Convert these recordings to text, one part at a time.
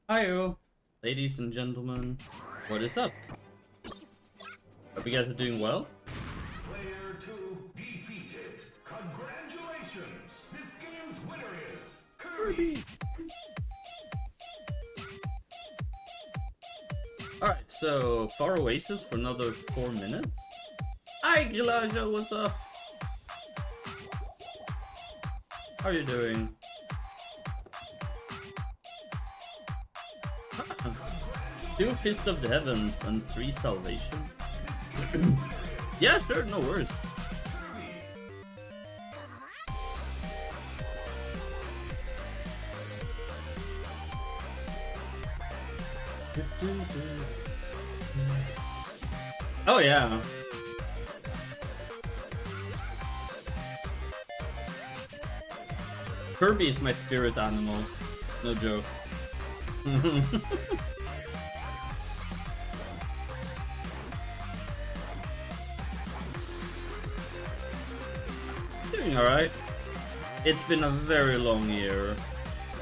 Hiyo, ladies and gentlemen, what is up? Hope you guys are doing well. Player 2 defeated. Congratulations! This game's winner is Kirby! Alright, so Far Oasis for another 4 minutes. Hi Gilaja, what's up? How are you doing? Two Fist of the Heavens and 3 Salvation. Yeah, sure, no worries. Oh yeah. Kirby is my spirit animal. No joke. Doing alright. It's been a very long year,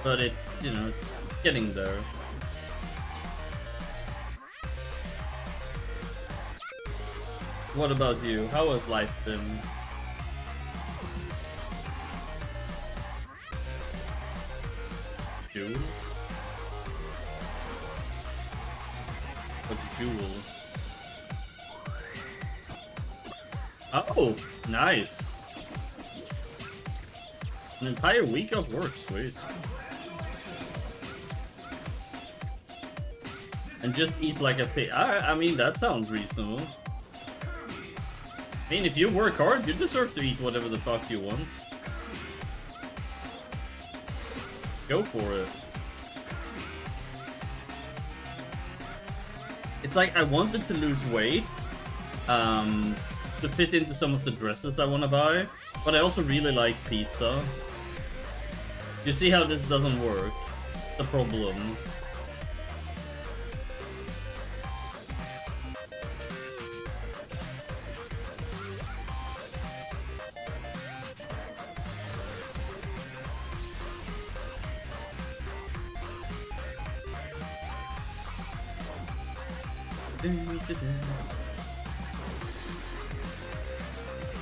but it's, you know, it's getting there. What about you? How has life been? Jewel? What's Jewel? Oh, nice. An entire week of work, sweet. And just eat like a pig. I mean, that sounds reasonable. I mean, if you work hard, you deserve to eat whatever the fuck you want. Go for it. It's like I wanted to lose weight to fit into some of the dresses I want to buy, but I also really like pizza. You see how this doesn't work? The problem.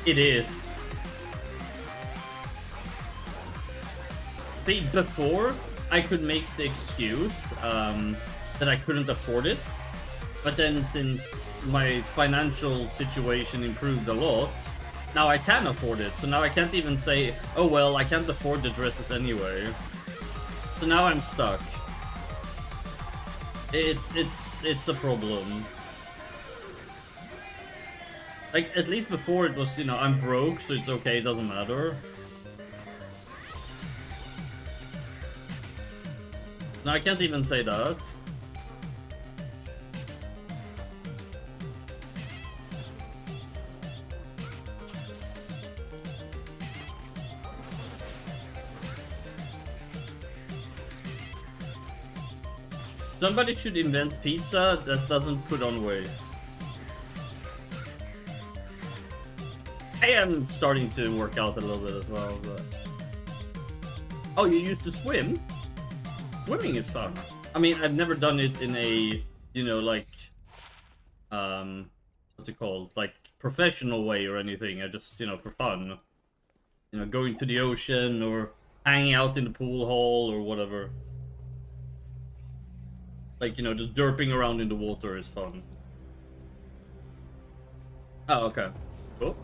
It is. See, before I could make the excuse that I couldn't afford it, but then since my financial situation improved a lot, now I can afford it. So now I can't even say, oh well, I can't afford the dresses anyway. So now I'm stuck. It's a problem. Like, at least before it was, you know, I'm broke, so it's okay, it doesn't matter. No, I can't even say that. Somebody should invent pizza that doesn't put on weight. I am starting to work out a little bit as well, but... Oh, you used to swim? Swimming is fun. I mean, I've never done it in a, you know, like... what's it called? Like, professional way or anything. I just, you know, for fun. You know, going to the ocean or hanging out in the pool hall or whatever. Like, you know, just derping around in the water is fun. Oh, okay. Cool.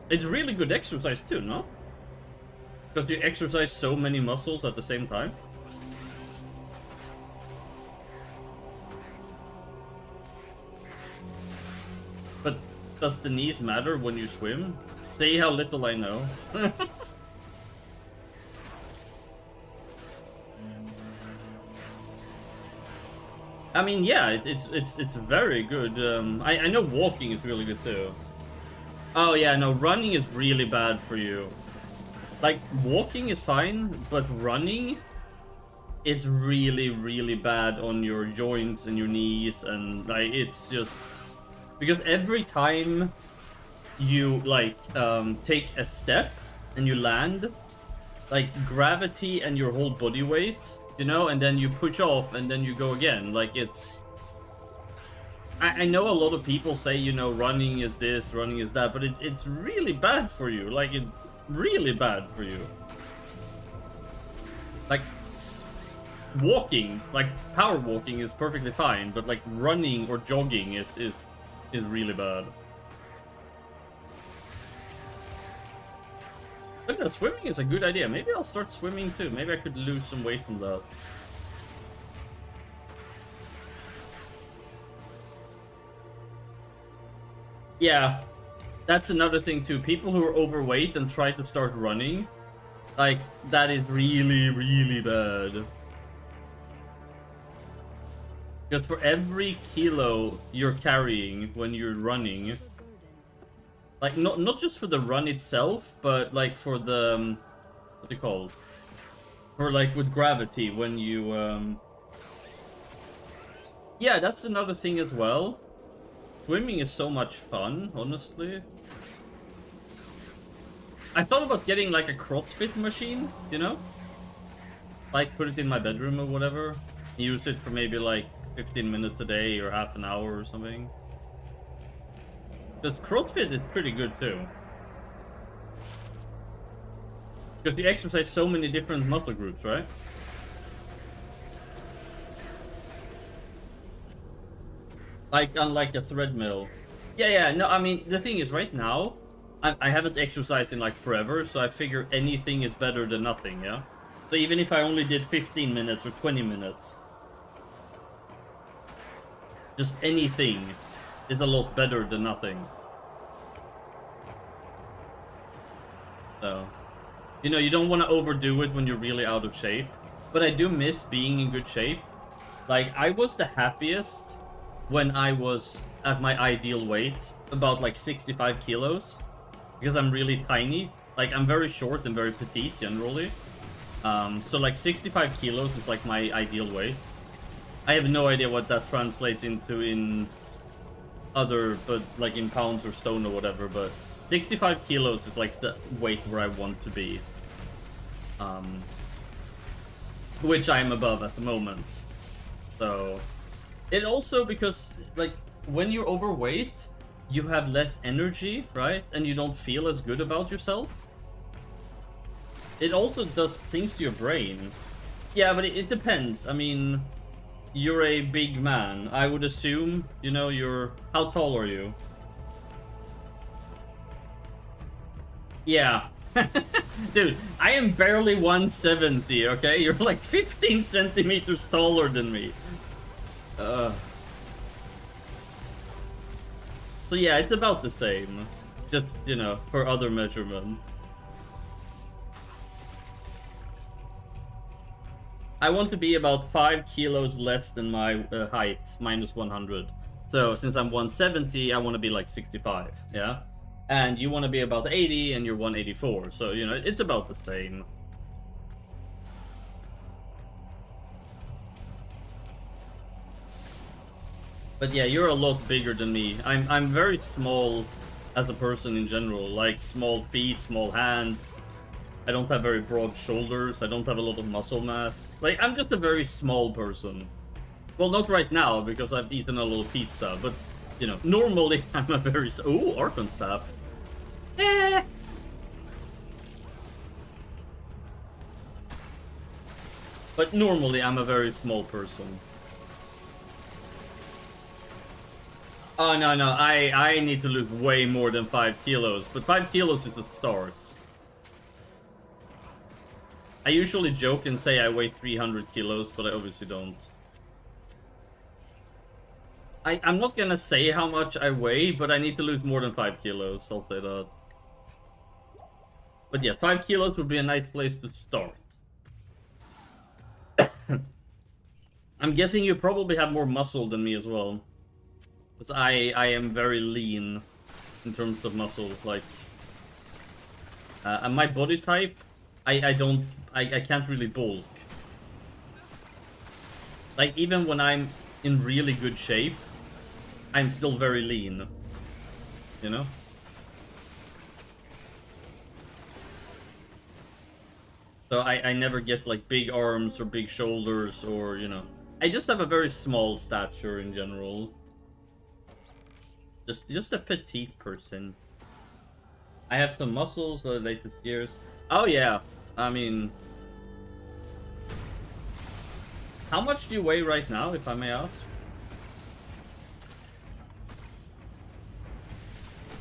It's really good exercise too, no? Because you exercise so many muscles at the same time. But does the knees matter when you swim? See how little I know. I mean, yeah, it's very good. I know walking is really good too. Oh yeah, no, running is really bad for you. Like, walking is fine, but running, it's really, really bad on your joints and your knees, and like, it's just... Because every time you, like, take a step and you land, like, gravity and your whole body weight you know, and then you push off and then you go again. Like, it's... I know a lot of people say, you know, running is this, running is that, but it's really bad for you. Like, it's really bad for you. Like, walking, like, power walking is perfectly fine, but, like, running or jogging is really bad. But no, swimming is a good idea. Maybe I'll start swimming too. Maybe I could lose some weight from that. Yeah, that's another thing too. People who are overweight and try to start running, like, that is really, really bad. Because for every kilo you're carrying when you're running, like, not just for the run itself, but like for the what's it called? For like with gravity when you yeah, that's another thing as well. Swimming is so much fun, honestly. I thought about getting like a CrossFit machine, you know? Like put it in my bedroom or whatever. Use it for maybe like 15 minutes a day or half an hour or something. Because CrossFit is pretty good too. Because you exercise so many different muscle groups, right? Like, unlike a treadmill. Yeah, no, I mean, the thing is, right now, I haven't exercised in like forever, so I figure anything is better than nothing, yeah? So even if I only did 15 minutes or 20 minutes, just anything is a lot better than nothing. So, you know, you don't want to overdo it when you're really out of shape. But I do miss being in good shape. Like, I was the happiest when I was at my ideal weight, about like 65 kilos. Because I'm really tiny. Like, I'm very short and very petite generally. So like 65 kilos is like my ideal weight. I have no idea what that translates into in other, but like in pounds or stone or whatever, but 65 kilos is like the weight where I want to be. Which I am above at the moment. So, it also, because like when you're overweight, you have less energy, right? And you don't feel as good about yourself. It also does things to your brain. Yeah, but it depends. I mean, you're a big man. I would assume, you know, you're... How tall are you? Yeah. Dude, I am barely 170, okay? You're like 15 centimeters taller than me. So yeah, it's about the same. Just, you know, for other measurements. I want to be about 5 kilos less than my height, minus 100. So, since I'm 170, I want to be like 65, yeah? And you want to be about 80, and you're 184. So, you know, it's about the same. But yeah, you're a lot bigger than me. I'm very small as a person in general. Like, small feet, small hands. I don't have very broad shoulders. I don't have a lot of muscle mass. Like, I'm just a very small person. Well, not right now, because I've eaten a lot of pizza. But, you know, normally I'm a very... Ooh, Archon Staff. Eh. But normally I'm a very small person. Oh, no, I need to lose way more than 5 kilos. But 5 kilos is a start. I usually joke and say I weigh 300 kilos, but I obviously don't. I'm not gonna say how much I weigh, but I need to lose more than 5 kilos, I'll say that. But yes, 5 kilos would be a nice place to start. I'm guessing you probably have more muscle than me as well. Because I am very lean in terms of muscle, like... and my body type, I can't really bulk. Like, even when I'm in really good shape, I'm still very lean. You know? So I never get like big arms or big shoulders or, you know. I just have a very small stature in general. Just a petite person. I have some muscles the latest years. Oh yeah. I mean, how much do you weigh right now, if I may ask?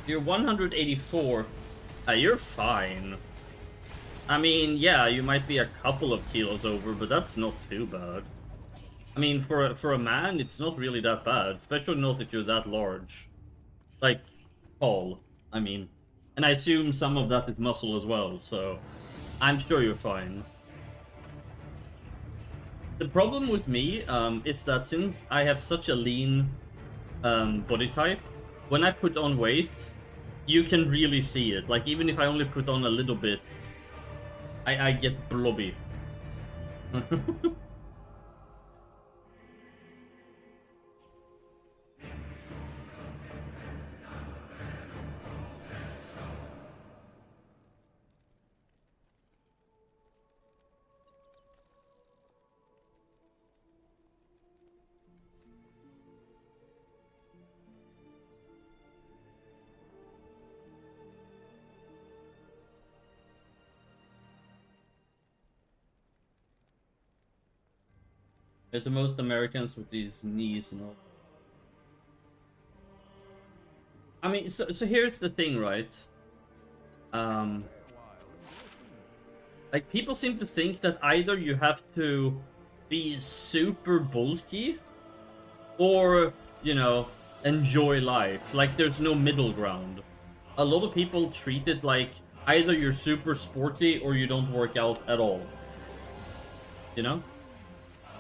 You're 184. You're fine. I mean, yeah, you might be a couple of kilos over, but that's not too bad. I mean, for a man, it's not really that bad, especially not if you're that large. Like, tall, I mean. And I assume some of that is muscle as well, so I'm sure you're fine. The problem with me is that since I have such a lean body type, when I put on weight, you can really see it. Like, even if I only put on a little bit, I get blobby. They're the most Americans with these knees and all. I mean, so here's the thing, right? Like, people seem to think that either you have to be super bulky or, you know, enjoy life. Like, there's no middle ground. A lot of people treat it like either you're super sporty or you don't work out at all. You know?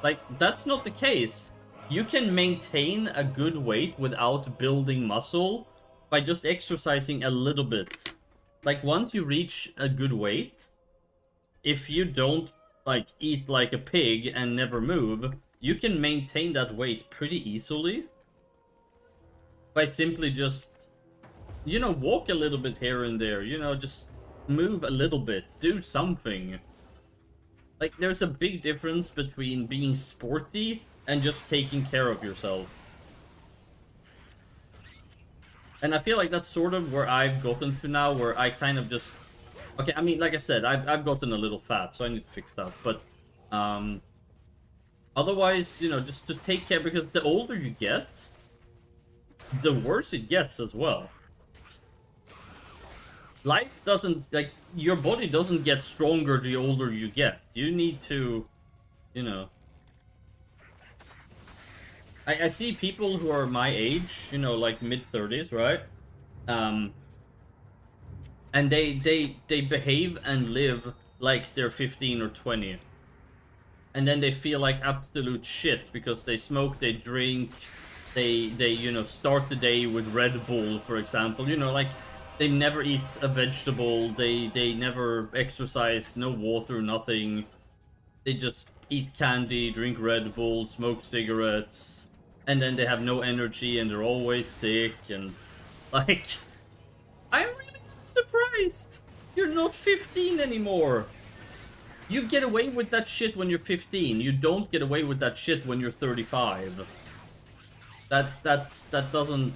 Like, that's not the case. You can maintain a good weight without building muscle by just exercising a little bit. Like, once you reach a good weight, if you don't, like, eat like a pig and never move, you can maintain that weight pretty easily by simply just, you know, walk a little bit here and there, you know, just move a little bit, do something. Like, there's a big difference between being sporty and just taking care of yourself. And I feel like that's sort of where I've gotten to now, where I kind of just... Okay, I mean, like I said, I've gotten a little fat, so I need to fix that. But, otherwise, you know, just to take care, because the older you get, the worse it gets as well. Life doesn't, like, your body doesn't get stronger the older you get. You need to, you know... I see people who are my age, you know, like mid-30s, right? And they behave and live like they're 15 or 20. And then they feel like absolute shit because they smoke, they drink, they you know, start the day with Red Bull, for example. You know, like, they never eat a vegetable, they never exercise, no water, nothing. They just eat candy, drink Red Bull, smoke cigarettes, and then they have no energy and they're always sick, and, like, I'm really surprised you're not 15 anymore. You get away with that shit when you're 15. You don't get away with that shit when you're 35. That doesn't...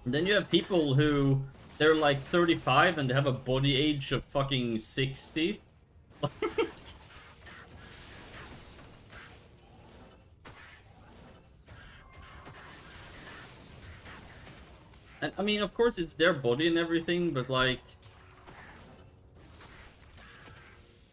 And then you have people who, they're like 35 and they have a body age of fucking 60. And I mean, of course it's their body and everything, but like...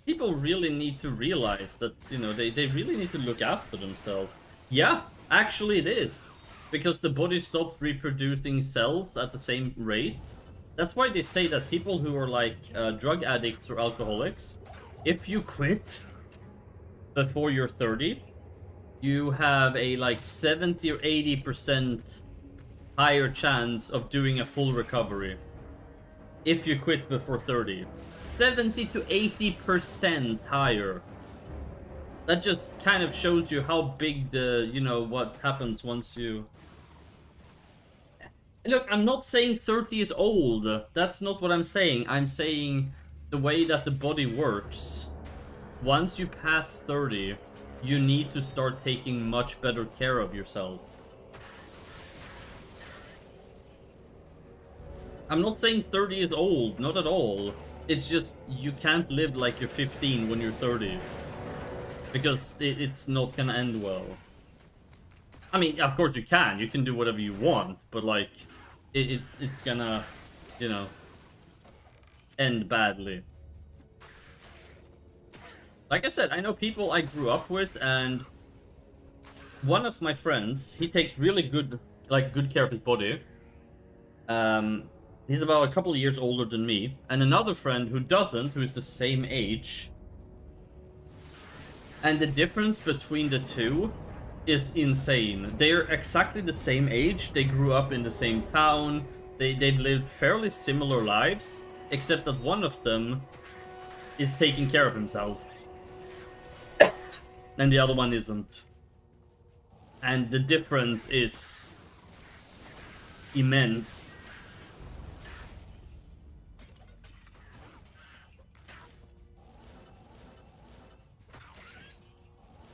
People really need to realize that, you know, they really need to look after themselves. Yeah, actually it is. Because the body stops reproducing cells at the same rate. That's why they say that people who are like drug addicts or alcoholics, if you quit before you're 30, you have a like 70 or 80% higher chance of doing a full recovery. If you quit before 30. 70 to 80% higher. That just kind of shows you how big the, you know, what happens once you... Look, I'm not saying 30 is old. That's not what I'm saying. I'm saying the way that the body works. Once you pass 30, you need to start taking much better care of yourself. I'm not saying 30 is old, not at all. It's just, you can't live like you're 15 when you're 30. Because it's not gonna end well. I mean, of course you can do whatever you want, but like, it's gonna, you know, end badly. Like I said, I know people I grew up with, and one of my friends, he takes really good care of his body. He's about a couple of years older than me, and another friend who doesn't, who is the same age. And the difference between the two is insane. They're exactly the same age, they grew up in the same town, they've lived fairly similar lives, except that one of them is taking care of himself. And the other one isn't. And the difference is immense.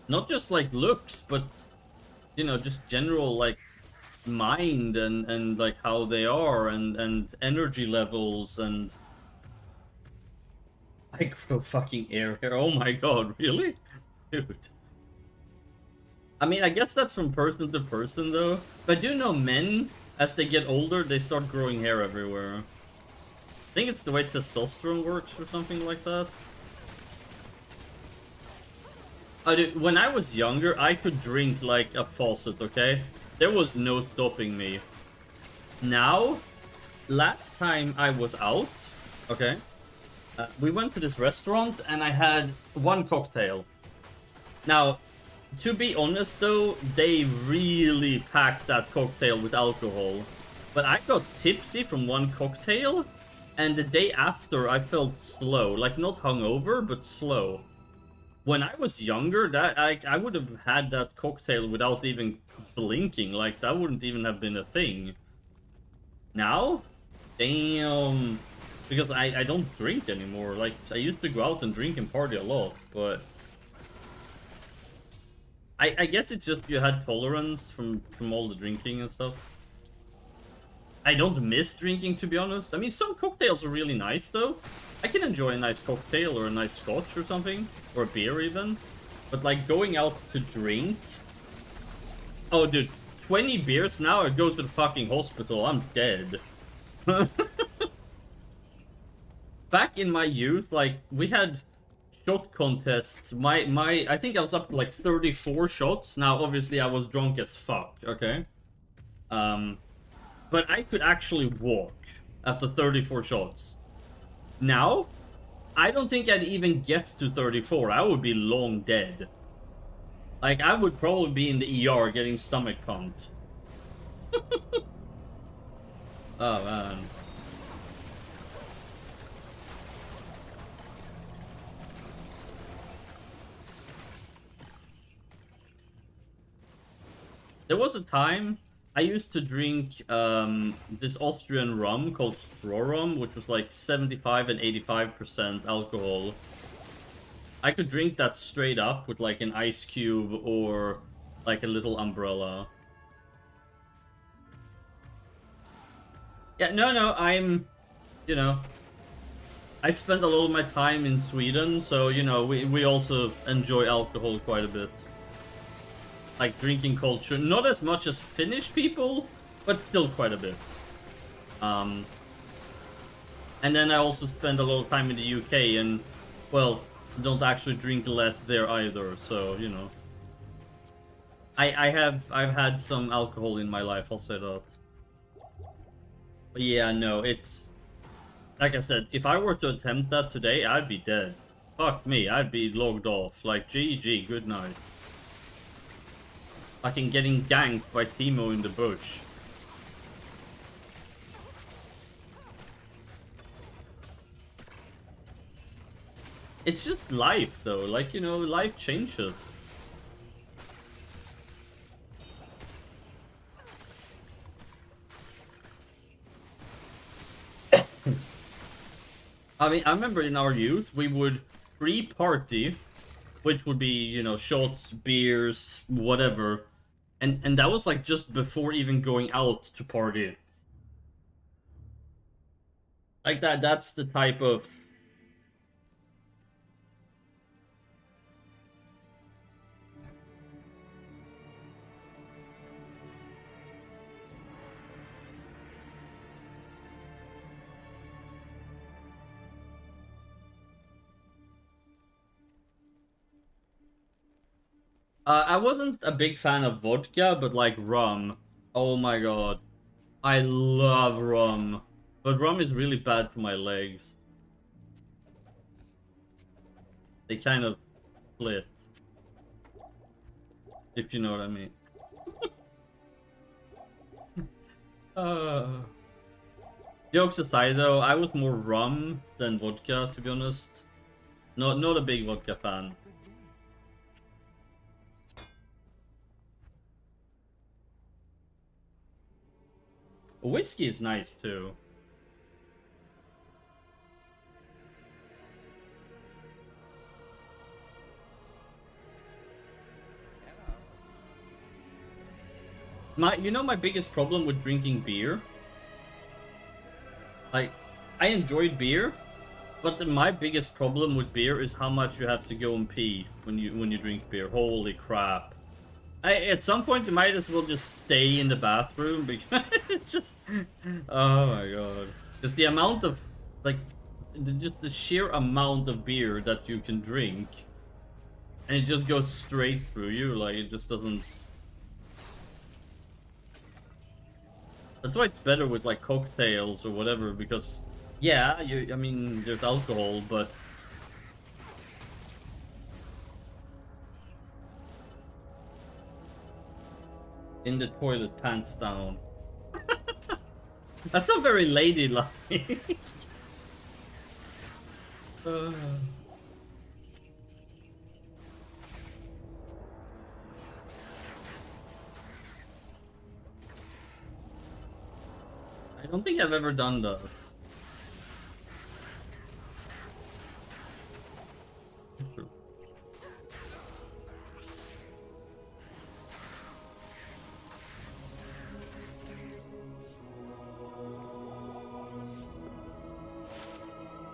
Not just like looks, but, you know, just general like mind and like how they are and energy levels and... I grow fucking hair here. Oh my god, really? Dude. I mean, I guess that's from person to person though. But I do know men, as they get older, they start growing hair everywhere. I think it's the way testosterone works or something like that. Dude, when I was younger, I could drink like a faucet, okay? There was no stopping me. Now, last time I was out, okay? We went to this restaurant and I had one cocktail. Now, to be honest though, they really packed that cocktail with alcohol. But I got tipsy from one cocktail, and the day after I felt slow. Like, not hungover, but slow. When I was younger, that I would have had that cocktail without even blinking. Like, that wouldn't even have been a thing. Now? Damn. Because I don't drink anymore. Like, I used to go out and drink and party a lot, but... I guess it's just you had tolerance from all the drinking and stuff. I don't miss drinking, to be honest. I mean, some cocktails are really nice, though. I can enjoy a nice cocktail or a nice scotch or something. Or a beer, even. But, like, going out to drink... Oh, dude. 20 beers now, I go to the fucking hospital. I'm dead. Back in my youth, like, we had shot contests. I think I was up to, like, 34 shots. Now, obviously, I was drunk as fuck, okay? But I could actually walk after 34 shots. Now, I don't think I'd even get to 34. I would be long dead. Like, I would probably be in the ER getting stomach pumped. Oh, man. There was a time I used to drink this Austrian rum called straw rum, which was like 75 and 85% alcohol. I could drink that straight up with like an ice cube or like a little umbrella. Yeah, no, I'm, you know, I spent a lot of my time in Sweden, so, you know, we also enjoy alcohol quite a bit. Like, drinking culture. Not as much as Finnish people, but still quite a bit. And then I also spend a lot of time in the UK, and, well, don't actually drink less there either, so, you know. I've had some alcohol in my life, I'll say that. But yeah, no, it's... Like I said, if I were to attempt that today, I'd be dead. Fuck me, I'd be logged off. Like, GG, good night. Fucking getting ganked by Timo in the bush. It's just life, though. Like, you know, life changes. I mean, I remember in our youth, we would pre-party, which would be, you know, shots, beers, whatever. And that was like just before even going out to party. Like that's the type of... I wasn't a big fan of vodka, but like rum. Oh my god. I love rum. But rum is really bad for my legs. They kind of split. If you know what I mean. Jokes aside though, I was more rum than vodka, to be honest. Not a big vodka fan. Whiskey is nice too. You know my biggest problem with drinking beer? Like, I enjoyed beer, but my biggest problem with beer is how much you have to go and pee when you drink beer. Holy crap. At some point you might as well just stay in the bathroom because it's just... Oh my god. Just the amount of, like, just the sheer amount of beer that you can drink. And it just goes straight through you, like, it just doesn't... That's why it's better with, like, cocktails or whatever, because... Yeah, I mean, there's alcohol, but... In the toilet, pants down. That's not very ladylike. I don't think I've ever done that.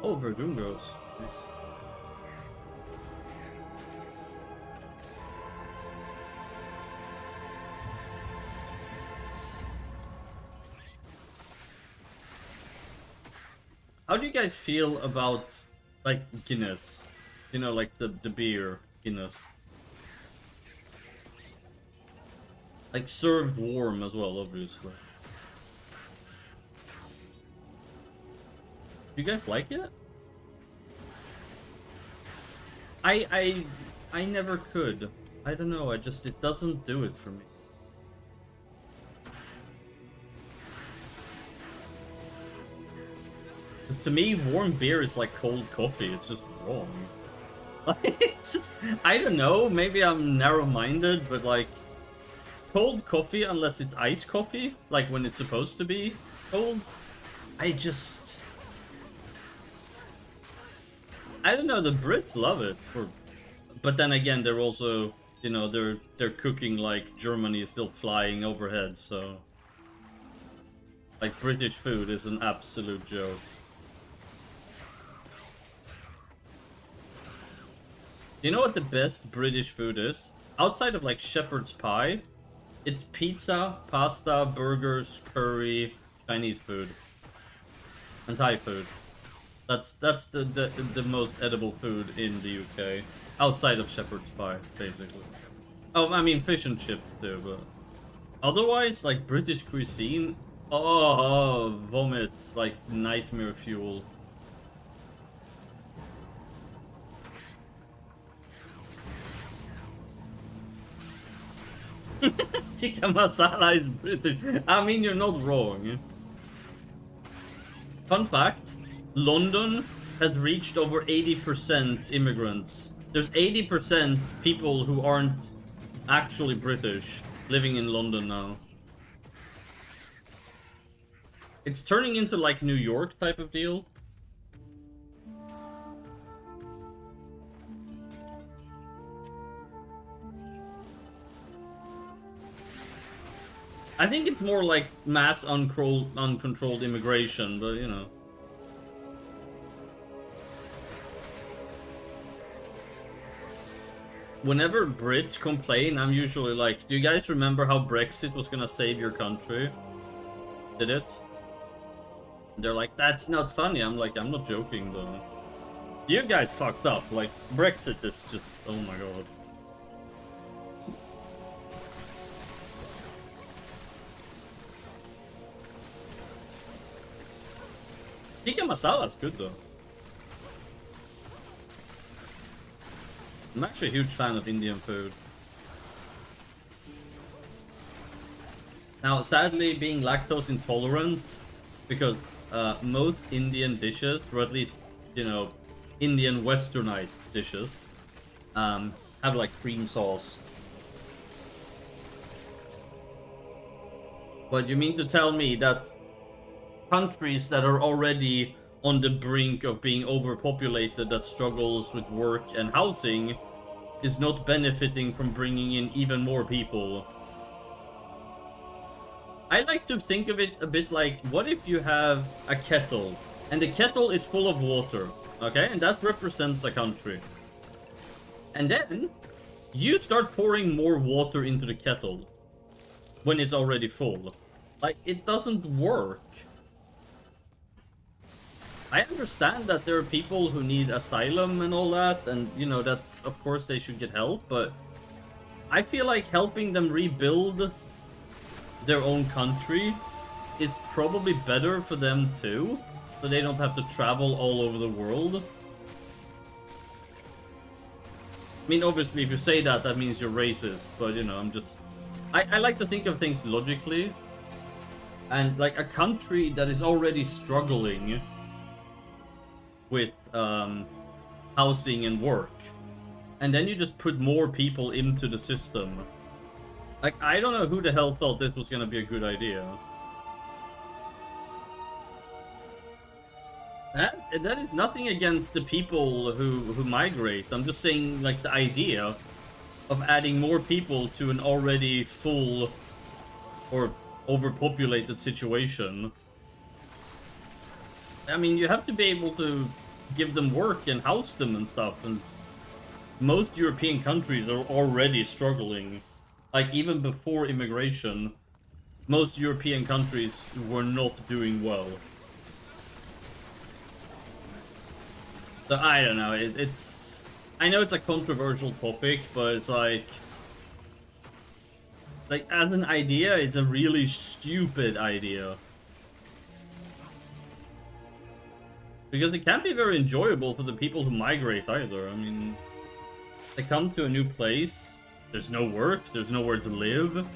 Oh, Verdungos. Nice. How do you guys feel about, like, Guinness? You know, like the beer Guinness. Like, served warm as well, obviously. Do you guys like it? I never could. I don't know, it doesn't do it for me. Because to me, warm beer is like cold coffee, it's just wrong. Like, it's just, I don't know, maybe I'm narrow-minded, but like, cold coffee, unless it's iced coffee, like when it's supposed to be cold, I don't know, the Brits love it, but then again, they're also, you know, they're cooking like Germany is still flying overhead, so... Like, British food is an absolute joke. You know what the best British food is? Outside of like shepherd's pie, it's pizza, pasta, burgers, curry, Chinese food, and Thai food. That's the most edible food in the UK, outside of shepherd's pie, basically. Oh, I mean fish and chips too, but otherwise, like British cuisine, oh vomit, like nightmare fuel. Tikka masala is British. I mean, you're not wrong. Fun fact, London has reached over 80% immigrants. There's 80% people who aren't actually British living in London now. It's turning into like New York type of deal. I think it's more like mass uncontrolled immigration, but you know. Whenever Brits complain, I'm usually like, do you guys remember how Brexit was gonna save your country? Did it? They're like, that's not funny. I'm like, I'm not joking though. You guys fucked up. Like, Brexit is just, oh my god. Tikka masala's good though. I'm actually a huge fan of Indian food. Now, sadly, being lactose intolerant, because most Indian dishes, or at least, you know, Indian westernized dishes, have like cream sauce. But you mean to tell me that countries that are already on the brink of being overpopulated, that struggles with work and housing, is not benefiting from bringing in even more people? I like to think of it a bit like, what if you have a kettle, and the kettle is full of water, okay? And that represents a country. And then, you start pouring more water into the kettle when it's already full. Like, it doesn't work. I understand that there are people who need asylum and all that, and, you know, that's, of course, they should get help, but I feel like helping them rebuild their own country is probably better for them too, so they don't have to travel all over the world. I mean, obviously, if you say that, that means you're racist, but, you know, I'm just... I like to think of things logically, and, like, a country that is already struggling with housing and work, and then you just put more people into the system. Like, I don't know who the hell thought this was gonna be a good idea. That is nothing against the people who migrate. I'm just saying, like, the idea of adding more people to an already full or overpopulated situation. I mean, you have to be able to give them work and house them and stuff, and most European countries are already struggling. Like, even before immigration, most European countries were not doing well. So, I don't know, it's... I know it's a controversial topic, but it's like... Like, as an idea, it's a really stupid idea. Because it can't be very enjoyable for the people who migrate either. I mean, they come to a new place, there's no work, there's nowhere to live.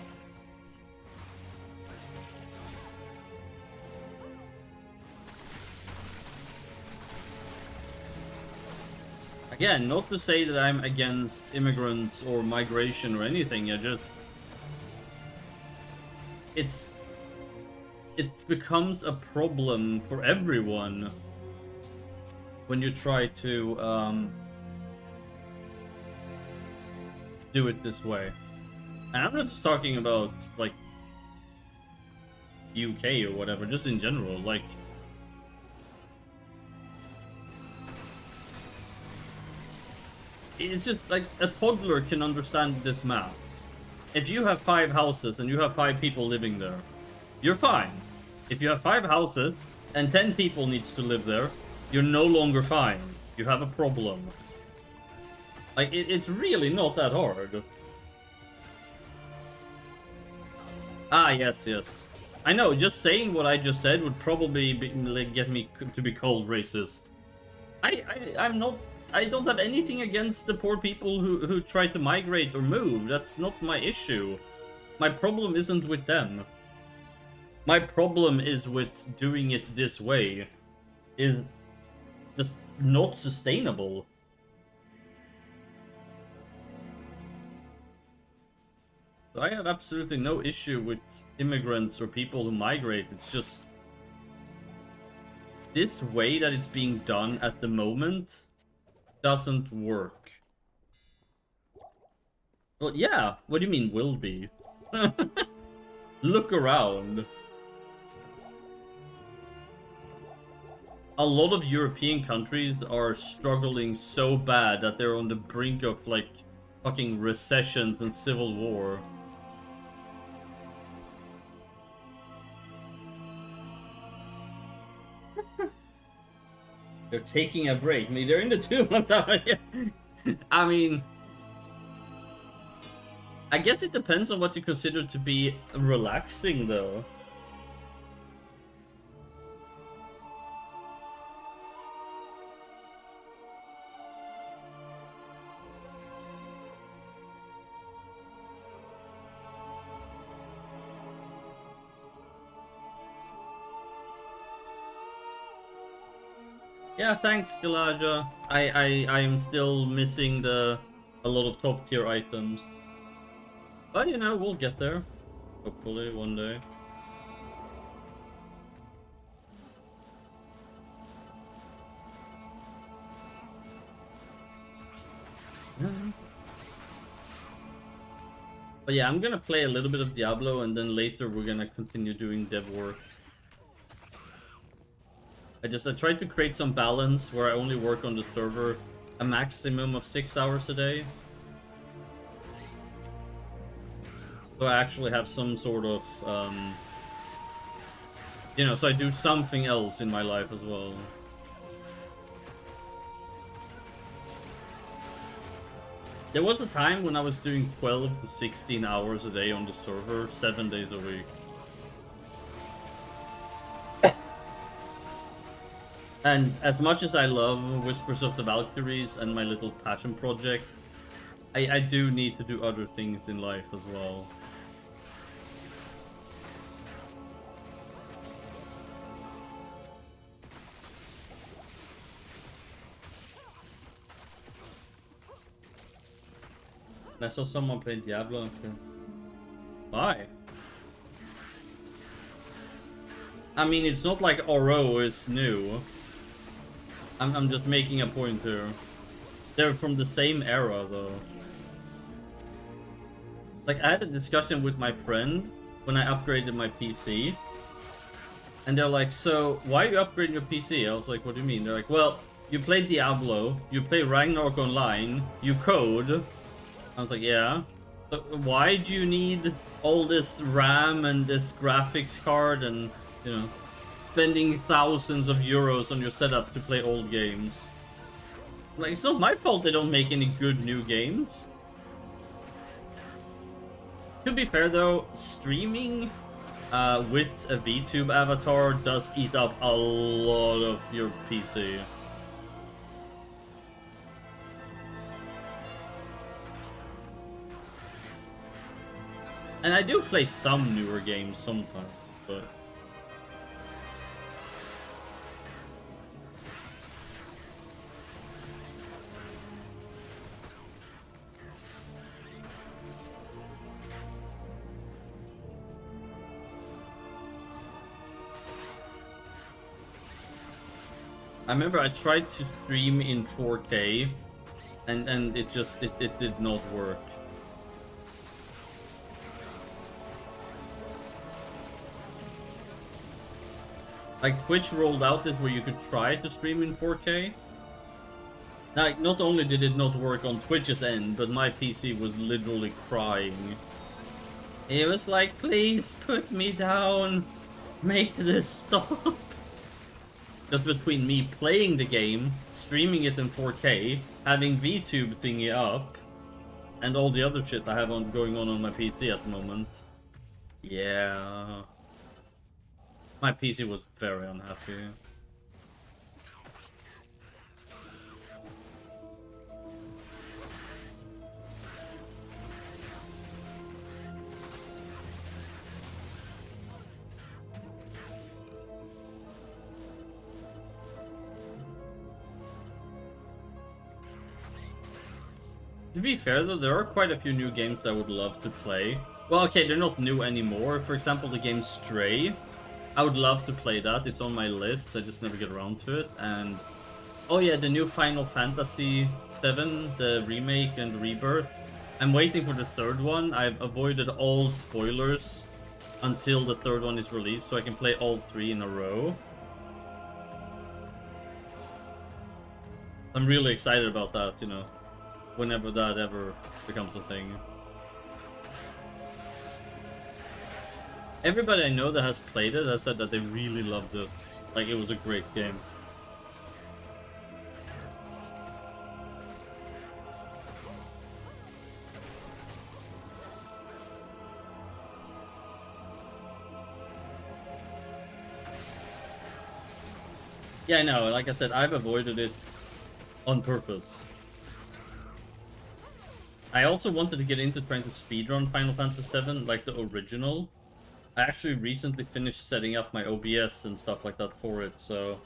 Again, not to say that I'm against immigrants or migration or anything, I just... It becomes a problem for everyone when you try to do it this way. And I'm not just talking about, like, UK or whatever, just in general, like... It's just, like, a toddler can understand this math. If you have 5 houses and you have 5 people living there, you're fine. If you have 5 houses and 10 people needs to live there, you're no longer fine. You have a problem. Like, it's really not that hard. Ah, yes, yes. I know, just saying what I just said would probably be, like, get me to be called racist. I'm not... I don't have anything against the poor people who try to migrate or move. That's not my issue. My problem isn't with them. My problem is with doing it this way. Is just not sustainable. So I have absolutely no issue with immigrants or people who migrate. It's just this way that it's being done at the moment doesn't work. Well, yeah. What do you mean will be? Look around. A lot of European countries are struggling so bad that they're on the brink of, like, fucking recessions and civil war. They're taking a break. I mean, they're in the 2 months out. I mean, I guess it depends on what you consider to be relaxing, though. Yeah, thanks, Galaja. I am still missing a lot of top tier items. But you know, we'll get there. Hopefully one day. But yeah, I'm gonna play a little bit of Diablo and then later we're gonna continue doing dev work. I tried to create some balance where I only work on the server a maximum of 6 hours a day. So I actually have some sort of, you know, so I do something else in my life as well. There was a time when I was doing 12 to 16 hours a day on the server, 7 days a week. And as much as I love Whispers of the Valkyries and my little passion project, I do need to do other things in life as well. And I saw someone play Diablo and feel... Why? I mean, it's not like RO is new. I'm just making a point here. They're from the same era, though. Like, I had a discussion with my friend when I upgraded my PC. And they're like, so, why are you upgrading your PC? I was like, what do you mean? They're like, well, you play Diablo, you play Ragnarok Online, you code. I was like, yeah. So why do you need all this RAM and this graphics card and, you know, spending thousands of euros on your setup to play old games? Like, it's not my fault they don't make any good new games. To be fair though, streaming with a VTube avatar does eat up a lot of your PC. And I do play some newer games sometimes, but... I remember I tried to stream in 4K, and it just, it did not work. Like, Twitch rolled out this where you could try to stream in 4K. Like, not only did it not work on Twitch's end, but my PC was literally crying. It was like, please put me down, make this stop. Just between me playing the game, streaming it in 4K, having VTube thingy up, and all the other shit I have going on my PC at the moment. Yeah. My PC was very unhappy. To be fair though, there are quite a few new games that I would love to play. Well, okay, they're not new anymore. For example, the game Stray. I would love to play that. It's on my list. I just never get around to it. And oh yeah, the new Final Fantasy VII, the remake and rebirth. I'm waiting for the third one. I've avoided all spoilers until the third one is released, so I can play all three in a row. I'm really excited about that, you know, whenever that ever becomes a thing. Everybody I know that has played it has said that they really loved it. Like, it was a great game. Yeah, I know. Like I said, I've avoided it on purpose. I also wanted to get into trying to speedrun Final Fantasy VII, like the original. I actually recently finished setting up my OBS and stuff like that for it, so...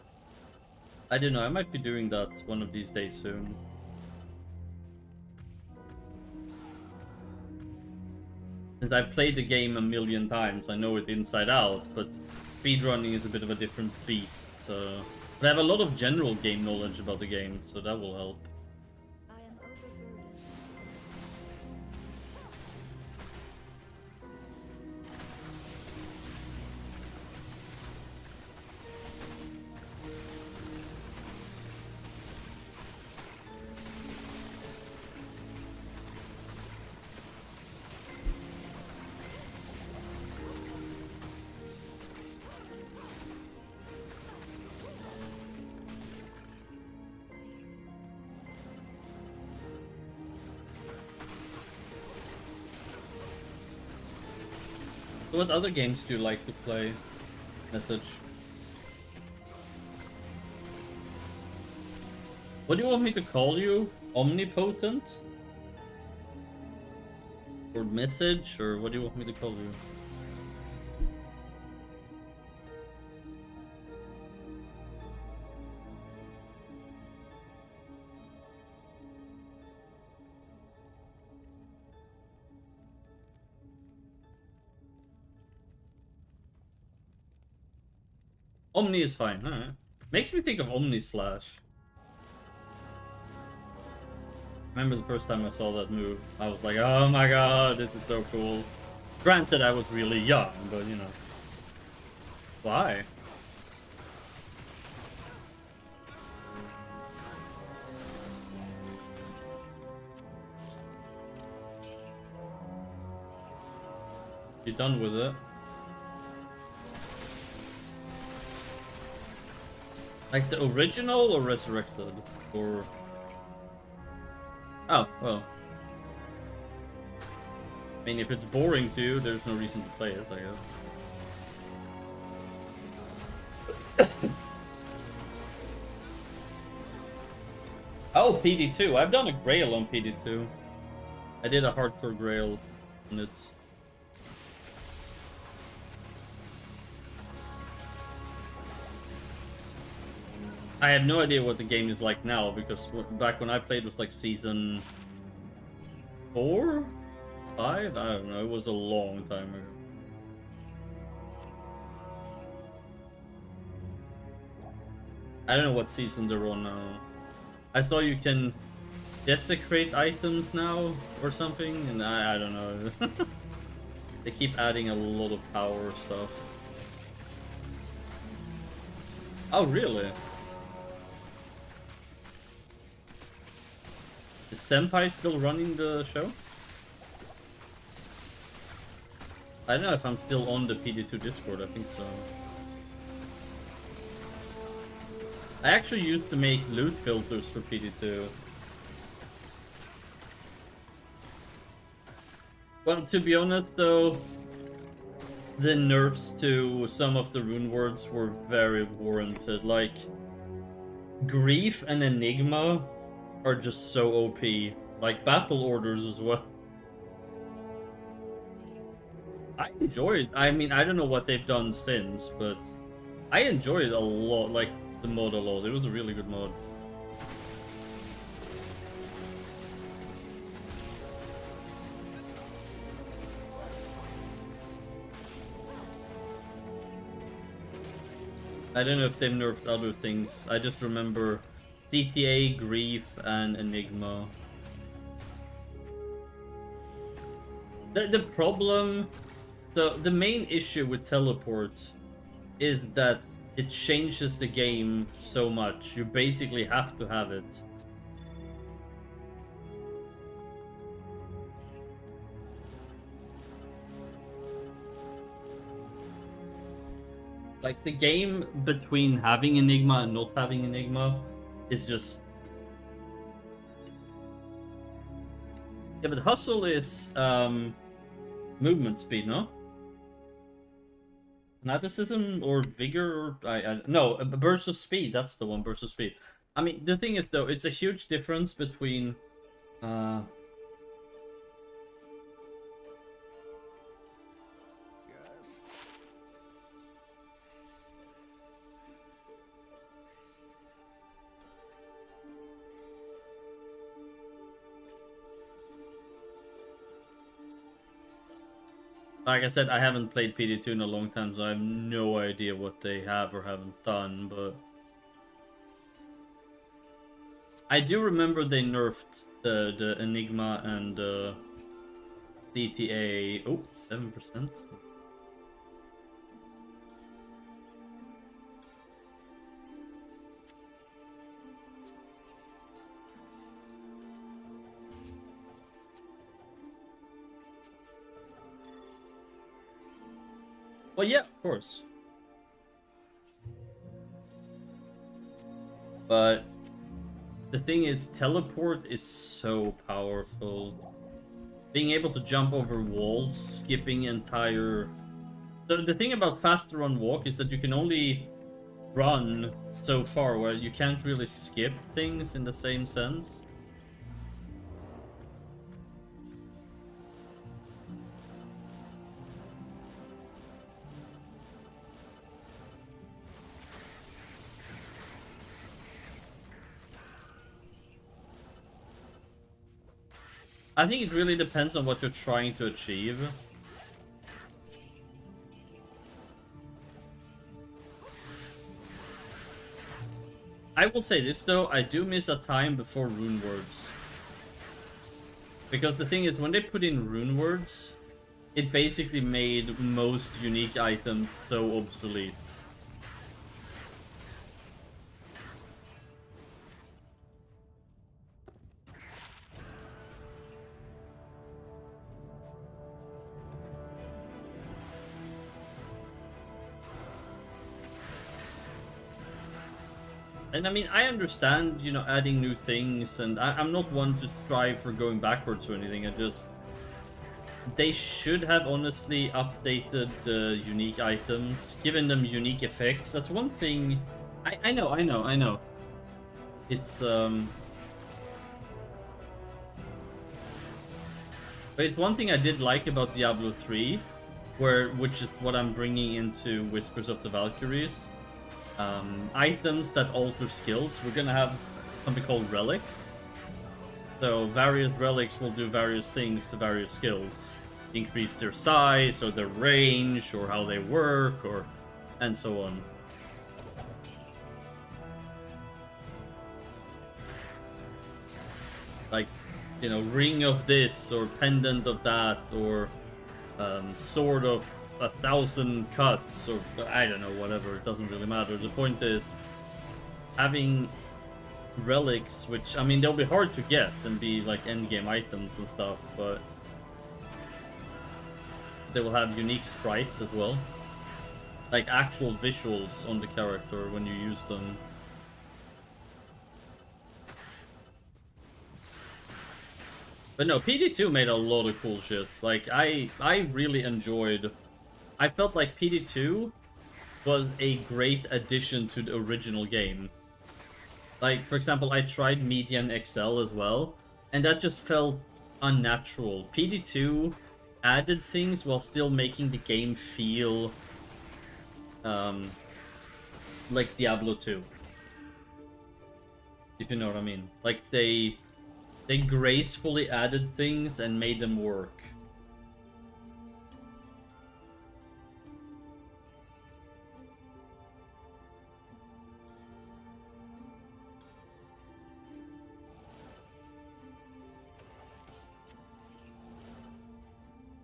I don't know, I might be doing that one of these days soon. Since I've played the game a million times, I know it inside out, but speedrunning is a bit of a different beast, so... But I have a lot of general game knowledge about the game, so that will help. So what other games do you like to play? Message. What do you want me to call you? Omnipotent? Or message? Or what do you want me to call you? Omni is fine, alright. Makes me think of Omni Slash. Remember the first time I saw that move, I was like, oh my god, this is so cool. Granted, I was really young, but you know. Why? You done with it? Like the original or resurrected? Or... Oh, well. I mean, if it's boring to you, there's no reason to play it, I guess. Oh, PD2. I've done a Grail on PD2. I did a hardcore Grail on it. I have no idea what the game is like now, because back when I played it was like season 4? 5? I don't know, it was a long time ago. I don't know what season they're on now. I saw you can desecrate items now or something, and I don't know. They keep adding a lot of power stuff. Oh, really? Is Senpai still running the show? I don't know if I'm still on the PD2 Discord, I think so. I actually used to make loot filters for PD2. Well, to be honest though, the nerfs to some of the rune words were very warranted. Like, Grief and Enigma are just so OP. Like battle orders as well. I enjoyed. I mean, I don't know what they've done since, but I enjoyed a lot. Like the mod a lot. It was a really good mod. I don't know if they've nerfed other things. I just remember CTA, Grief, and Enigma. The problem... So, the main issue with Teleport is that it changes the game so much. You basically have to have it. Like, the game between having Enigma and not having Enigma is just... Yeah, but Hustle is movement speed, no? Fanaticism or Vigor? Or no, a Burst of Speed. That's the one, Burst of Speed. I mean, the thing is, though, it's a huge difference between... Like I said, I haven't played PD2 in a long time, so I have no idea what they have or haven't done, but... I do remember they nerfed the Enigma and CTA... Oh, 7%? Well, yeah, of course. But the thing is, Teleport is so powerful. Being able to jump over walls, skipping entire... The thing about faster on walk is that you can only run so far, where you can't really skip things in the same sense. I think it really depends on what you're trying to achieve. I will say this though, I do miss a time before rune words. Because the thing is, when they put in rune words, it basically made most unique items so obsolete. And I mean, I understand, you know, adding new things, and I'm not one to strive for going backwards or anything. I just... They should have honestly updated the unique items, given them unique effects. That's one thing... I know. It's, But it's one thing I did like about Diablo 3, which is what I'm bringing into Whispers of the Valkyries. Items that alter skills. We're gonna have something called relics. So various relics will do various things to various skills. Increase their size, or their range, or how they work, or... and so on. Like, you know, ring of this, or pendant of that, or sword of 1,000 cuts, or I don't know, whatever, it doesn't really matter. The point is, having relics, which, I mean, they'll be hard to get and be like endgame items and stuff, but they will have unique sprites as well. Like actual visuals on the character when you use them. But no, PD2 made a lot of cool shit. Like, I really enjoyed... I felt like PD2 was a great addition to the original game. Like, for example, I tried Median XL as well, and that just felt unnatural. PD2 added things while still making the game feel like Diablo 2. If you know what I mean. Like, they gracefully added things and made them work.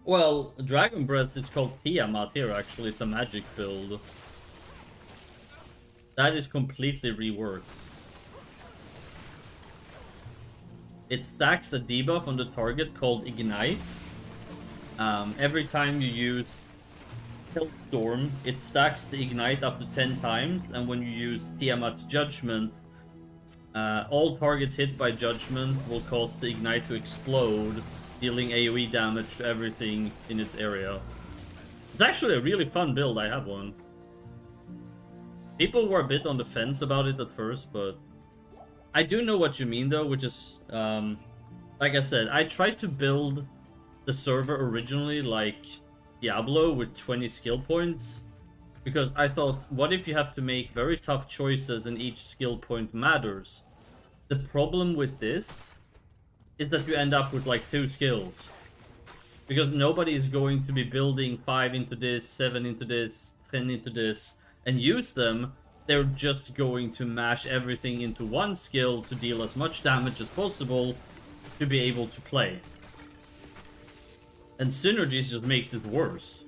Well, Dragon Breath is called Tiamat here, actually. It's a magic build. That is completely reworked. It stacks a debuff on the target called Ignite. Every time you use Hellstorm, it stacks the Ignite up to 10 times, and when you use Tiamat's Judgment, all targets hit by Judgment will cause the Ignite to explode, dealing AoE damage to everything in its area. It's actually a really fun build, I have one. People were a bit on the fence about it at first, but I do know what you mean though, which is, like I said, I tried to build the server originally like Diablo with 20 skill points, because I thought, what if you have to make very tough choices and each skill point matters? The problem with this is that you end up with like 2 skills. Because nobody is going to be building 5 into this, 7 into this, 10 into this, and use them. They're just going to mash everything into one skill to deal as much damage as possible to be able to play. And synergies just makes it worse.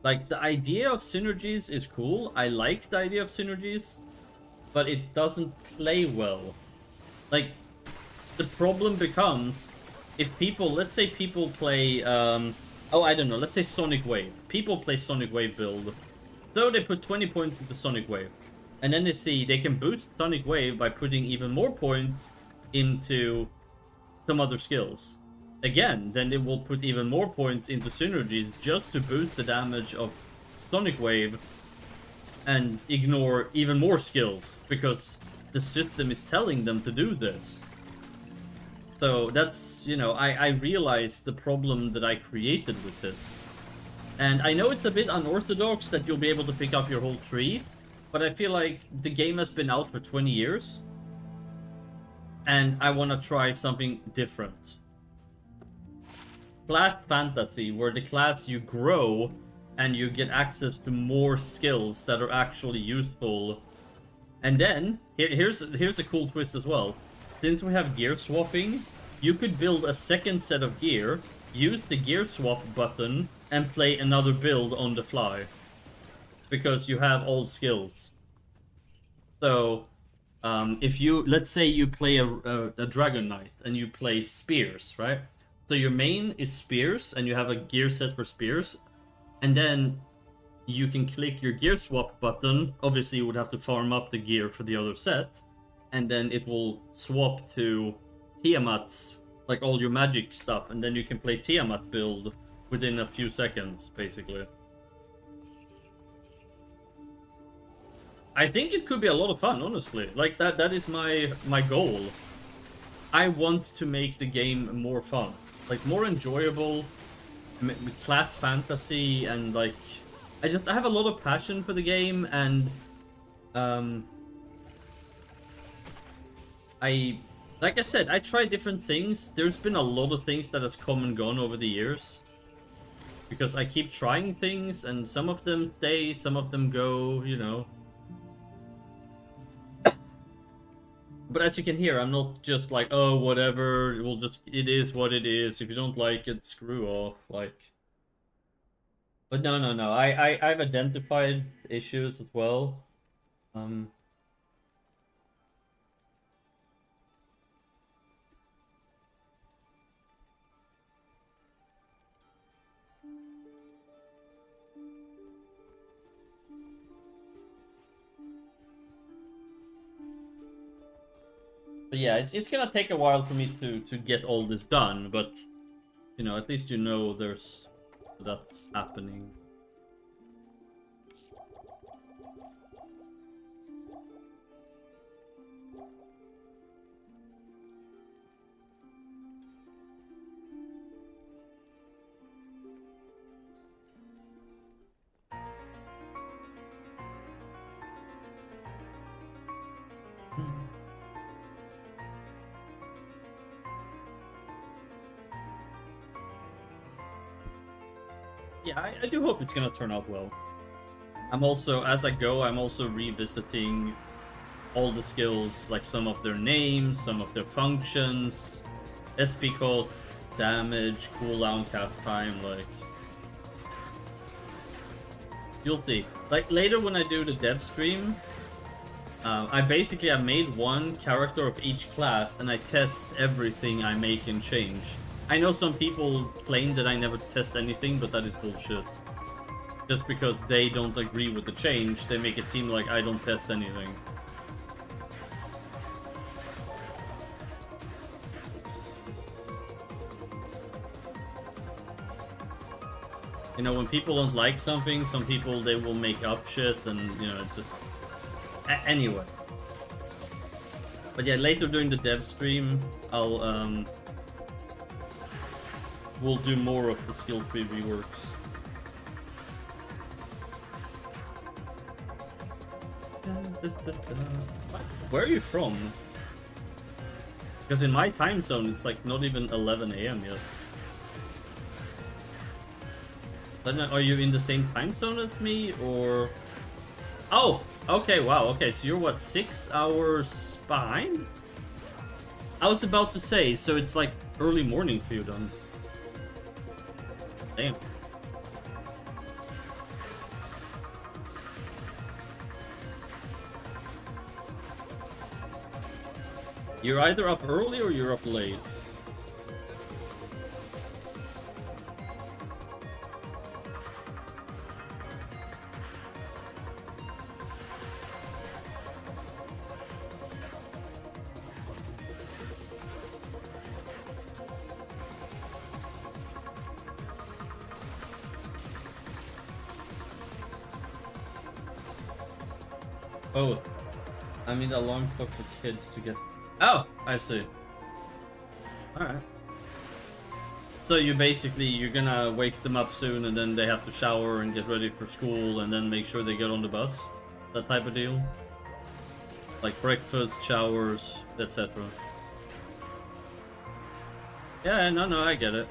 Like, the idea of synergies is cool. I like the idea of synergies, but it doesn't play well. Like, the problem becomes if people, let's say people play, oh, I don't know, let's say Sonic Wave. People play Sonic Wave build. So they put 20 points into Sonic Wave. And then they see they can boost Sonic Wave by putting even more points into some other skills. Again, then they will put even more points into synergies just to boost the damage of Sonic Wave and ignore even more skills because the system is telling them to do this. So that's, you know, I realized the problem that I created with this. And I know it's a bit unorthodox that you'll be able to pick up your whole tree, but I feel like the game has been out for 20 years. And I want to try something different. Class Fantasy, where the class you grow and you get access to more skills that are actually useful. And then, here's a cool twist as well. Since we have gear swapping, you could build a second set of gear, use the gear swap button, and play another build on the fly. Because you have all skills. So, if you, let's say you play a Dragon Knight, and you play Spears, right? So your main is Spears, and you have a gear set for Spears. And then you can click your gear swap button. Obviously, you would have to farm up the gear for the other set. And then it will swap to Tiamat's, like all your magic stuff. And then you can play Tiamat build within a few seconds, basically. I think it could be a lot of fun, honestly. Like, that is my goal. I want to make the game more fun. Like, more enjoyable, class fantasy, and like... I have a lot of passion for the game, and... like I said, I try different things. There's been a lot of things that has come and gone over the years. Because I keep trying things, and some of them stay, some of them go, you know. But as you can hear, I'm not just like, oh, whatever, it is what it is. If you don't like it, screw off, like. But no. I've identified issues as well. But yeah, it's gonna take a while for me to get all this done, but you know, at least you know that's happening. Yeah, I do hope it's gonna turn out well. I'm also, as I go, I'm also revisiting all the skills, like some of their names, some of their functions. SP cost, damage, cooldown, cast time, like... You'll see. Like, later when I do the dev stream, I basically have made one character of each class, and I test everything I make and change. I know some people claim that I never test anything, but that is bullshit. Just because they don't agree with the change, they make it seem like I don't test anything. You know, when people don't like something, some people, they will make up shit, and, you know, it's just... Anyway. But yeah, later during the dev stream, I'll, we'll do more of the skill tree reworks. Where are you from? Because in my time zone, it's like not even 11 AM yet. Are you in the same time zone as me, or... Oh! Okay, wow, okay, so you're what, 6 hours behind? I was about to say, so it's like early morning for you then. Damn. You're either up early or you're up late. Oh, I mean the alarm clock for kids to get... Oh, I see. Alright. So you basically, you're gonna wake them up soon and then they have to shower and get ready for school and then make sure they get on the bus? That type of deal? Like breakfast, showers, etc. Yeah, no, I get it.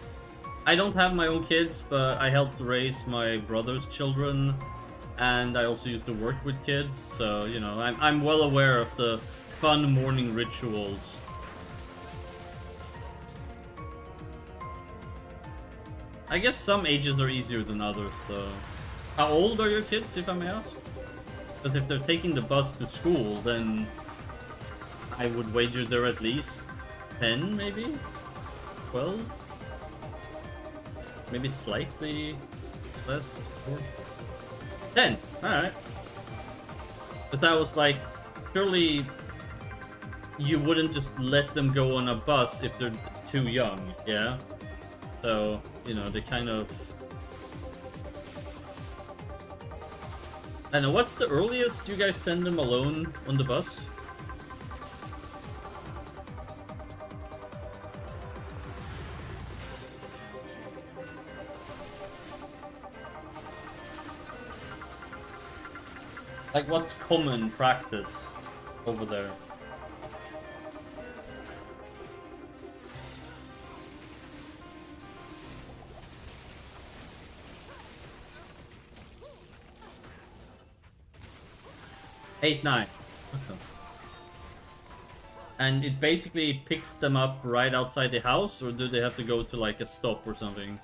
I don't have my own kids, but I helped raise my brother's children. And I also used to work with kids, so, you know, I'm well aware of the fun morning rituals. I guess some ages are easier than others, though. How old are your kids, if I may ask? Because if they're taking the bus to school, then I would wager they're at least 10, maybe? 12? Maybe slightly less? 10, alright. But that was like, surely you wouldn't just let them go on a bus if they're too young, yeah? So, you know, they kind of... I don't know, what's the earliest you guys send them alone on the bus? Like, what's common practice over there? Eight, 9. Okay. And it basically picks them up right outside the house, or do they have to go to like a stop or something?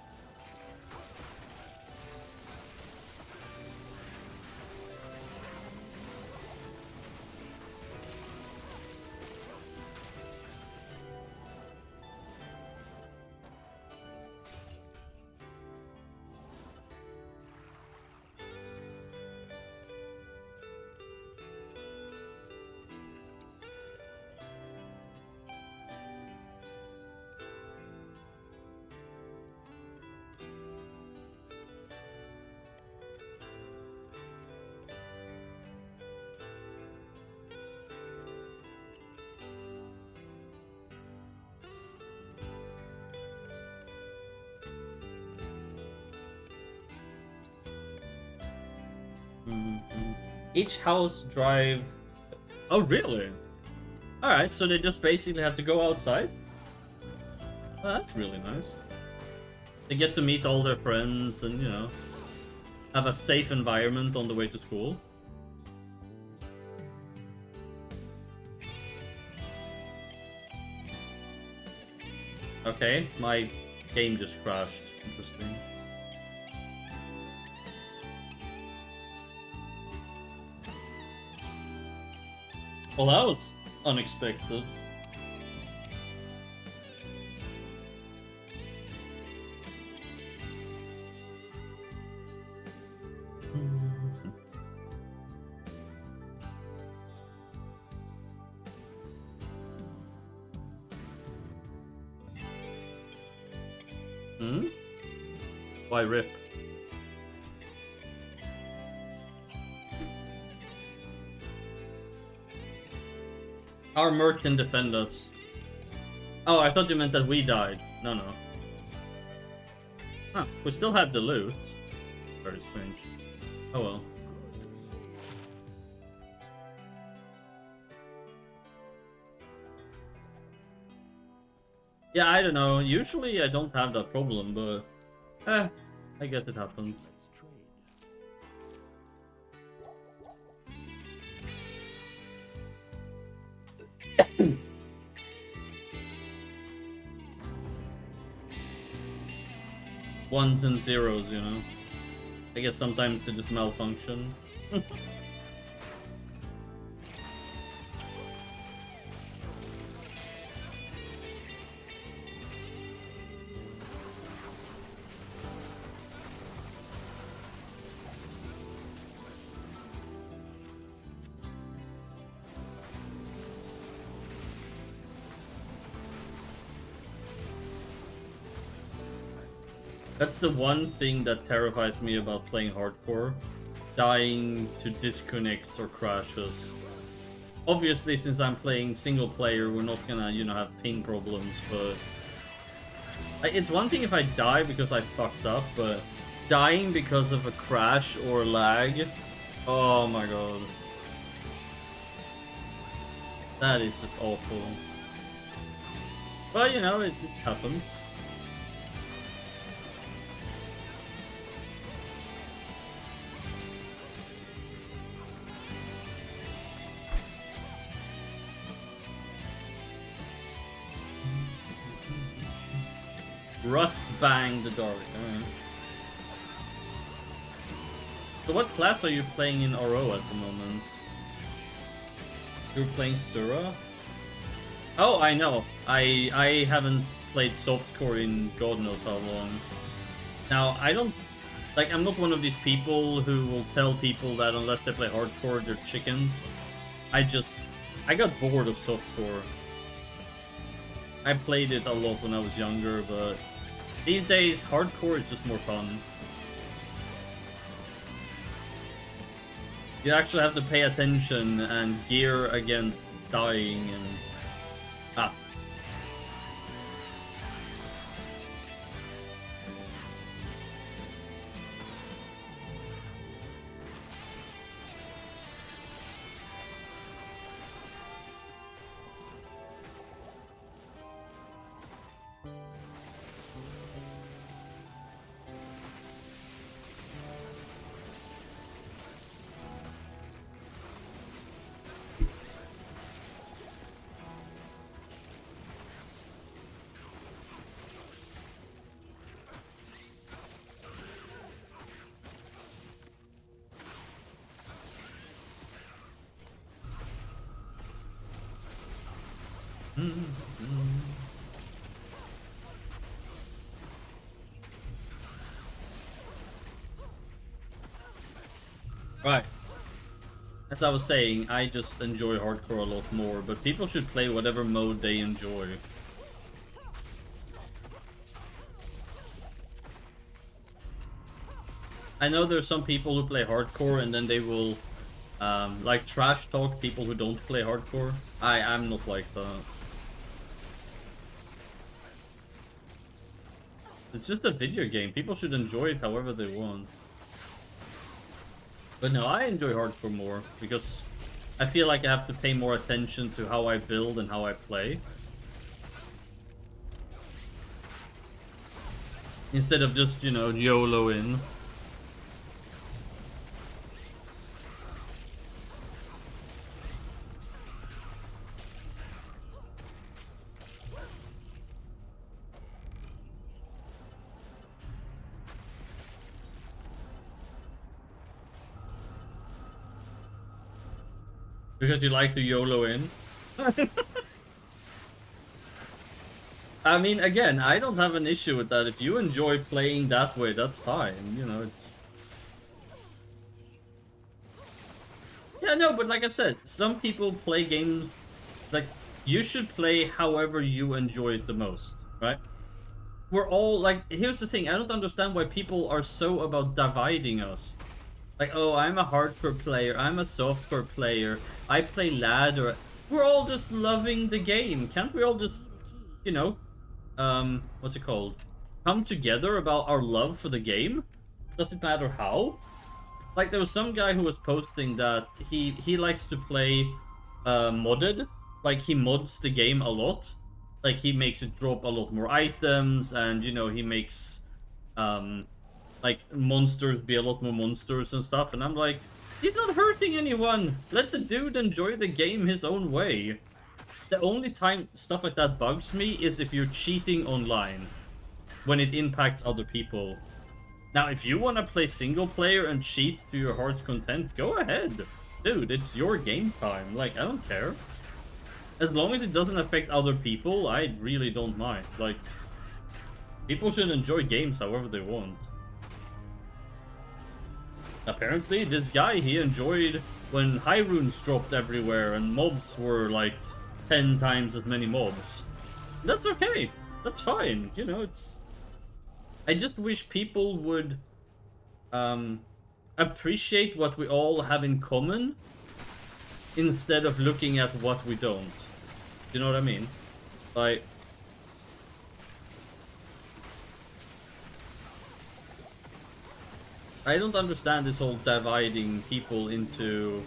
Each house drive... Oh, really? Alright, so they just basically have to go outside? Well, that's really nice. They get to meet all their friends and, you know, have a safe environment on the way to school. Okay, my Game just crashed. Interesting. Well, that was unexpected. Hmm? Why rip? Our merc can defend us. Oh, I thought you meant that we died. No, no. Huh, we still have the loot. Very strange. Oh well. Yeah, I don't know. Usually I don't have that problem, but... I guess it happens. Ones and zeros, you know? I guess sometimes they just malfunction. That's the one thing that terrifies me about playing hardcore. Dying to disconnects or crashes. Obviously, since I'm playing single player, we're not gonna, you know, have ping problems, but... It's one thing if I die because I fucked up, but... Dying because of a crash or lag... Oh my god. That is just awful. But, you know, it happens. Rust Bang the Dark. So what class are you playing in RO at the moment? You're playing Sura? Oh, I know. I haven't played softcore in God knows how long. Now, I don't... Like, I'm not one of these people who will tell people that unless they play hardcore, they're chickens. I got bored of softcore. I played it a lot when I was younger, but... These days, hardcore is just more fun. You actually have to pay attention and gear against dying and... Ah. Right. As I was saying, I just enjoy hardcore a lot more, but people should play whatever mode they enjoy. I know there's some people who play hardcore and then they will like trash talk people who don't play hardcore. I'm not like that. It's just a video game. People should enjoy it however they want. But no, I enjoy hardcore more because I feel like I have to pay more attention to how I build and how I play. Instead of just, you know, YOLO in. Because you like to YOLO in. I mean, again, I don't have an issue with that. If you enjoy playing that way, that's fine. You know, it's... Yeah, no, but like I said, some people play games... Like, you should play however you enjoy it the most, right? We're all, like... Here's the thing, I don't understand why people are so about dividing us. Like, oh, I'm a hardcore player, I'm a softcore player, I play ladder. We're all just loving the game. Can't we all just, you know... what's it called? Come together about our love for the game? Doesn't matter how. Like, there was some guy who was posting that he likes to play modded. Like, he mods the game a lot. Like, he makes it drop a lot more items, and, you know, he makes, like, monsters be a lot more monsters and stuff. And I'm like, he's not hurting anyone! Let the dude enjoy the game his own way. The only time stuff like that bugs me is if you're cheating online, when it impacts other people. Now, if you want to play single player and cheat to your heart's content, go ahead. Dude, it's your game time. Like, I don't care. As long as it doesn't affect other people, I really don't mind. Like, people should enjoy games however they want. Apparently, this guy, he enjoyed when high runes dropped everywhere and mobs were like 10 times as many mobs. That's okay. That's fine. You know, it's... I just wish people would appreciate what we all have in common instead of looking at what we don't. You know what I mean? Like... I don't understand this whole dividing people into...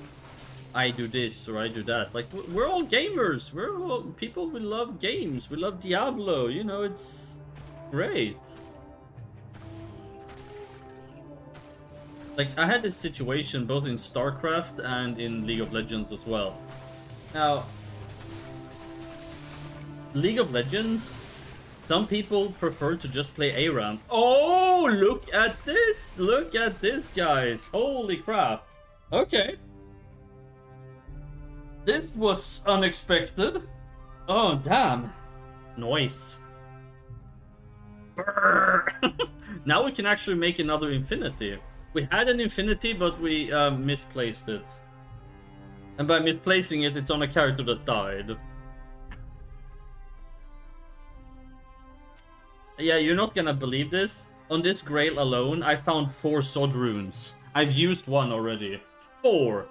I do this or I do that. Like, we're all gamers. We're all people who love games. We love Diablo. You know, it's great. Like, I had this situation both in StarCraft and in League of Legends as well. Now, League of Legends, some people prefer to just play ARAM. Oh, look at this! Look at this, guys! Holy crap! Okay. This was unexpected. Oh, damn. Noise. Brrr. Now we can actually make another Infinity. We had an Infinity, but we misplaced it. And by misplacing it, it's on a character that died. Yeah, you're not gonna believe this. On this Grail alone, I found 4 Sod runes. I've used one already. 4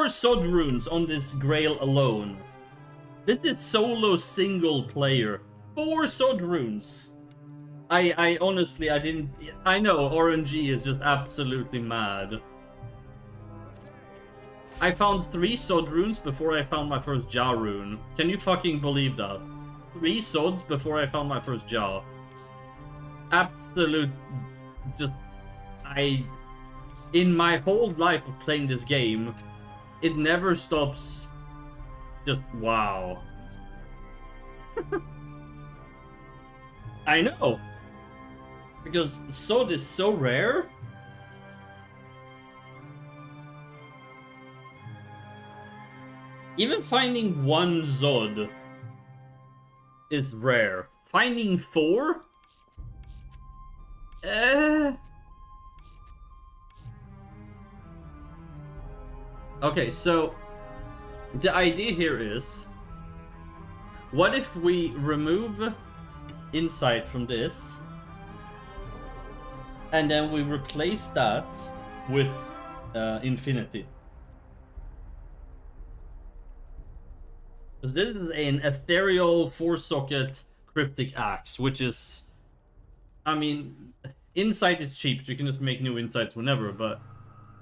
Sod runes on this Grail alone. This is solo single player. 4 Sod runes. I honestly, I didn't... I know, RNG is just absolutely mad. I found 3 Sod runes before I found my first Jaw rune. Can you fucking believe that? 3 Sods before I found my first Jaw. Absolute... Just... In my whole life of playing this game, it never stops... Just wow. I know! Because Sod is so rare. Even finding 1 Zod is rare. Finding 4? Okay, so the idea here is, what if we remove insight from this, and then we replace that with infinity? Because this is an ethereal 4-socket cryptic axe, which is, I mean, insight is cheap, so you can just make new insights whenever, but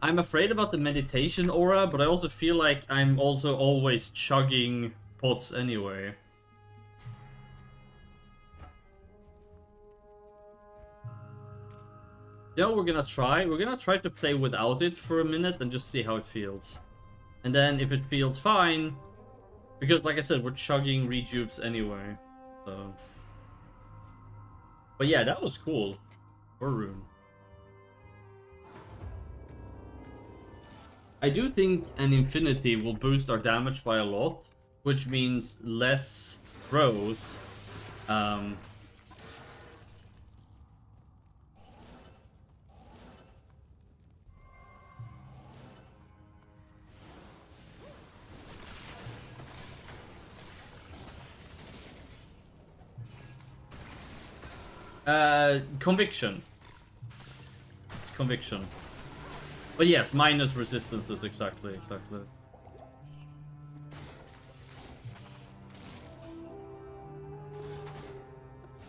I'm afraid about the meditation aura, but I also feel like I'm also always chugging pots anyway. You know what we're gonna try? We're gonna try to play without it for a minute and just see how it feels. And then if it feels fine, because like I said, we're chugging rejuves anyway, so... But yeah, that was cool. Or rune. I do think an infinity will boost our damage by a lot, which means less throws. Conviction. It's conviction. But yes, minus resistances, exactly.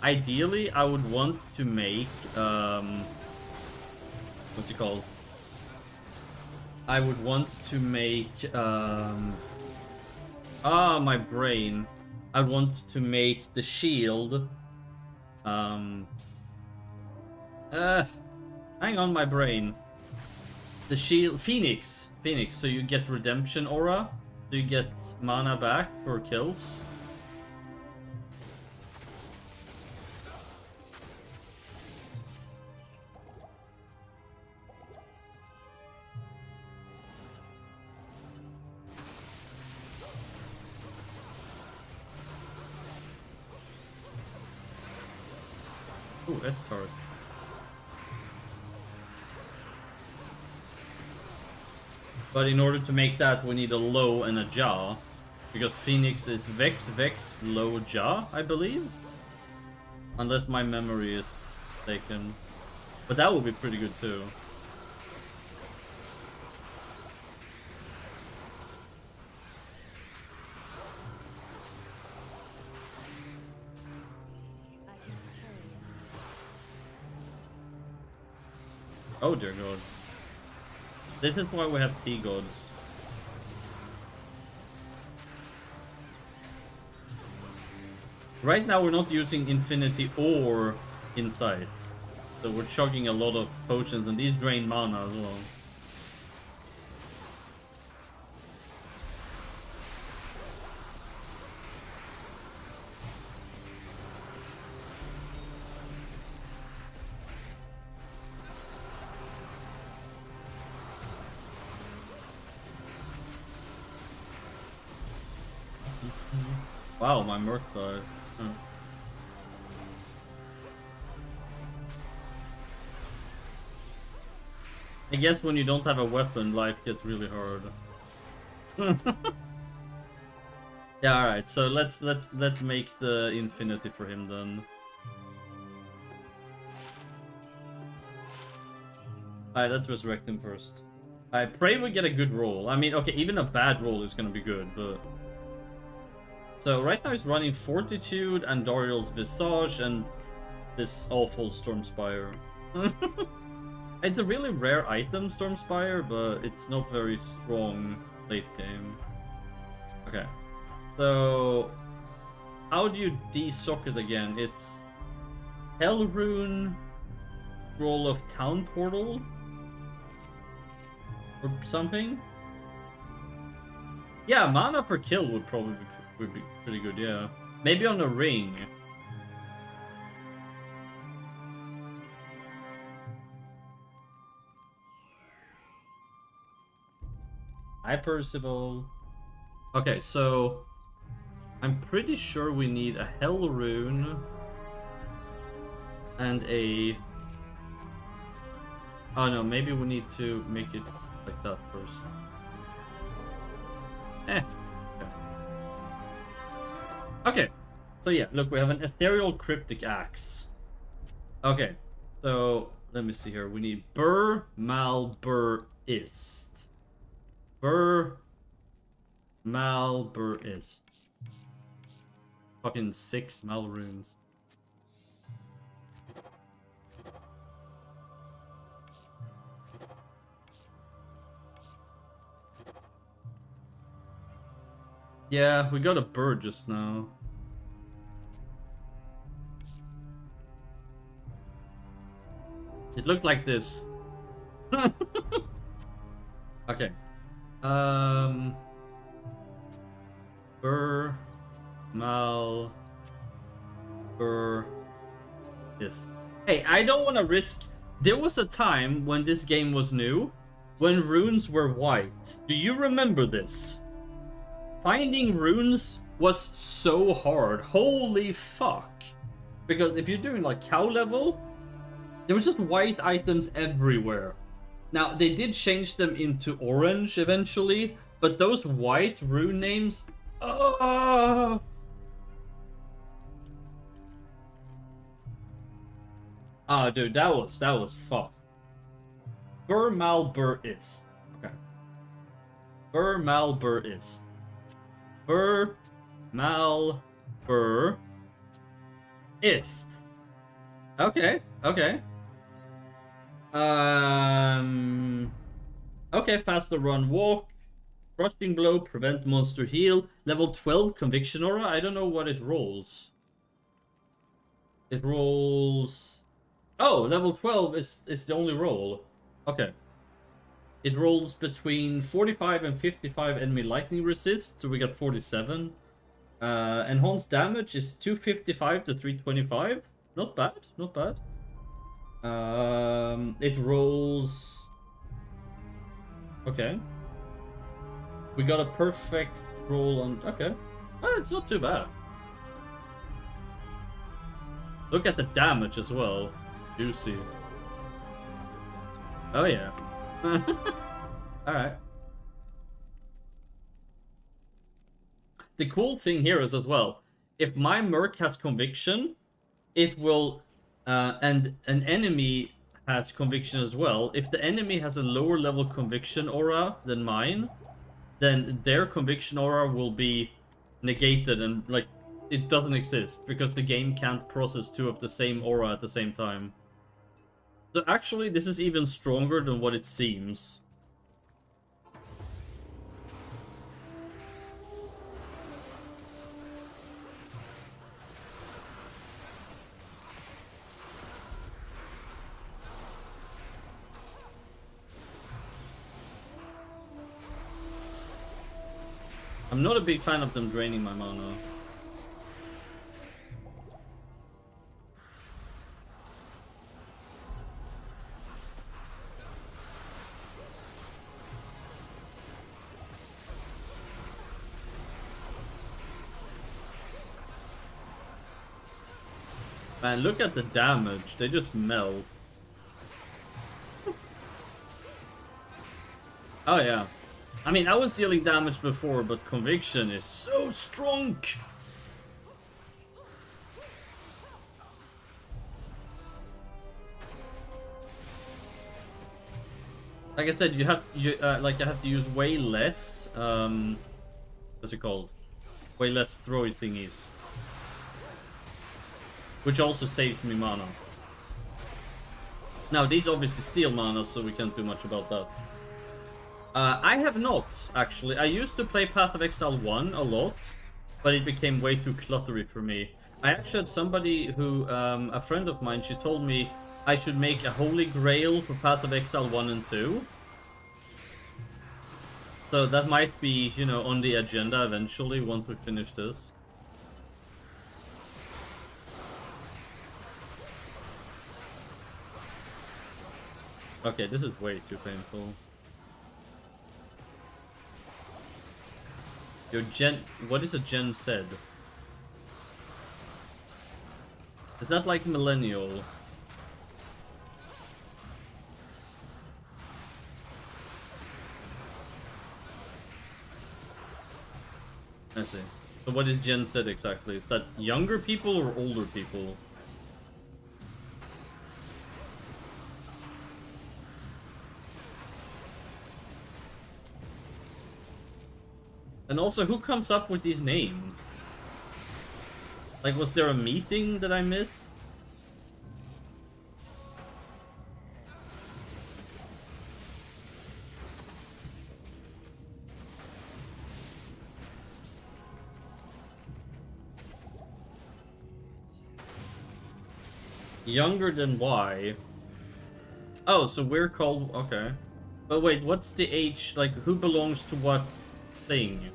Ideally, I would want to make, what's it called? I would want to make, my brain. I want to make the shield, hang on, my brain. The shield, Phoenix, so you get redemption aura, so you get mana back for kills. Ooh, S-Torch. But in order to make that, we need a low and a jaw. Because Phoenix is Vex, low jaw, I believe. Unless my memory is mistaken. But that would be pretty good too. Oh dear god. This is why we have T-gods. Right now we're not using Infinity or Insight. So we're chugging a lot of potions and these drain mana as well. Wow, my Merc died. Huh. I guess when you don't have a weapon, life gets really hard. Yeah, alright, so let's make the infinity for him then. Alright, let's resurrect him first. I pray we get a good roll. I mean, okay, even a bad roll is gonna be good, but... So right now he's running Fortitude and Dariel's Visage and this awful Stormspire. It's a really rare item, Stormspire, but it's not very strong late game. Okay. So how do you de-socket again? It's Hell Rune, Scroll of Town Portal, or something? Yeah, mana per kill would probably be pretty good, yeah. Maybe on a ring. Hi, Percival. Okay, so I'm pretty sure we need a Hell Rune and a... Oh no, maybe we need to make it like that first. Okay, so yeah, look, we have an Ethereal Cryptic Axe. Okay, so let me see here. We need Bur, Mal, Bur, Ist. Bur, Mal, Bur, Ist. Fucking 6 Mal runes. Yeah, we got a bird just now. It looked like this. Okay. Bur, Mal, Bur, Ist. Hey, I don't want to risk... There was a time when this game was new, when runes were white. Do you remember this? Finding runes was so hard. Holy fuck. Because if you're doing like cow level, there was just white items everywhere. Now, they did change them into orange eventually, but those white rune names... Oh, dude, that was fucked. Burmalburis. Okay. Burmalburis. Burmalburist. Okay, okay. Okay, faster run, walk, crushing blow, prevent monster heal, level 12 conviction aura. I don't know what it rolls. It rolls. Oh, level 12 is the only roll. Okay. It rolls between 45 and 55 enemy lightning resist, so we got 47. Enhanced damage is 255 to 325. Not bad, not bad. It rolls... Okay. We got a perfect roll on... Okay. Oh, it's not too bad. Look at the damage as well. Juicy. Oh, yeah. Alright. The cool thing here is as well, if my Merc has conviction, it will... and an enemy has conviction as well. If the enemy has a lower level conviction aura than mine, then their conviction aura will be negated and like it doesn't exist because the game can't process two of the same aura at the same time. So actually this is even stronger than what it seems. I'm not a big fan of them draining my mana. Man, look at the damage. They just melt. Oh yeah. I mean, I was dealing damage before, but conviction is so strong. Like I said, you have to use way less. What's it called? Way less throwy thingies, which also saves me mana. Now these obviously steal mana, so we can't do much about that. I have not, actually. I used to play Path of Exile 1 a lot, but it became way too cluttery for me. I actually had somebody who, a friend of mine, she told me I should make a Holy Grail for Path of Exile 1 and 2. So that might be, you know, on the agenda eventually, once we finish this. Okay, this is way too painful. Yo, Gen... What is a Gen said? Is that like millennial? I see. So what is Gen said exactly? Is that younger people or older people? And also, who comes up with these names? Like, was there a meeting that I missed? Younger than Y. Oh, so we're called... Okay. But wait, what's the age? Like, who belongs to what thing?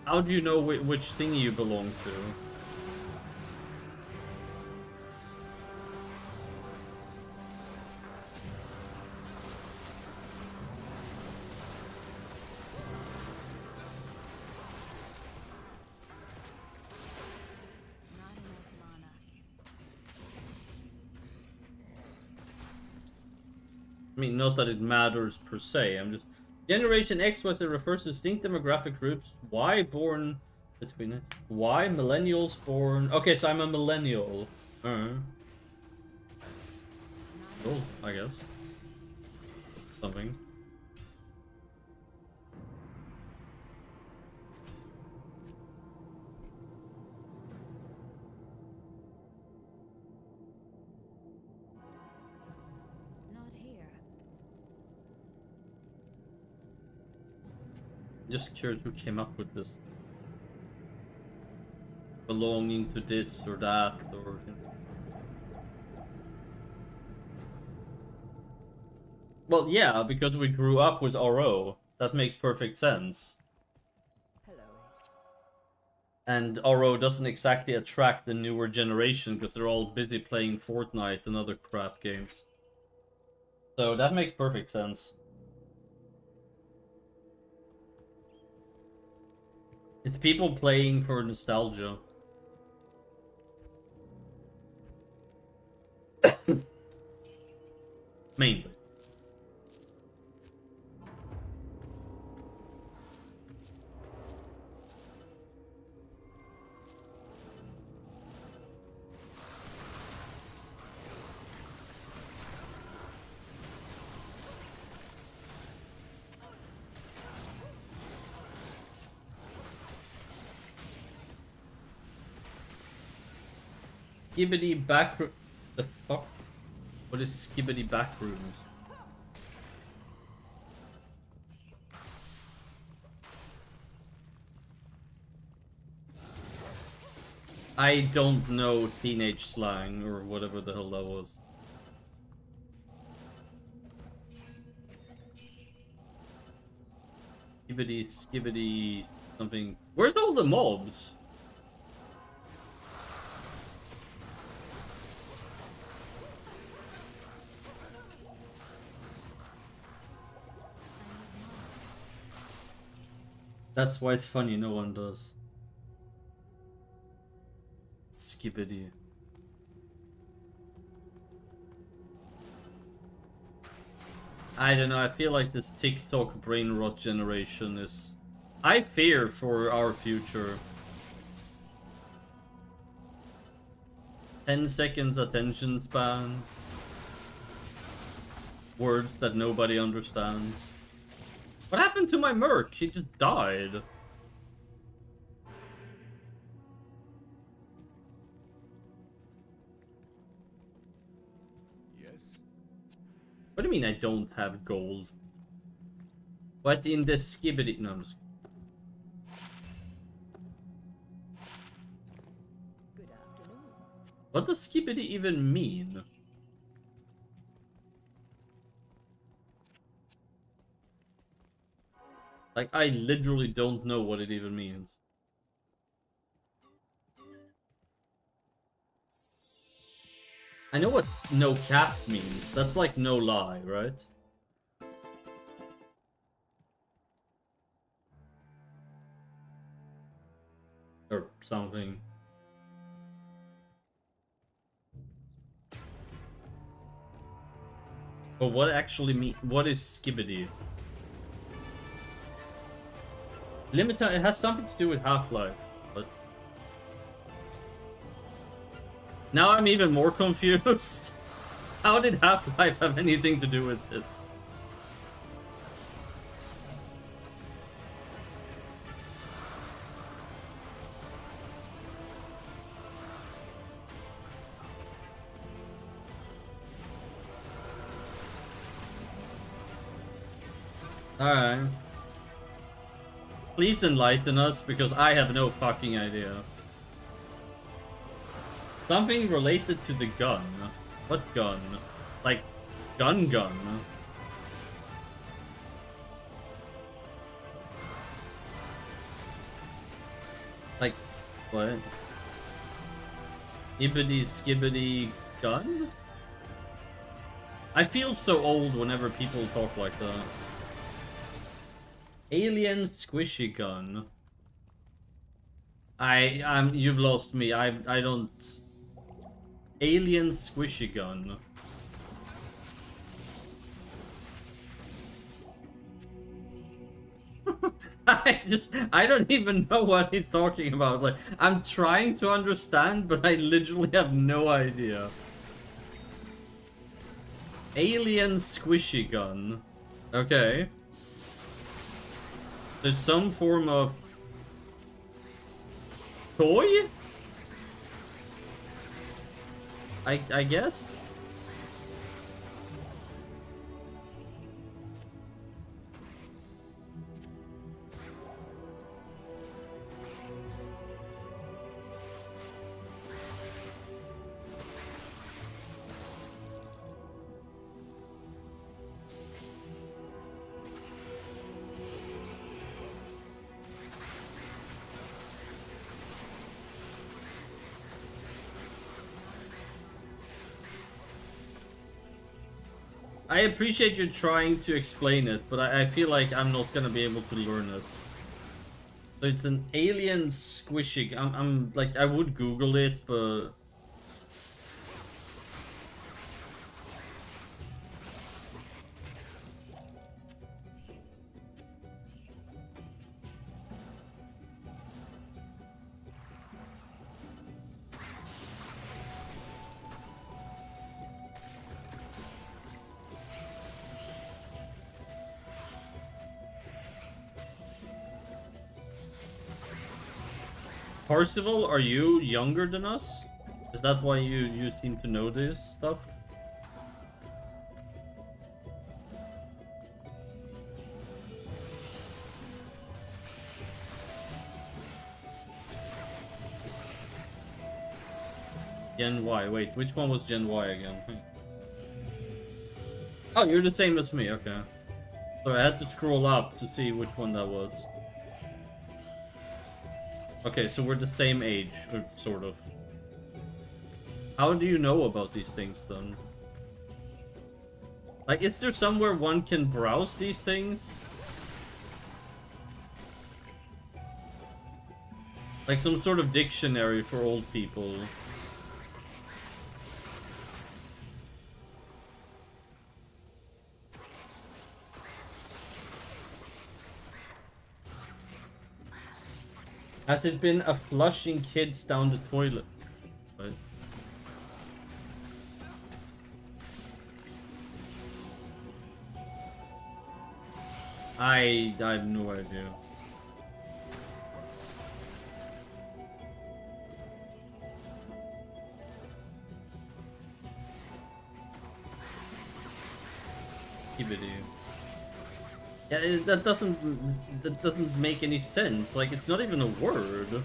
How do you know which thing you belong to? I mean, not that it matters per se. I'm just Generation X was it refers to distinct demographic groups. Y born between it. Y millennials born. Okay, so I'm a millennial. Cool, I guess. Something. Just curious who came up with this. Belonging to this or that, or... Well, yeah, because we grew up with RO. That makes perfect sense. Hello. And RO doesn't exactly attract the newer generation because they're all busy playing Fortnite and other crap games. So that makes perfect sense. It's people playing for nostalgia. Mainly. Skibbity backroom. The fuck? What is skibbity backrooms? I don't know teenage slang or whatever the hell that was. Skibbity, skibbity, something. Where's all the mobs? That's why it's funny, no one does. Skibbity. I don't know, I feel like this TikTok brain rot generation is... I fear for our future. 10 seconds attention span. Words that nobody understands. What happened to my Merc? He just died. Yes. What do you mean I don't have gold? What in the skibbity... No, I'm just... Good afternoon. What does skibbity even mean? Like, I literally don't know what it even means. I know what no cap means. That's like no lie, right? Or something. But what actually mean? What is skibbity? Limited. It has something to do with Half-Life, but now I'm even more confused. How did Half-Life have anything to do with this? Alright. Please enlighten us, because I have no fucking idea. Something related to the gun. What gun? Like, gun? Like, what? Ibbity skibbity gun? I feel so old whenever people talk like that. Alien squishy gun. You've lost me. I don't... Alien squishy gun. I don't even know what he's talking about. Like, I'm trying to understand, but I literally have no idea. Alien squishy gun. Okay. There's some form of toy? I guess? I appreciate you trying to explain it, but I feel like I'm not gonna be able to learn it. So it's an alien squishy. I'm like, I would Google it, but Parsival, are you younger than us? Is that why you seem to know this stuff? Gen Y. Wait, which one was Gen Y again? Oh, you're the same as me. Okay. So I had to scroll up to see which one that was. Okay, so we're the same age, or sort of. How do you know about these things, then? Like, is there somewhere one can browse these things? Like some sort of dictionary for old people. Has it been a flushing kids down the toilet? Right. I have no idea. Skibidi. Yeah, that doesn't make any sense. Like, it's not even a word.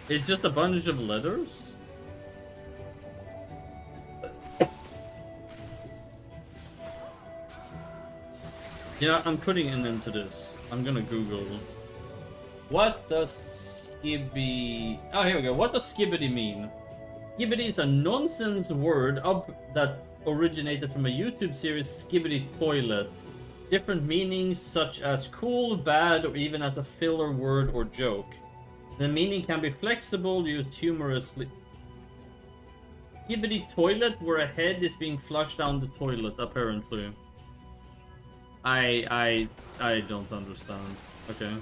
It's just a bunch of letters. You know, I'm putting an end to this. I'm gonna Google. What does skibby... Oh, here we go. What does skibidi mean? Skibidi is a nonsense word that originated from a YouTube series, Skibidi Toilet. Different meanings such as cool, bad, or even as a filler word or joke. The meaning can be flexible, used humorously. Skibidi Toilet, where a head is being flushed down the toilet, apparently. I don't understand. Okay.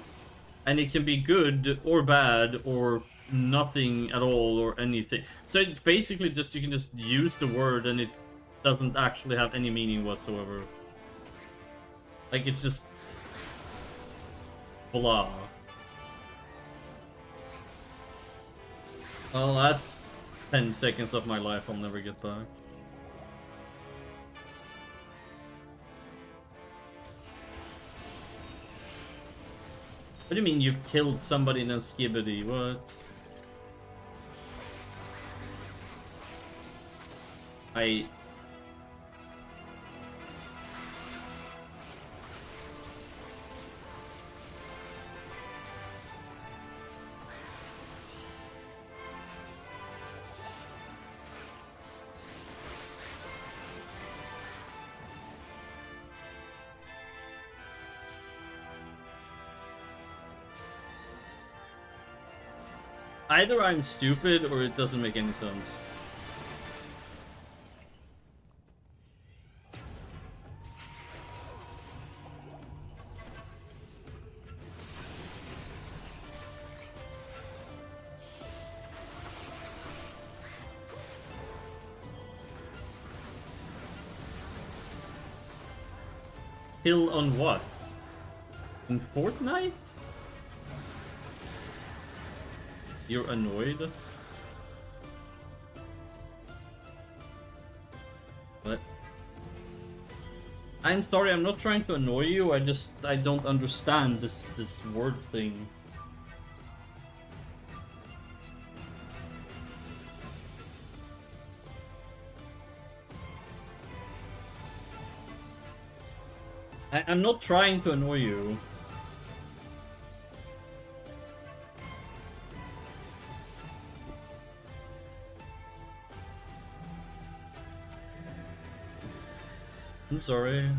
And it can be good or bad or nothing at all or anything. So it's basically just, you can just use the word and it doesn't actually have any meaning whatsoever. Like, it's just blah. Well, that's 10 seconds of my life I'll never get back. What do you mean you've killed somebody in a skibidi? What? Either I'm stupid or it doesn't make any sense. Kill on what? In Fortnite? You're annoyed? What? I'm sorry, I'm not trying to annoy you, I don't understand this word thing. I'm not trying to annoy you. I'm sorry.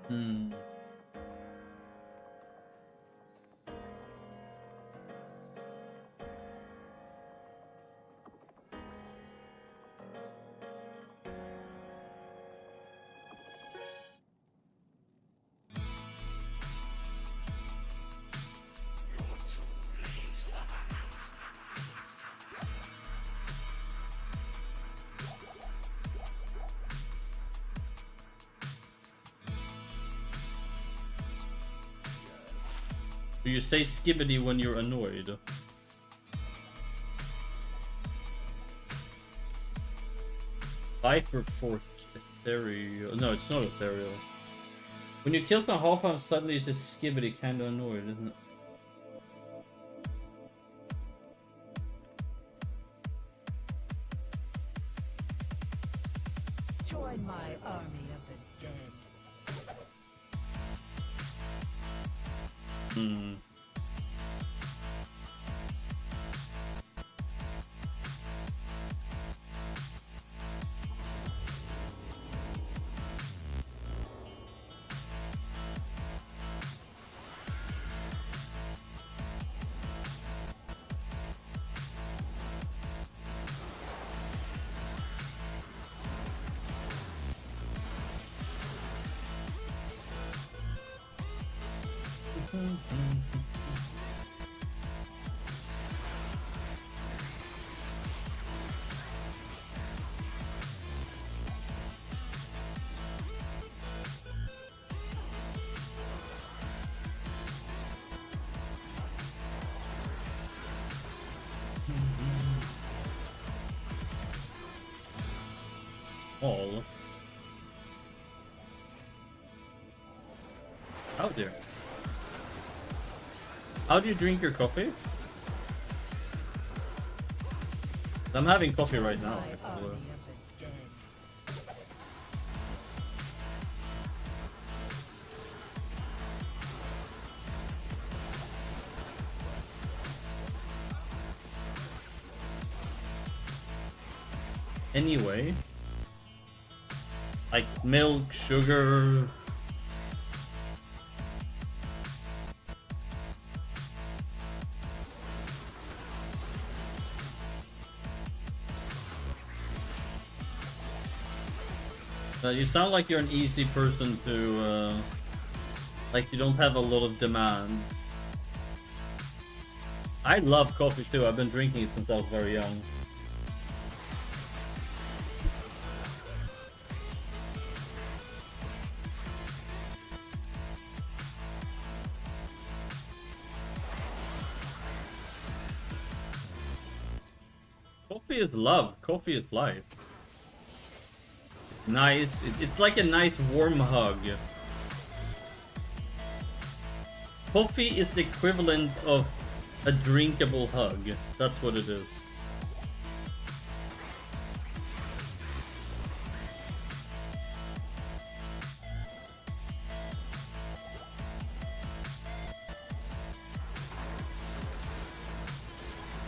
Hmm. Do you say skibbity when you're annoyed? Viper Fork Ethereal. No, it's not Ethereal. When you kill some half suddenly you say skibbity, kinda annoyed, isn't it? Join my army of the dead. Hmm. All. Out there. How do you drink your coffee? I'm having coffee right now. My army of the dead. Anyway. Like milk, sugar. You sound like you're an easy person to, like you don't have a lot of demands. I love coffee too, I've been drinking it since I was very young. Coffee is love, coffee is life. Nice. It's like a nice warm hug. Coffee is the equivalent of a drinkable hug. That's what it is.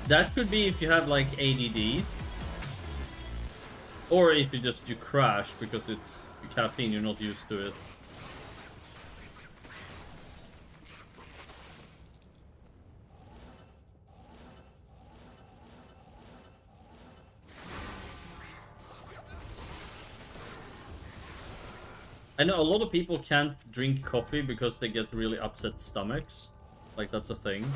That could be if you have like ADD. Or if you crash because it's caffeine, you're not used to it. I know a lot of people can't drink coffee because they get really upset stomachs. Like, that's a thing.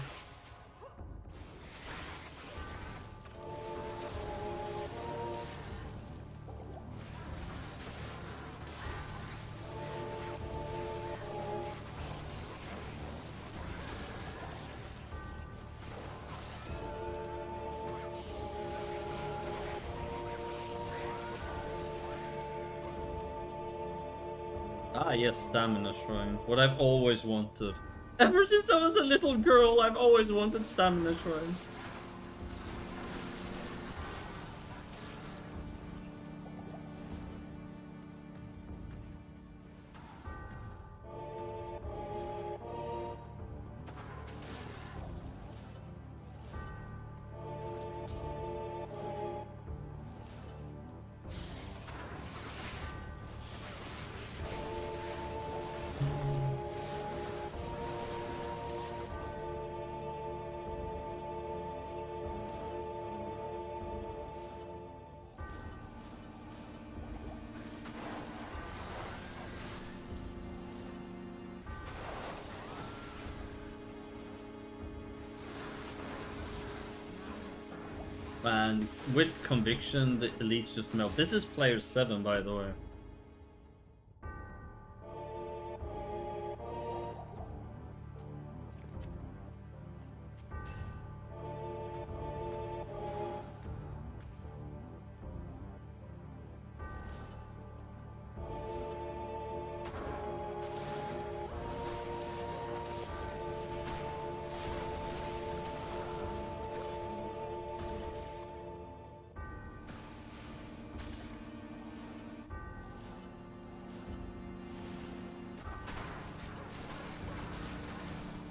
Ah, yes, Stamina Shrine. What I've always wanted. Ever since I was a little girl, I've always wanted Stamina Shrine. And with conviction, the elites just melt. This is player 7, by the way.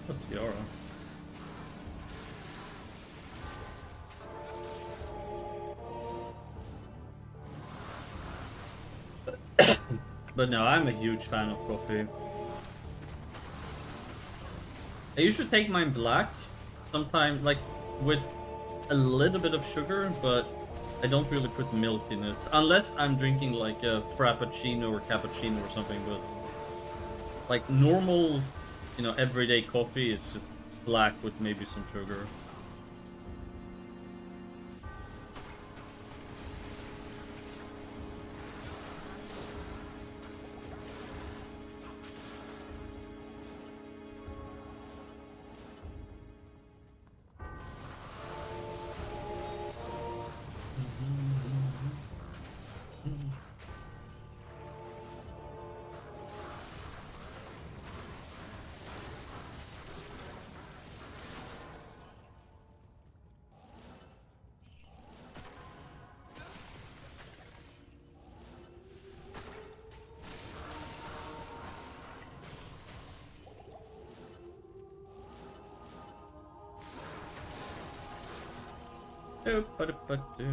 What's Tiara? But no, I'm a huge fan of coffee. I usually take mine black, sometimes like with a little bit of sugar, but I don't really put milk in it. Unless I'm drinking like a frappuccino or cappuccino or something, but like normal, you know, everyday coffee is just black with maybe some sugar. Do-ba-da-ba-do.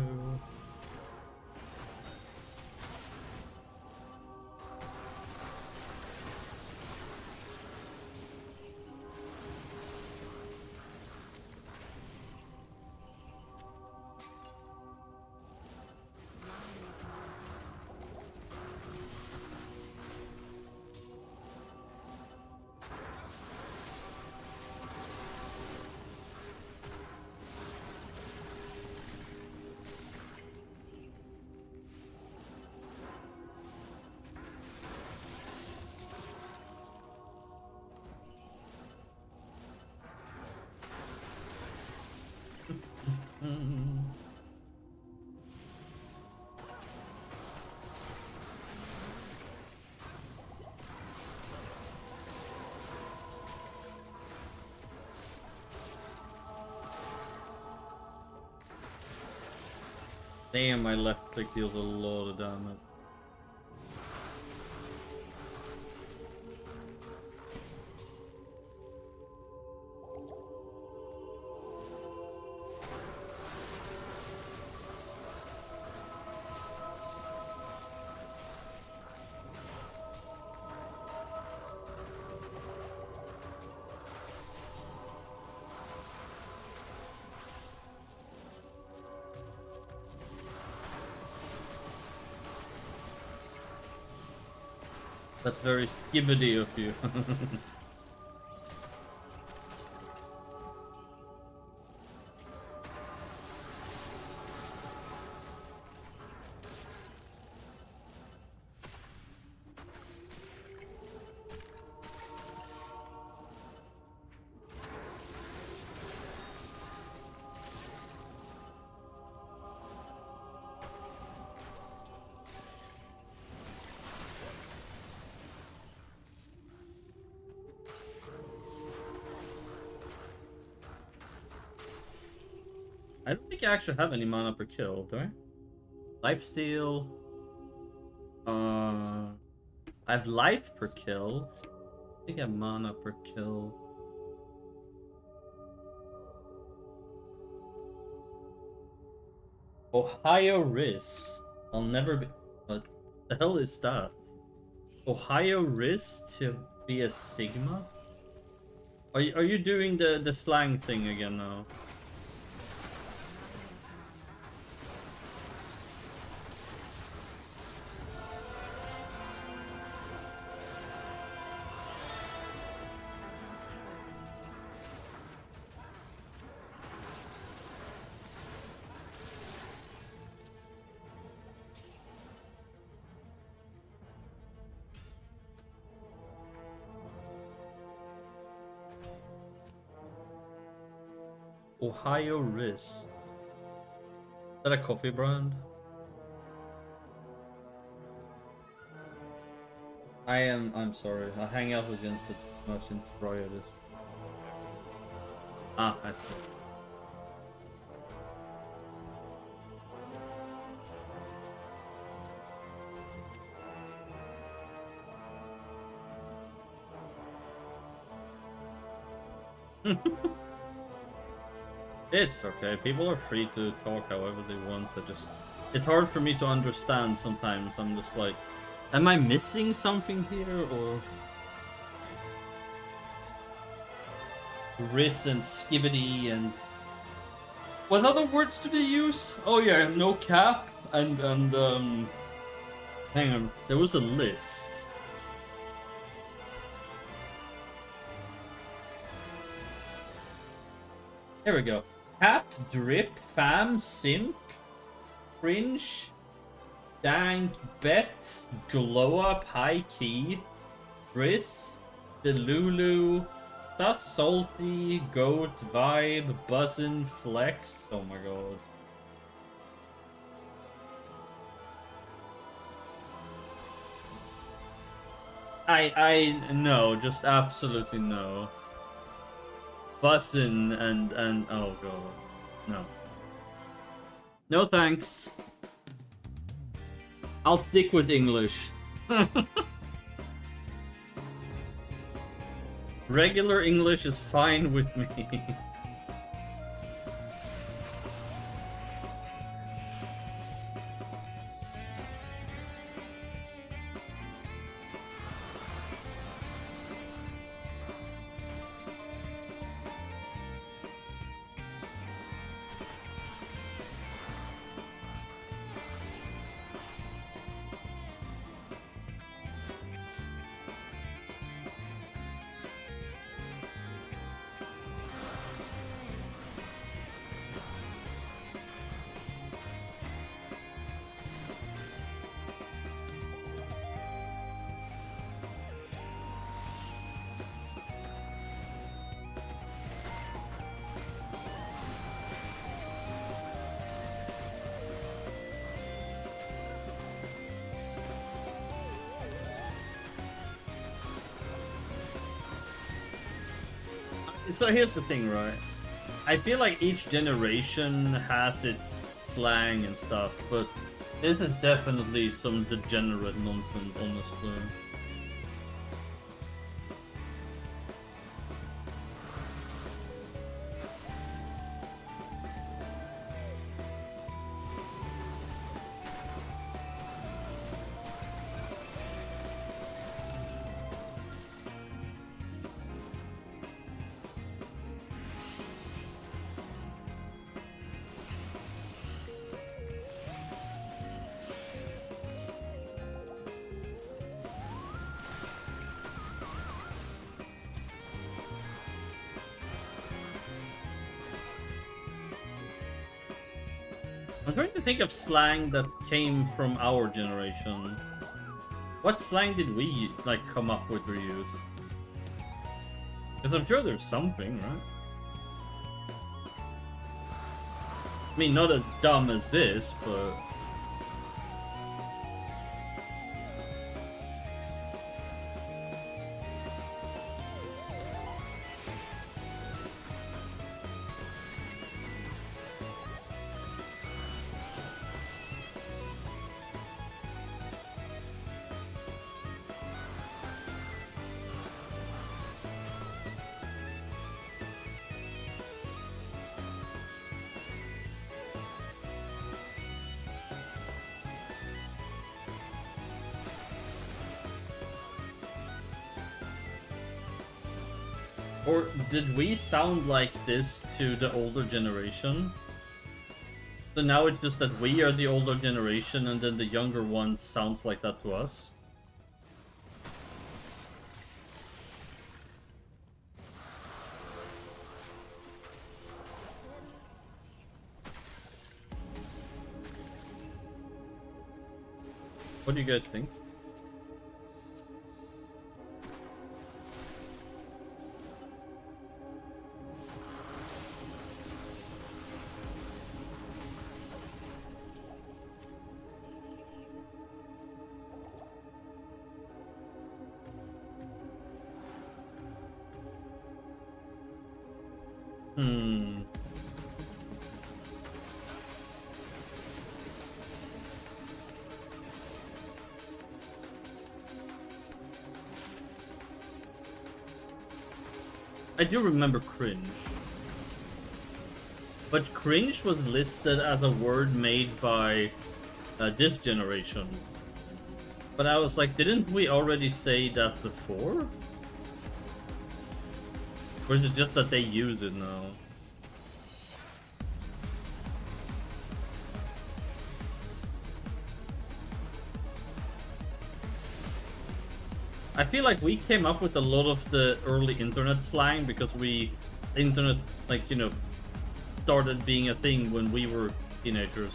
Damn, my left click deals a lot of damage. That's very skibbity of you. I don't think I actually have any mana per kill, do I? Lifesteal. I have life per kill. I think I have mana per kill. Ohio Riz. I'll never be. What the hell is that? Ohio Riz to be a Sigma? Are you doing the slang thing again now? Ohio Riz. Is that a coffee brand? I'm sorry. I hang out with Jens too much into royalties. Ah, I see. It's okay. People are free to talk however they want, but just it's hard for me to understand sometimes. I'm just like, am I missing something here or Riz and Skibbity and what other words do they use? Oh yeah, no cap and hang on, there was a list. Here we go. Cap, drip, fam, simp, cringe, dank, bet, glow up, high key, Briss, Delulu, sus, salty, goat, vibe, buzzin', flex. Oh my god. No, just absolutely no. Bussin' and oh god. No. No thanks. I'll stick with English. Regular English is fine with me. So here's the thing, right? I feel like each generation has its slang and stuff, but there's definitely some degenerate nonsense, honestly. I'm trying to think of slang that came from our generation. What slang did we, like, come up with or use? Because I'm sure there's something, right? I mean, not as dumb as this, but... Or did we sound like this to the older generation? So now it's just that we are the older generation and then the younger one sounds like that to us? What do you guys think? I do remember cringe. But cringe was listed as a word made by this generation. But I was like, didn't we already say that before? Or is it just that they use it now? I feel like we came up with a lot of the early internet slang because internet, like, you know, started being a thing when we were teenagers.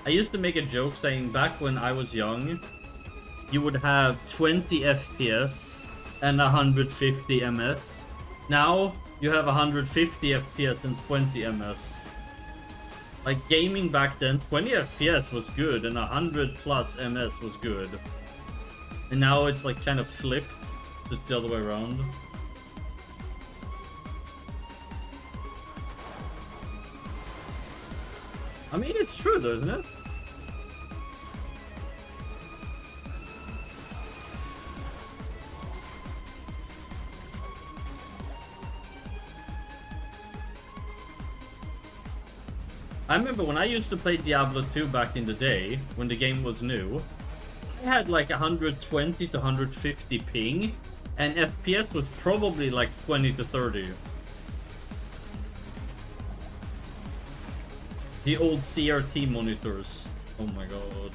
I used to make a joke saying back when I was young, you would have 20 FPS and 150 ms. Now, you have 150 FPS and 20 ms. Like, gaming back then, 20 FPS was good and 100 plus ms was good. And now it's like kind of flipped. It's the other way around. I mean, it's true though, isn't it? I remember when I used to play Diablo 2 back in the day, when the game was new, I had like 120 to 150 ping, and FPS was probably like 20 to 30. The old CRT monitors. Oh my god.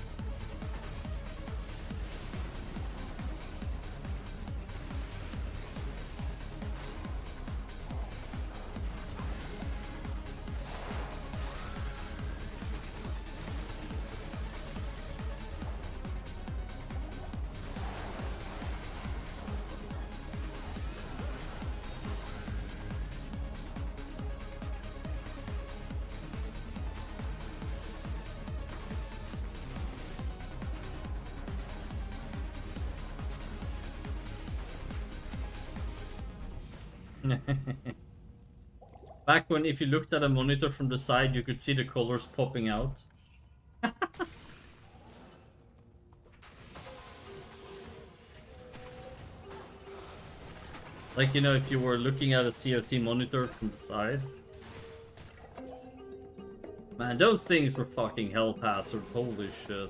Back when if you looked at a monitor from the side, you could see the colors popping out. Like, you know, if you were looking at a CRT monitor from the side. Man, those things were fucking hell hazard. Holy shit.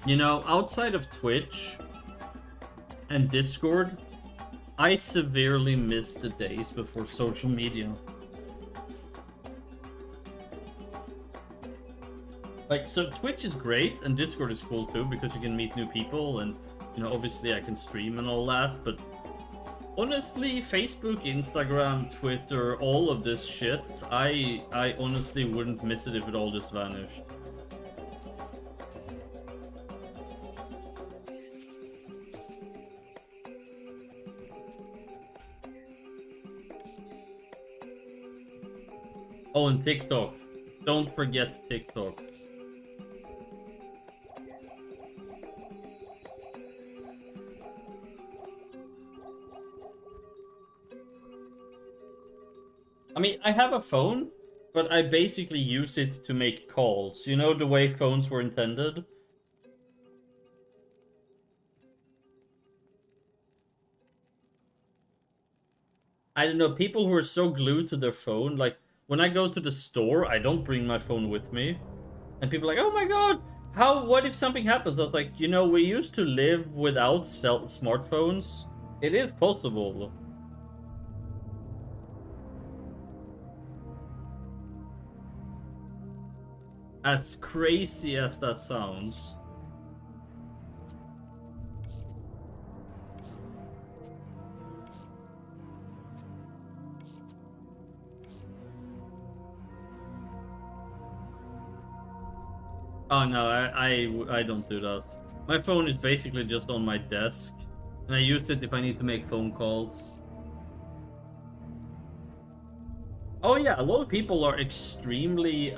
You know, outside of Twitch and Discord, I severely miss the days before social media. Like, so Twitch is great, and Discord is cool too, because you can meet new people, and, you know, obviously I can stream and all that, but honestly, Facebook, Instagram, Twitter, all of this shit, I honestly wouldn't miss it if it all just vanished. Oh, and TikTok. Don't forget TikTok. I mean, I have a phone, but I basically use it to make calls. You know, the way phones were intended? I don't know, people who are so glued to their phone, like, when I go to the store, I don't bring my phone with me. And people are like, oh my god, what if something happens? I was like, you know, we used to live without smartphones. It is possible. As crazy as that sounds. Oh no, I don't do that. My phone is basically just on my desk, and I use it if I need to make phone calls. Oh yeah, a lot of people are extremely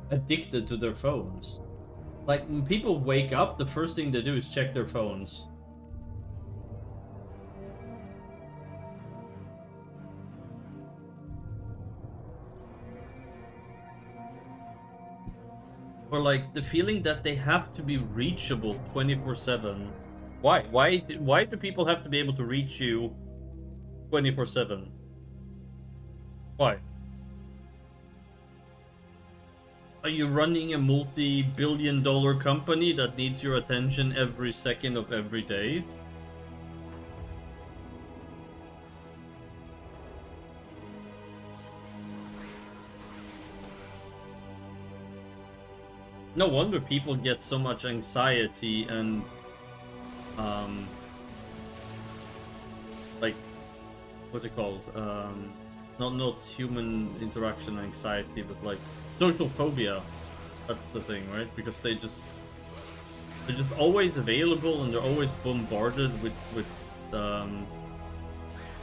addicted to their phones. Like, when people wake up, the first thing they do is check their phones. Or like the feeling that they have to be reachable 24/7. Why? Why do people have to be able to reach you 24/7? Why? Are you running a multi-billion-dollar company that needs your attention every second of every day? No wonder people get so much anxiety and like, what's it called? Not human interaction anxiety, but like social phobia. That's the thing, right? Because they're just always available, and they're always bombarded with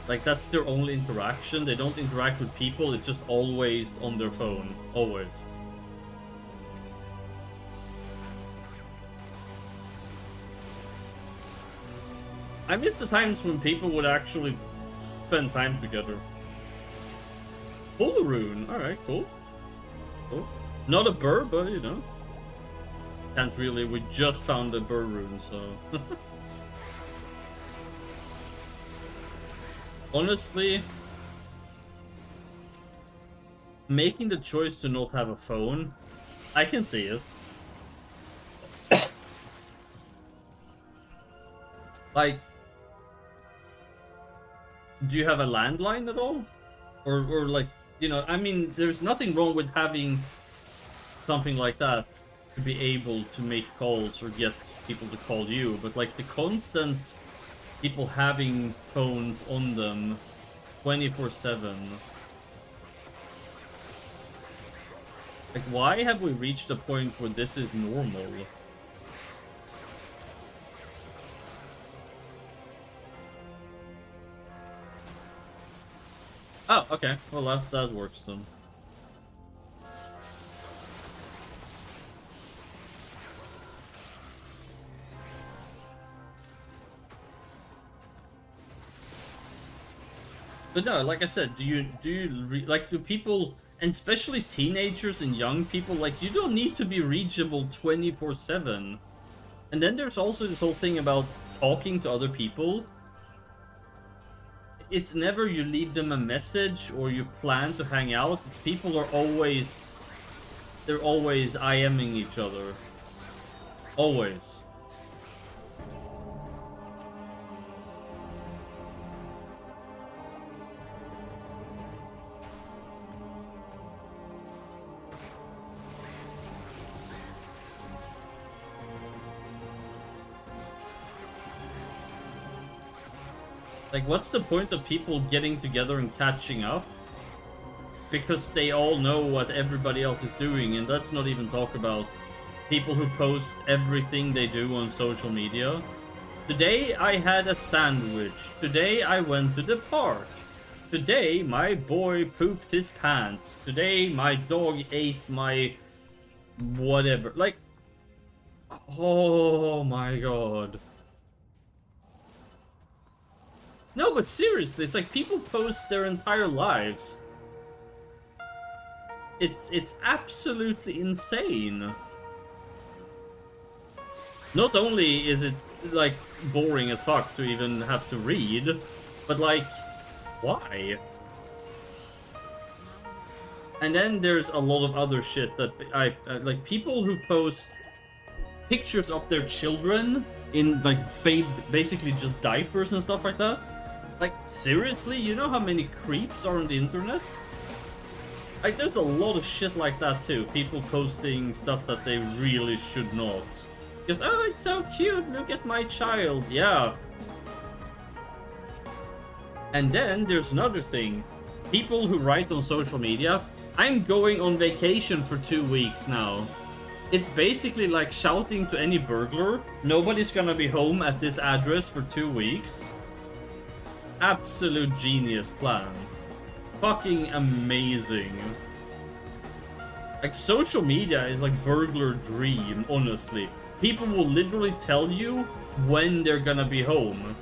like, that's their only interaction. They don't interact with people. It's just always on their phone, always. I miss the times when people would actually spend time together. Full rune, alright, cool. Cool. Not a burr, but you know. Can't really, we just found a burr rune, so. Honestly, making the choice to not have a phone, I can see it. Like, do you have a landline at all? Or like, you know, I mean, there's nothing wrong with having something like that to be able to make calls or get people to call you, but like the constant people having phones on them 24/7. Like, why have we reached a point where this is normal? Oh, okay. Well, that works then. But no, like I said, do people, and especially teenagers and young people, like, you don't need to be reachable 24/7. And then there's also this whole thing about talking to other people. It's never you leave them a message or you plan to hang out. It's people are always, they're always IMing each other. Always. Like, what's the point of people getting together and catching up? Because they all know what everybody else is doing, and let's not even talk about people who post everything they do on social media. Today I had a sandwich. Today I went to the park. Today my boy pooped his pants. Today my dog ate my whatever. Like, oh my god. No, but seriously, it's like people post their entire lives. It's absolutely insane. Not only is it, like, boring as fuck to even have to read, but, like, why? And then there's a lot of other shit that like, people who post pictures of their children in, like, basically just diapers and stuff like that. Like, seriously? You know how many creeps are on the internet? Like, there's a lot of shit like that too. People posting stuff that they really should not. Because, oh, it's so cute, look at my child. Yeah. And then there's another thing. People who write on social media, I'm going on vacation for 2 weeks now. It's basically like shouting to any burglar, nobody's gonna be home at this address for 2 weeks. Absolute genius plan. Fucking amazing. Like, social media is like burglar dream, honestly. People will literally tell you when they're gonna be home.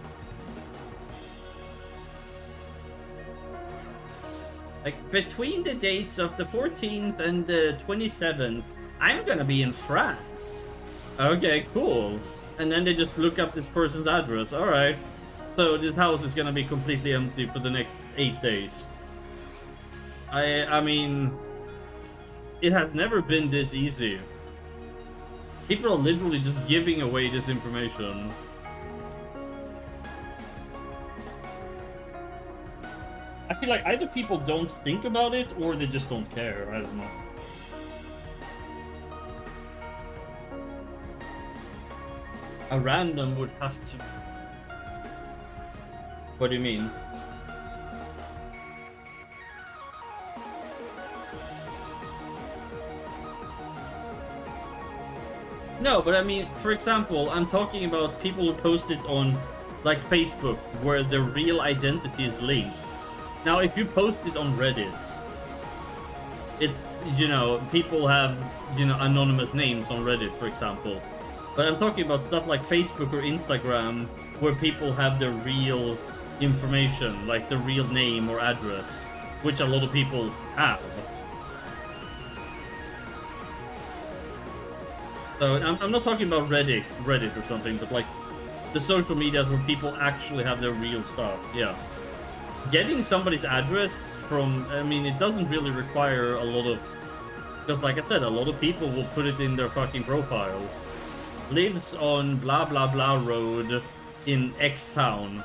Like, between the dates of the 14th and the 27th, I'm gonna be in France. Okay, cool. And then they just look up this person's address. Alright. So this house is gonna be completely empty for the next 8 days. I mean, it has never been this easy. People are literally just giving away this information. I feel like either people don't think about it or they just don't care. I don't know. A random would have to... What do you mean? No, but I mean, for example, I'm talking about people who post it on, like, Facebook, where their real identity is linked. Now, if you post it on Reddit, it's, you know, people have, you know, anonymous names on Reddit, for example. But I'm talking about stuff like Facebook or Instagram, where people have their real information, like the real name or address, which a lot of people have. So I'm not talking about Reddit or something, but like the social medias where people actually have their real stuff. Yeah. getting somebody's address from, I mean, it doesn't really require a lot of, because like I said, a lot of people will put it in their fucking profile. Lives on blah blah blah road in X town.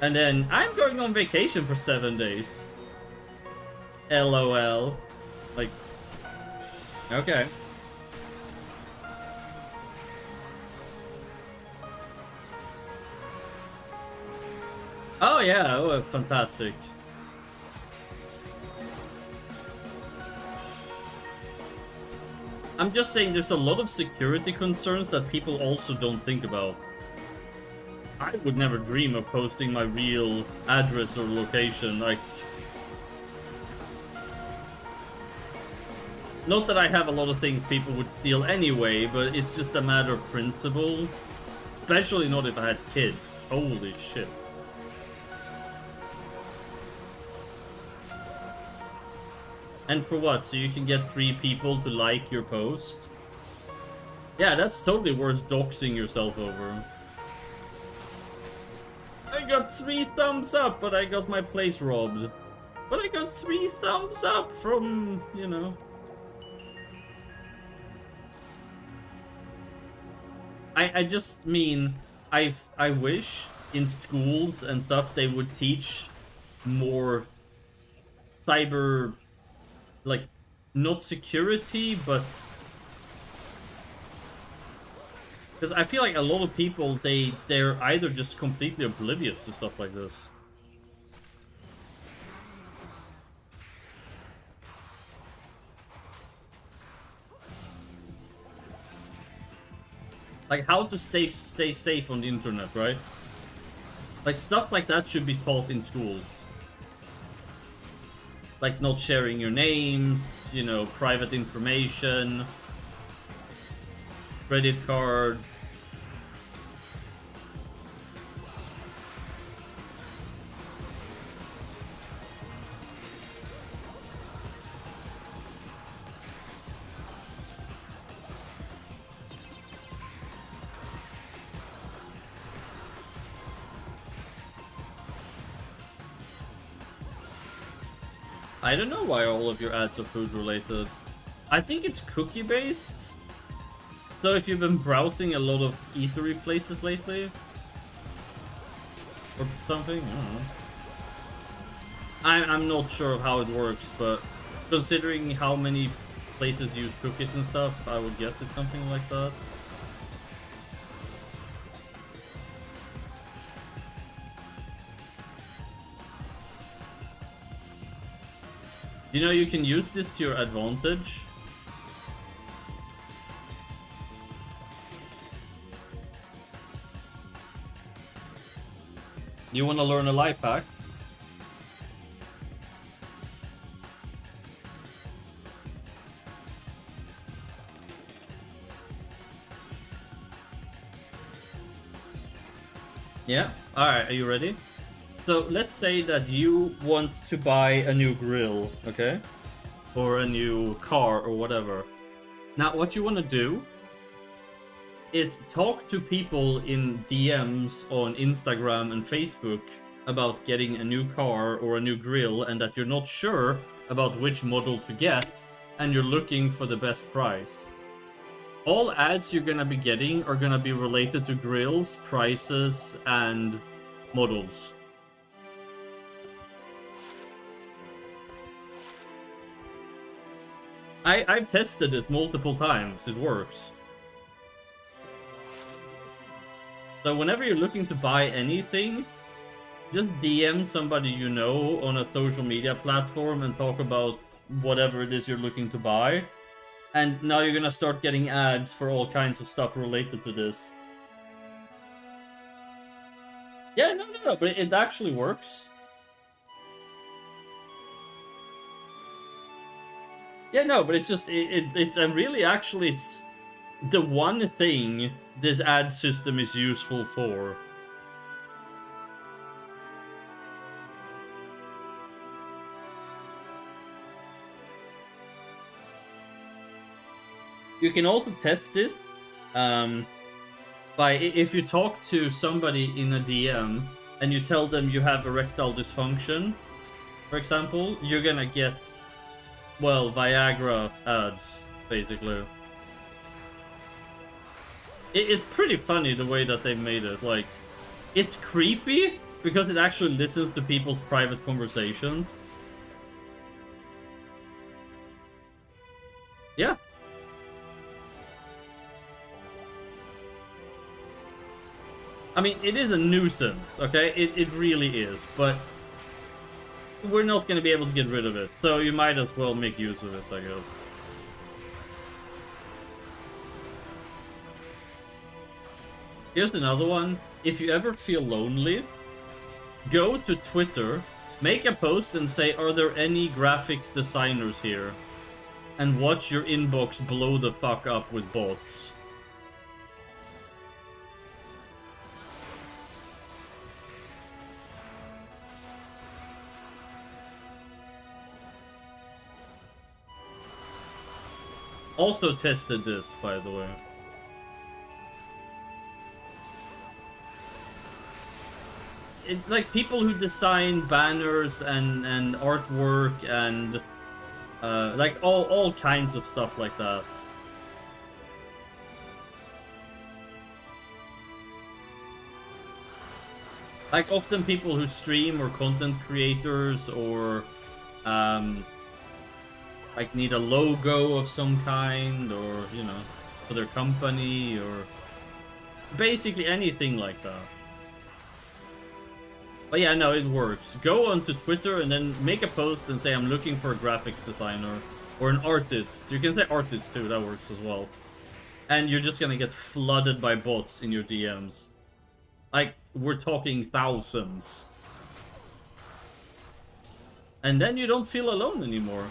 And then, I'm going on vacation for 7 days. LOL. Like, okay. Oh yeah, oh, fantastic. I'm just saying there's a lot of security concerns that people also don't think about. I would never dream of posting my real address or location, like... Not that I have a lot of things people would steal anyway, but it's just a matter of principle. Especially not if I had kids. Holy shit. And for what? So you can get 3 people to like your post? Yeah, that's totally worth doxing yourself over. I got 3 thumbs up, but I got my place robbed. But I got 3 thumbs up from, you know... I just mean, I wish in schools and stuff they would teach more cyber... like, not security, but... Because I feel like a lot of people, they're either just completely oblivious to stuff like this. Like, how to stay safe on the internet, right? Like, stuff like that should be taught in schools. Like, not sharing your names, you know, private information, credit card. I don't know why all of your ads are food related. I think it's cookie based. So if you've been browsing a lot of eatery places lately, or something, I don't know. I'm not sure of how it works, but considering how many places use cookies and stuff, I would guess it's something like that. You know, you can use this to your advantage. You want to learn a life hack? Yeah? Alright, are you ready? So let's say that you want to buy a new grill, okay? Or a new car or whatever. Now what you want to do is talk to people in DMs on Instagram and Facebook about getting a new car or a new grill, and that you're not sure about which model to get and you're looking for the best price. All ads you're gonna be getting are gonna be related to grills, prices, and models. I've tested it multiple times, it works. So whenever you're looking to buy anything, just DM somebody you know on a social media platform and talk about whatever it is you're looking to buy. And now you're gonna start getting ads for all kinds of stuff related to this. Yeah, no, but it actually works. Yeah, no, but it's just, it's really actually, it's the one thing this ad system is useful for. You can also test this by, if you talk to somebody in a DM and you tell them you have erectile dysfunction, for example, you're gonna get, well, Viagra ads, basically. It's pretty funny the way that they made it. Like, it's creepy because it actually listens to people's private conversations. Yeah. I mean, it is a nuisance, okay? It really is, but we're not going to be able to get rid of it, so you might as well make use of it, I guess. Here's another one. If you ever feel lonely, go to Twitter, make a post and say, are there any graphic designers here? And watch your inbox blow the fuck up with bots. Also tested this, by the way. It's like people who design banners and artwork and like all kinds of stuff like that. Like often people who stream or content creators or like need a logo of some kind, or you know, for their company, or basically anything like that. But yeah, no, it works. Go onto Twitter and then make a post and say, I'm looking for a graphics designer or an artist. You can say artist too, that works as well. And you're just gonna get flooded by bots in your DMs. Like, we're talking thousands. And then you don't feel alone anymore.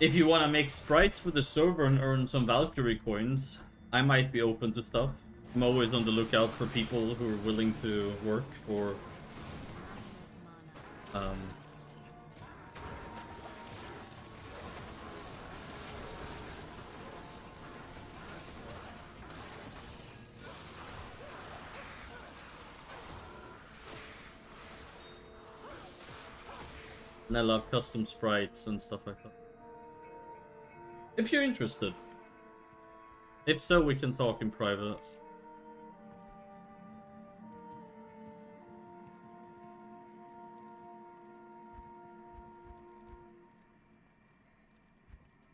If you want to make sprites for the server and earn some Valkyrie coins, I might be open to stuff. I'm always on the lookout for people who are willing to work for and I love custom sprites and stuff like that. If you're interested. If so, we can talk in private.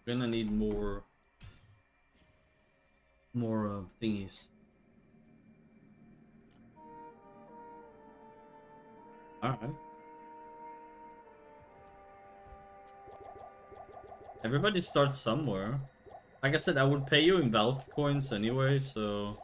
Gonna need more thingies. Alright. Everybody starts somewhere. Like I said, I would pay you in Valk coins anyway, so...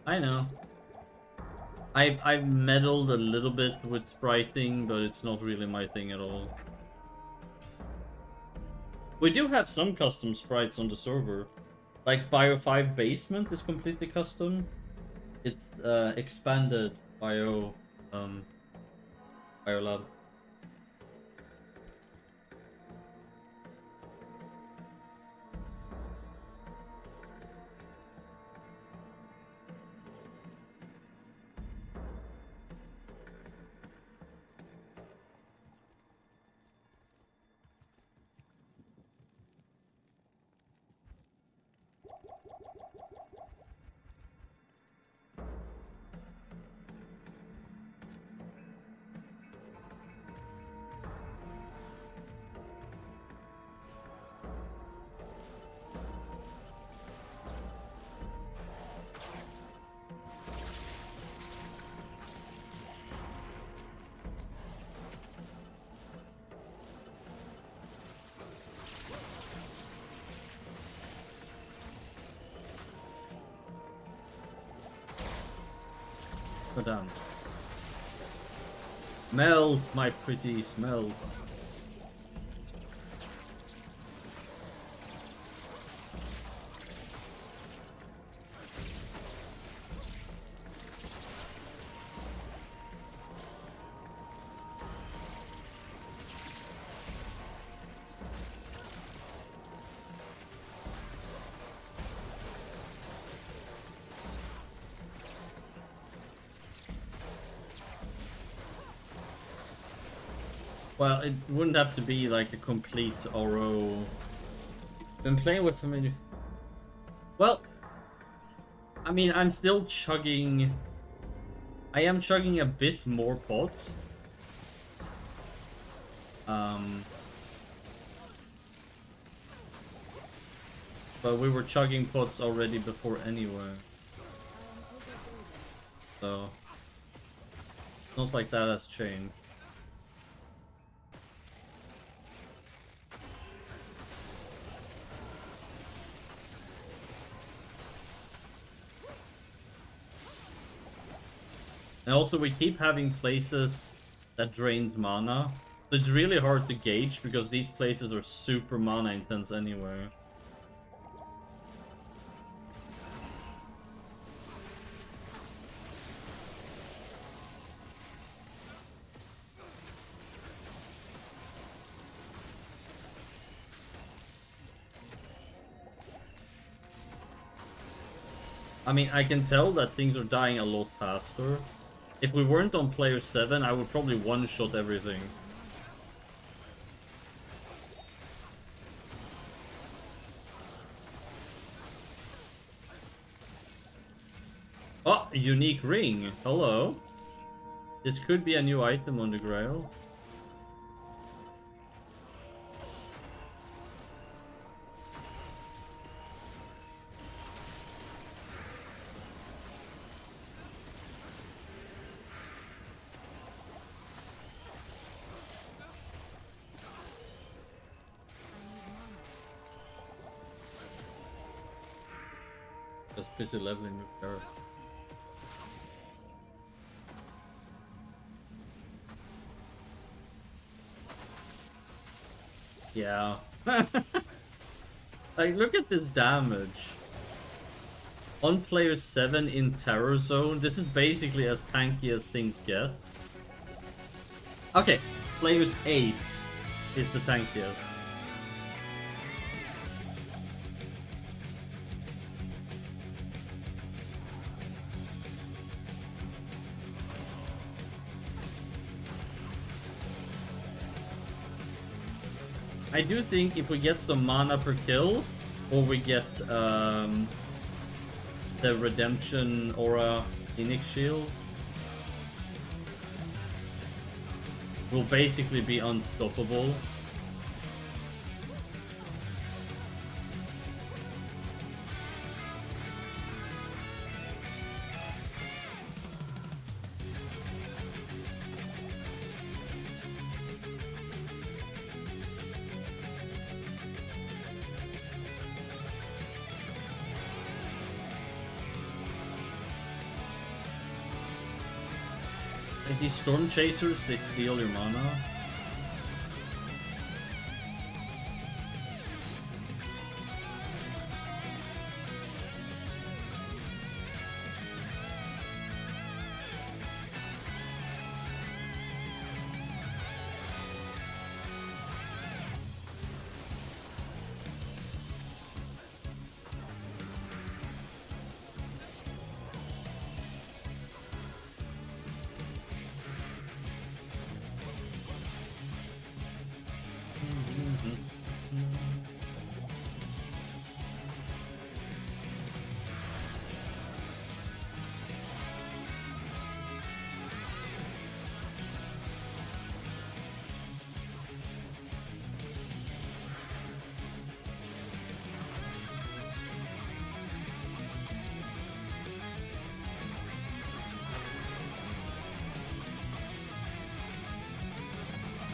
I know. I've meddled a little bit with spriting, but it's not really my thing at all. We do have some custom sprites on the server. Like Bio 5 Basement is completely custom. It's expanded Bio Biolab. Oh damn. Smell, my pretty smell. Well, it wouldn't have to be like a complete Oro. Been playing with so many. Well, I mean, I'm still chugging. I am chugging a bit more pots. But we were chugging pots already before anyway. So, it's not like that has changed. And also we keep having places that drains mana. So it's really hard to gauge because these places are super mana intense anyway. I mean, I can tell that things are dying a lot faster. If we weren't on player 7, I would probably one-shot everything. Oh, unique ring. Hello. This could be a new item on the Grail. Just busy leveling with Garrett. Yeah. Like, look at this damage. On player 7 in Terror Zone, this is basically as tanky as things get. Okay, players 8 is the tankiest. I do think if we get some mana per kill, or we get the Redemption Aura Phoenix Shield, we'll basically be unstoppable. Like these Storm Chasers, they steal your mana.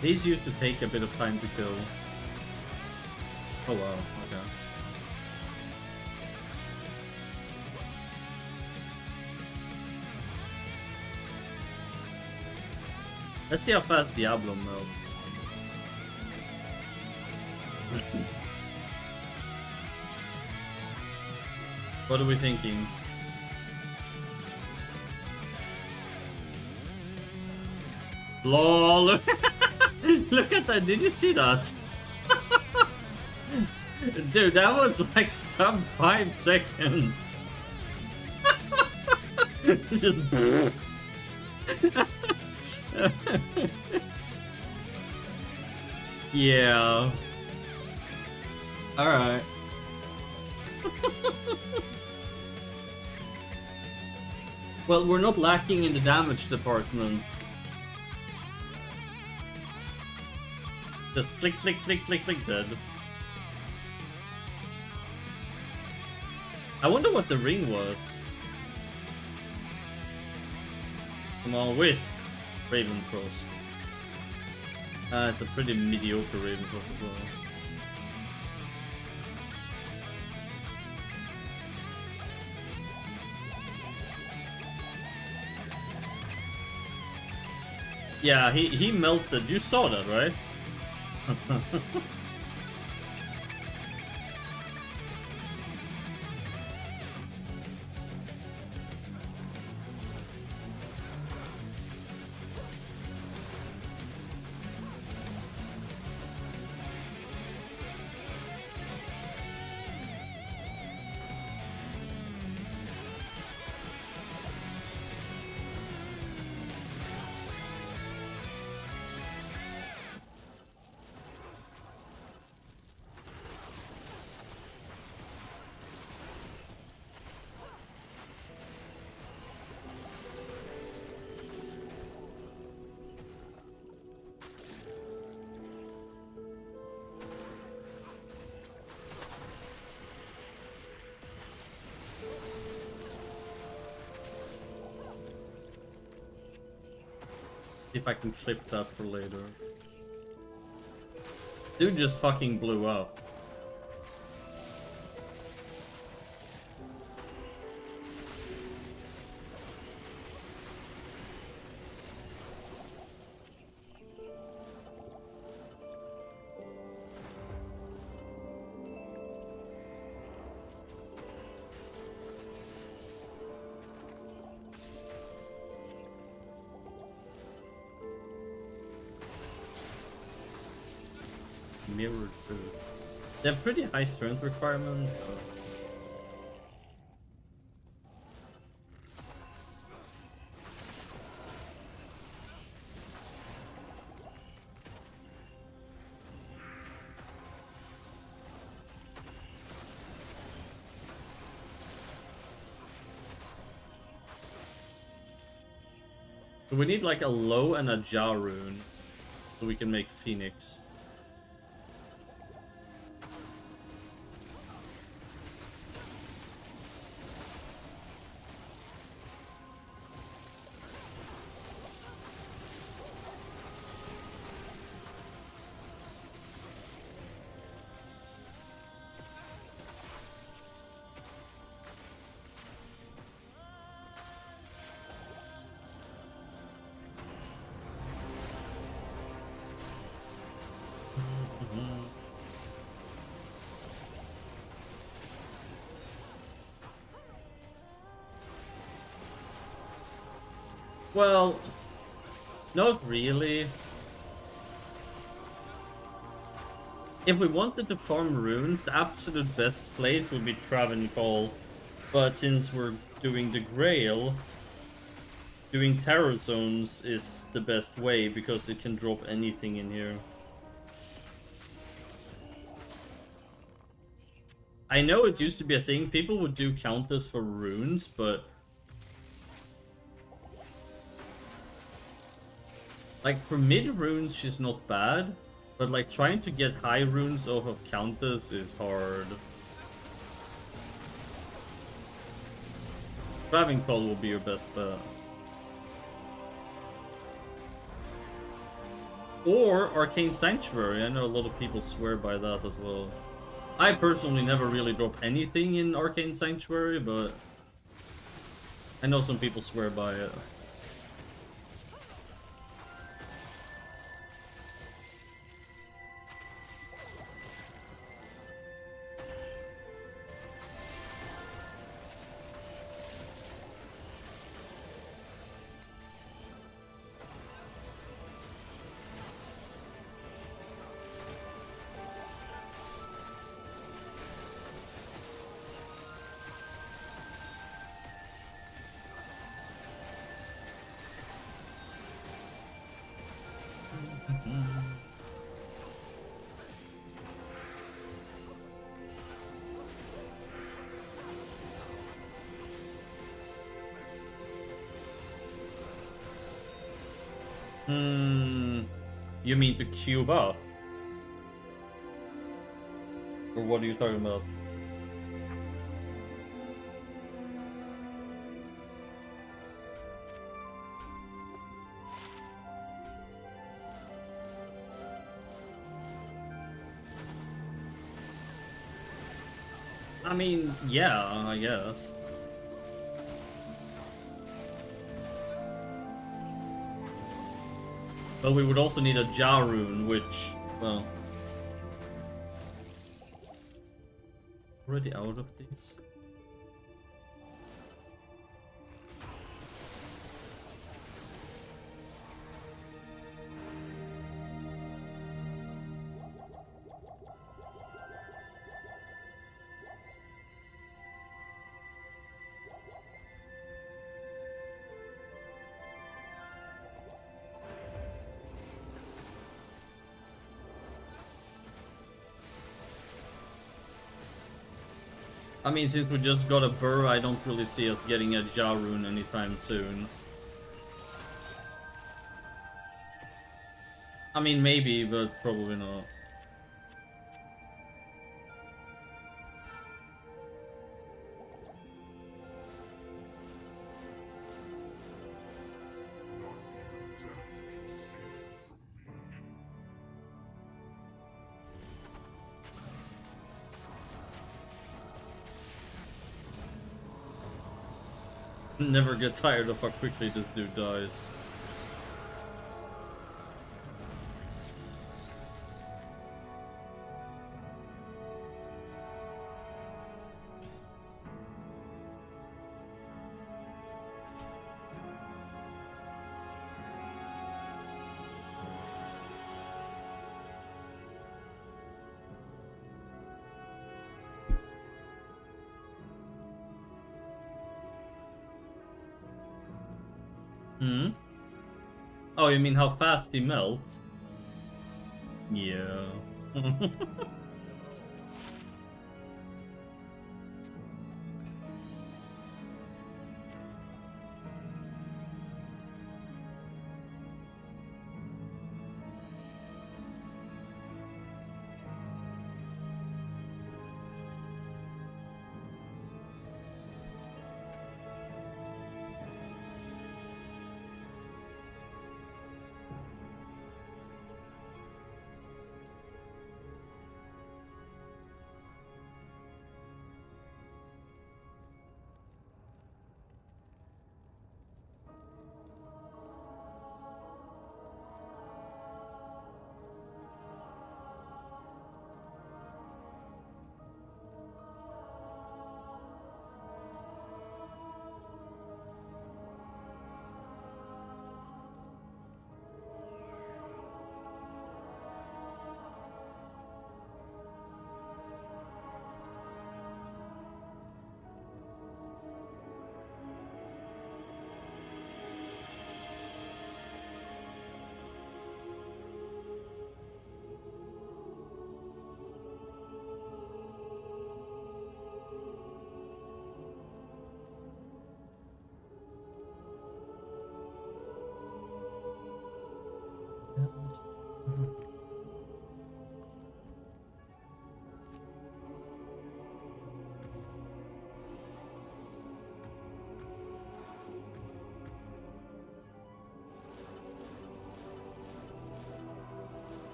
These used to take a bit of time to kill. Oh wow, okay. Let's see how fast Diablo melts. What are we thinking? LOL! Look at that, did you see that? Dude, that was like sub 5 seconds. Just... yeah. Alright. Well, we're not lacking in the damage department. Just click, click, click, click, click, dead. I wonder what the ring was. Come on, Wisp. Ravencross. It's a pretty mediocre Ravencross as well. Yeah, he melted. You saw that, right? See if I can clip that for later. Dude just fucking blew up. Mirrored food. They have pretty high strength requirements. So we need like a low and a Ja rune so we can make Phoenix. Well, not really. If we wanted to farm runes, the absolute best place would be Travancore. But since we're doing the Grail, doing Terror Zones is the best way because it can drop anything in here. I know it used to be a thing, people would do counters for runes, but like for mid runes she's not bad, but like trying to get high runes off of counters is hard. Travancore will be your best bet. Or Arcane Sanctuary, I know a lot of people swear by that as well. I personally never really drop anything in Arcane Sanctuary, but I know some people swear by it. Hmm. You mean to cube up? Or what are you talking about? I mean, yeah, I guess. But we would also need a Ja rune, which, well... Already out of these? I mean, since we just got a burr, I don't really see us getting a Ja rune anytime soon. I mean, maybe, but probably not. Never get tired of how quickly this dude dies. Hmm? Oh, you mean how fast he melts? Yeah.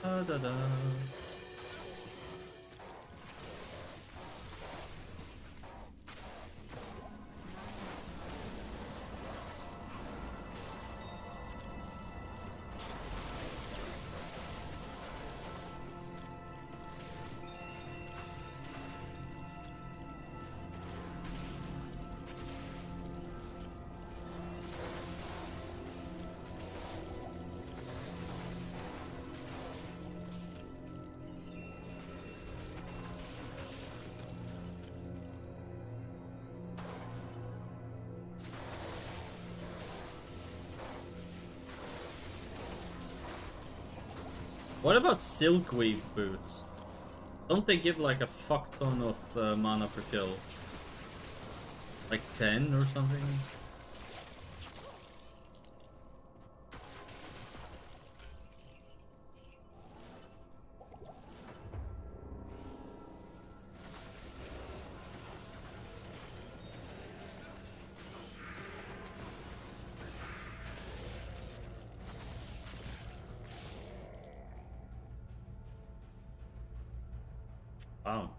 Da da da. What about Silkweave boots? Don't they give like a fuck ton of mana per kill? Like 10 or something? Wow.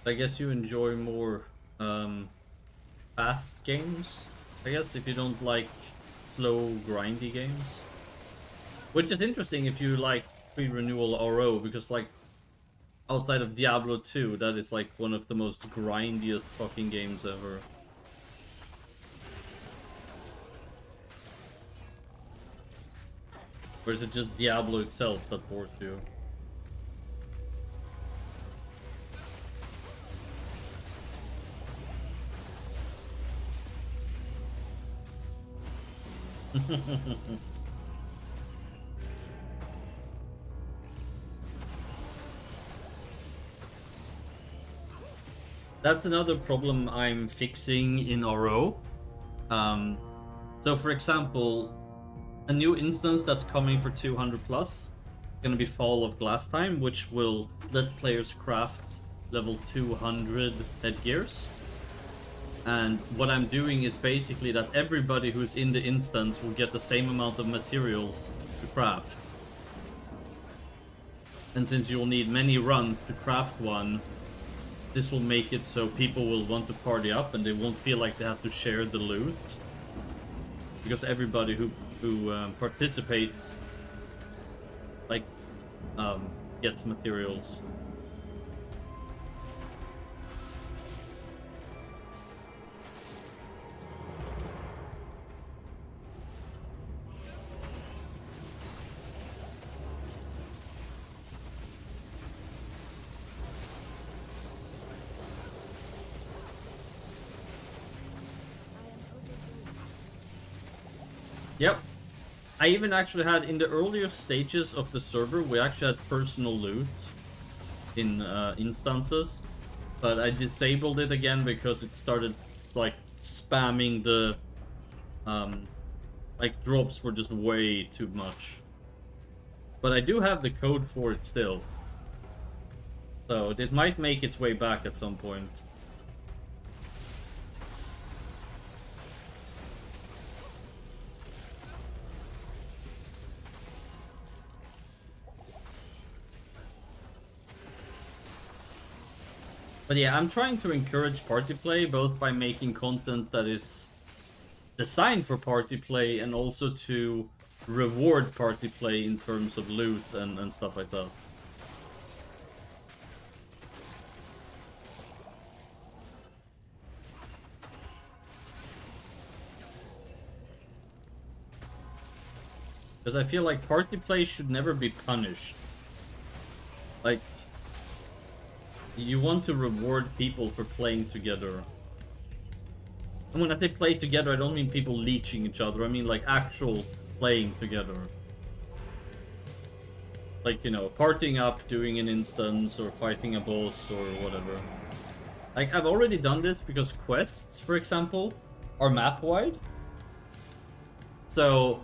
I guess you enjoy more fast games, I guess, if you don't like slow, grindy games. Which is interesting if you like pre-renewal RO, because like outside of Diablo 2, that is like one of the most grindiest fucking games ever. Or is it just Diablo itself that bores you? That's another problem I'm fixing in RO. So for example, a new instance that's coming for 200 plus, gonna be Fall of Glass Time, which will let players craft level 200 headgears. And what I'm doing is basically that everybody who's in the instance will get the same amount of materials to craft. And since you'll need many runs to craft one, this will make it so people will want to party up and they won't feel like they have to share the loot. Because everybody who participates, like, gets materials. Yep. I even actually had, in the earlier stages of the server, we actually had personal loot in instances. But I disabled it again because it started, like, spamming the, like, drops were just way too much. But I do have the code for it still. So it might make its way back at some point. But yeah, I'm trying to encourage party play, both by making content that is designed for party play and also to reward party play in terms of loot and stuff like that. Because I feel like party play should never be punished. Like, you want to reward people for playing together. And when I say play together, I don't mean people leeching each other. I mean like actual playing together. Like, you know, partying up, doing an instance, or fighting a boss, or whatever. Like, I've already done this because quests, for example, are map-wide. So,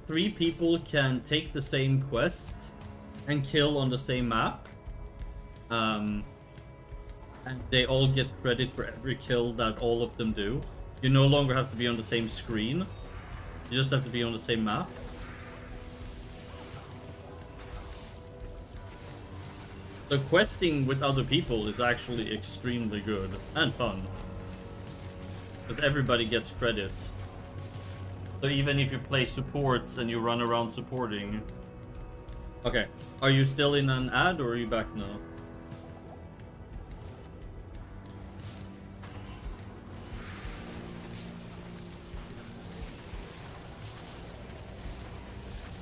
3 people can take the same quest and kill on the same map. And they all get credit for every kill that all of them do. You no longer have to be on the same screen. You just have to be on the same map. So questing with other people is actually extremely good and fun. Because everybody gets credit. So even if you play supports and you run around supporting, Okay. Are you still in an ad or are you back now?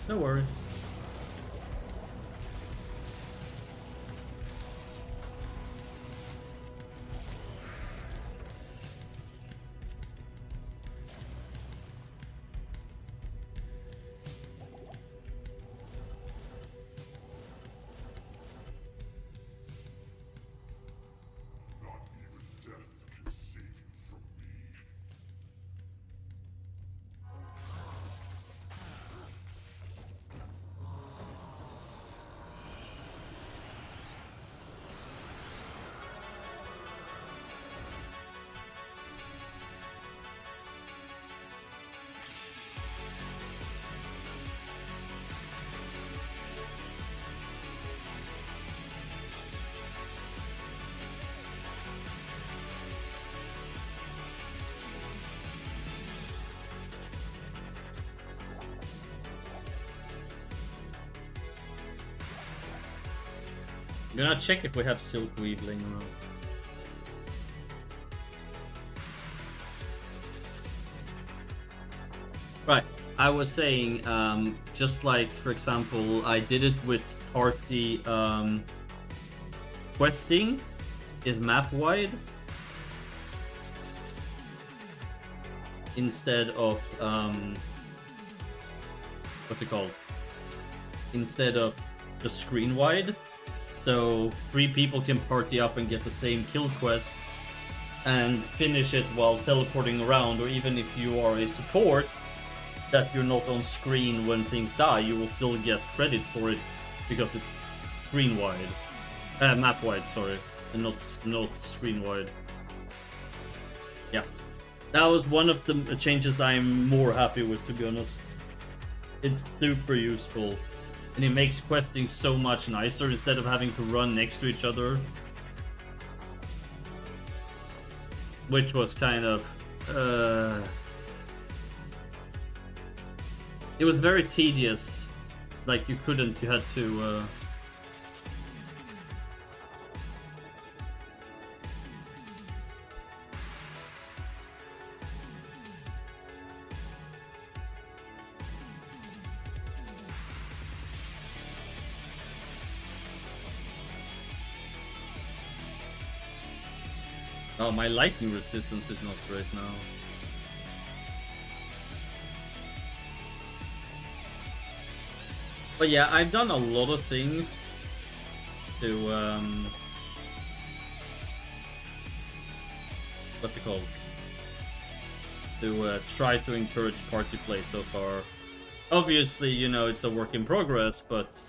No worries. Not even death can save you from me. I'm gonna check if we have Silkweed laying around. Right, I was saying, just like, for example, I did it with party questing is map wide instead of what's it called? Instead of just screen wide. So 3 people can party up and get the same kill quest and finish it while teleporting around, or even if you are a support that you're not on screen when things die, you will still get credit for it because it's screen wide. Map wide, sorry, and not screen wide. Yeah. That was one of the changes I'm more happy with, to be honest. It's super useful. And it makes questing so much nicer instead of having to run next to each other. Which was kind of... it was very tedious. Like, you had to... Oh, my lightning resistance is not great now. But yeah, I've done a lot of things to what's it called? To try to encourage party play so far. Obviously, you know, it's a work in progress, but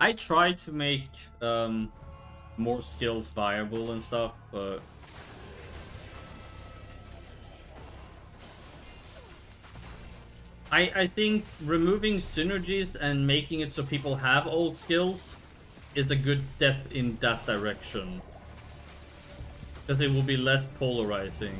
I try to make more skills viable and stuff, but I think removing synergies and making it so people have old skills is a good step in that direction. Because it will be less polarizing.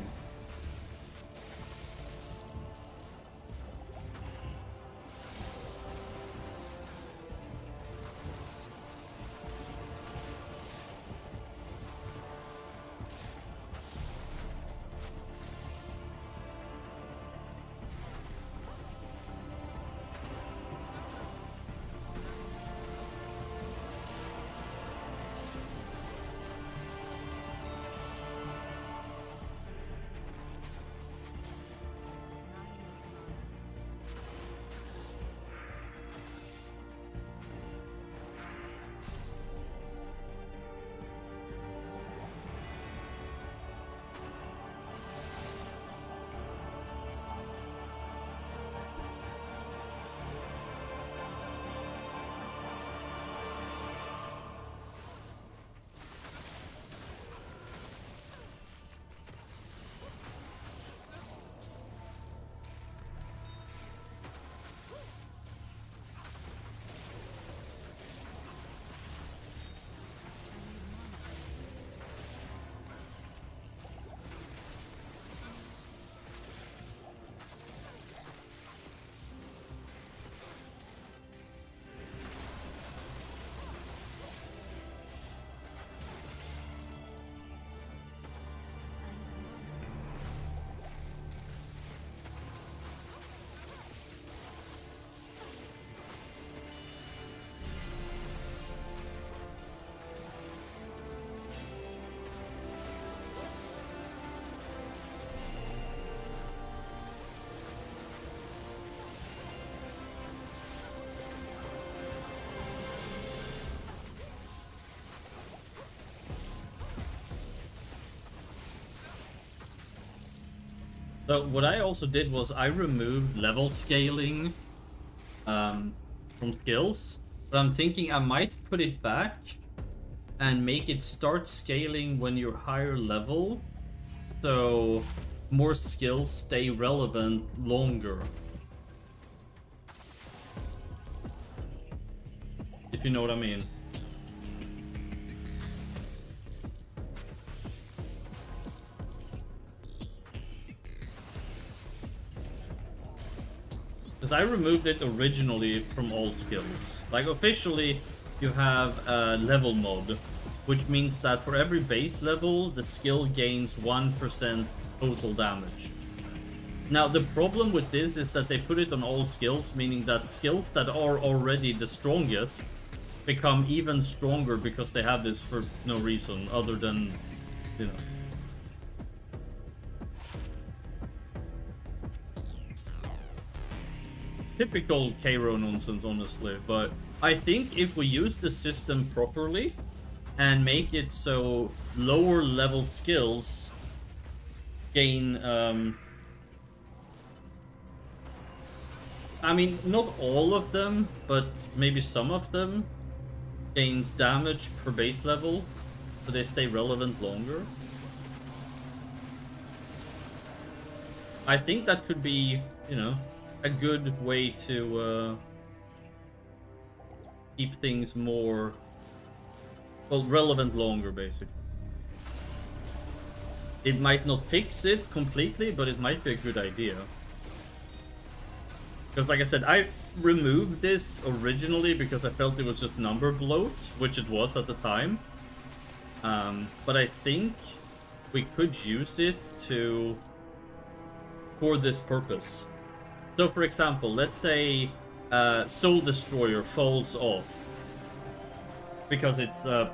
So what I also did was I removed level scaling from skills, but I'm thinking I might put it back and make it start scaling when you're higher level, so more skills stay relevant longer. If you know what I mean. Because I removed it originally from all skills. Like, officially, you have a level mod, which means that for every base level, the skill gains 1% total damage. Now, the problem with this is that they put it on all skills, meaning that skills that are already the strongest become even stronger because they have this for no reason other than, you know. Typical Cairo nonsense, honestly, but I think if we use the system properly and make it so lower level skills gain, I mean, not all of them, but maybe some of them gains damage per base level, so they stay relevant longer. I think that could be, you know, a good way to keep things more, well, relevant longer, basically. It might not fix it completely, but it might be a good idea. Because, like I said, I removed this originally because I felt it was just number bloat, which it was at the time. But I think we could use it for this purpose. So, for example, let's say Soul Destroyer falls off because it's a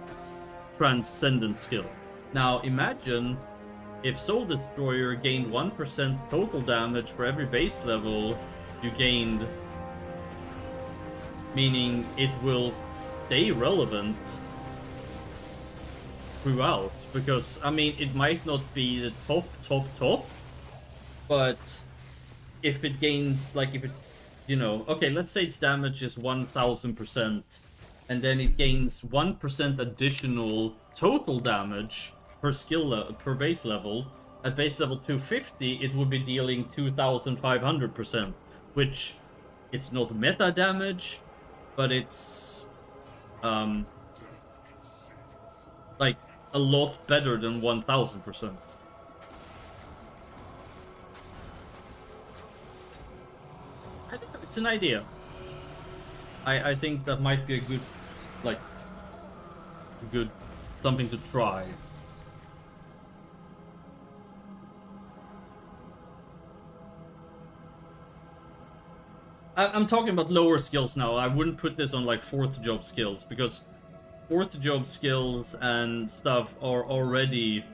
transcendent skill. Now, imagine if Soul Destroyer gained 1% total damage for every base level you gained, meaning it will stay relevant throughout. Because, I mean, it might not be the top, but if it gains, like, if it, you know, okay, let's say its damage is 1000%, and then it gains 1% additional total damage per skill, per base level. At base level 250, it would be dealing 2500%, which it's not meta damage, but it's, like, a lot better than 1000%. I think it's an idea. I think that might be a good, like, good something to try. I'm talking about lower skills now. I wouldn't put this on, like, 4th job skills, because 4th job skills and stuff are already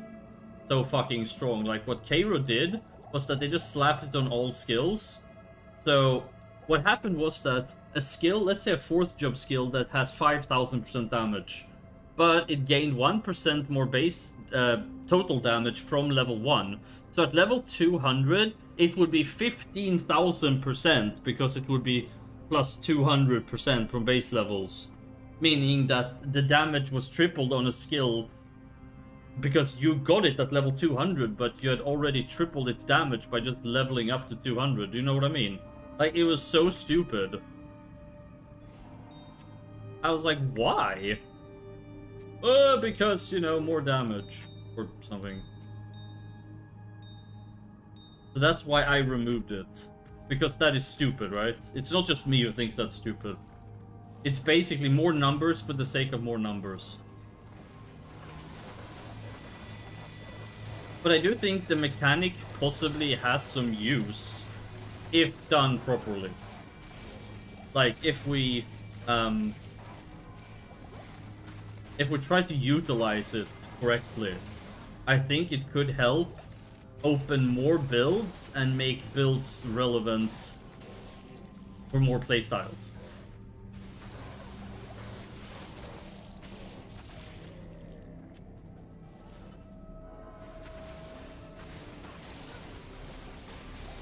so fucking strong. Like, what Cairo did was that they just slapped it on all skills. So what happened was that a skill, let's say a 4th job skill that has 5000% damage, but it gained 1% more base total damage from level 1. So at level 200, it would be 15,000% because it would be plus 200% from base levels. Meaning that the damage was tripled on a skill because you got it at level 200, but you had already tripled its damage by just leveling up to 200. Do you know what I mean? Like, it was so stupid. I was like, why? Because, you know, more damage or something. So that's why I removed it. Because that is stupid, right? It's not just me who thinks that's stupid. It's basically more numbers for the sake of more numbers. But I do think the mechanic possibly has some use if done properly. Like, if we try to utilize it correctly, I think it could help open more builds and make builds relevant for more playstyles.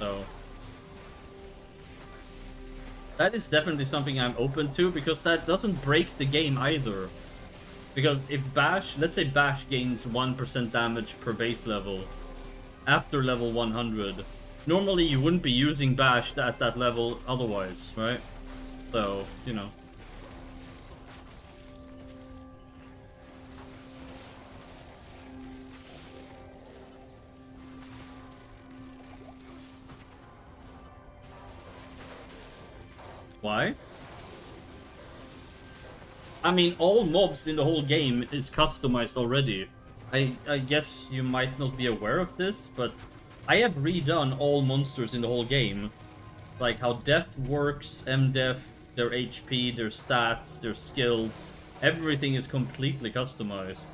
So that is definitely something I'm open to, because that doesn't break the game either. Because if Bash, let's say Bash gains 1% damage per base level after level 100, normally you wouldn't be using Bash at that level otherwise, right? So, you know. Why? I mean, all mobs in the whole game is customized already. I guess you might not be aware of this, but I have redone all monsters in the whole game. Like how death works, MDef, their HP, their stats, their skills. Everything is completely customized.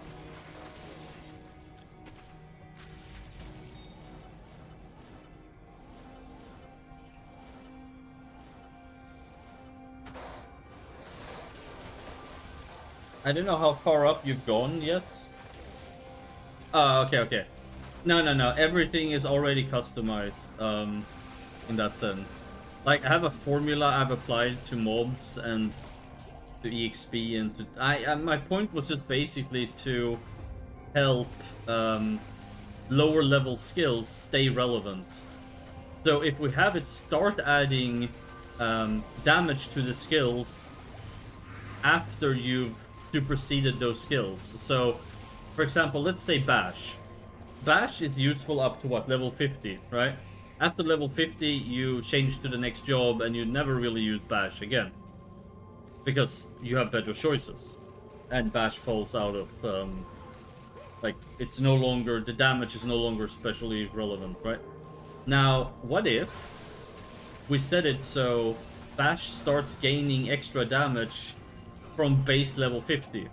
I don't know how far up you've gone yet. Oh, okay. No. Everything is already customized, in that sense. Like, I have a formula I've applied to mobs and to EXP and to... my point was just basically to help, lower level skills stay relevant. So if we have it start adding, damage to the skills after you've superseded those skills. So, for example, let's say Bash. Bash is useful up to what, level 50, right? After level 50, you change to the next job and you never really use Bash again. Because you have better choices. And Bash falls out of, like, it's no longer, the damage is no longer especially relevant, right? Now, what if we set it so Bash starts gaining extra damage from base level 50?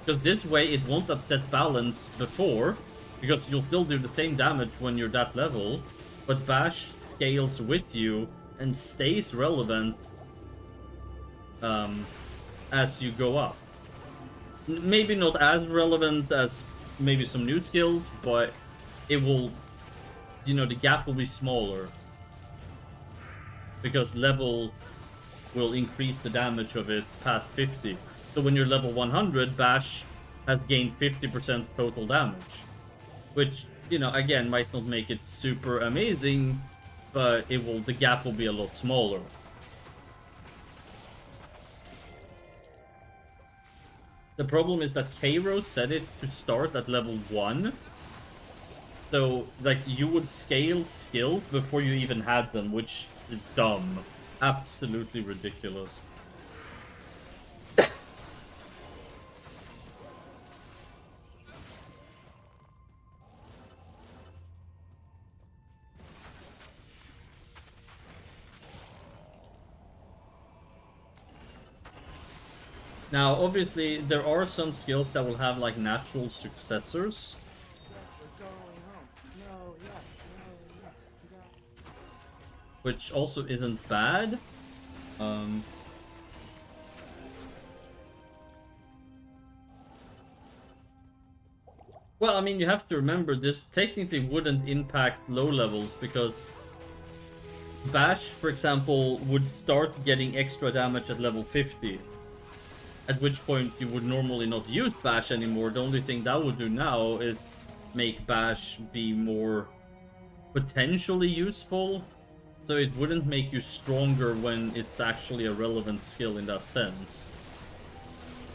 Because this way it won't upset balance before, because you'll still do the same damage when you're that level, but Bash scales with you and stays relevant as you go up. Maybe not as relevant as maybe some new skills, but it will, you know, the gap will be smaller. Because level will increase the damage of it past 50. So when you're level 100, Bash has gained 50% total damage. Which, you know, again, might not make it super amazing, but it will, the gap will be a lot smaller. The problem is that Cairo set it to start at level 1. So, like, you would scale skills before you even had them, which is dumb. Absolutely ridiculous. Now, obviously, there are some skills that will have, like, natural successors. Which also isn't bad. Well, I mean, you have to remember, this technically wouldn't impact low levels, because Bash, for example, would start getting extra damage at level 50. At which point you would normally not use Bash anymore. The only thing that would do now is make Bash be more potentially useful. So it wouldn't make you stronger when it's actually a relevant skill in that sense.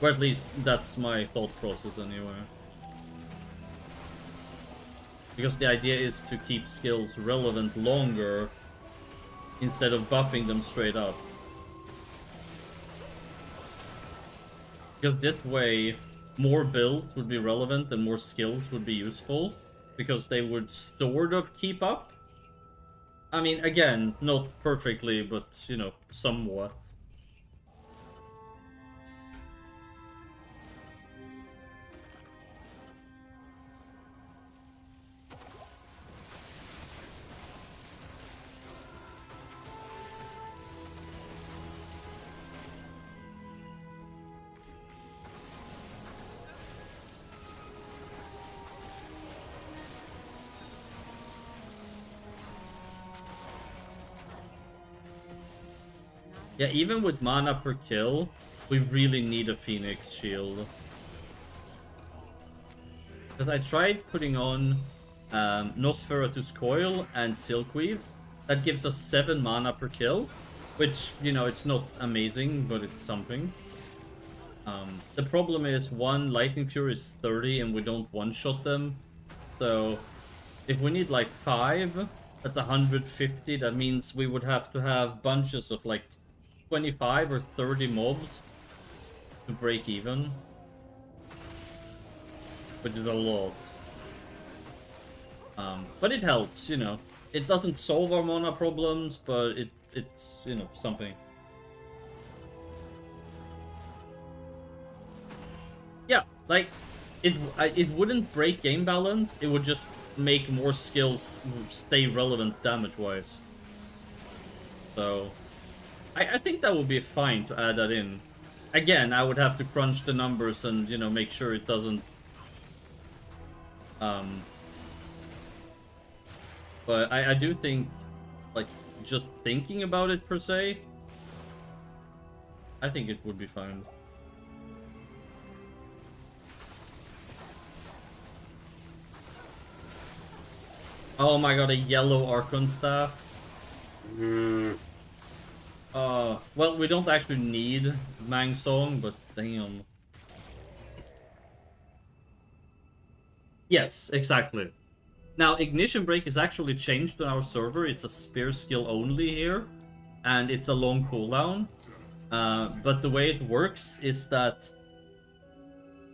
Or at least that's my thought process anyway. Because the idea is to keep skills relevant longer instead of buffing them straight up. Because this way, more builds would be relevant and more skills would be useful. Because they would sort of keep up. I mean, again, not perfectly, but, you know, somewhat. Yeah, even with mana per kill, we really need a Phoenix Shield. Because I tried putting on Nosferatus Coil and Silkweave. That gives us 7 mana per kill. Which, you know, it's not amazing, but it's something. The problem is, one, Lightning Fury is 30 and we don't one-shot them. So, if we need like 5, that's 150. That means we would have to have bunches of like 25 or 30 mobs to break even. Which is a lot. But it helps, you know. It doesn't solve our mana problems, but it's, you know, something. Yeah, like, it wouldn't break game balance, it would just make more skills stay relevant damage-wise. So, I think that would be fine to add that in. Again, I would have to crunch the numbers and, you know, make sure it doesn't... But I do think, like, just thinking about it per se, I think it would be fine. Oh my god, a yellow Archon Staff. Well, we don't actually need Mang Song, but damn. Yes, exactly. Now, Ignition Break is actually changed on our server. It's a spear skill only here, and it's a long cooldown. But the way it works is that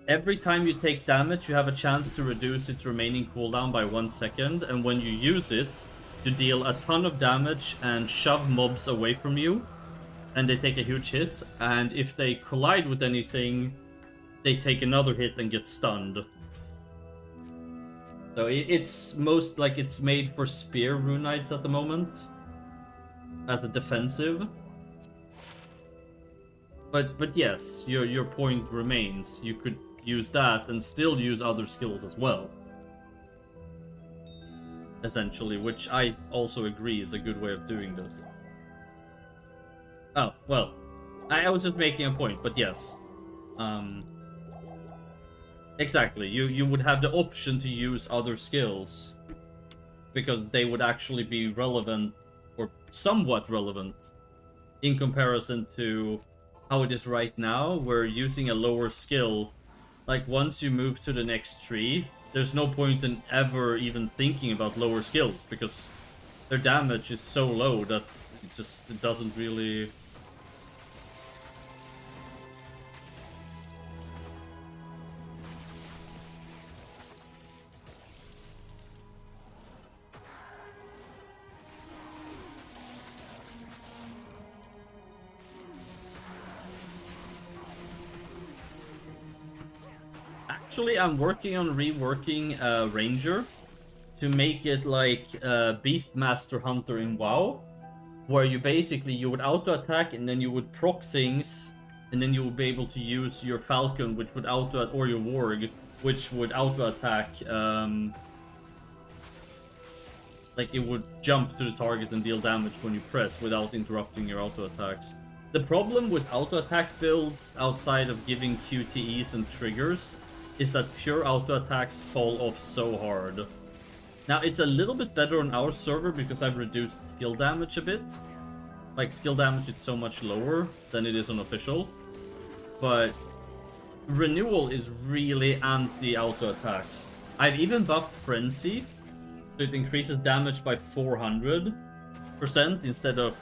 every time you take damage, you have a chance to reduce its remaining cooldown by 1 second, and when you use it, you deal a ton of damage and shove mobs away from you, and they take a huge hit, and if they collide with anything, they take another hit and get stunned. So it's most like it's made for spear rune knights at the moment, as a defensive. But yes, your point remains. You could use that and still use other skills as well. Essentially, which I also agree is a good way of doing this. Oh, well, I was just making a point, but yes. Exactly, you would have the option to use other skills, because they would actually be relevant, or somewhat relevant, in comparison to how it is right now, where using a lower skill, like once you move to the next tree, there's no point in ever even thinking about lower skills, because their damage is so low that it doesn't really... Actually, I'm working on reworking Ranger to make it like Beastmaster Hunter in WoW, where you would auto-attack and then you would proc things, and then you would be able to use your Falcon, which would or your Warg, which would auto-attack, like it would jump to the target and deal damage when you press without interrupting your auto-attacks. The problem with auto-attack builds outside of giving QTEs and triggers is that pure auto-attacks fall off so hard. Now, it's a little bit better on our server because I've reduced skill damage a bit. Like, skill damage is so much lower than it is on official. But Renewal is really anti-auto-attacks. I've even buffed Frenzy, so it increases damage by 400% instead of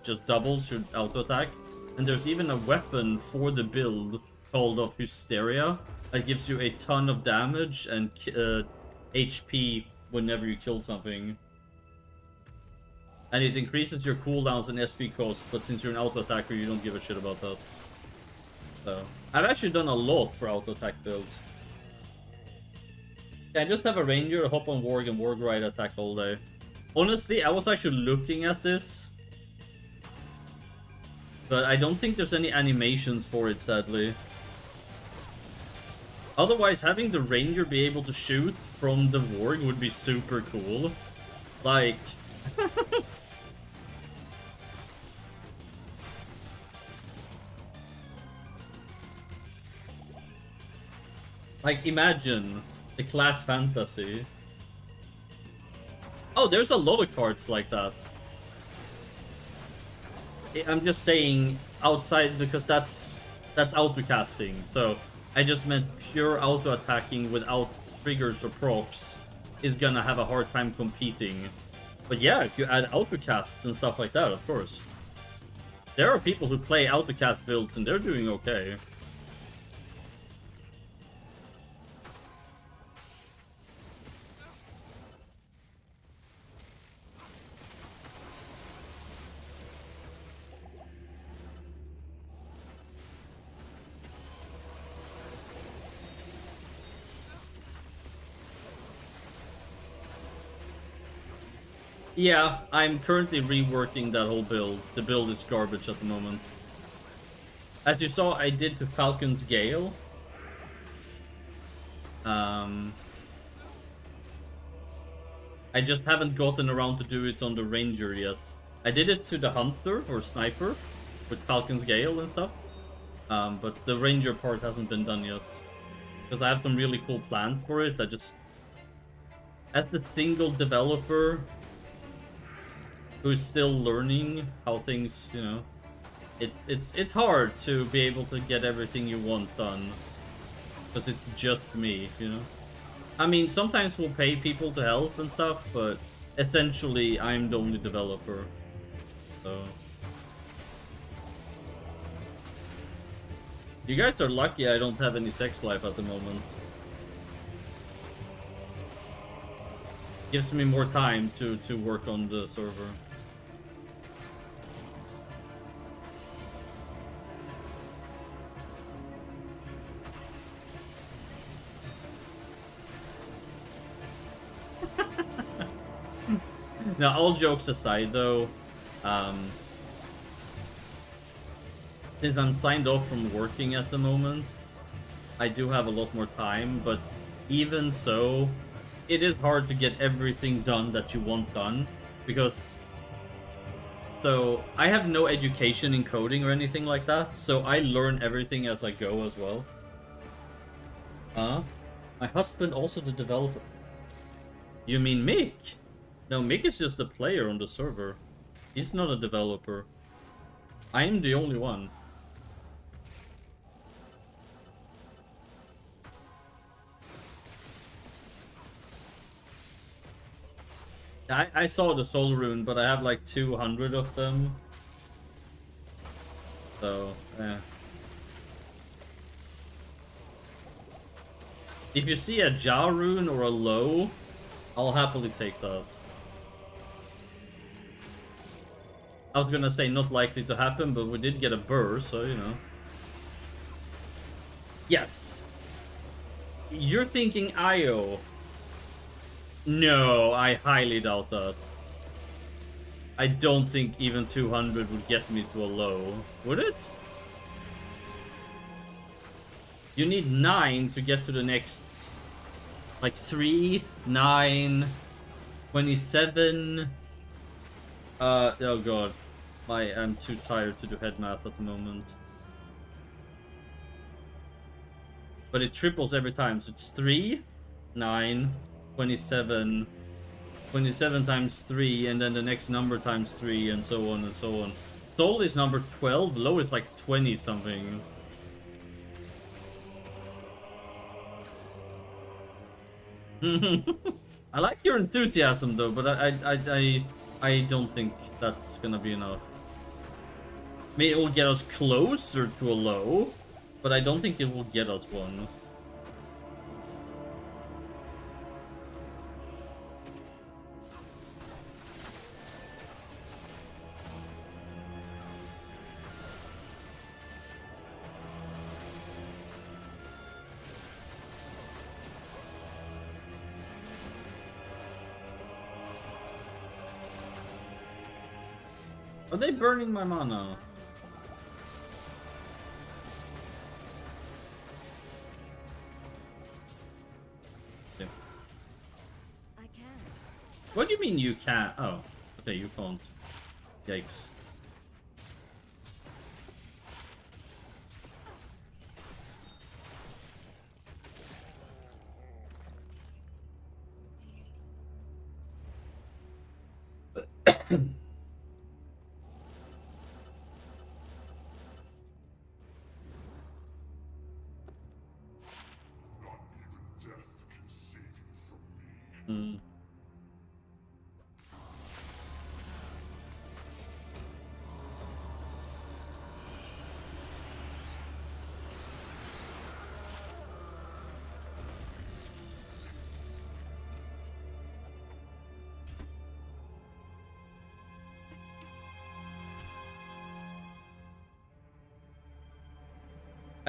just doubles your auto-attack. And there's even a weapon for the build called of Hysteria that gives you a ton of damage and HP whenever you kill something. And it increases your cooldowns and SP cost, but since you're an auto-attacker, you don't give a shit about that. So, I've actually done a lot for auto-attack builds. Yeah, I just have a Ranger, hop on Warg, and Warg Ride attack all day. Honestly, I was actually looking at this, but I don't think there's any animations for it, sadly. Otherwise, having the Ranger be able to shoot from the Warg would be super cool. Like... Like, imagine the class fantasy. Oh, there's a lot of cards like that. I'm just saying outside because that's auto-casting. So I just meant pure auto-attacking without triggers or procs is gonna have a hard time competing. But yeah, if you add auto-casts and stuff like that, of course. There are people who play auto-cast builds and they're doing okay. Yeah, I'm currently reworking that whole build. The build is garbage at the moment. As you saw, I did to Falcon's Gale. I just haven't gotten around to do it on the Ranger yet. I did it to the Hunter or Sniper with Falcon's Gale and stuff. But the Ranger part hasn't been done yet. Because I have some really cool plans for it. I just... As the single developer who's still learning how things, you know... It's hard to be able to get everything you want done. Because it's just me, you know? I mean, sometimes we'll pay people to help and stuff, but essentially I'm the only developer. So... You guys are lucky I don't have any sex life at the moment. Gives me more time to work on the server. Now, all jokes aside, though, since I'm signed off from working at the moment, I do have a lot more time, but even so, it is hard to get everything done that you want done, because... So, I have no education in coding or anything like that, so I learn everything as I go as well. My husband also the developer. You mean Mick? No, Mick is just a player on the server. He's not a developer. I'm the only one. I saw the soul rune, but I have like 200 of them. So, yeah. If you see a Ja rune or a low, I'll happily take that. I was gonna say not likely to happen, but we did get a burr, so you know. Yes. You're thinking IO. No, I highly doubt that. I don't think even 200 would get me to a low. Would it? You need 9 to get to the next... Like 3, 9, 27... oh god. I'm too tired to do head math at the moment. But it triples every time, so it's 3, 9, 27, 27 times 3, and then the next number times 3, and so on and so on. Soul is number 12, low is like 20 something. I like your enthusiasm though, but I don't think that's gonna be enough. Maybe it will get us closer to a low, but I don't think it will get us one. Are they burning my mana? Yeah. I can't. What do you mean you can't? Oh, okay, you can't. Yikes.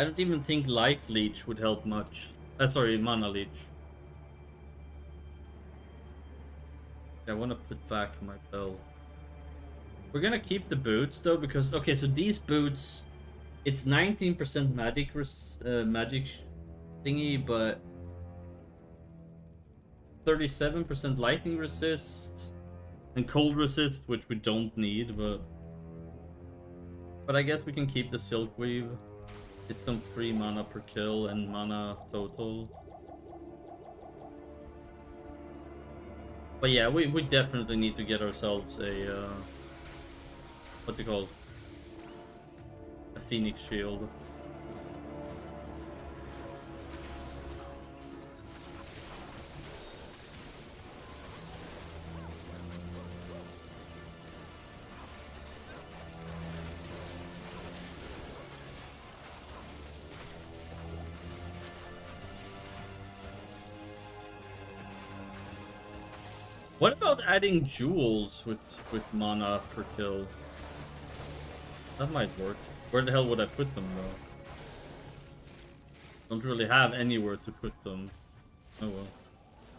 I don't even think Life Leech would help much. Sorry, Mana Leech. I want to put back my bell. We're gonna keep the boots though, because okay, so these boots, it's 19% magic magic thingy, but 37% lightning resist and cold resist, which we don't need, but I guess we can keep the Silk Weave. It's some 3 mana per kill and mana total. But yeah, we definitely need to get ourselves a what's it called? A Phoenix Shield. What about adding jewels with mana per kill? That might work. Where the hell would I put them though? Don't really have anywhere to put them. Oh well.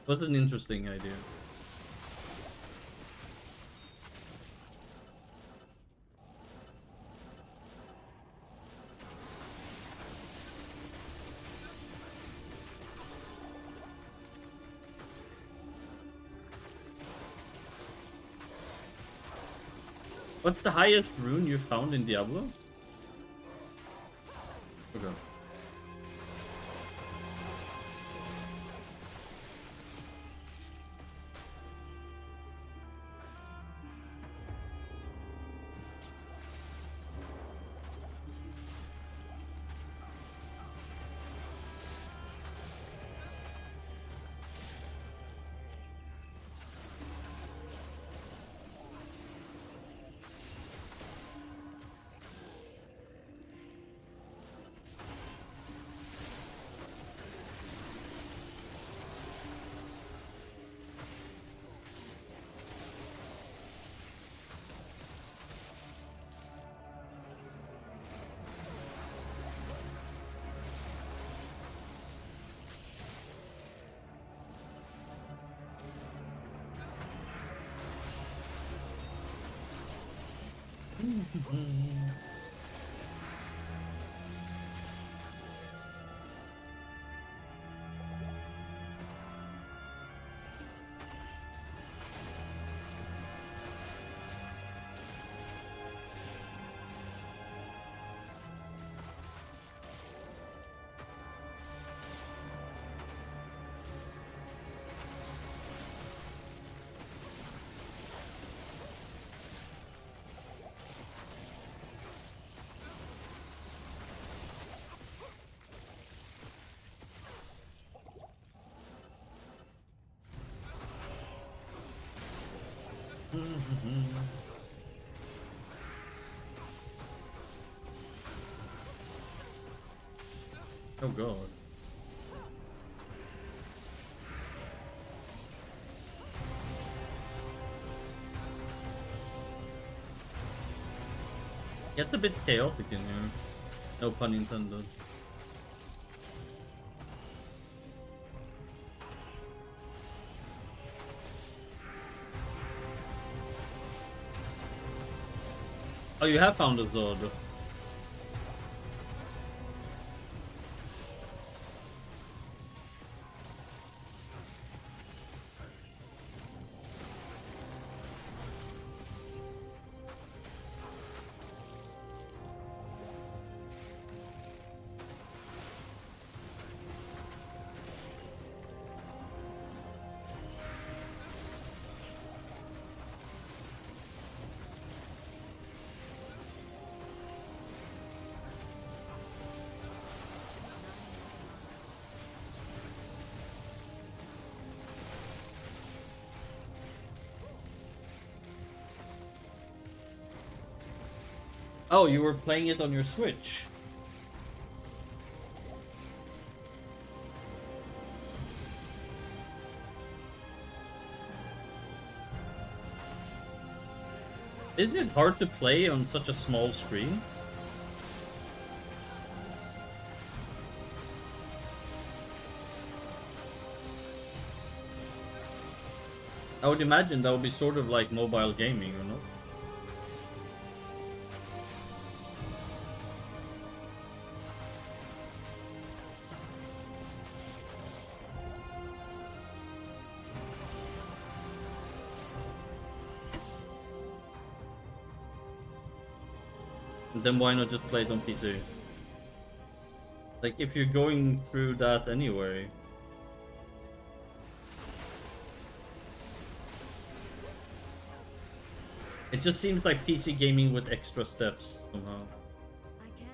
Was an interesting idea. What's the highest rune you found in Diablo? Okay. Oh god. It's a bit chaotic in here. No pun intended. Oh, you have found a Zod. Oh, you were playing it on your Switch. Isn't it hard to play on such a small screen? I would imagine that would be sort of like mobile gaming, or not? Then why not just play it on PC? Like, if you're going through that anyway. It just seems like PC gaming with extra steps somehow. I can't.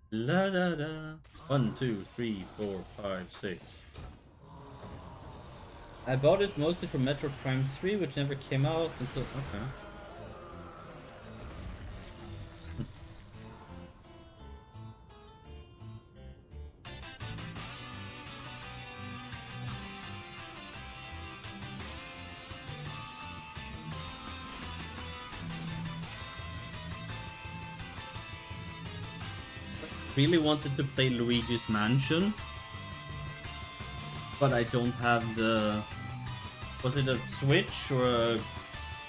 La da da. 1, 2, 3, 4, 5, 6. I bought it mostly for Metro Prime 3, which never came out until. Okay. Really wanted to play Luigi's Mansion, but I don't have the. Was it a Switch or a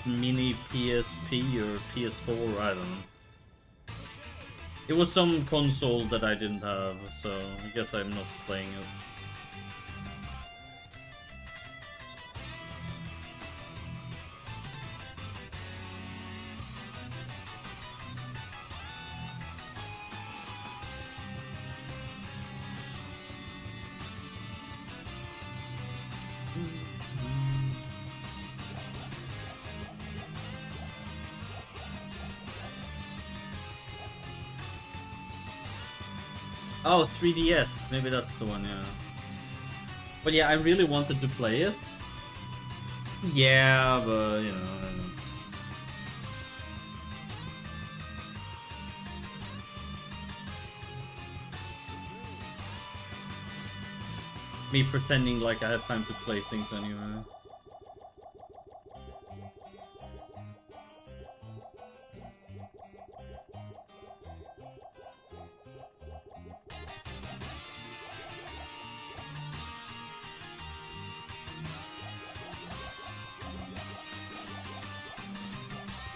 mini PSP or PS4? I don't know. It was some console that I didn't have, so I guess I'm not playing it. Oh, 3DS. Maybe that's the one, yeah. But yeah, I really wanted to play it. Yeah, but, you know... Me pretending like I had time to play things anyway.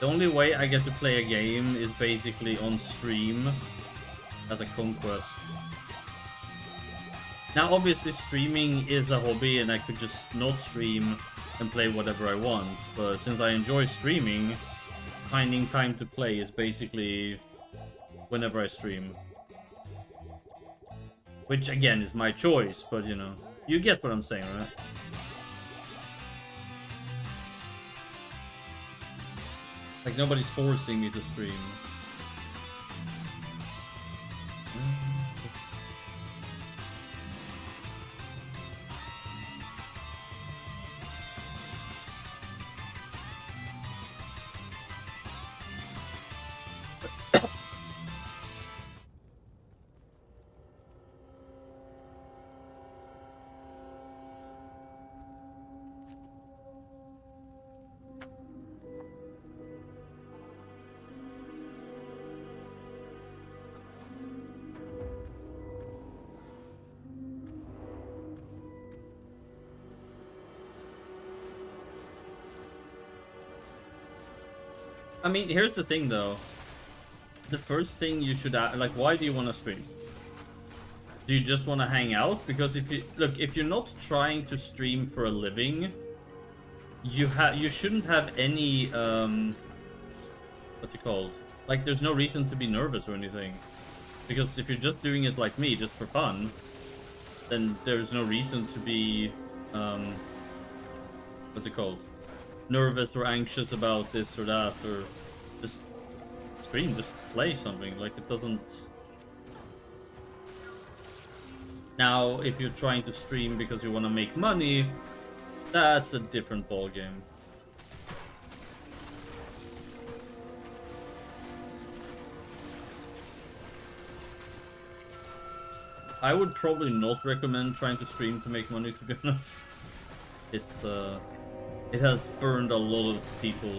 The only way I get to play a game is basically on stream as a Conquest. Now, obviously, streaming is a hobby and I could just not stream and play whatever I want. But since I enjoy streaming, finding time to play is basically whenever I stream. Which, again, is my choice, but, you know, you get what I'm saying, right? Like, nobody's forcing me to stream. I mean, here's the thing though. The first thing you should like, why do you want to stream? Do you just want to hang out? Because if you look, if you're not trying to stream for a living, you shouldn't have any what's it called? Like, there's no reason to be nervous or anything. Because if you're just doing it like me, just for fun, then there's no reason to be what's it called? Nervous or anxious about this or that, or just stream, just play something. Like, it doesn't. Now, if you're trying to stream because you want to make money, that's a different ballgame. I would probably not recommend trying to stream to make money, to be honest. It has burned a lot of people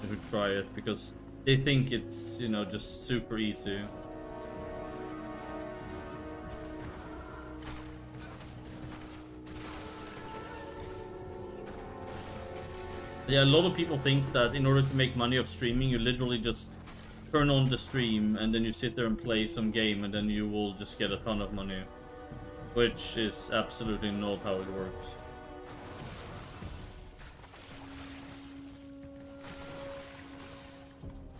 who try it because they think it's, you know, just super easy. Yeah, a lot of people think that in order to make money off streaming, you literally just turn on the stream and then you sit there and play some game and then you will just get a ton of money. Which is absolutely not how it works.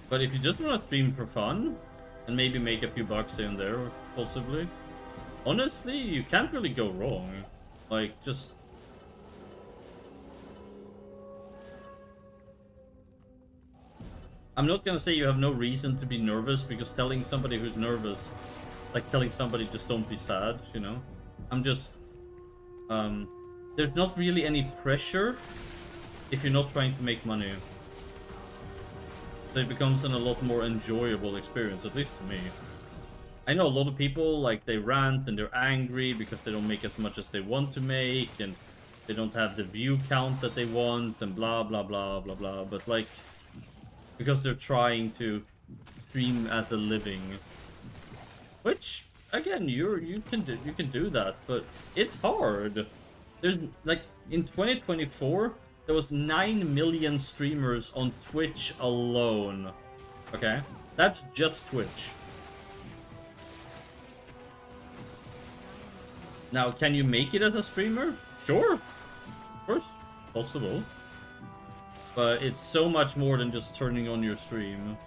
But if you just want to stream for fun and maybe make a few bucks here and there, possibly, honestly, you can't really go wrong. Like, just... I'm not gonna say you have no reason to be nervous, because telling somebody who's nervous, like telling somebody just don't be sad, you know? I'm just... there's not really any pressure if you're not trying to make money. So it becomes a lot more enjoyable experience, at least to me. I know a lot of people, like, they rant and they're angry because they don't make as much as they want to make, and they don't have the view count that they want, and blah blah blah blah blah, but like, because they're trying to stream as a living. Which, again, you can do that, but it's hard. There's, like, in 2024, there was 9 million streamers on Twitch alone. Okay? That's just Twitch. Now, can you make it as a streamer? Sure. Of course. Possible. But it's so much more than just turning on your stream.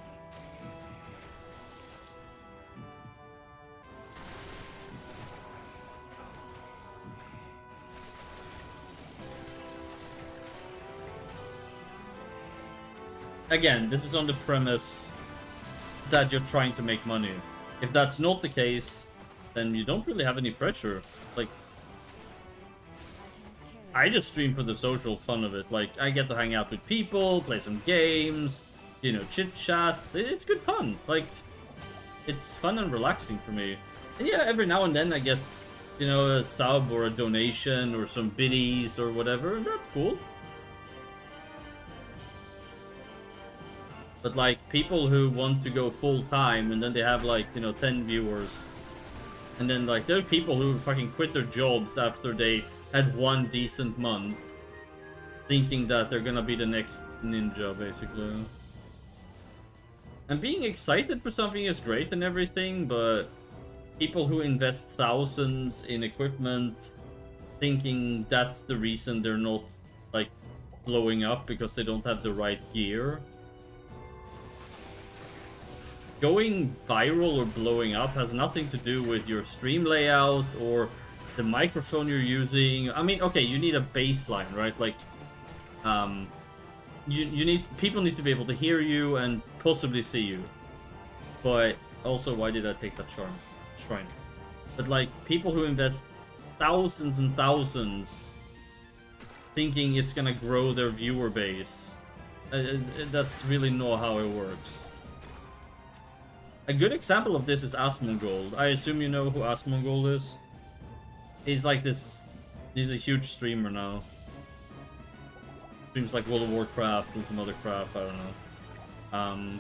Again, this is on the premise that you're trying to make money. If that's not the case, then you don't really have any pressure. Like, I just stream for the social fun of it. Like, I get to hang out with people, play some games, you know, chit-chat. It's good fun. Like, it's fun and relaxing for me. And yeah, every now and then I get, you know, a sub or a donation or some biddies or whatever, and that's cool. But like, people who want to go full-time and then they have, like, you know, 10 viewers. And then, like, there are people who fucking quit their jobs after they had one decent month, thinking that they're gonna be the next ninja, basically. And being excited for something is great and everything, but people who invest thousands in equipment, thinking that's the reason they're not, like, blowing up because they don't have the right gear. Going viral or blowing up has nothing to do with your stream layout or the microphone you're using. I mean, okay, you need a baseline, right? Like, people need to be able to hear you and possibly see you. But also, why did I take that shrine? But like, people who invest thousands and thousands thinking it's gonna grow their viewer base, that's really not how it works. A good example of this is Asmongold. I assume you know who Asmongold is? He's like this... He's a huge streamer now. Streams like World of Warcraft and some other crap, I don't know.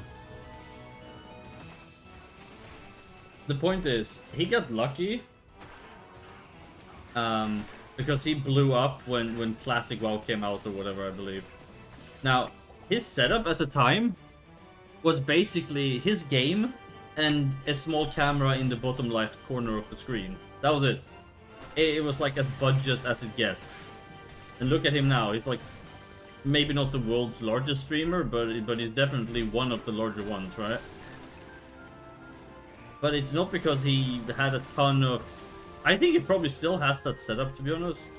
The point is, he got lucky. Because he blew up when Classic WoW came out or whatever, I believe. Now, his setup at the time was basically his game and a small camera in the bottom left corner of the screen. That was it. It was like as budget as it gets. And look at him now. He's like maybe not the world's largest streamer, but he's definitely one of the larger ones, right? But it's not because he had a ton of... I think he probably still has that setup, to be honest.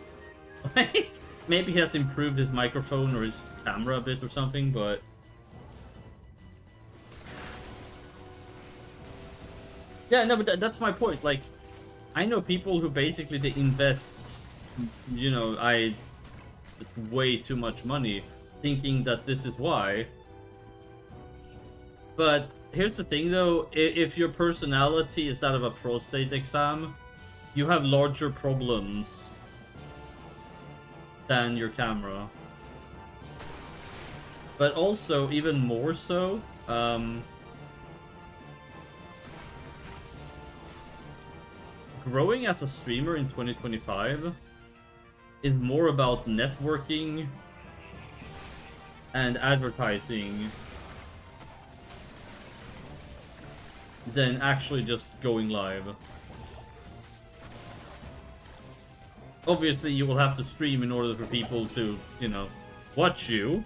Like, maybe he has improved his microphone or his camera a bit or something, but... Yeah, no, but that's my point. Like, I know people who basically they invest, you know, way too much money, thinking that this is why. But here's the thing, though: if your personality is that of a prostate exam, you have larger problems than your camera. But also, even more so, growing as a streamer in 2025 is more about networking and advertising than actually just going live. Obviously, you will have to stream in order for people to, you know, watch you,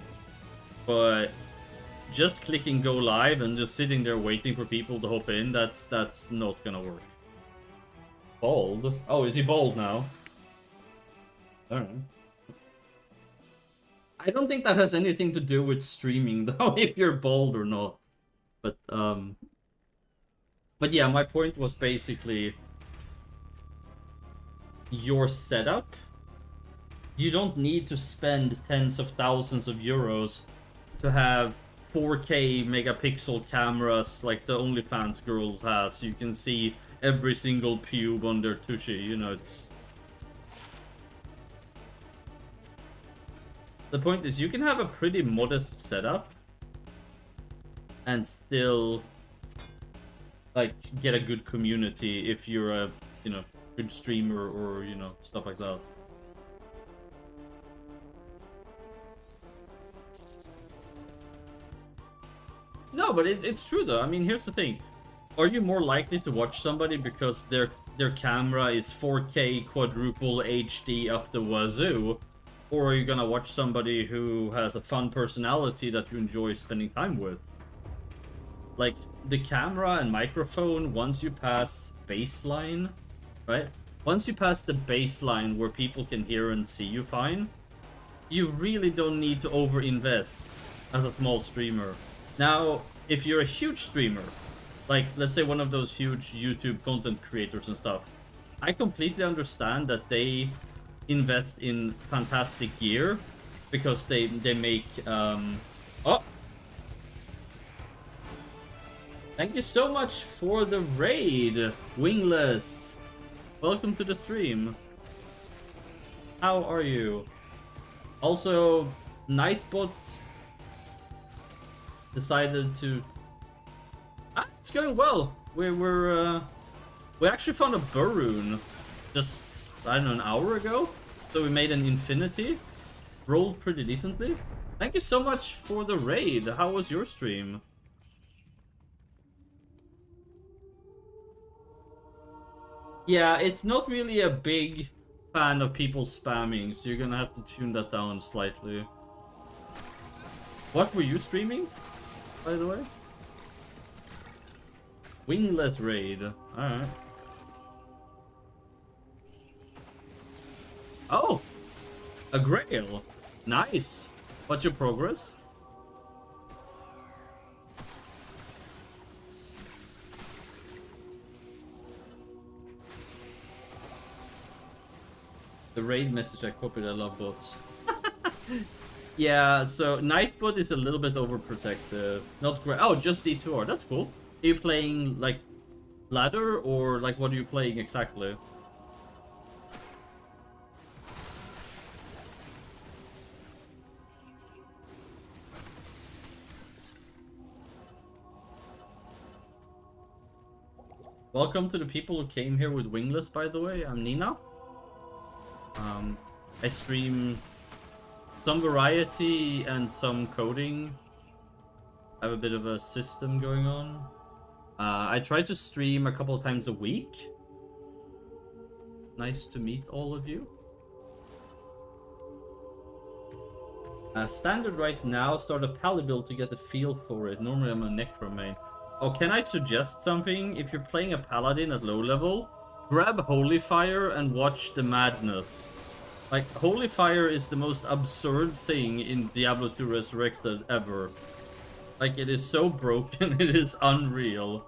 but just clicking go live and just sitting there waiting for people to hop in, that's not gonna work. Bald? Oh, is he bald now? Alright. I don't think that has anything to do with streaming, though, if you're bald or not. But yeah, my point was basically your setup. You don't need to spend tens of thousands of euros to have 4K megapixel cameras like the OnlyFans girls has. You can see every single pube on their tushy, you know, it's... The point is, you can have a pretty modest setup and still, like, get a good community if you're a, you know, good streamer or, you know, stuff like that. No, but it's true, though. I mean, here's the thing. Are you more likely to watch somebody because their camera is 4K quadruple HD up the wazoo? Or are you gonna watch somebody who has a fun personality that you enjoy spending time with? Like, the camera and microphone, once you pass baseline, right? Once you pass the baseline where people can hear and see you fine, you really don't need to over-invest as a small streamer. Now, if you're a huge streamer, like, let's say one of those huge YouTube content creators and stuff, I completely understand that they invest in fantastic gear because they make, Oh! Thank you so much for the raid, Wingless! Welcome to the stream. How are you? Also, Nightbot decided to... it's going well. We actually found a Burroon just, I don't know, an hour ago. So we made an Infinity. Rolled pretty decently. Thank you so much for the raid. How was your stream? Yeah, it's not really a big fan of people spamming, so you're gonna have to tune that down slightly. What were you streaming, by the way? Wingless raid. Alright. Oh! A Grail! Nice! What's your progress? The raid message I copied, I love bots. Yeah, so Nightbot is a little bit overprotective. Not great. Oh, just D2R. That's cool. Are you playing, like, ladder, or, like, what are you playing exactly? Welcome to the people who came here with Wingless, by the way. I'm Nina. I stream some variety and some coding. I have a bit of a system going on. I try to stream a couple of times a week. Nice to meet all of you. Standard right now, start a pally build to get the feel for it. Normally I'm a necro main. Oh, can I suggest something? If you're playing a paladin at low level, grab Holy Fire and watch the madness. Like, Holy Fire is the most absurd thing in Diablo 2 Resurrected ever. Like, it is so broken, it is unreal.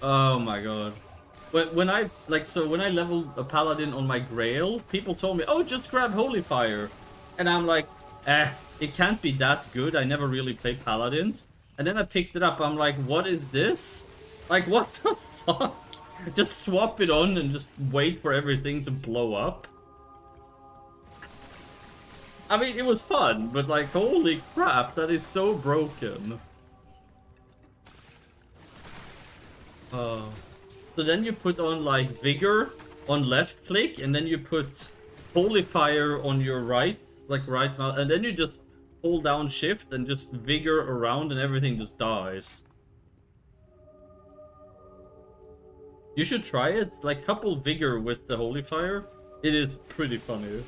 Oh my god. When I leveled a paladin on my Grail, people told me, oh, just grab Holy Fire. And I'm like, it can't be that good. I never really played paladins. And then I picked it up. I'm like, what is this? Like, what the fuck? Just swap it on and just wait for everything to blow up. I mean, it was fun, but like, holy crap, that is so broken. So then you put on like Vigor on left click, and then you put Holy Fire on your right, like right mouse, and then you just hold down shift and just Vigor around and everything just dies. You should try it, like couple Vigor with the Holy Fire. It is pretty funny.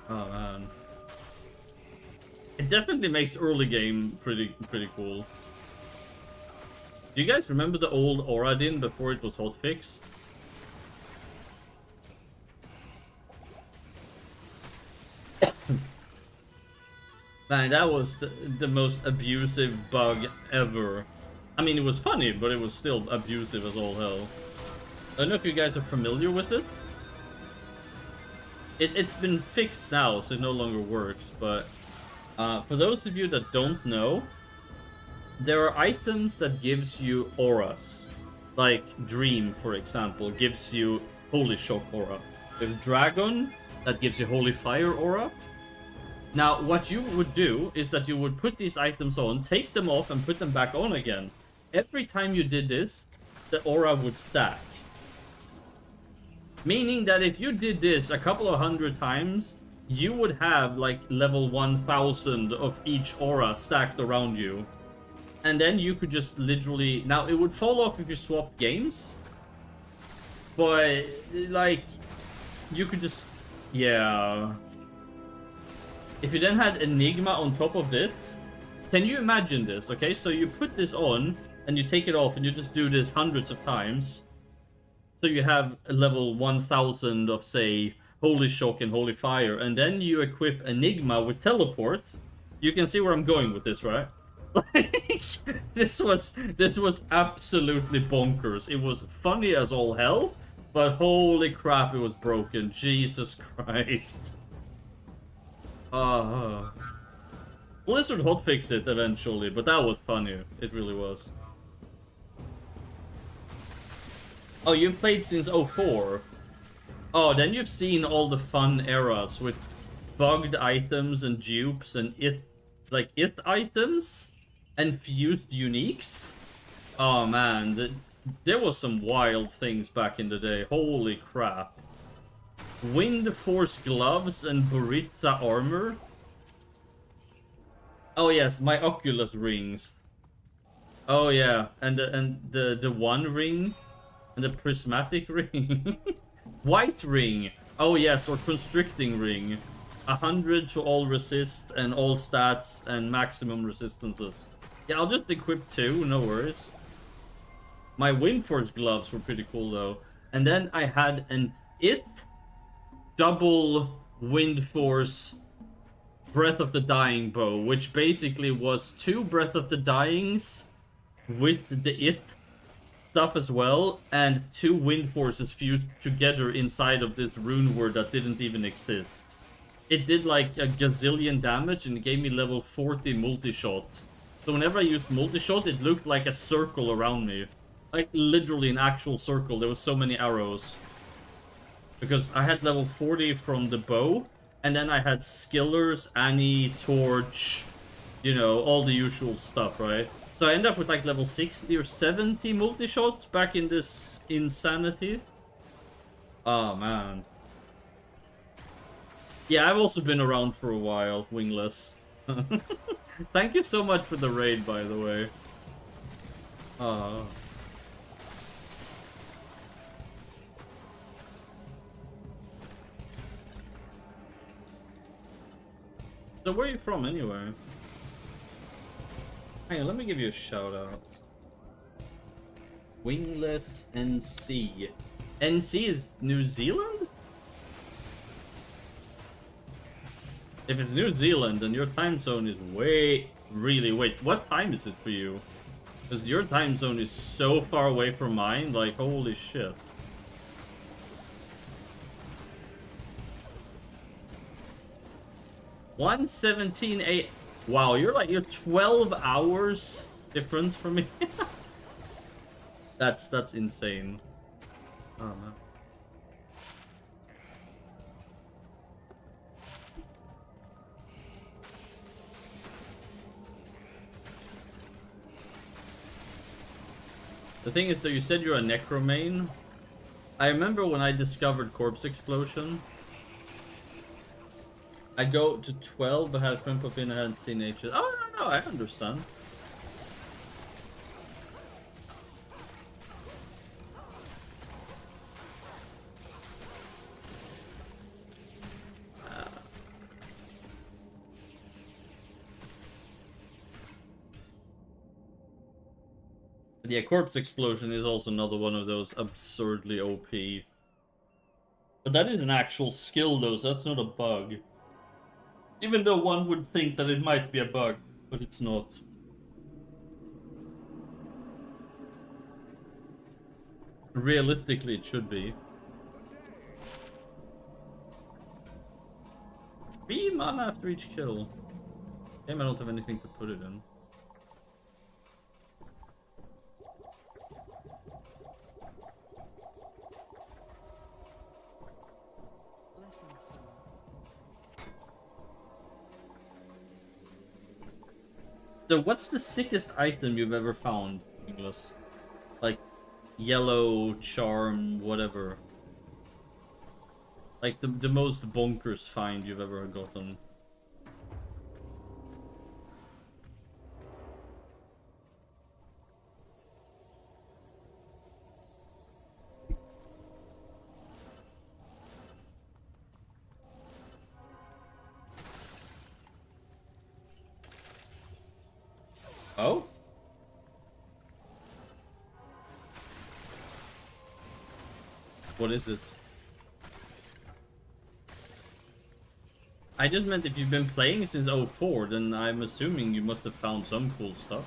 Oh man. It definitely makes early game pretty cool. Do you guys remember the old Oradin before it was hotfixed? Man, that was the most abusive bug ever. I mean, it was funny, but it was still abusive as all hell. I don't know if you guys are familiar with it. It's been fixed now, so it no longer works, but for those of you that don't know, there are items that gives you auras. Like Dream, for example, gives you Holy Shock aura. There's Dragon, that gives you Holy Fire aura. Now, what you would do is that you would put these items on, take them off, and put them back on again. Every time you did this, the aura would stack. Meaning that if you did this a couple of hundred times, you would have like level 1000 of each aura stacked around you. And then you could just literally... Now, it would fall off if you swapped games. But, like, you could just... Yeah. If you then had Enigma on top of it... Can you imagine this, okay? So you put this on, and you take it off, and you just do this hundreds of times. So you have a level 1000 of, say, Holy Shock and Holy Fire. And then you equip Enigma with Teleport. You can see where I'm going with this, right? Like, this was absolutely bonkers. It was funny as all hell, but holy crap, it was broken. Jesus Christ. Blizzard hotfixed it eventually, but that was funny. It really was. Oh, you've played since 04. Oh, then you've seen all the fun eras with bugged items and dupes and ith items. And fused uniques? Oh man, there was some wild things back in the day. Holy crap. Wind Force gloves and Buritza armor? Oh yes, my Oculus rings. Oh yeah, and the one ring and the prismatic ring. White ring. Oh yes, or constricting ring. 100 to all resist and all stats and maximum resistances. Yeah, I'll just equip 2, no worries. My Windforce gloves were pretty cool though. And then I had an double Windforce Breath of the Dying bow, which basically was 2 Breath of the Dyings with the stuff as well, and 2 Windforces fused together inside of this rune word that didn't even exist. It did like a gazillion damage and it gave me level 40 multi-shot. So whenever I used multi-shot, it looked like a circle around me. Like literally an actual circle. There was so many arrows. Because I had level 40 from the bow, and then I had Skillers, Annie, Torch, you know, all the usual stuff, right? So I ended up with like level 60 or 70 multi-shot back in this insanity. Oh man. Yeah, I've also been around for a while, Wingless. Thank you so much for the raid, by the way. So where are you from, anyway? Hang on, let me give you a shout out. Wingless NC. NC is New Zealand? If it's New Zealand, then your time zone is really, wait, what time is it for you? Because your time zone is so far away from mine, like, holy shit. $1:17 Wow, you're 12 hours difference from me. That's insane. Oh man. The thing is that you said you're a necromain. I remember when I discovered Corpse Explosion. I go to 12 but had a friend pop in I hadn't seen ages. Oh no, I understand. But yeah, Corpse Explosion is also another one of those absurdly OP. But that is an actual skill though, so that's not a bug. Even though one would think that it might be a bug, but it's not. Realistically, it should be. 3 mana after each kill. Damn, I don't have anything to put it in. So what's the sickest item you've ever found, Inglis? Like, yellow, charm, whatever. Like, the most bonkers find you've ever gotten. Oh? What is it? I just meant if you've been playing since 04, then I'm assuming you must have found some cool stuff.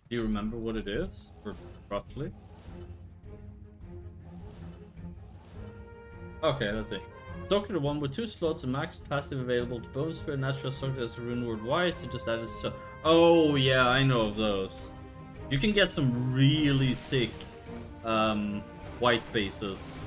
Do you remember what it is? Or roughly? Okay, let's see. Stalker 1 with 2 slots, a max passive available to Bone Spirit, natural Stalker as a rune word white, so just added so. Oh yeah, I know of those. You can get some really sick white bases.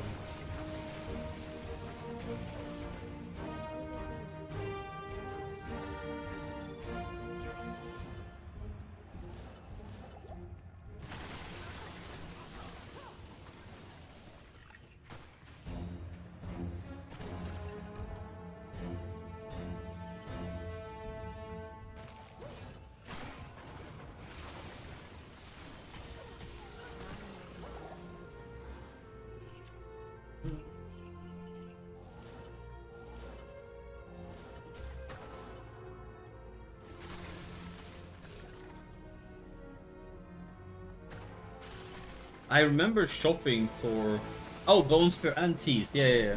I remember shopping for... Oh, Bone Spear and Teeth. Yeah.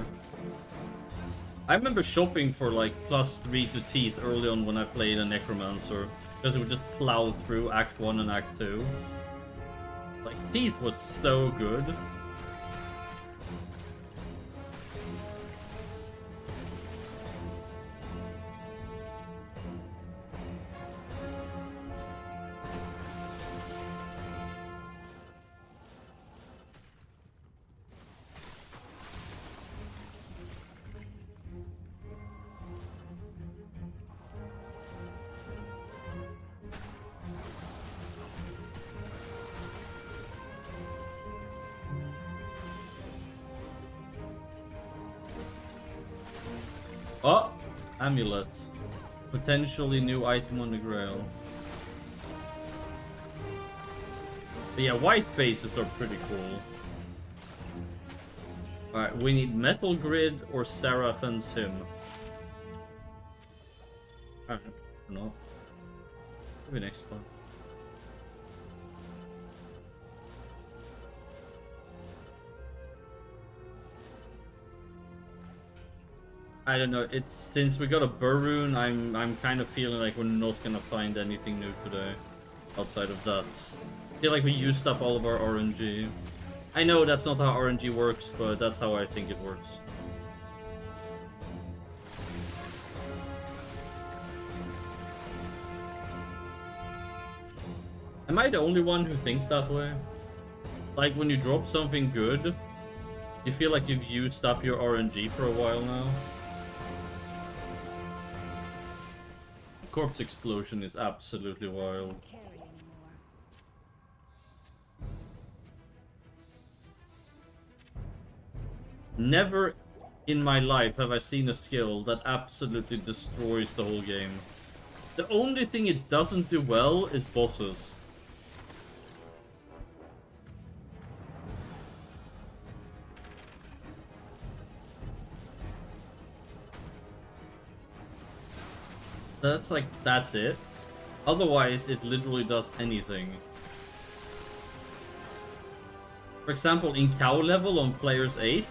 I remember shopping for like +3 to Teeth early on when I played a Necromancer. Because it would just plow through Act 1 and Act 2. Like, Teeth was so good. Oh! Amulets. Potentially new item on the Grail. But yeah, white bases are pretty cool. Alright, we need Metal Grid or Seraphin's Hymn. Alright, no. Maybe next one. I don't know, it's since we got a Burroon, I'm kind of feeling like we're not gonna find anything new today. Outside of that. I feel like we used up all of our RNG. I know that's not how RNG works, but that's how I think it works. Am I the only one who thinks that way? Like when you drop something good, you feel like you've used up your RNG for a while now? Corpse Explosion is absolutely wild. Never in my life have I seen a skill that absolutely destroys the whole game. The only thing it doesn't do well is bosses. That's it. Otherwise, it literally does anything. For example, in cow level on players 8,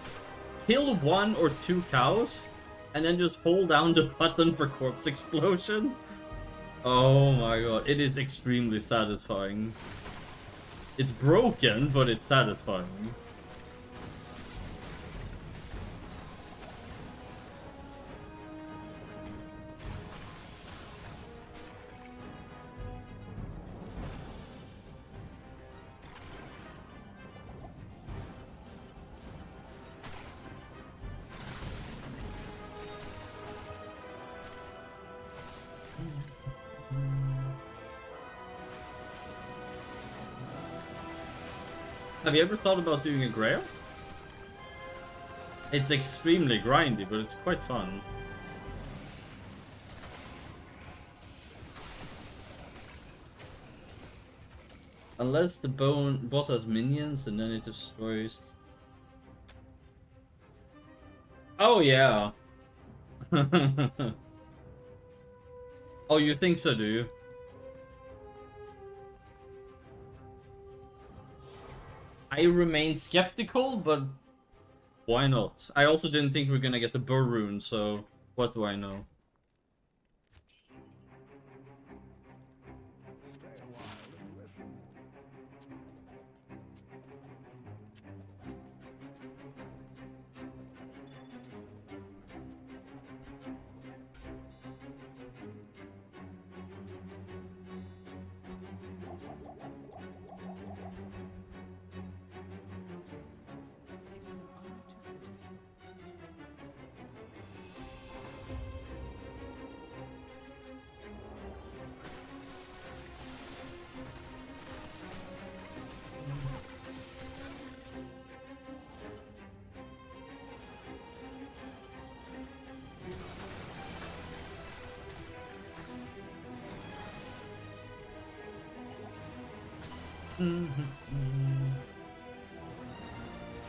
kill 1 or 2 cows, and then just hold down the button for Corpse Explosion. Oh my god, it is extremely satisfying. It's broken, but it's satisfying. Have you ever thought about doing a Grail? It's extremely grindy, but it's quite fun. Unless the boss has minions and then it destroys... Oh yeah! Oh, you think so, do you? I remain skeptical, but why not? I also didn't think we were gonna get the Burroon, so what do I know?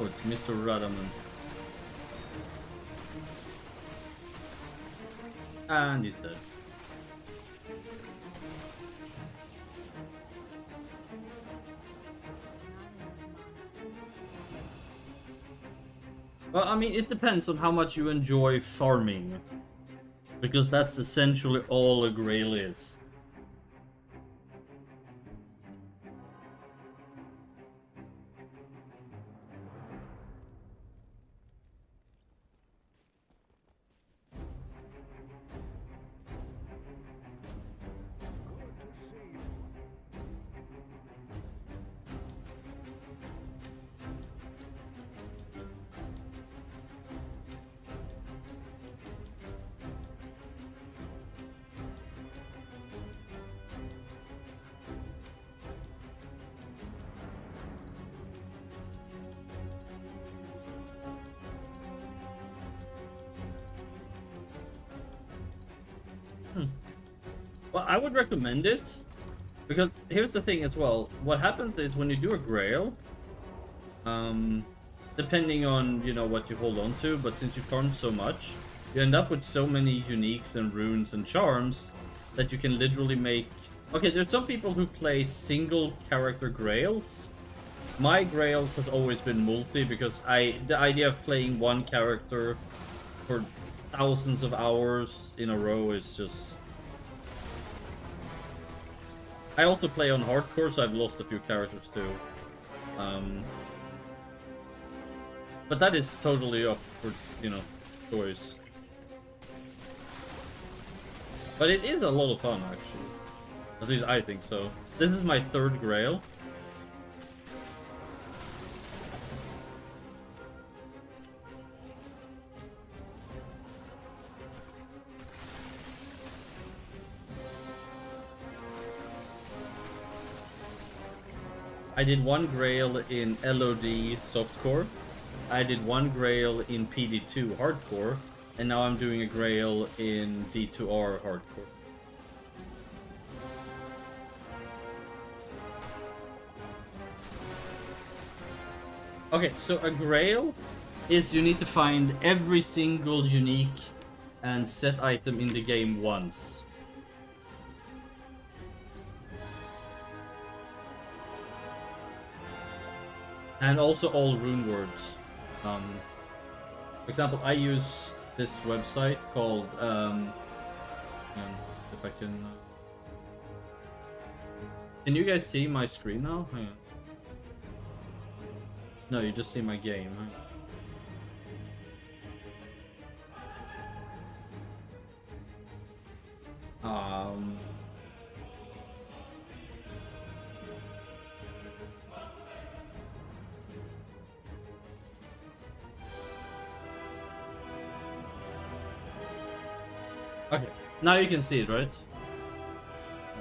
Oh, it's Mr. Radaman. And he's dead. Well, I mean, it depends on how much you enjoy farming. Because that's essentially all a Grail is. Well, I would recommend it, because here's the thing as well. What happens is when you do a Grail, depending on, you know, what you hold on to, but since you farm so much, you end up with so many uniques and runes and charms that you can literally make... Okay, there's some people who play single character Grails. My Grails has always been multi, because the idea of playing one character for thousands of hours in a row is just... I also play on hardcore, so I've lost a few characters too. But that is totally up for, you know, choice. But it is a lot of fun, actually. At least I think so. This is my third Grail. I did one Grail in LOD softcore. I did one Grail in PD2 hardcore, and now I'm doing a Grail in D2R hardcore. Okay, so a Grail is you need to find every single unique and set item in the game once. And also all rune words. For example, I use this website called, if I can... Can you guys see my screen now? Hang on. No, you just see my game. Okay, now you can see it, right?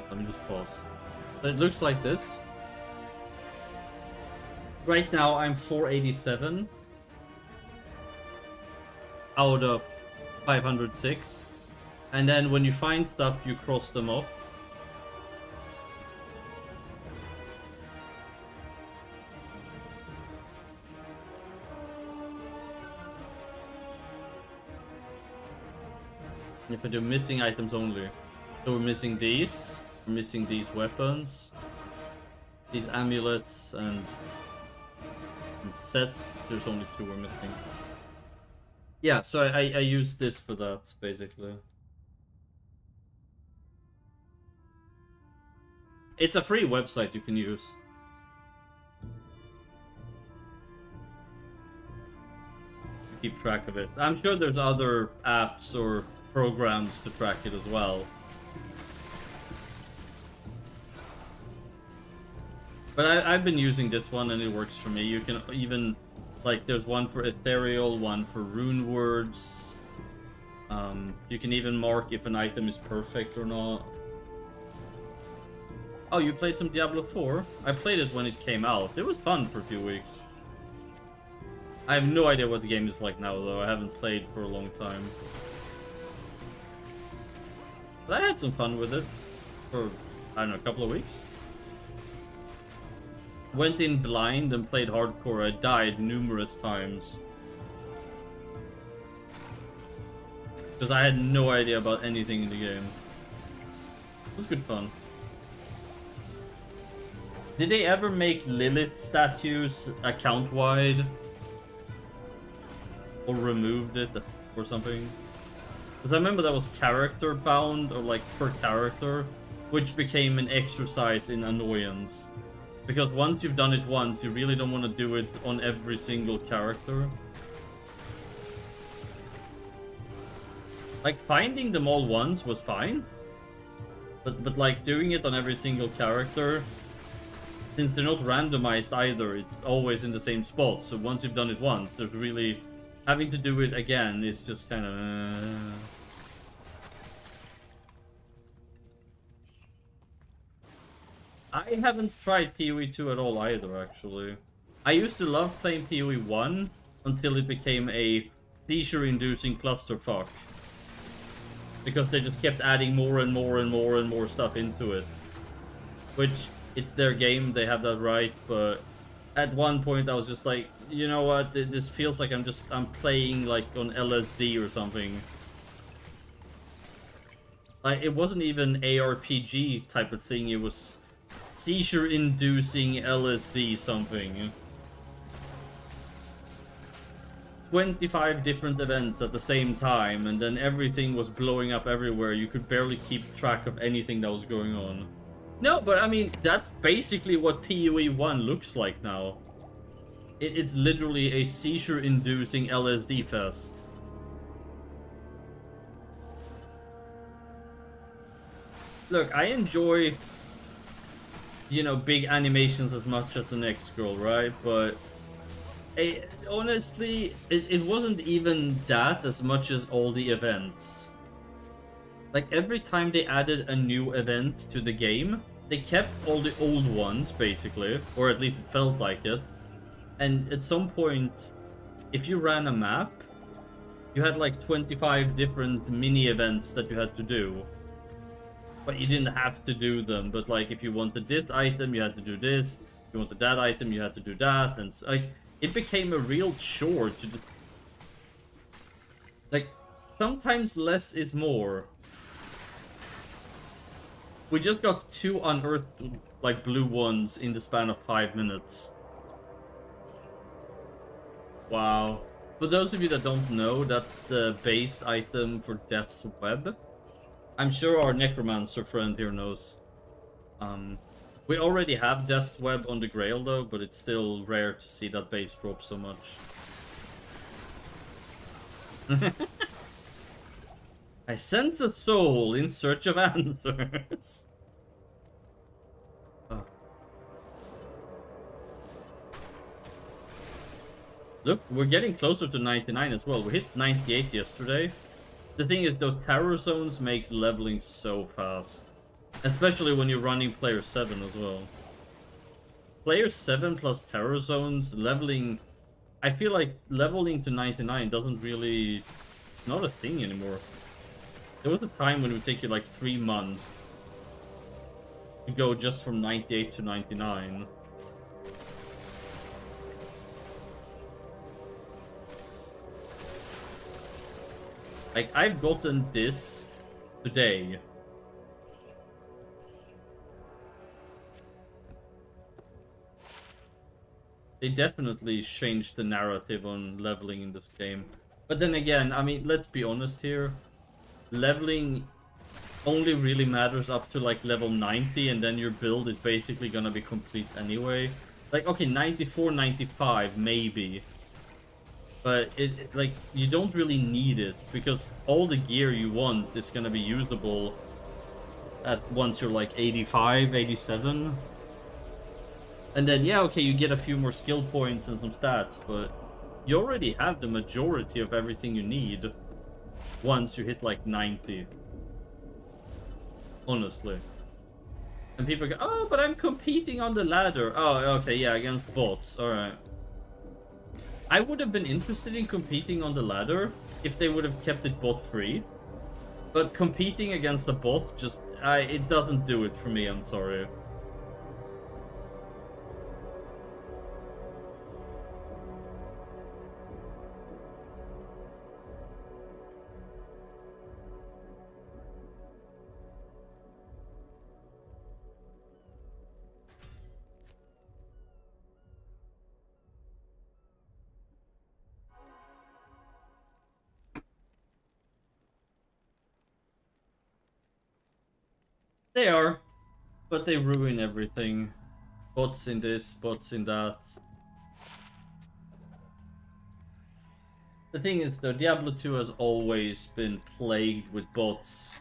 Let me just pause. So it looks like this. Right now I'm 487 out of 506. And then when you find stuff, you cross them off. If I do missing items only. So we're missing these. We're missing these weapons. These amulets and sets. There's only 2 we're missing. Yeah, so I use this for that, basically. It's a free website you can use. Keep track of it. I'm sure there's other apps or programs to track it as well. But I've been using this one and it works for me. You can even, like, there's one for ethereal, one for rune words. You can even mark if an item is perfect or not. Oh, you played some Diablo 4? I played it when it came out. It was fun for a few weeks. I have no idea what the game is like now, though. I haven't played for a long time. But I had some fun with it for, I don't know, a couple of weeks. Went in blind and played hardcore. I died numerous times. Because I had no idea about anything in the game. It was good fun. Did they ever make Lilith statues account-wide? or removed it or something. Because I remember that was character bound or like per character, which became an exercise in annoyance. Because once you've done it once, you really don't want to do it on every single character. Like, finding them all once was fine. But like, doing it on every single character, since they're not randomized either, it's always in the same spot. So once you've done it once, there's really... having to do it again is just kind of... I haven't tried PoE 2 at all either, actually. I used to love playing PoE 1 until it became a seizure-inducing clusterfuck. Because they just kept adding more and more and more and more stuff into it. Which, it's their game, they have that right, but at one point I was just like, you know what, this feels like I'm playing like on LSD or something. Like, it wasn't even ARPG type of thing, it was seizure-inducing LSD something. 25 different events at the same time, and then everything was blowing up everywhere. You could barely keep track of anything that was going on. No, but I mean, that's basically what PoE 1 looks like now. It's literally a seizure-inducing LSD fest. Look, I enjoy, you know, big animations as much as the next girl, right? But honestly, it wasn't even that as much as all the events. Like, every time they added a new event to the game, they kept all the old ones, basically. Or at least it felt like it. And at some point, if you ran a map, you had like 25 different mini-events that you had to do. But you didn't have to do them. But like, if you wanted this item, you had to do this. If you wanted that item, you had to do that. And like, it became a real chore to do. Like, sometimes less is more. We just got 2 unearthed, like, blue ones in the span of 5 minutes. Wow. For those of you that don't know, that's the base item for Death's Web. I'm sure our necromancer friend here knows. We already have Death's Web on the Grail though, but it's still rare to see that base drop so much. I sense a soul in search of answers. Oh. Look, we're getting closer to 99 as well. We hit 98 yesterday. The thing is though, Terror Zones makes leveling so fast. Especially when you're running Player 7 as well. Player 7 plus Terror Zones, leveling... I feel like leveling to 99 doesn't really... not a thing anymore. There was a time when it would take you like 3 months to go just from 98 to 99. Like, I've gotten this today. They definitely changed the narrative on leveling in this game. But then again, I mean, let's be honest here. Leveling only really matters up to like level 90, and then your build is basically gonna be complete anyway. Like, okay, 94, 95, maybe. But like, you don't really need it, because all the gear you want is gonna be usable at once you're like 85, 87. And then, yeah, okay, you get a few more skill points and some stats, but you already have the majority of everything you need once you hit like 90. Honestly. And people go, oh, but I'm competing on the ladder. Oh, okay, yeah, against bots. Alright. I would have been interested in competing on the ladder if they would have kept it bot free. But competing against a bot, just, it doesn't do it for me, I'm sorry. They are, but they ruin everything. Bots in this, bots in that. The thing is though, Diablo 2 has always been plagued with bots.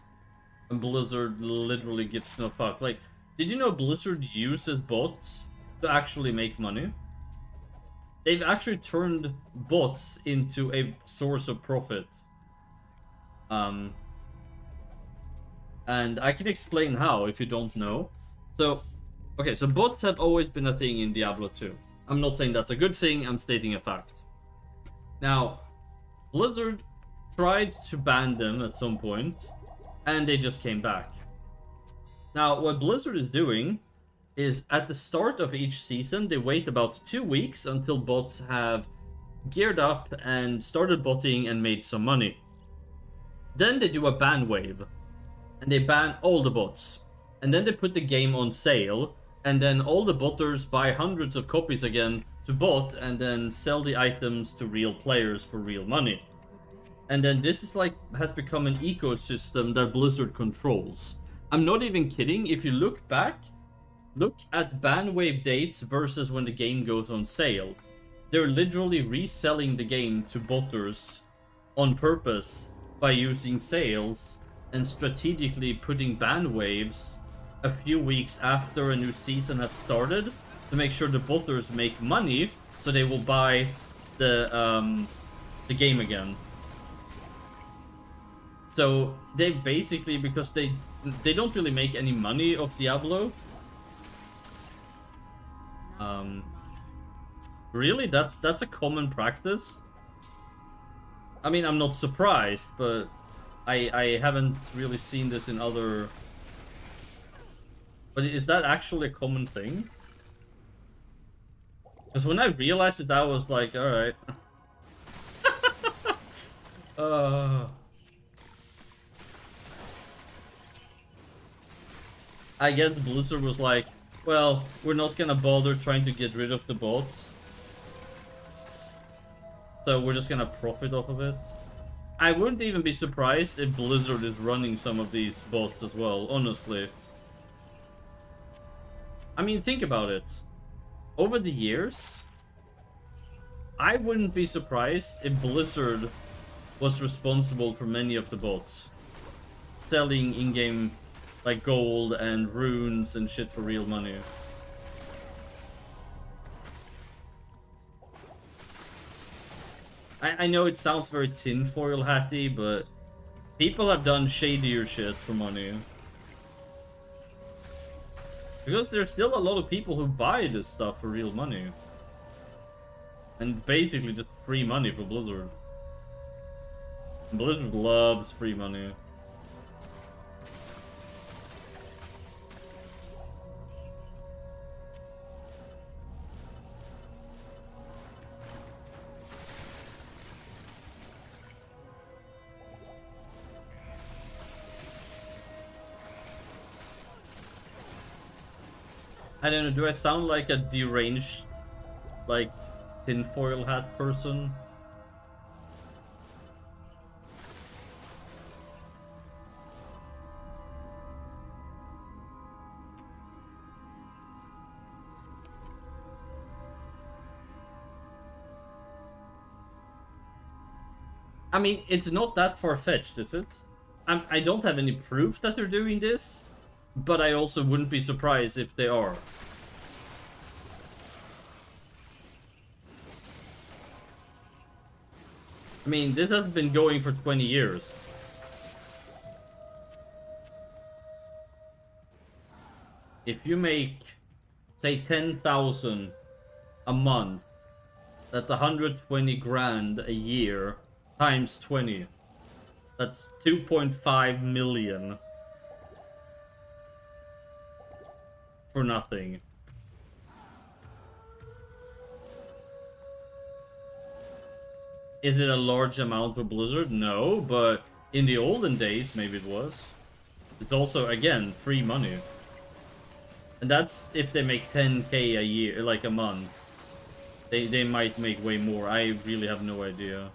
And Blizzard literally gives no fuck. Like, did you know Blizzard uses bots to actually make money? They've actually turned bots into a source of profit. And I can explain how if you don't know. So, okay, so bots have always been a thing in Diablo 2. I'm not saying that's a good thing, I'm stating a fact. Now, Blizzard tried to ban them at some point, and they just came back. Now, what Blizzard is doing is at the start of each season, they wait about 2 weeks until bots have geared up and started botting and made some money. Then they do a ban wave, and they ban all the bots. And then they put the game on sale, and then all the botters buy hundreds of copies again to bot, and then sell the items to real players for real money. And then this is like, has become an ecosystem that Blizzard controls. I'm not even kidding, if you look back, look at ban wave dates versus when the game goes on sale. They're literally reselling the game to botters on purpose by using sales and strategically putting ban waves a few weeks after a new season has started to make sure the botters make money so they will buy the game again. So they basically, because they don't really make any money off Diablo. Really, that's a common practice. I mean, I'm not surprised, but I haven't really seen this in other. But is that actually a common thing? Because when I realized it, I was like, all right. I guess Blizzard was like, well, we're not gonna bother trying to get rid of the bots. So we're just gonna profit off of it. I wouldn't even be surprised if Blizzard is running some of these bots as well, honestly. I mean, think about it. Over the years, I wouldn't be surprised if Blizzard was responsible for many of the bots. Selling in-game, like, gold and runes and shit for real money. I know it sounds very tinfoil hatty, but people have done shadier shit for money. Because there's still a lot of people who buy this stuff for real money. And it's basically just free money for Blizzard. And Blizzard loves free money. I don't know, do I sound like a deranged, like, tinfoil hat person? I mean, it's not that far-fetched, is it? I don't have any proof that they're doing this, but I also wouldn't be surprised if they are. I mean, this has been going for 20 years. If you make, say, 10,000 a month, that's 120 grand a year times 20. That's 2.5 million. For nothing. Is it a large amount for Blizzard? No, but in the olden days, maybe it was. It's also, again, free money. And that's if they make 10k a year, like a month. They might make way more. I really have no idea.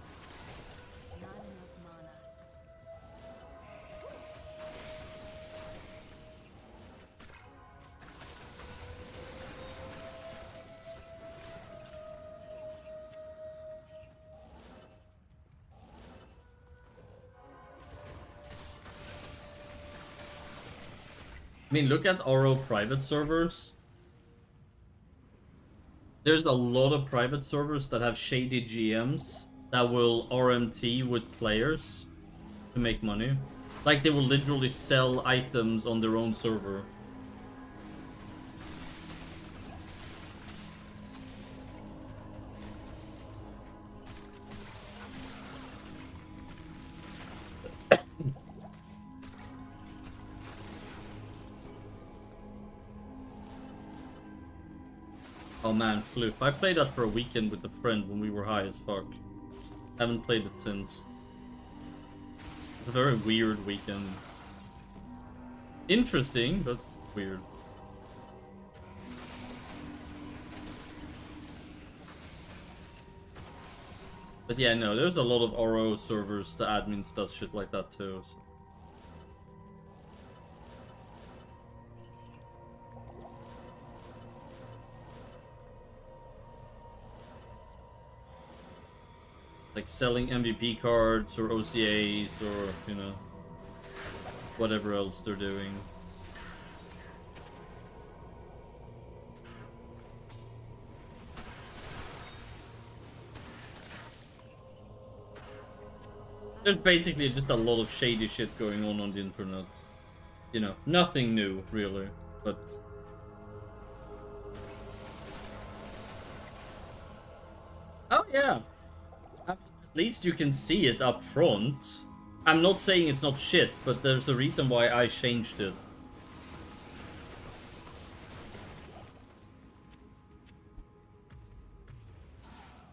I mean, look at RO private servers. There's a lot of private servers that have shady GMs that will RMT with players to make money. Like, they will literally sell items on their own server. Oh man, Floof. I played that for a weekend with a friend when we were high as fuck. Haven't played it since. It's a very weird weekend. Interesting, but weird. But yeah, no, there's a lot of RO servers, the admins does shit like that too. So. Like selling MVP cards or OCAs or, you know, whatever else they're doing. There's basically just a lot of shady shit going on the internet. You know, nothing new, really, but... Oh, yeah. At least you can see it up front. I'm not saying it's not shit, but there's a reason why I changed it.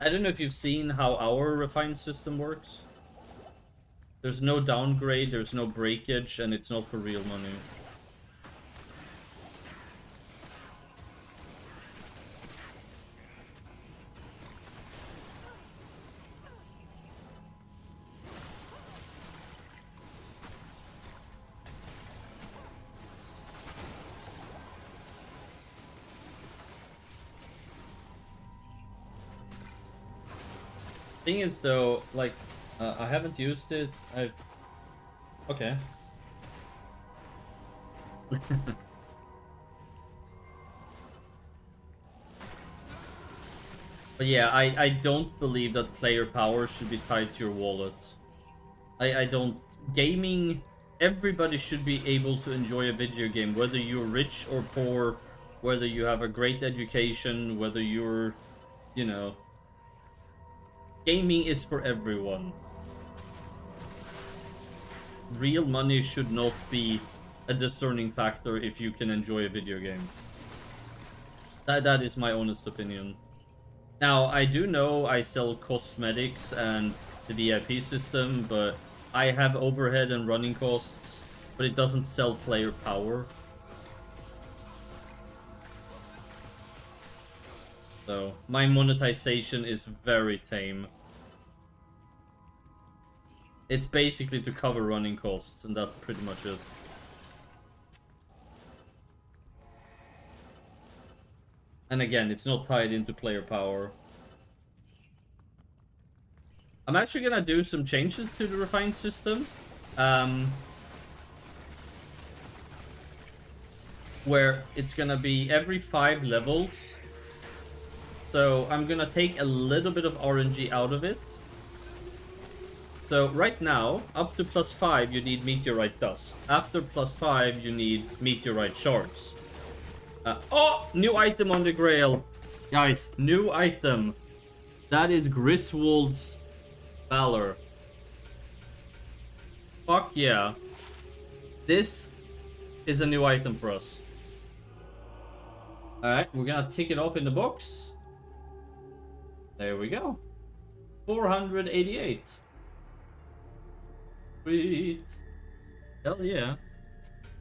I don't know if you've seen how our refined system works. There's no downgrade, there's no breakage, and it's not for real money. Thing is though, like, I haven't used it. Okay. But yeah, I don't believe that player power should be tied to your wallet. I don't. Gaming, everybody should be able to enjoy a video game, whether you're rich or poor, whether you have a great education, whether you're, you know. Gaming is for everyone. Real money should not be a discerning factor if you can enjoy a video game. That is my honest opinion. Now, I do know I sell cosmetics and the VIP system, but I have overhead and running costs, but it doesn't sell player power. So, my monetization is very tame. It's basically to cover running costs, and that's pretty much it. And again, it's not tied into player power. I'm actually gonna do some changes to the refined system. Where it's gonna be every 5 levels. So I'm gonna take a little bit of RNG out of it. So right now, up to +5 you need meteorite dust. After +5 you need meteorite shards. Oh! New item on the Grail! Guys, new item. That is Griswold's Valor. Fuck yeah. This is a new item for us. Alright, we're gonna tick it off in the box. There we go. 488. Sweet. Hell yeah.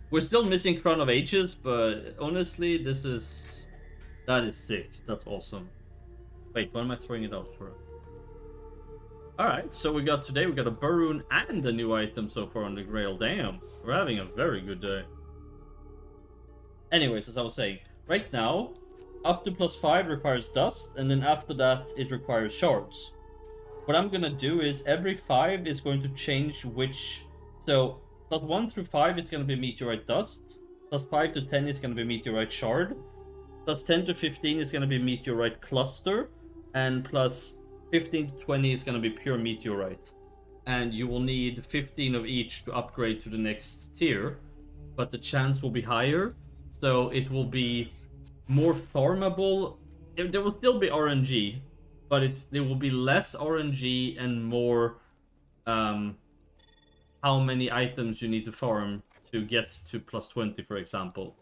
We're still missing Crown of Ages, but honestly, that is sick. That's awesome. Wait, what am I throwing it out for? Alright, so we got a Baroon and a new item so far on the Grail. Damn, we're having a very good day. Anyways, as I was saying, right now, up to +5 requires dust, and then after that, it requires shards. What I'm gonna do is every 5 is going to change which. So +1 through 5 is gonna be meteorite dust. Plus 5 to 10 is going to be meteorite shard. Plus 10 to 15 is going to be meteorite cluster. And plus 15 to 20 is going to be pure meteorite. And you will need 15 of each to upgrade to the next tier. But the chance will be higher. So it will be more farmable. There will still be RNG. But there will be less RNG and more how many items you need to farm to get to plus 20, for example.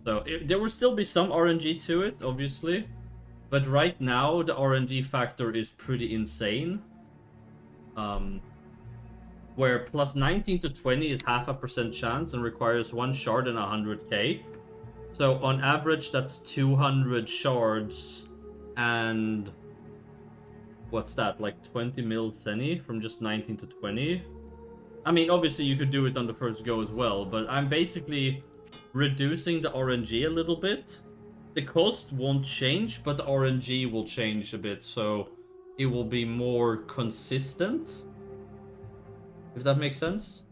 So there will still be some RNG to it, obviously. But right now, the RNG factor is pretty insane. Where plus 19 to 20 is 0.5% chance and requires 1 shard and 100k. So on average, that's 200 shards and... what's that, like 20 mil Zenny from just 19 to 20? I mean, obviously you could do it on the first go as well, but I'm basically reducing the RNG a little bit. The cost won't change, but the RNG will change a bit, so it will be more consistent. If that makes sense?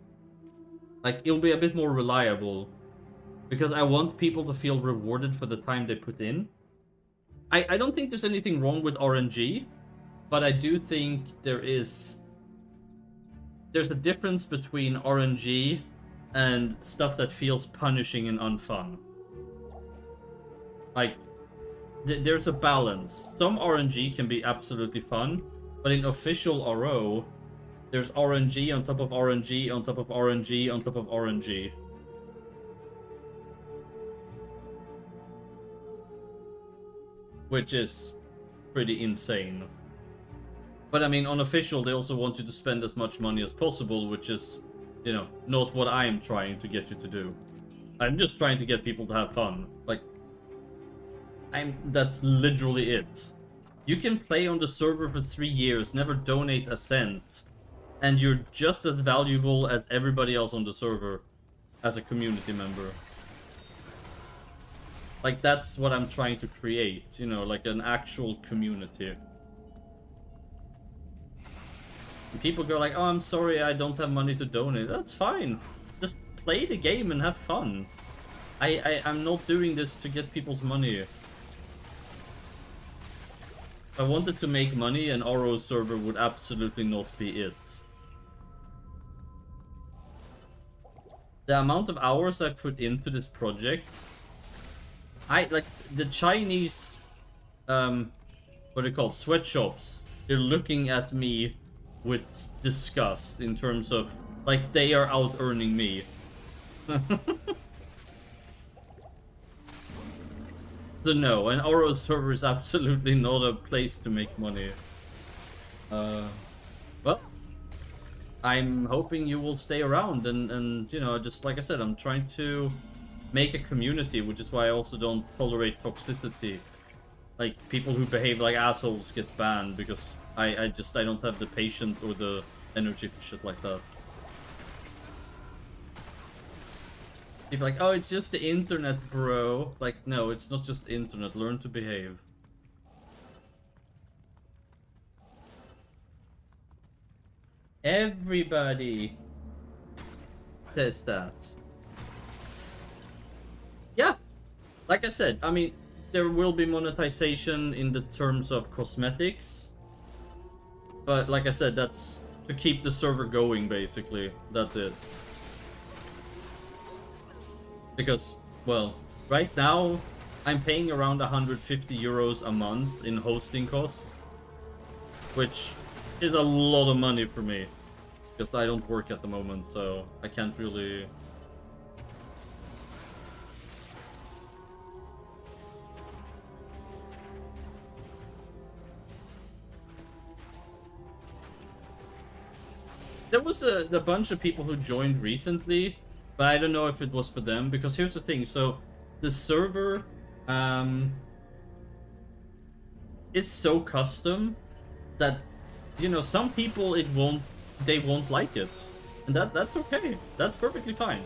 Like, it'll be a bit more reliable. Because I want people to feel rewarded for the time they put in. I don't think there's anything wrong with RNG, but I do think there's a difference between RNG and stuff that feels punishing and unfun. Like, there's a balance. Some RNG can be absolutely fun, but in official RO, there's RNG on top of RNG on top of RNG on top of RNG. Which is pretty insane. But I mean, on official, they also want you to spend as much money as possible, which is, you know, not what I'm trying to get you to do. I'm just trying to get people to have fun. Like, that's literally it. You can play on the server for 3 years, never donate a cent, and you're just as valuable as everybody else on the server as a community member. Like, that's what I'm trying to create, you know, like an actual community. And people go like, oh, I'm sorry, I don't have money to donate. That's fine. Just play the game and have fun. I'm not doing this to get people's money. If I wanted to make money, an RO server would absolutely not be it. The amount of hours I put into this project, like the Chinese, what are they called, sweatshops, they're looking at me with disgust in terms of, like, they are out earning me. So no, an RO server is absolutely not a place to make money. Well, I'm hoping you will stay around and you know, just like I said, I'm trying to make a community, which is why I also don't tolerate toxicity. Like, people who behave like assholes get banned because I don't have the patience or the energy for shit like that. People are like, oh, it's just the internet, bro. Like, no, it's not just the internet. Learn to behave. Everybody says that. Yeah, like I said, I mean, there will be monetization in the terms of cosmetics. But like I said, that's to keep the server going, basically. That's it. Because, well, right now, I'm paying around 150 euros a month in hosting costs. Which is a lot of money for me. Because I don't work at the moment, so I can't really... There was a bunch of people who joined recently, but I don't know if it was for them, because here's the thing, so the server is so custom that, you know, some people they won't like it. And that's okay. That's perfectly fine.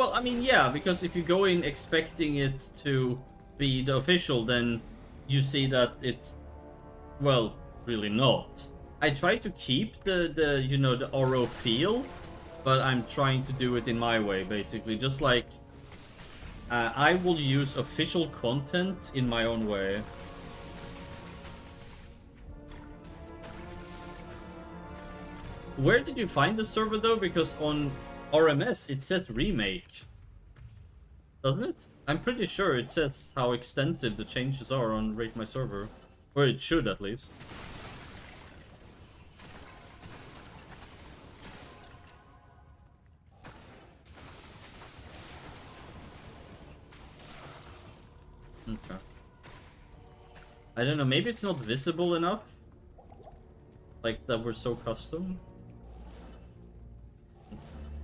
Well, I mean, yeah, because if you go in expecting it to be the official, then you see that it's, well, really not. I try to keep the you know, the RO feel, but I'm trying to do it in my way, basically. Just like, I will use official content in my own way. Where did you find the server, though? Because on RMS, it says remake. Doesn't it? I'm pretty sure it says how extensive the changes are on Rate My Server. Or it should, at least. Okay. I don't know, maybe it's not visible enough? Like, that we're so custom?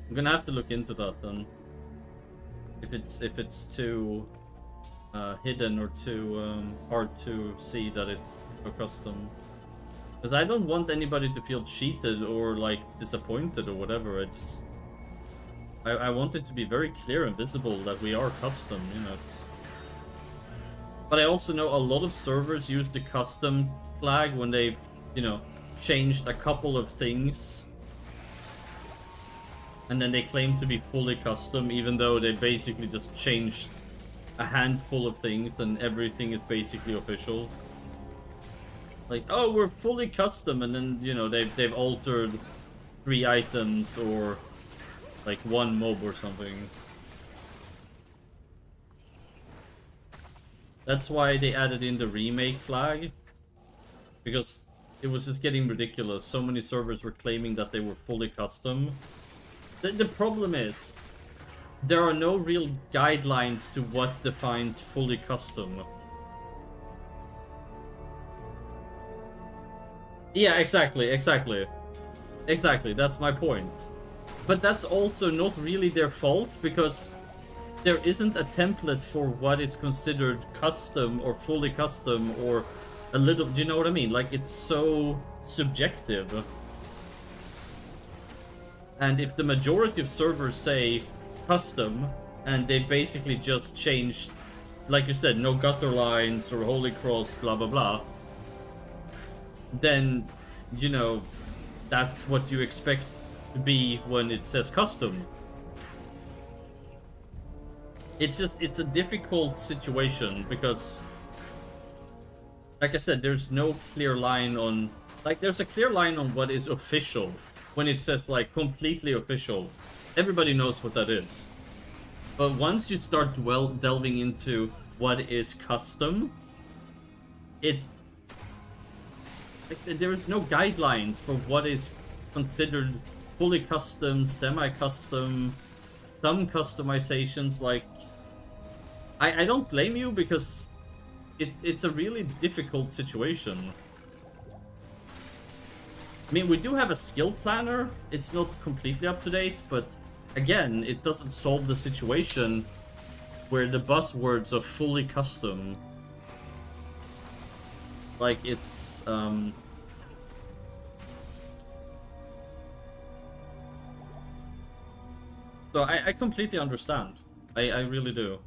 I'm gonna have to look into that, then. If it's too hidden or too hard to see that it's a custom. Because I don't want anybody to feel cheated or like disappointed or whatever. I want it to be very clear and visible that we are custom, you know. But I also know a lot of servers use the custom flag when they've, you know, changed a couple of things. And then they claim to be fully custom, even though they basically just changed a handful of things, and everything is basically official. Like, oh, we're fully custom, and then, you know, they've altered 3 items or like 1 mob or something. That's why they added in the remake flag, because it was just getting ridiculous. So many servers were claiming that they were fully custom. The problem is, there are no real guidelines to what defines fully custom. Yeah, exactly, that's my point. But that's also not really their fault, because there isn't a template for what is considered custom or fully custom or a little, do you know what I mean? Like, it's so subjective. And if the majority of servers say custom, and they basically just changed, like you said, no gutter lines or holy cross, blah blah blah, then, you know, that's what you expect to be when it says custom. It's a difficult situation, because, like I said, there's no clear line on, like, there's a clear line on what is official. When it says, like, completely official, everybody knows what that is. But once you start delving into what is custom, like, there is no guidelines for what is considered fully custom, semi-custom, some customizations. Like, I don't blame you, because it's a really difficult situation. I mean, we do have a skill planner. It's not completely up to date, but again, it doesn't solve the situation where the buzzwords are fully custom. Like, it's, So I completely understand. I really do.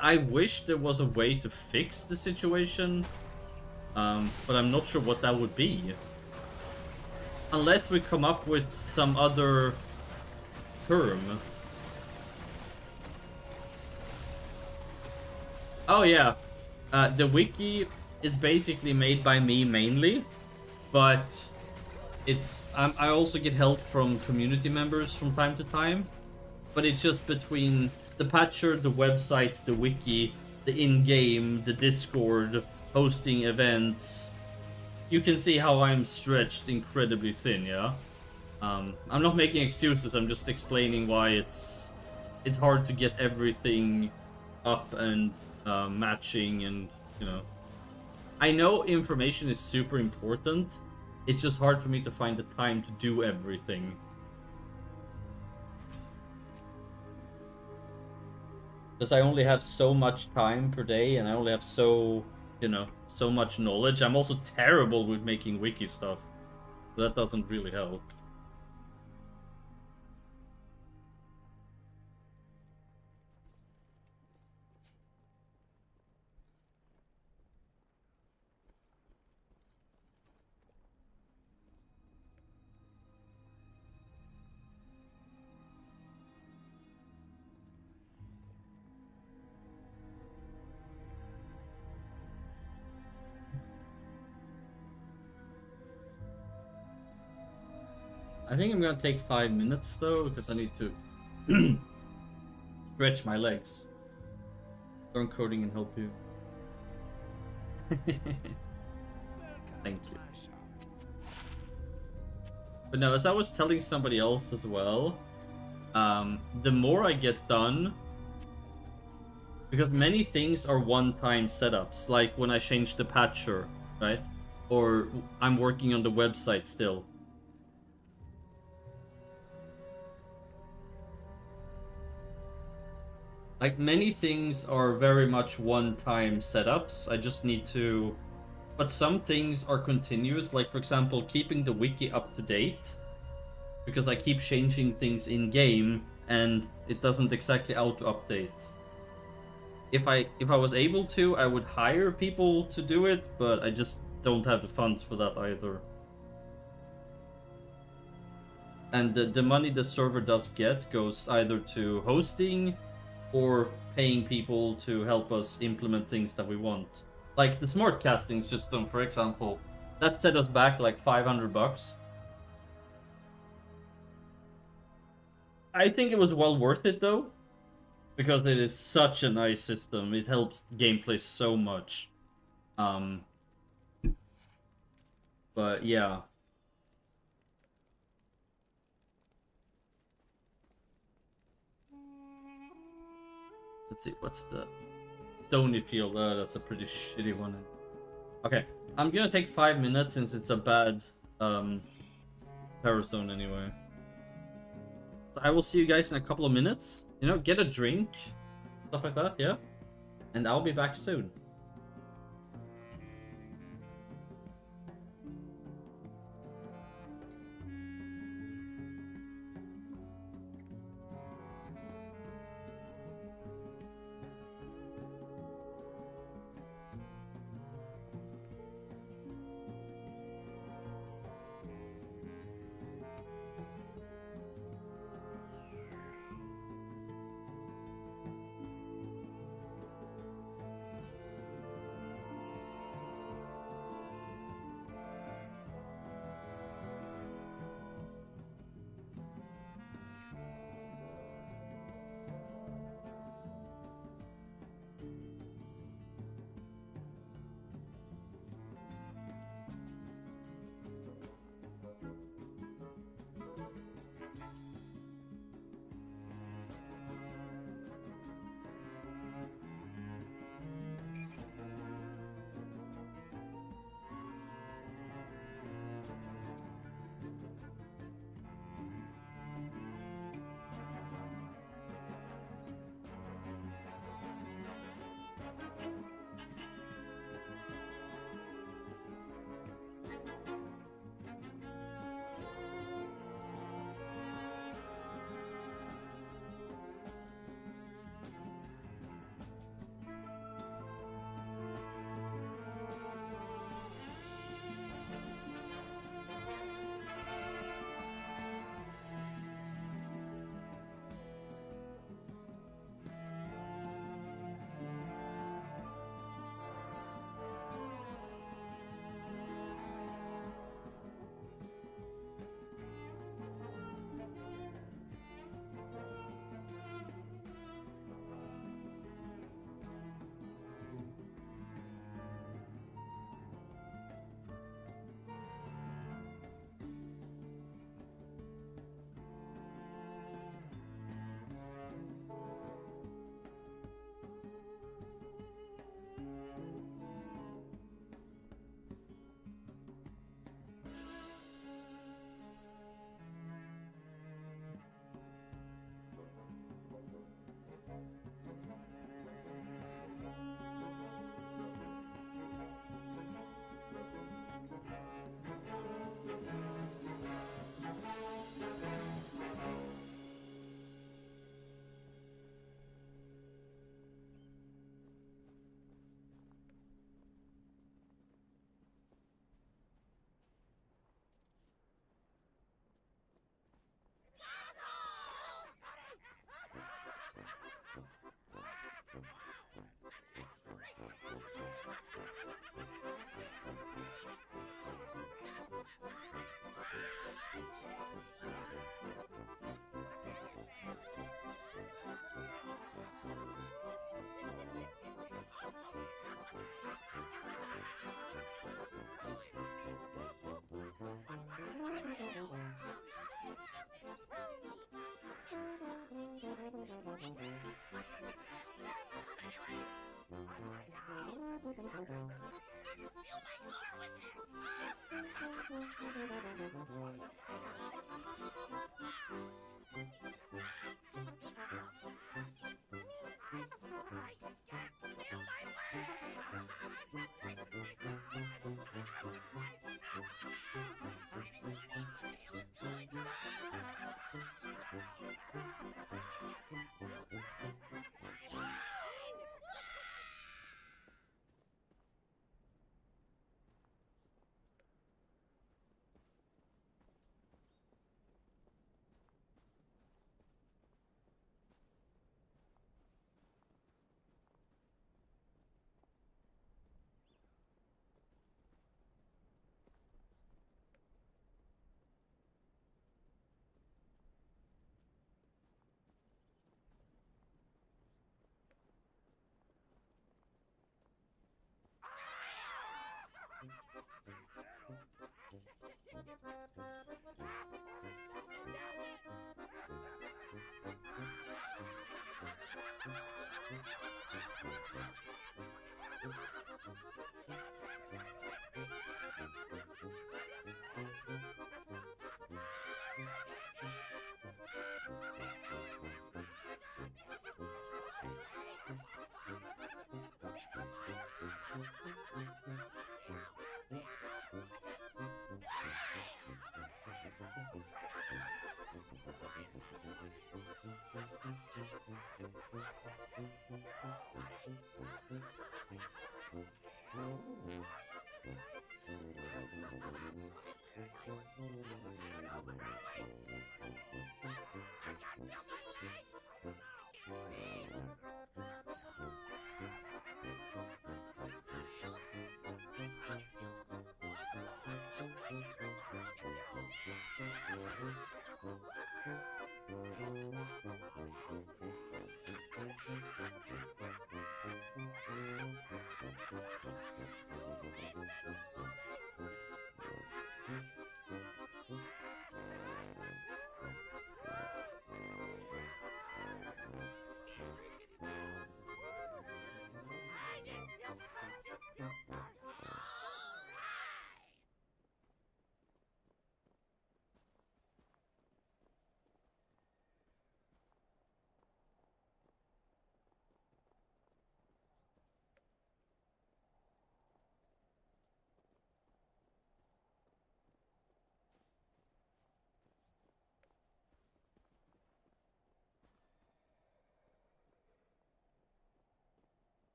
I wish there was a way to fix the situation, but I'm not sure what that would be. Unless we come up with some other term. Oh yeah, the wiki is basically made by me mainly, but I also get help from community members from time to time. But it's just between the patcher, the website, the wiki, the in-game, the Discord, hosting events. You can see how I'm stretched incredibly thin, yeah? I'm not making excuses, I'm just explaining why it's hard to get everything up and matching, and, you know. I know information is super important, it's just hard for me to find the time to do everything. Because I only have so much time per day, and I only have so much knowledge. I'm also terrible with making wiki stuff. So that doesn't really help. I think I'm gonna take 5 minutes though, because I need to stretch my legs. Learn coding and help you. Thank you. But no, as I was telling somebody else as well, the more I get done, because many things are one-time setups, like when I change the patcher, right? Or I'm working on the website still. Like, many things are very much one-time setups. I just need to... But some things are continuous, like for example, keeping the wiki up to date. Because I keep changing things in-game, and it doesn't exactly auto-update. If I was able to, I would hire people to do it, but I just don't have the funds for that either. And the money the server does get goes either to hosting or paying people to help us implement things that we want. Like the smart casting system, for example, that set us back like 500 bucks. I think it was well worth it though, because it is such a nice system. It helps gameplay so much. But yeah. Let's see, what's the Stony Field? That's a pretty shitty one. Okay, I'm gonna take 5 minutes since it's a bad Terrazone anyway. So I will see you guys in a couple of minutes. You know, get a drink, stuff like that, yeah? And I'll be back soon.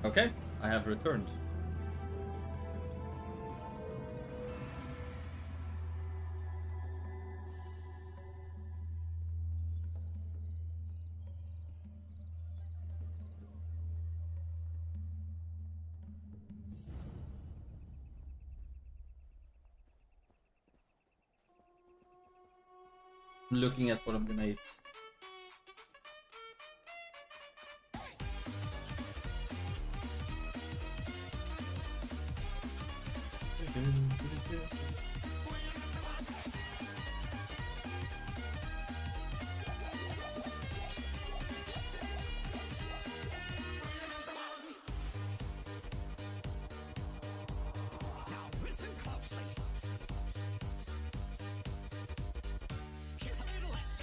Okay, I have returned. I'm looking at what I'm gonna eat.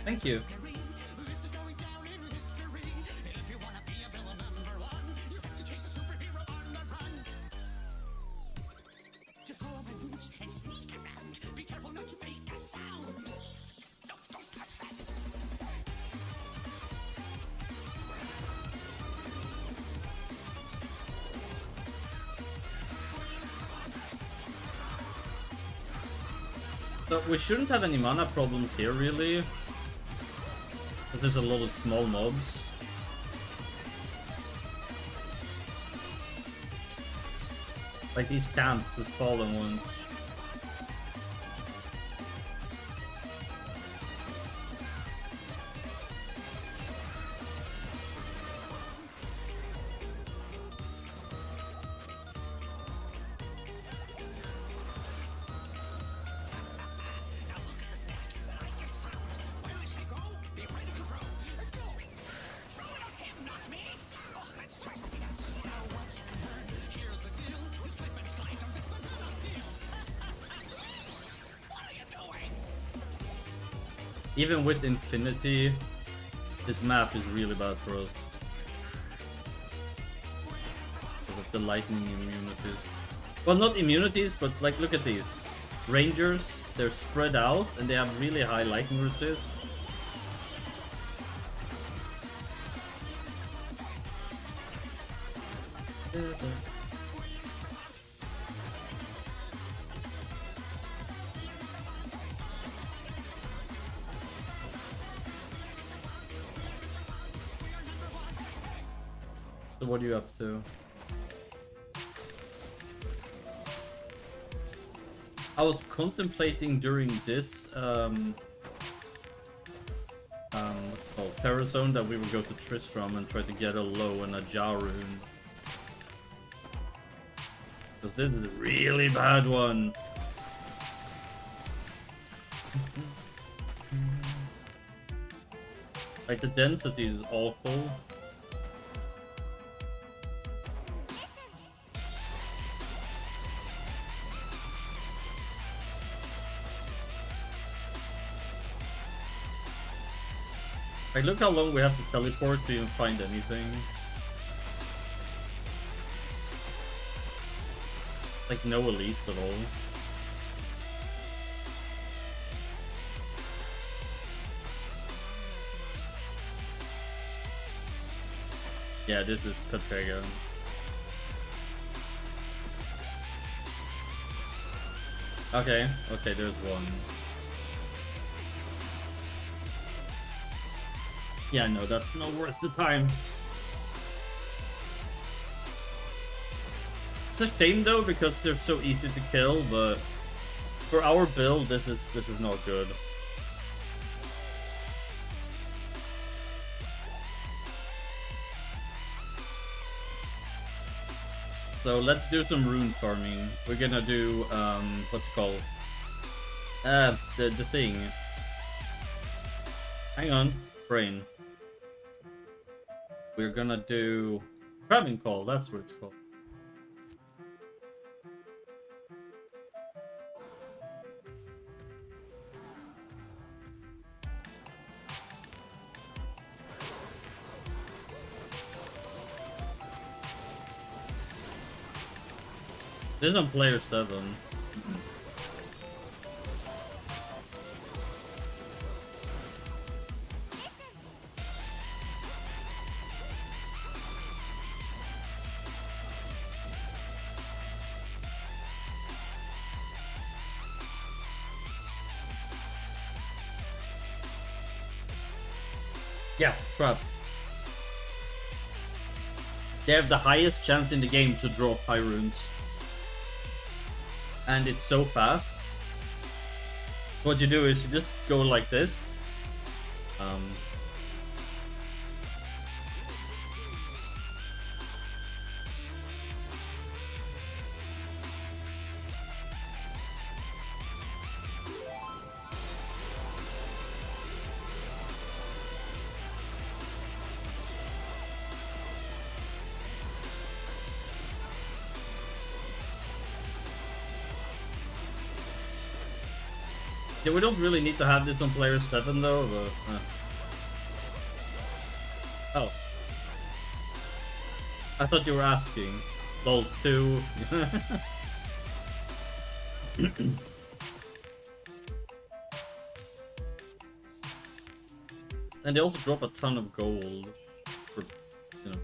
Thank you. So we shouldn't have any mana problems here, really. Because there's a lot of small mobs. Like these camps with fallen ones. Even with Infinity, this map is really bad for us. Because of the lightning immunities. Well, not immunities, but like, look at these. Rangers, they're spread out, and they have really high lightning resist. So what are you up to? I was contemplating during this what's it called, Terror Zone, that we would go to Tristram and try to get a low and a Jar rune. Because this is a really bad one. Like, the density is awful. Like, look how long we have to teleport to even find anything. Like, no elites at all. Yeah, this is Patrega. Okay, okay, there's one. Yeah, no, that's not worth the time. It's a shame though, because they're so easy to kill, but for our build, this is not good. So let's do some rune farming. We're gonna do what's it called? The thing. Hang on, brain. We're gonna do Crabbing Call, that's what it's called. This is on player 7. Yeah, trap. They have the highest chance in the game to drop high runes. And it's so fast. What you do is you just go like this. Yeah, we don't really need to have this on player 7 though, but... Oh. I thought you were asking. Lol, 2. And they also drop a ton of gold for, you know.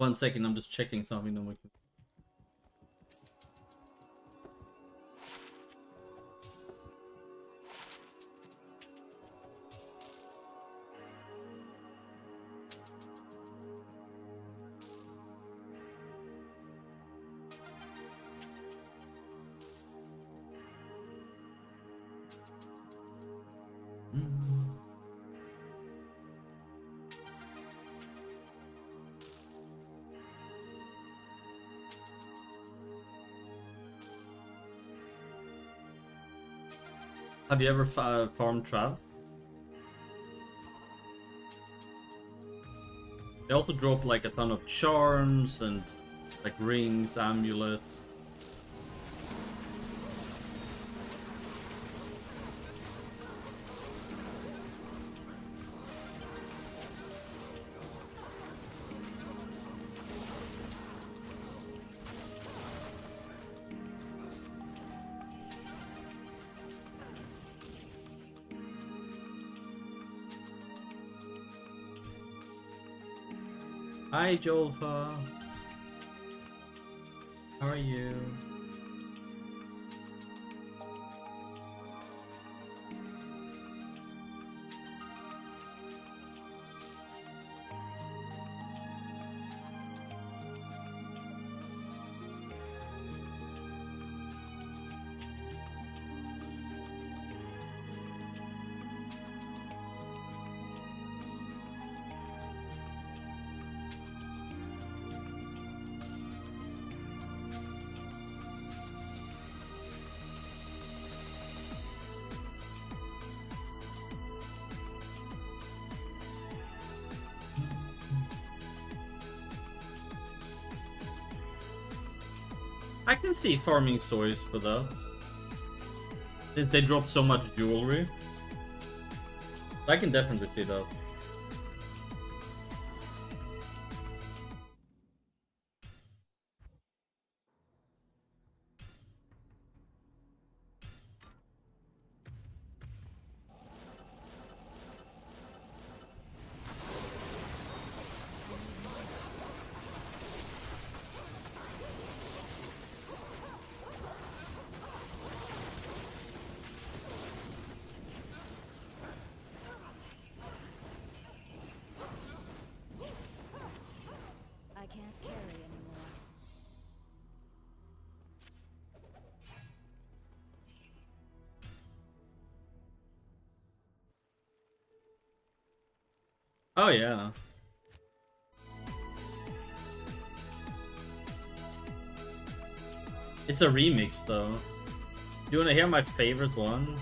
1 second, I'm just checking something. Then we can... Have you ever farmed Trav? They also drop like a ton of charms and like rings, amulets. Hi, Jolfa. How are you? I can see farming soys for that. Since they drop so much jewelry. I can definitely see that. I can't carry anymore. Oh yeah. It's a remix though. Do you wanna hear my favorite one?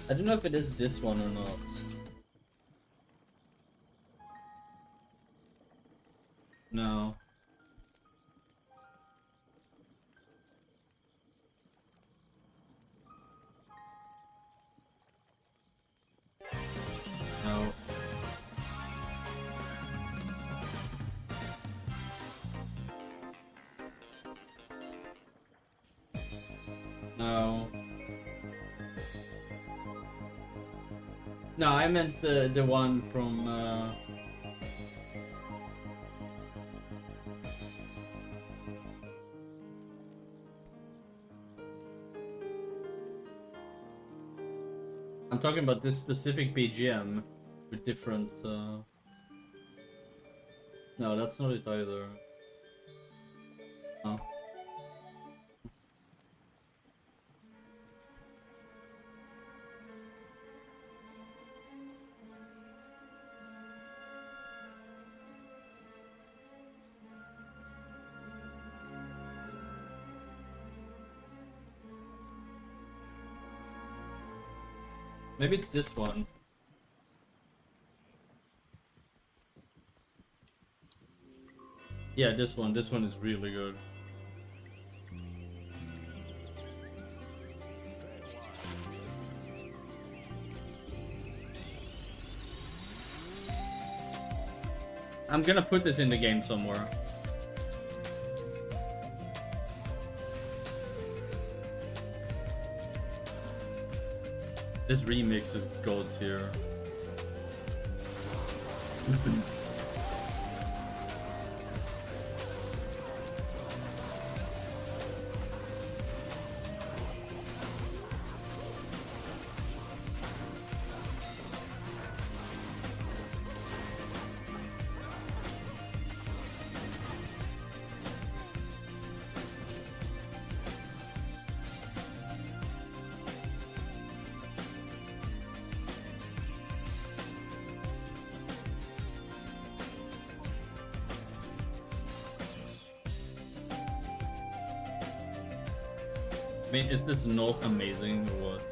I don't know if it is this one or not. No. No. No. No, I meant the one from I'm talking about this specific BGM with different No, that's not it either. Oh. Maybe it's this one. Yeah, this one. This one is really good. I'm gonna put this in the game somewhere. This remix is god tier. I mean, is this not amazing or what?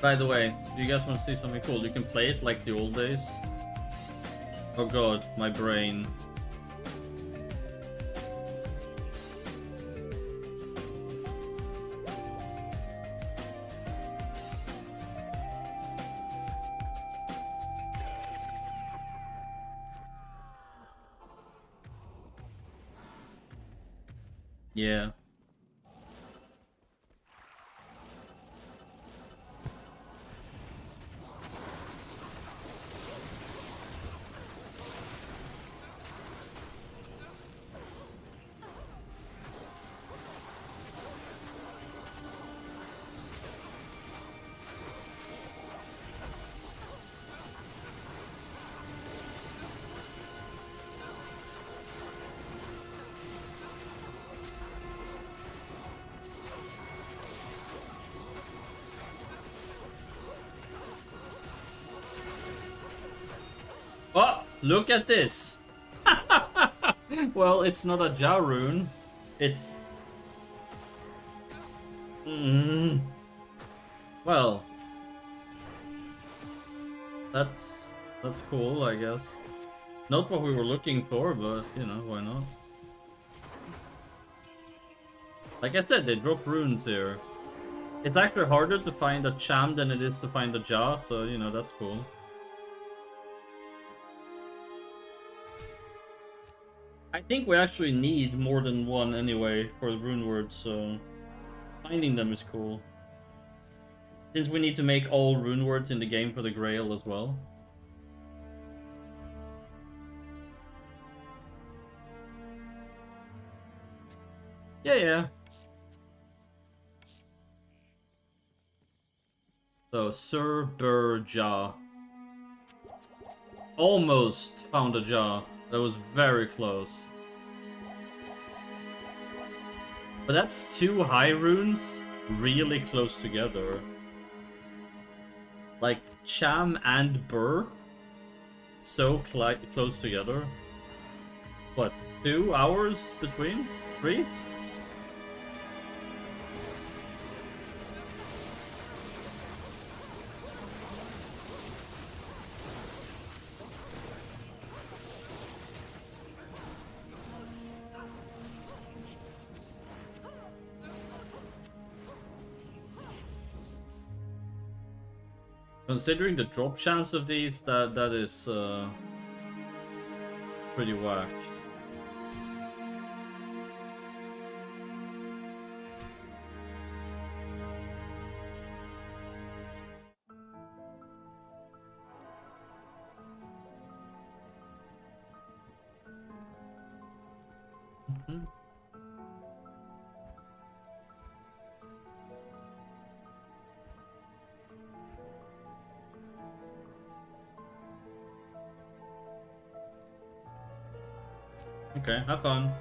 By the way, do you guys want to see something cool? You can play it like the old days. Oh god, my brain. Yeah. Oh, look at this. Well, it's not a Ja rune. It's... Well... That's cool, I guess. Not what we were looking for, but, you know, why not? Like I said, they drop runes here. It's actually harder to find a Cham than it is to find a Ja, so, you know, that's cool. I think we actually need more than one anyway for the rune words, so finding them is cool. Since we need to make all rune words in the game for the Grail as well. Yeah. So, Sir Bur Ja. Almost found a Ja. That was very close. But that's two high runes really close together. Like, Cham and Bur. So close together. What, 2 hours between? 3? Considering the drop chance of these, that is pretty whack. Okay, have fun.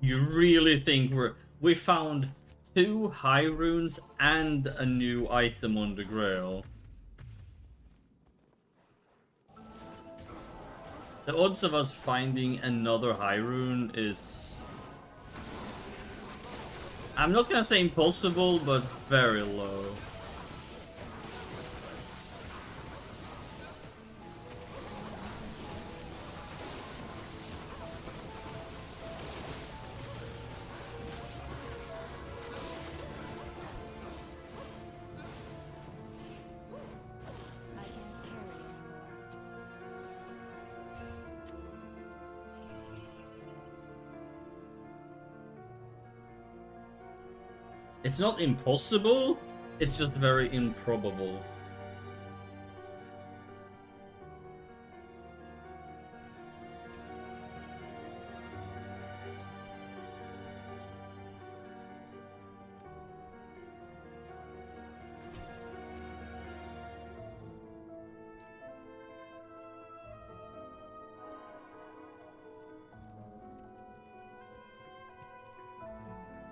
You really think we found 2 high runes and a new item on the Grail? The odds of us finding another high rune is... I'm not gonna say impossible, but very low. It's not impossible, it's just very improbable.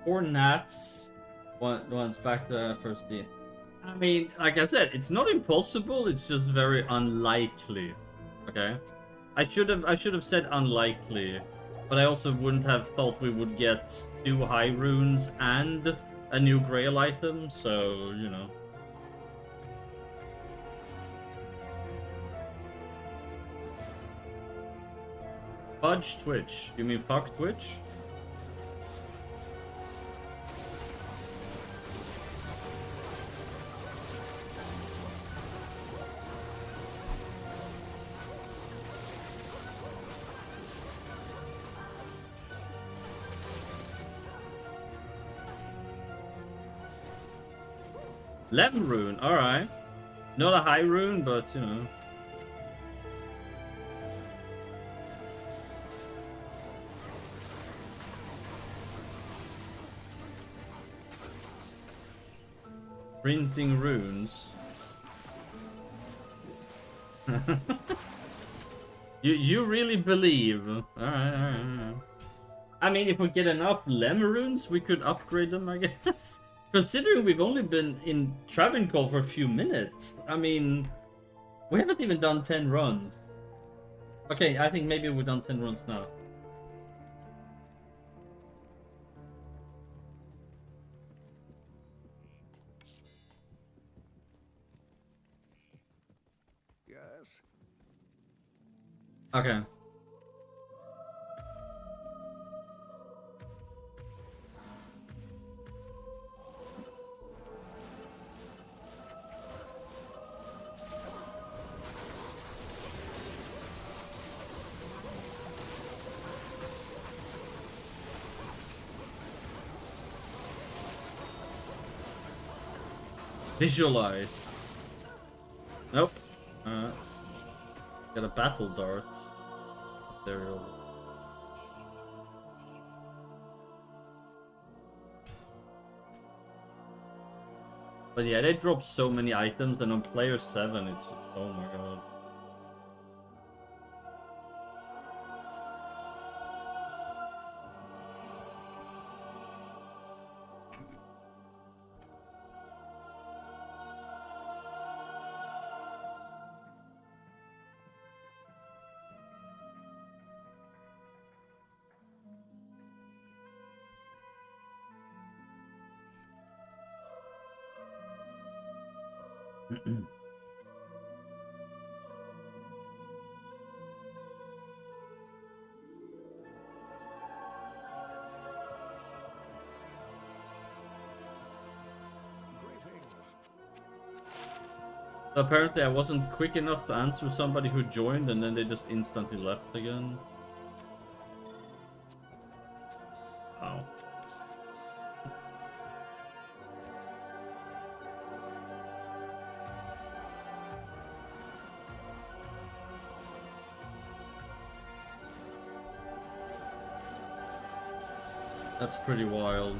Or Nats. Once back to the first day. I mean, like I said, it's not impossible, it's just very unlikely. Okay? I should have said unlikely, but I also wouldn't have thought we would get 2 high runes and a new Grail item, so, you know. Fudge Twitch. You mean fuck Twitch? Level rune, alright. Not a high rune, but you know. Printing runes. You really believe? Alright. I mean, if we get enough lemon runes, we could upgrade them, I guess. Considering we've only been in Travancore for a few minutes, I mean, we haven't even done 10 runs. Okay, I think maybe we've done 10 runs now. Yes. Okay. Visualize. Nope. Got a battle dart. Ethereal. But yeah, they drop so many items, and on player 7, it's... oh my god. Apparently I wasn't quick enough to answer somebody who joined and then they just instantly left again. Wow. That's pretty wild.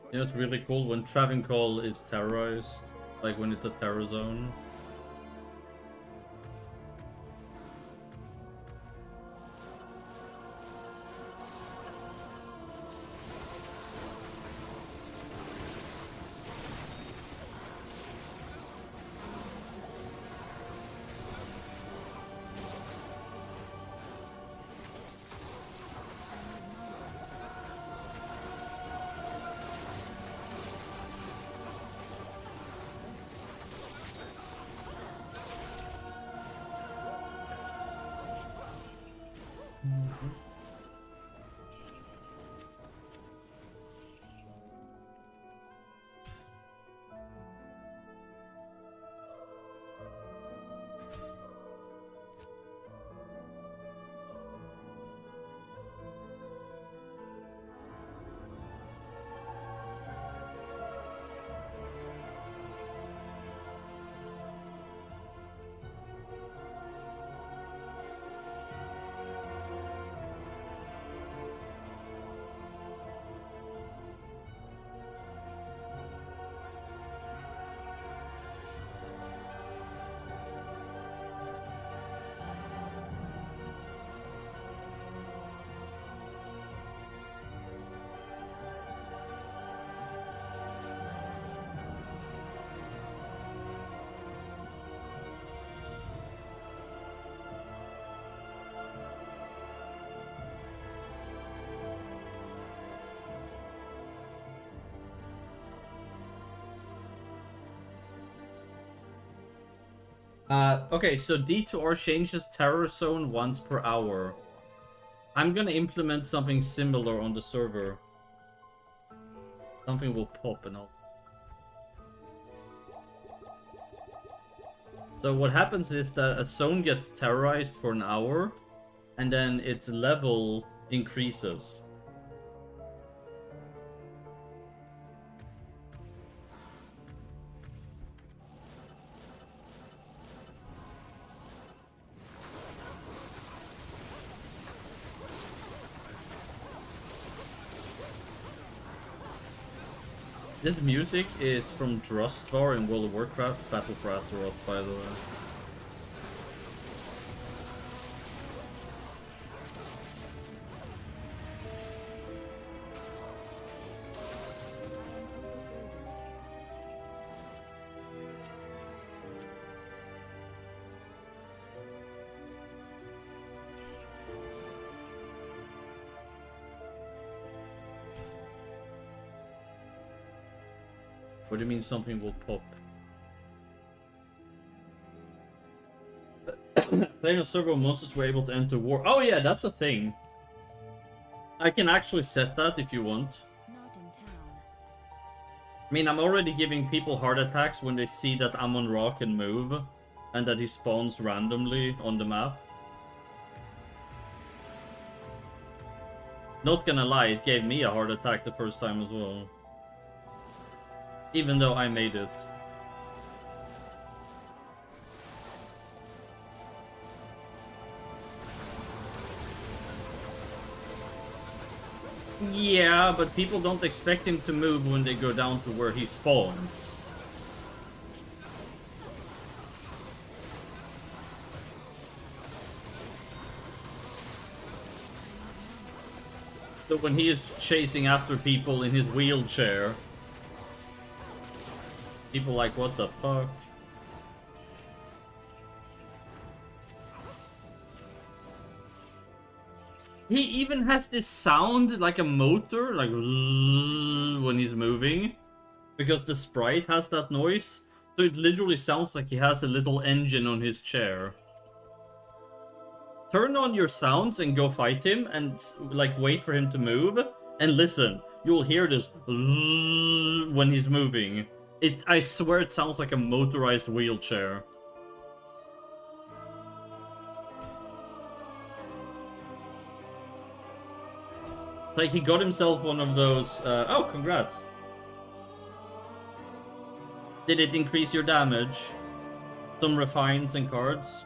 You know, it's really cool when Travancore is terrorized, like when it's a terror zone. Okay, so D2R changes terror zone once per hour. I'm gonna implement something similar on the server. Something will pop and all. So what happens is that a zone gets terrorized for an hour, and then its level increases. This music is from Drustvar in World of Warcraft Battle for Azeroth, by the way. What do you mean something will pop? Playing a server of monsters were able to enter war. Oh yeah, that's a thing. I can actually set that if you want. Not in town. I mean, I'm already giving people heart attacks when they see that Amon-Ra can move, and that he spawns randomly on the map. Not gonna lie, it gave me a heart attack the first time as well. Even though I made it. Yeah, but people don't expect him to move when they go down to where he spawns. So when he is chasing after people in his wheelchair, people like, what the fuck? He even has this sound like a motor, like when he's moving, because the sprite has that noise. So it literally sounds like he has a little engine on his chair. Turn on your sounds and go fight him, and like wait for him to move, and listen. You'll hear this when he's moving. I swear it sounds like a motorized wheelchair. It's like he got himself one of those... oh, congrats. Did it increase your damage? Some refines and cards?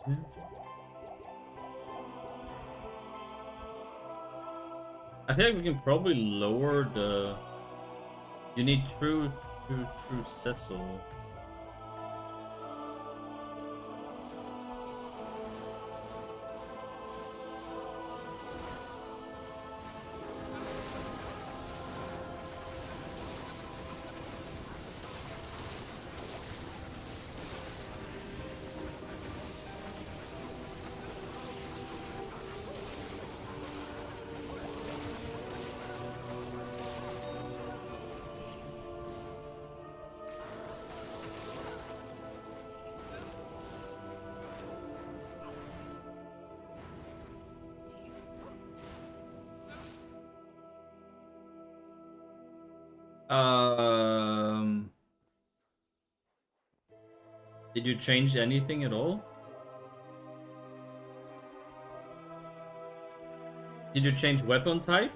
Yeah. I think we can probably lower the. You need true Cecil. Did you change anything at all? Did you change weapon type?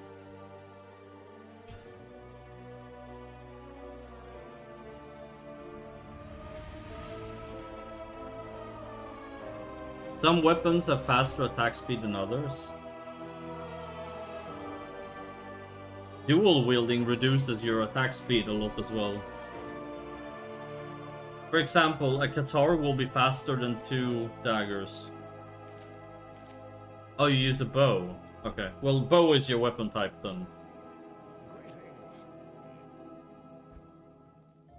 Some weapons have faster attack speed than others. Dual wielding reduces your attack speed a lot as well. For example, a Qatar will be faster than 2 daggers. Oh, you use a bow. Okay. Well, bow is your weapon type then.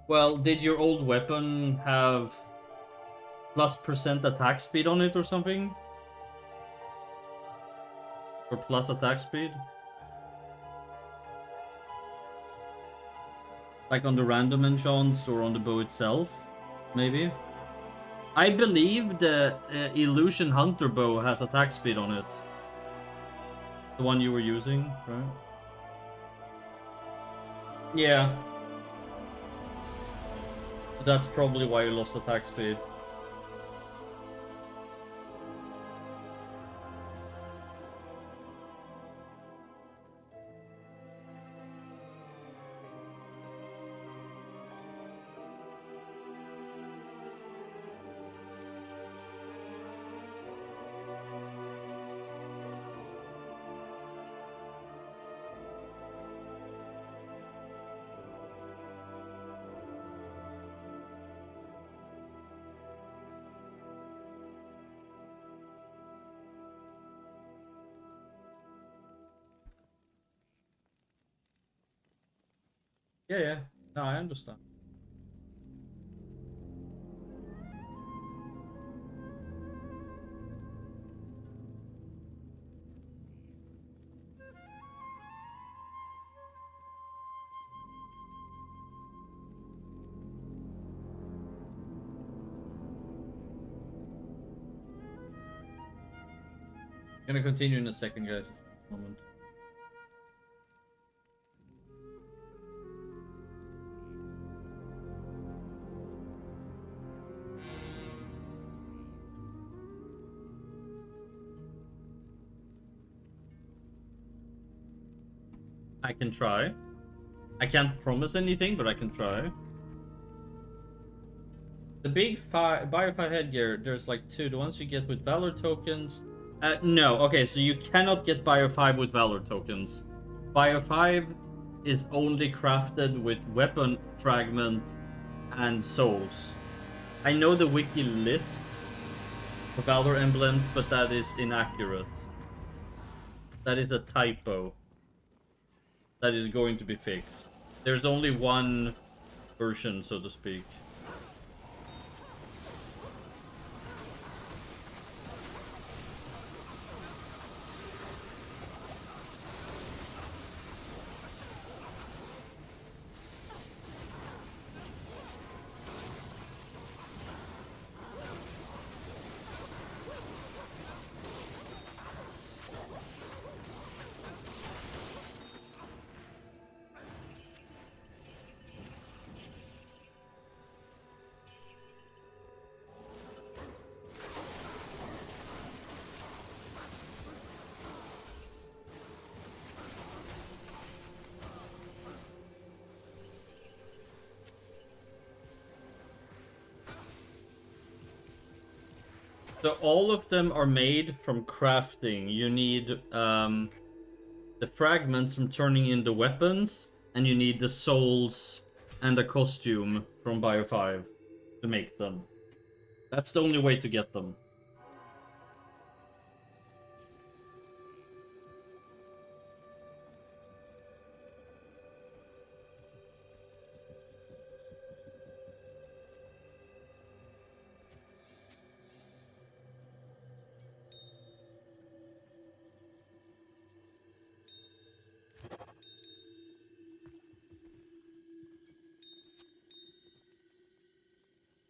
Well, did your old weapon have +% attack speed on it or something? Or plus attack speed? Like on the random enchants or on the bow itself? Maybe? I believe the Illusion Hunter bow has attack speed on it. The one you were using, right? Yeah. That's probably why you lost attack speed. Yeah. No, I understand. Gonna continue in a second, guys. Just a moment. I can try. I can't promise anything, but I can try. The big Bio 5 headgear, there's like 2. The ones you get with Valor tokens. No, okay, so you cannot get Bio 5 with Valor tokens. Bio 5 is only crafted with weapon fragments and souls. I know the wiki lists for Valor emblems, but that is inaccurate. That is a typo. That is going to be fixed. There's only one version, so to speak. So all of them are made from crafting. You need the fragments from turning into weapons, and you need the souls and a costume from Bio 5 to make them. That's the only way to get them.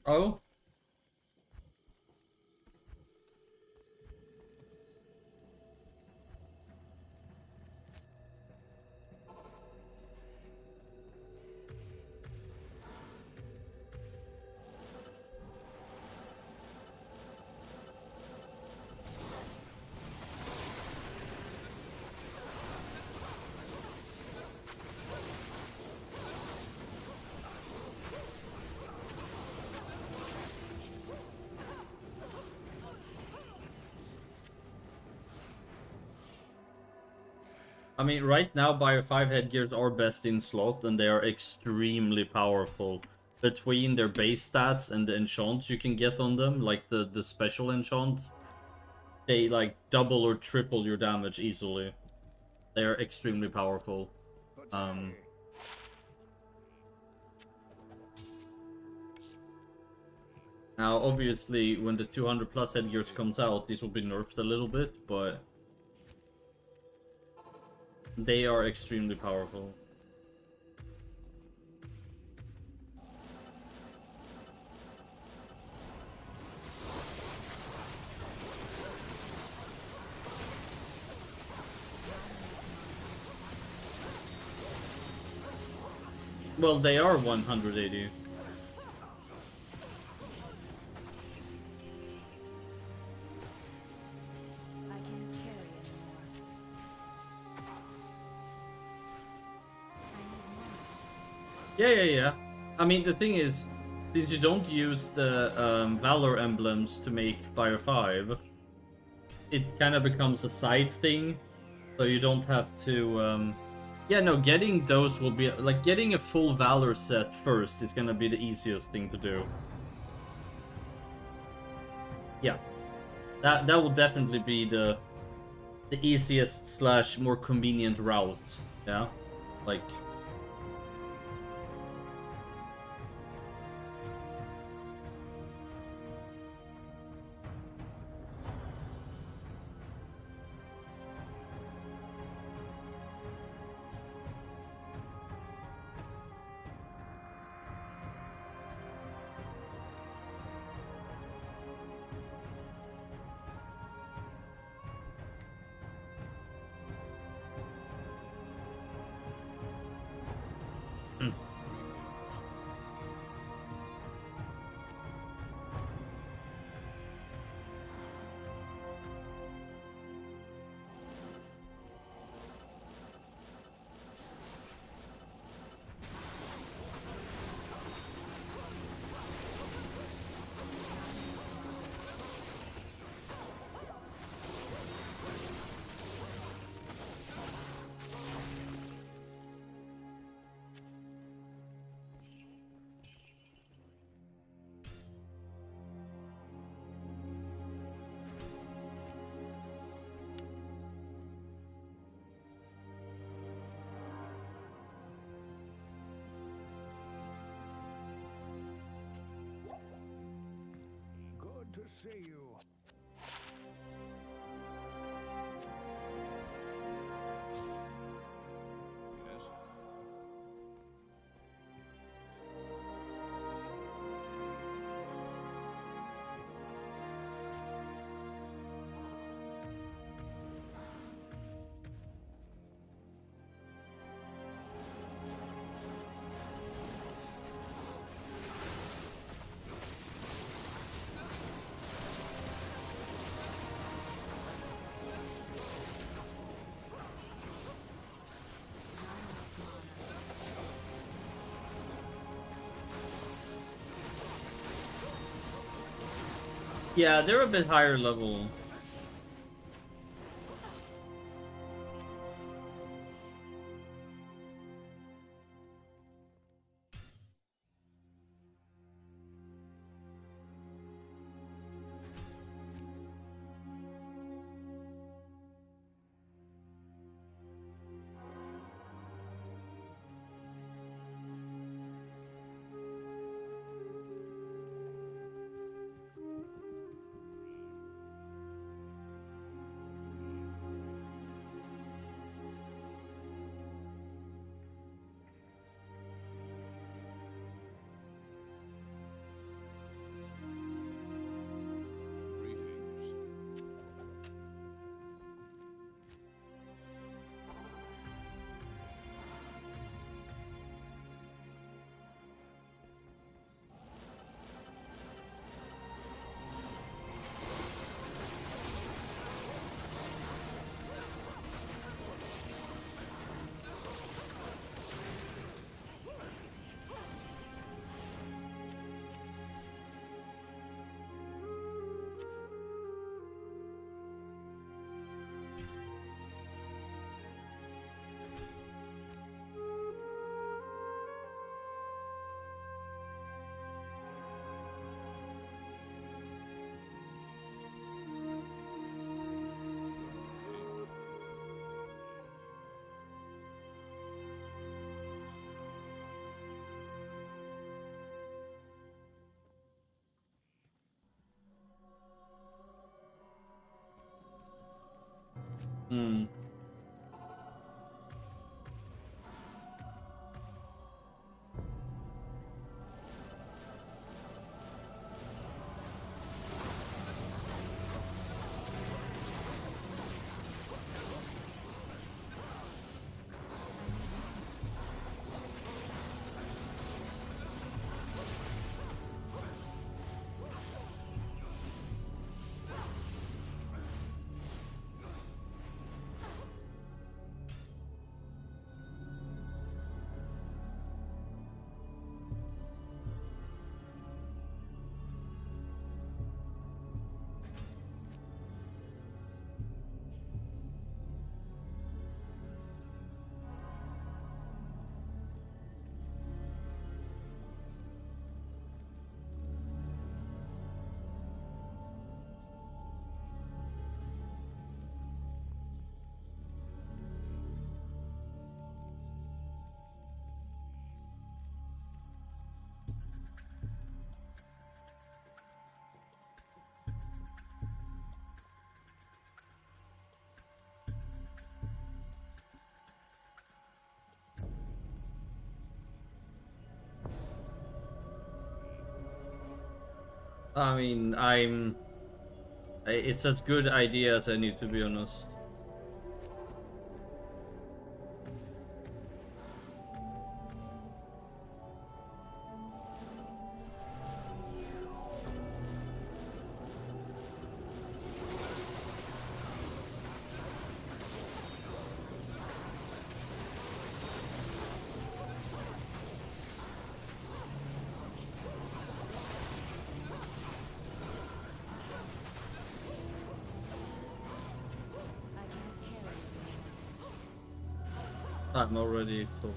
Oh? I mean, right now, Bio 5 headgears are best in slot, and they are extremely powerful. Between their base stats and the enchants you can get on them, like the special enchants, they like double or triple your damage easily. They are extremely powerful. Now, obviously, when the 200 plus headgears comes out, these will be nerfed a little bit, but they are extremely powerful. Well, they are 180. I can't carry anymore. I need money. Yeah. I mean, the thing is, since you don't use the Valor emblems to make Bio 5, it kind of becomes a side thing, so you don't have to... Yeah, no, getting those will be... Like, getting a full Valor set first is gonna be the easiest thing to do. Yeah. That will definitely be the easiest slash more convenient route. Yeah? Like... Good to see you. Yes. Yeah, they're a bit higher level. Greetings. Hmm. I mean, it's as good idea as any, to be honest. I'm already full.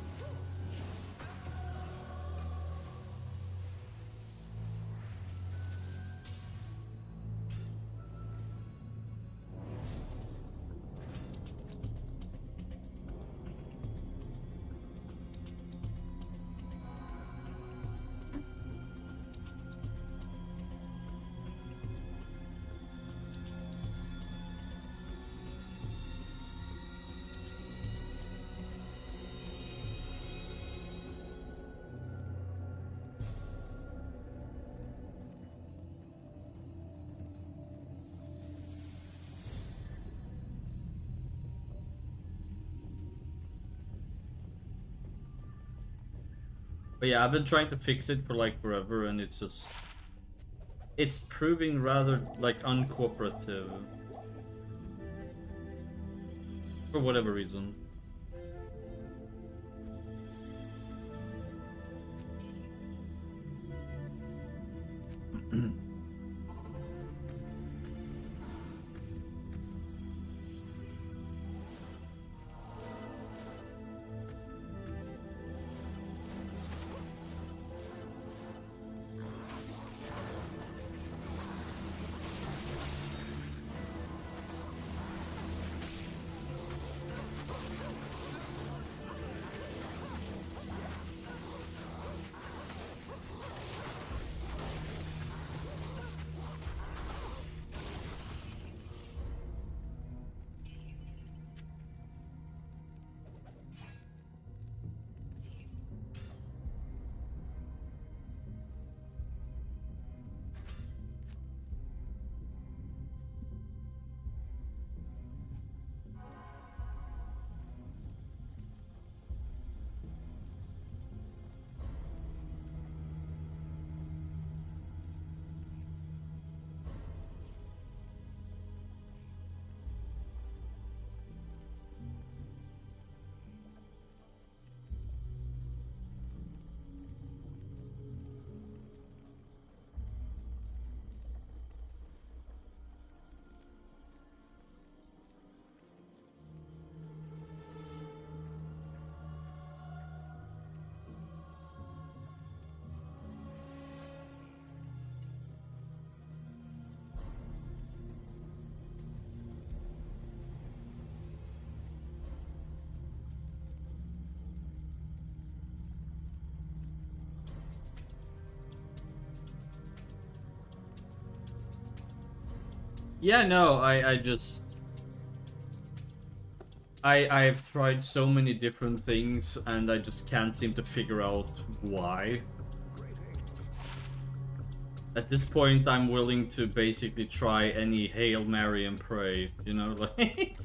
But yeah, I've been trying to fix it for like forever, and it's proving rather like uncooperative for whatever reason. Yeah, no, I just... I've tried so many different things and I just can't seem to figure out why. At this point, I'm willing to basically try any Hail Mary and pray, you know, like...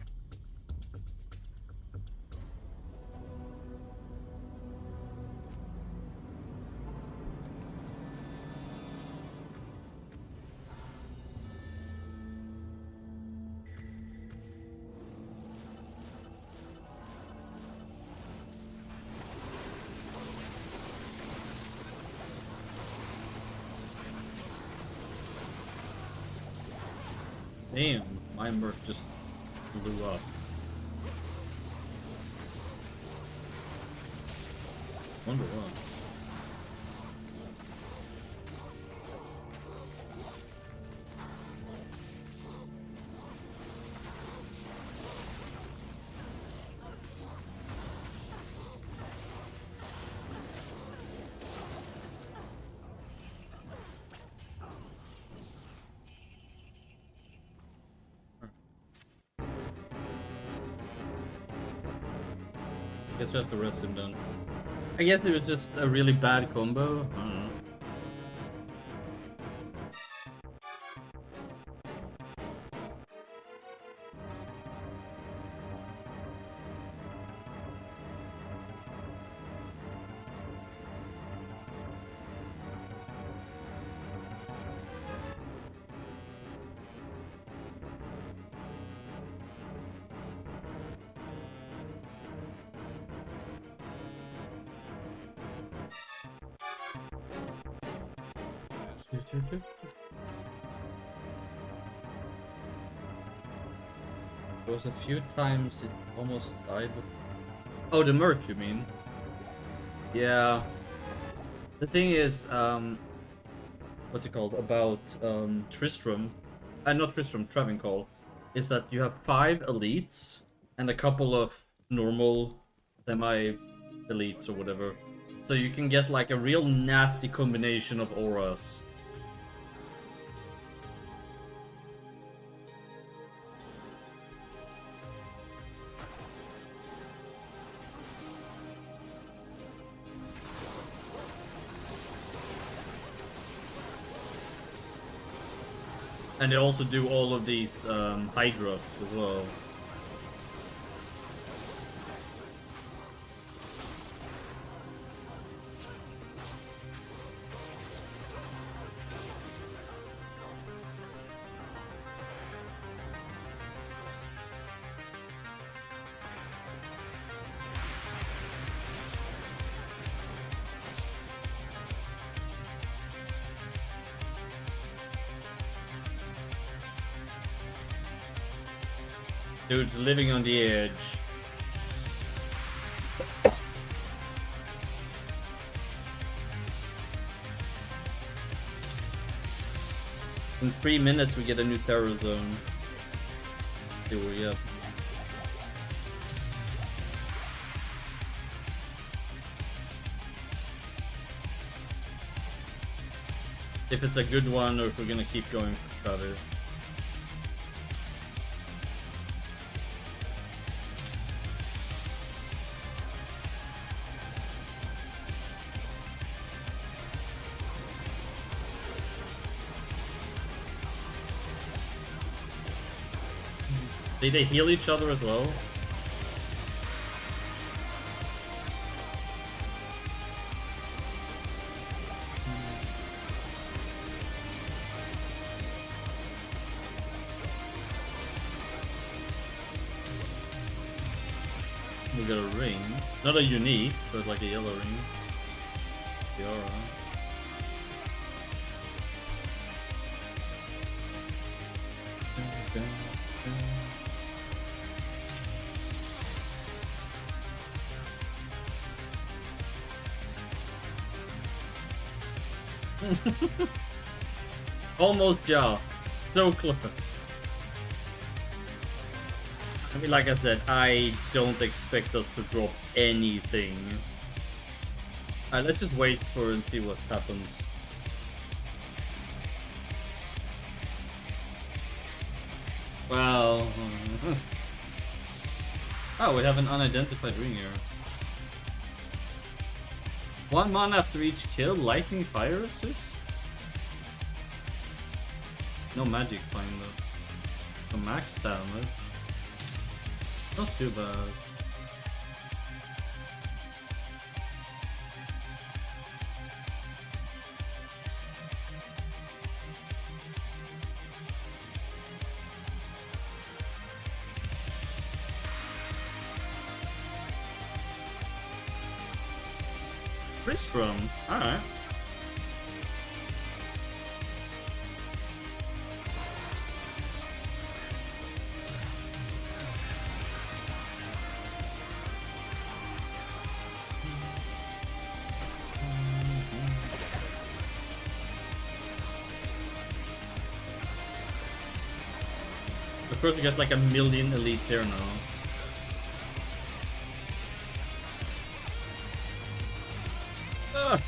Damn, my Merc just blew up. Wonder what. Guess we have to rest him then. I guess it was just a really bad combo. I don't know. There was a few times it almost died. Oh, the Merc, you mean? Yeah. The thing is, what's it called? About Tristram, not Tristram, Travancore, is that you have 5 elites and a couple of normal semi-elites or whatever. So you can get like a real nasty combination of auras. And they also do all of these Hydras as well. Dude's living on the edge. In 3 minutes we get a new terror zone. See where we at. If it's a good one or if we're gonna keep going for Travis. Did they heal each other as well? We got a ring. Not a unique, but like a yellow ring. Tiara. Almost, yeah. So close. I mean, like I said, I don't expect us to drop anything. Alright, let's just wait for and see what happens. Well... oh, we have an unidentified ring here. 1 mana after each kill, lightning fire assist? No magic find though. So max damage. Not too bad. Tristram, alright. Of course we get like a million elites here now. Ah.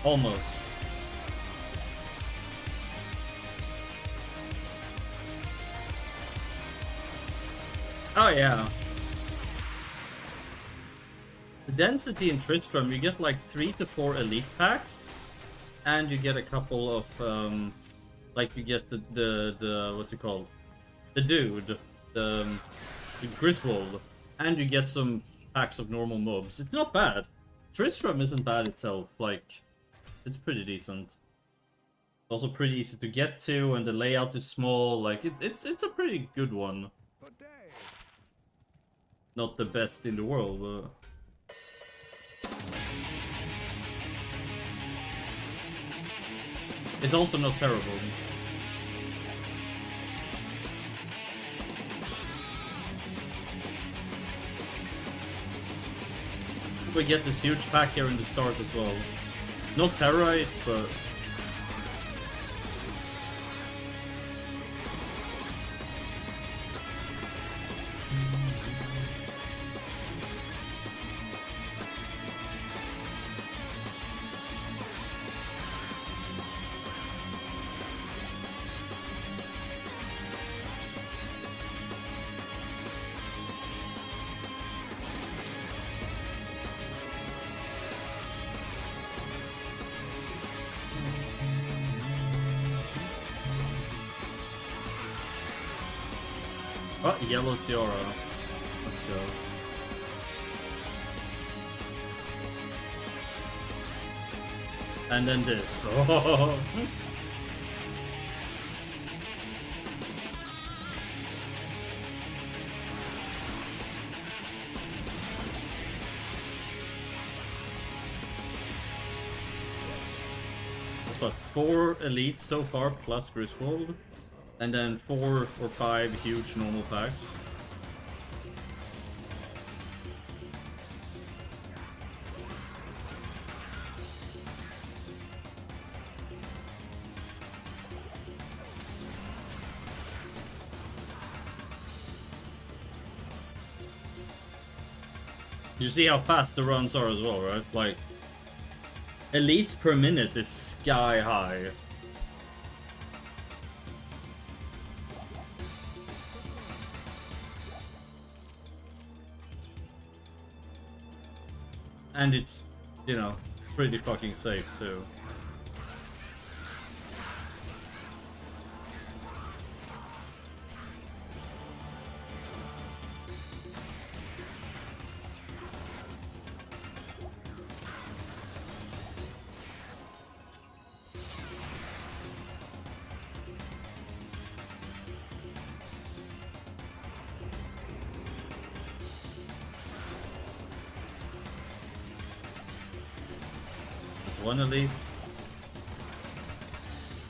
Almost. Oh yeah. The density in Tristram, you get like 3 to 4 elite packs, and you get a couple of like you get the what's it called? The dude, the Griswold, and you get some packs of normal mobs. It's not bad. Tristram isn't bad itself. Like, it's pretty decent. Also pretty easy to get to, and the layout is small. Like it's a pretty good one. Not the best in the world, but it's also not terrible. We get this huge pack here in the start as well. Not terrorized, but oh, yellow tiara. Let's go. And then this. Oh. That's what, 4 elites so far plus Griswold. And then 4 or 5 huge normal packs. You see how fast the runs are as well, right? Like, elites per minute is sky high. And it's, you know, pretty fucking safe too. 1 elite.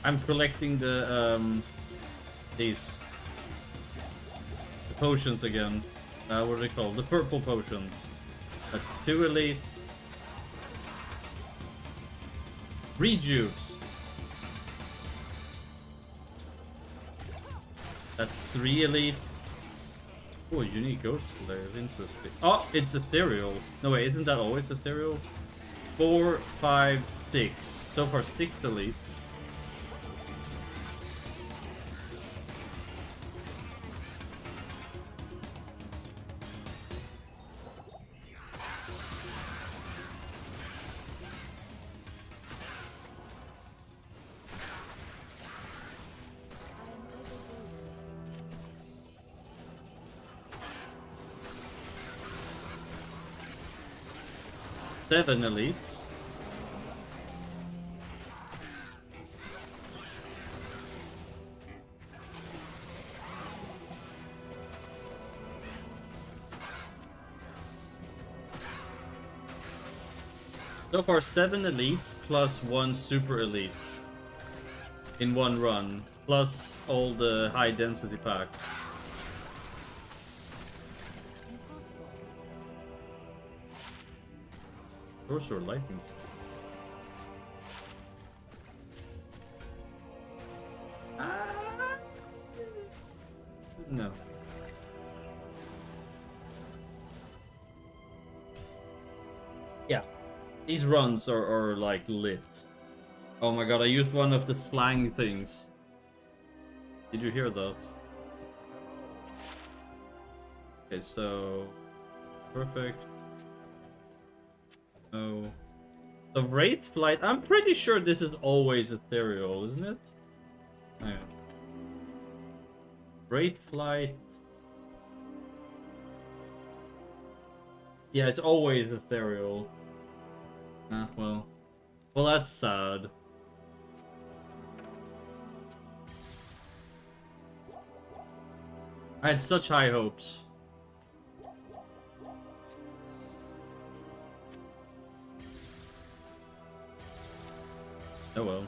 I'm collecting the these the potions again. What are they called? The purple potions. That's 2 elites. Rejuves. That's 3 elites. Oh, unique ghost player. Interesting. Oh, it's ethereal. No, wait, isn't that always ethereal? 4, 5, 6. So far, 6 elites. Seven elites. So far, 7 elites plus 1 super elite in one run, plus all the high density packs. Sorcerer lightning. No. Yeah. These runs are like lit. Oh my god, I used one of the slang things. Did you hear that? Okay, so perfect. Oh. The Wraith Flight, I'm pretty sure this is always ethereal, isn't it? Oh, yeah. Wraith Flight. Yeah, it's always ethereal. Ah, well. Well, that's sad. I had such high hopes. Oh well.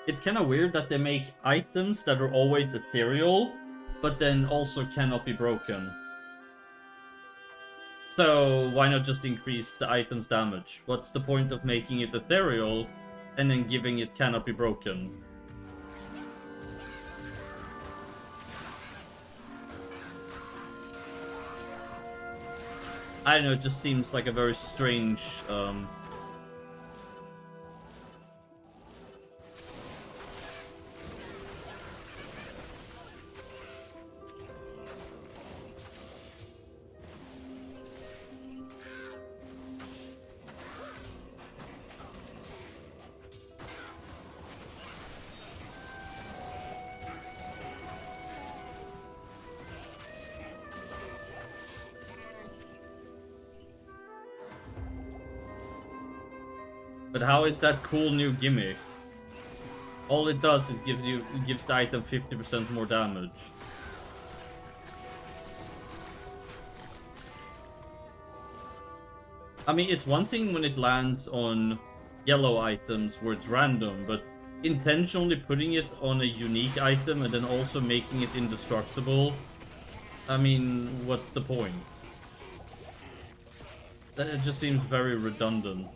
It's kind of weird that they make items that are always ethereal, but then also cannot be broken. So why not just increase the item's damage? What's the point of making it ethereal and then giving it cannot be broken? I don't know, it just seems like a very strange But how is that cool new gimmick? All it does is gives the item 50% more damage. I mean, it's one thing when it lands on yellow items where it's random, but intentionally putting it on a unique item and then also making it indestructible, I mean, what's the point? That just seems very redundant.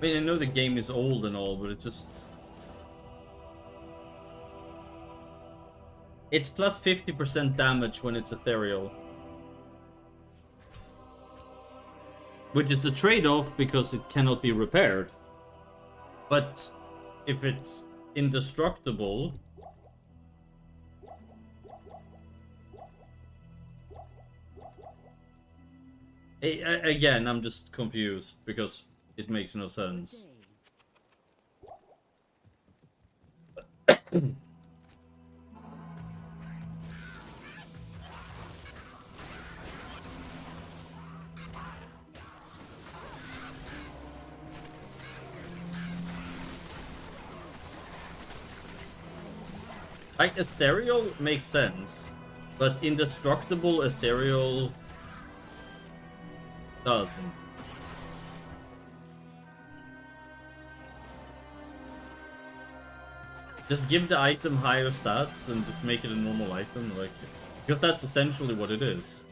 I mean, I know the game is old and all, but it's just... It's plus 50% damage when it's ethereal. Which is a trade-off because it cannot be repaired. But if it's indestructible... Again, I'm just confused because it makes no sense. Like, ethereal makes sense, but indestructible ethereal doesn't. Just give the item higher stats and just make it a normal item, like, because that's essentially what it is.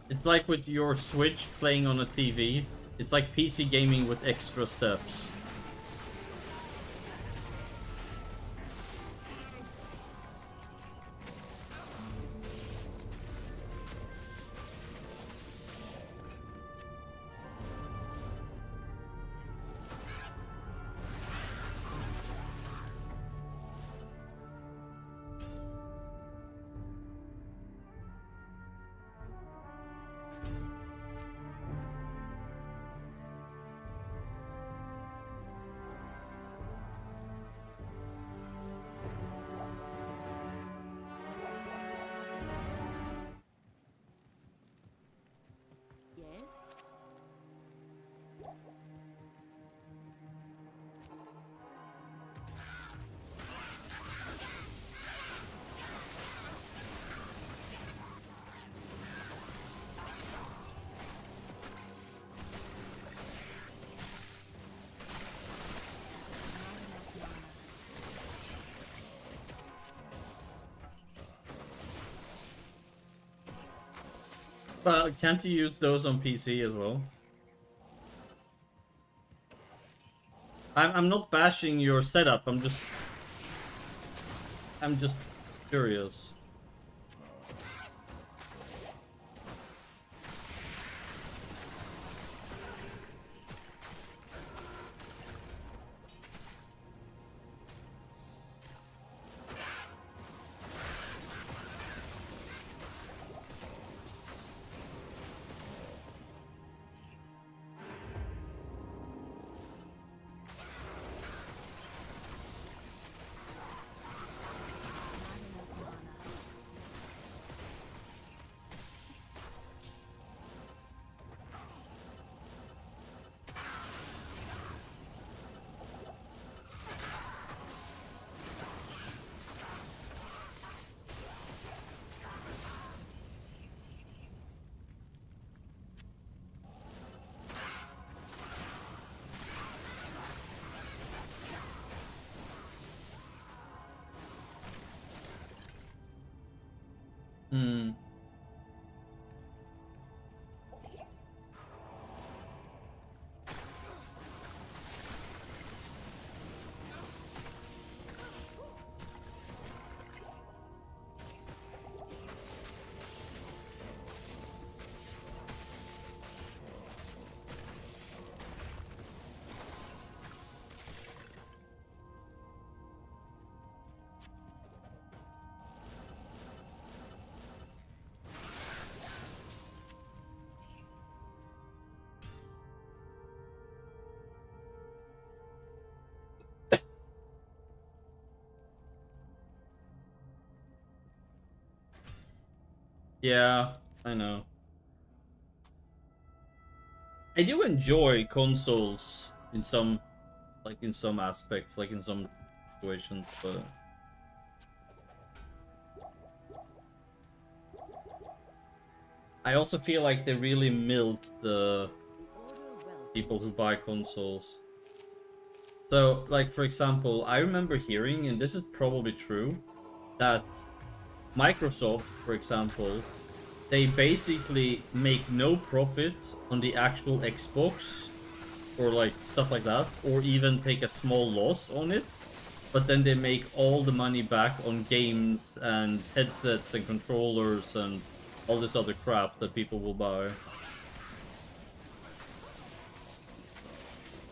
It's like with your Switch playing on a TV. It's like PC gaming with extra steps. Yes? But can't you use those on PC as well? I'm not bashing your setup. I'm just curious. Yeah, I know. I do enjoy consoles in some, like in some aspects, like in some situations, but I also feel like they really milk the people who buy consoles. So, like, for example, I remember hearing, and this is probably true, that Microsoft, for example, they basically make no profit on the actual Xbox or like stuff like that, or even take a small loss on it, but then they make all the money back on games and headsets and controllers and all this other crap that people will buy.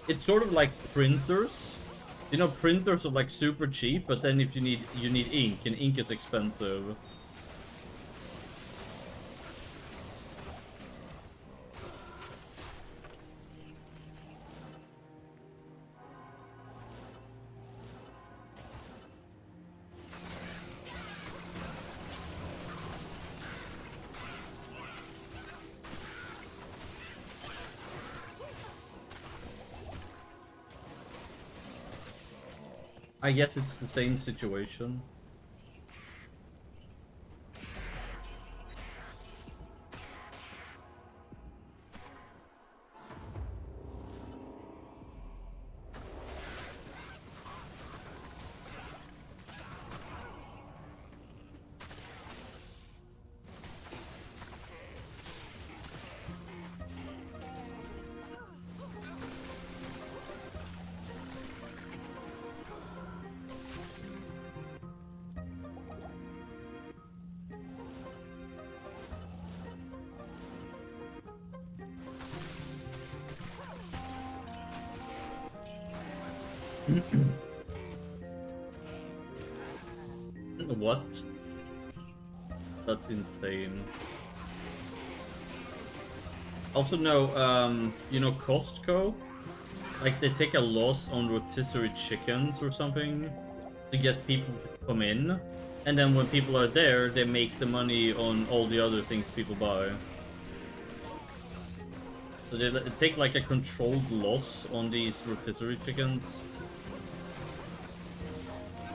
It's sort of like printers. You know, printers are like super cheap, but then if you need ink, and ink is expensive. I guess it's the same situation. What? That's insane. Also, no, you know Costco? Like, they take a loss on rotisserie chickens or something to get people to come in. And then when people are there, they make the money on all the other things people buy. So they take like a controlled loss on these rotisserie chickens.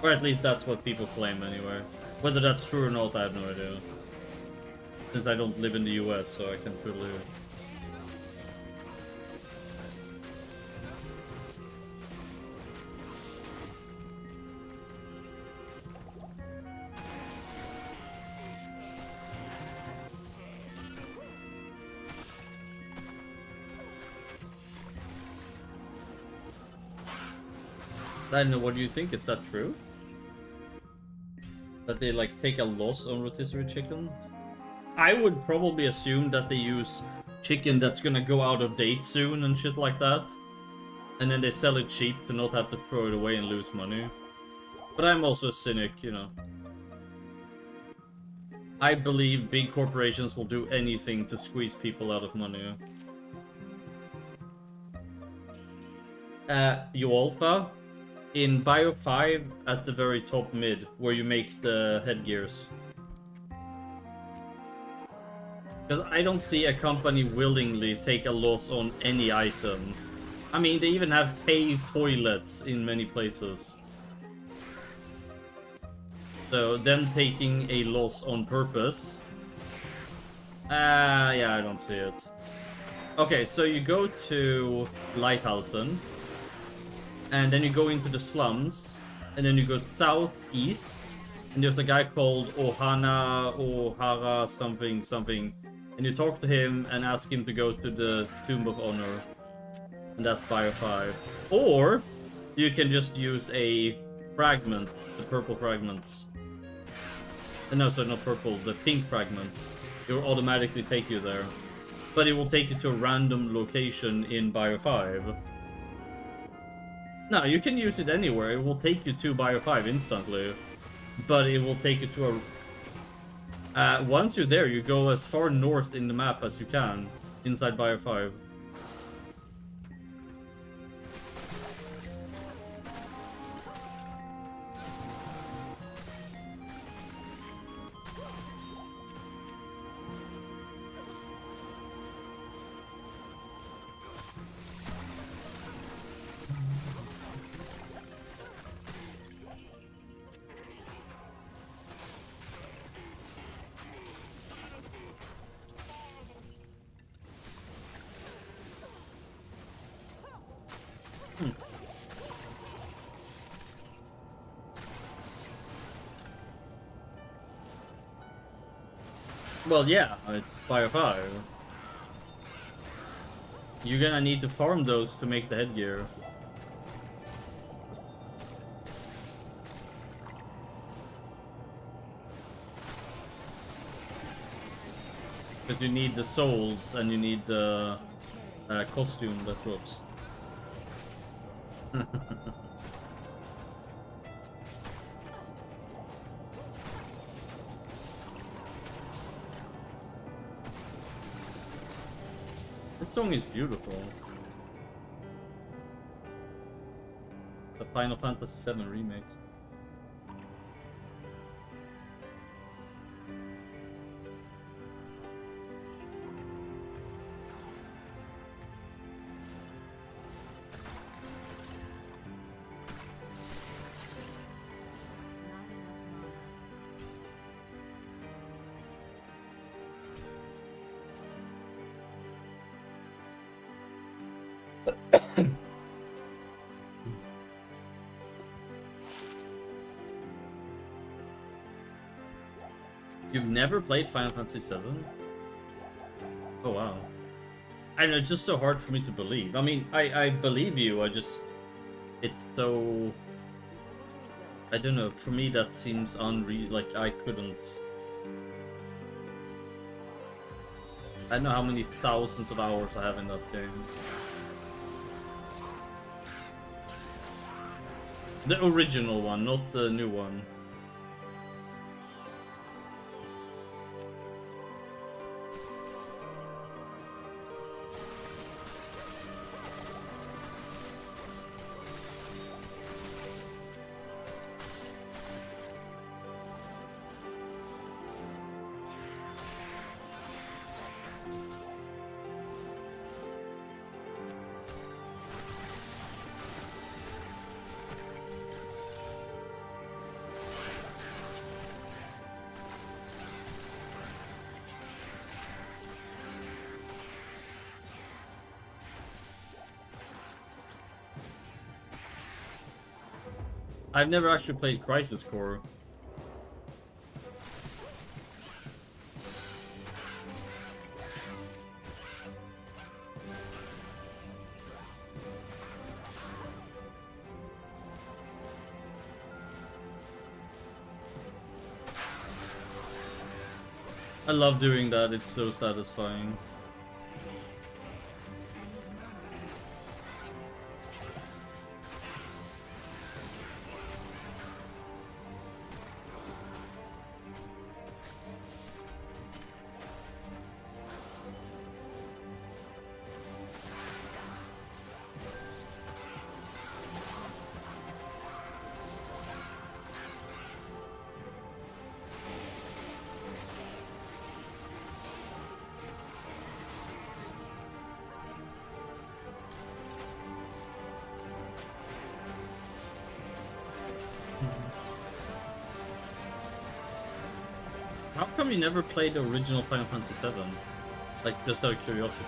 Or at least that's what people claim anyway. Whether that's true or not, I have no idea. Since I don't live in the US, so I can totally... I don't know, what do you think? Is that true? That they like take a loss on rotisserie chicken? I would probably assume that they use chicken that's gonna go out of date soon and shit like that. And then they sell it cheap to not have to throw it away and lose money. But I'm also a cynic, you know. I believe big corporations will do anything to squeeze people out of money. Uolfa? In Bio 5 at the very top mid, where you make the headgears. Because I don't see a company willingly take a loss on any item. I mean, they even have pay toilets in many places. So, them taking a loss on purpose... yeah, I don't see it. Okay, so you go to Lighthousen. And then you go into the slums, and then you go southeast, and there's a guy called O'Hara, something, and you talk to him and ask him to go to the Tomb of Honor, and that's Bio 5. Or, you can just use a fragment, the purple fragments. No, sorry, not purple, the pink fragments. It will automatically take you there. But it will take you to a random location in Bio 5. No, you can use it anywhere. It will take you to Bio 5 instantly. But it will take you to a... once you're there, you go as far north in the map as you can inside Bio 5. Hmm. Well, yeah, it's Fire 5. You're gonna need to farm those to make the headgear. Because you need the souls and you need the costume that drops. This song is beautiful. The Final Fantasy VII remix. You've never played Final Fantasy VII? Oh wow. I know, it's just so hard for me to believe. I mean, I believe you, I just... It's so... I don't know, for me that seems unreal, like I couldn't... I don't know how many thousands of hours I have in that game. The original one, not the new one. I've never actually played Crisis Core. I love doing that, it's so satisfying. How come you never played the original Final Fantasy VII? Like, just out of curiosity.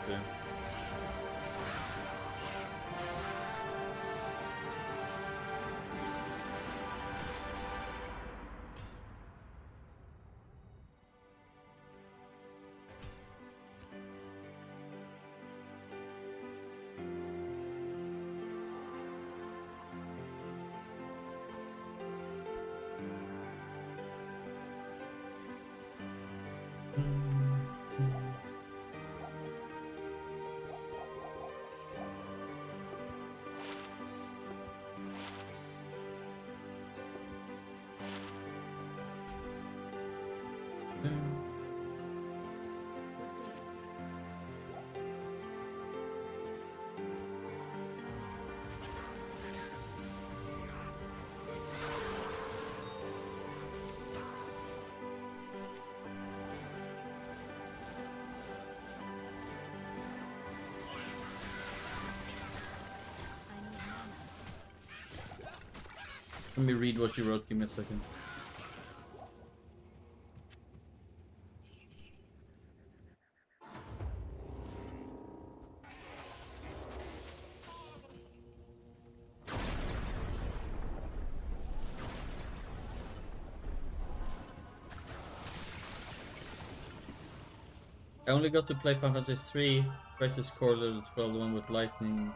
Let me read what you wrote, give me a second. I only got to play Final Fantasy 3. Crisis Core Level 12, the one with lightning.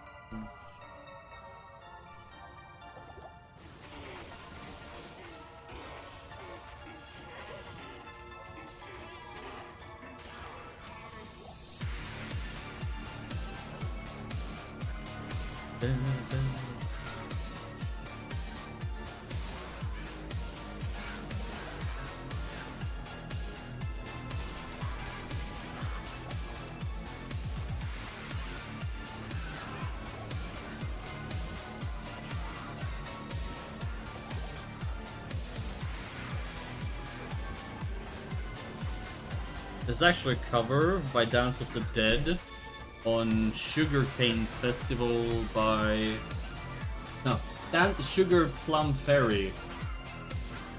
There's actually a cover by Dance of the Dead on Sugarcane Festival by... No, Sugar Plum Fairy.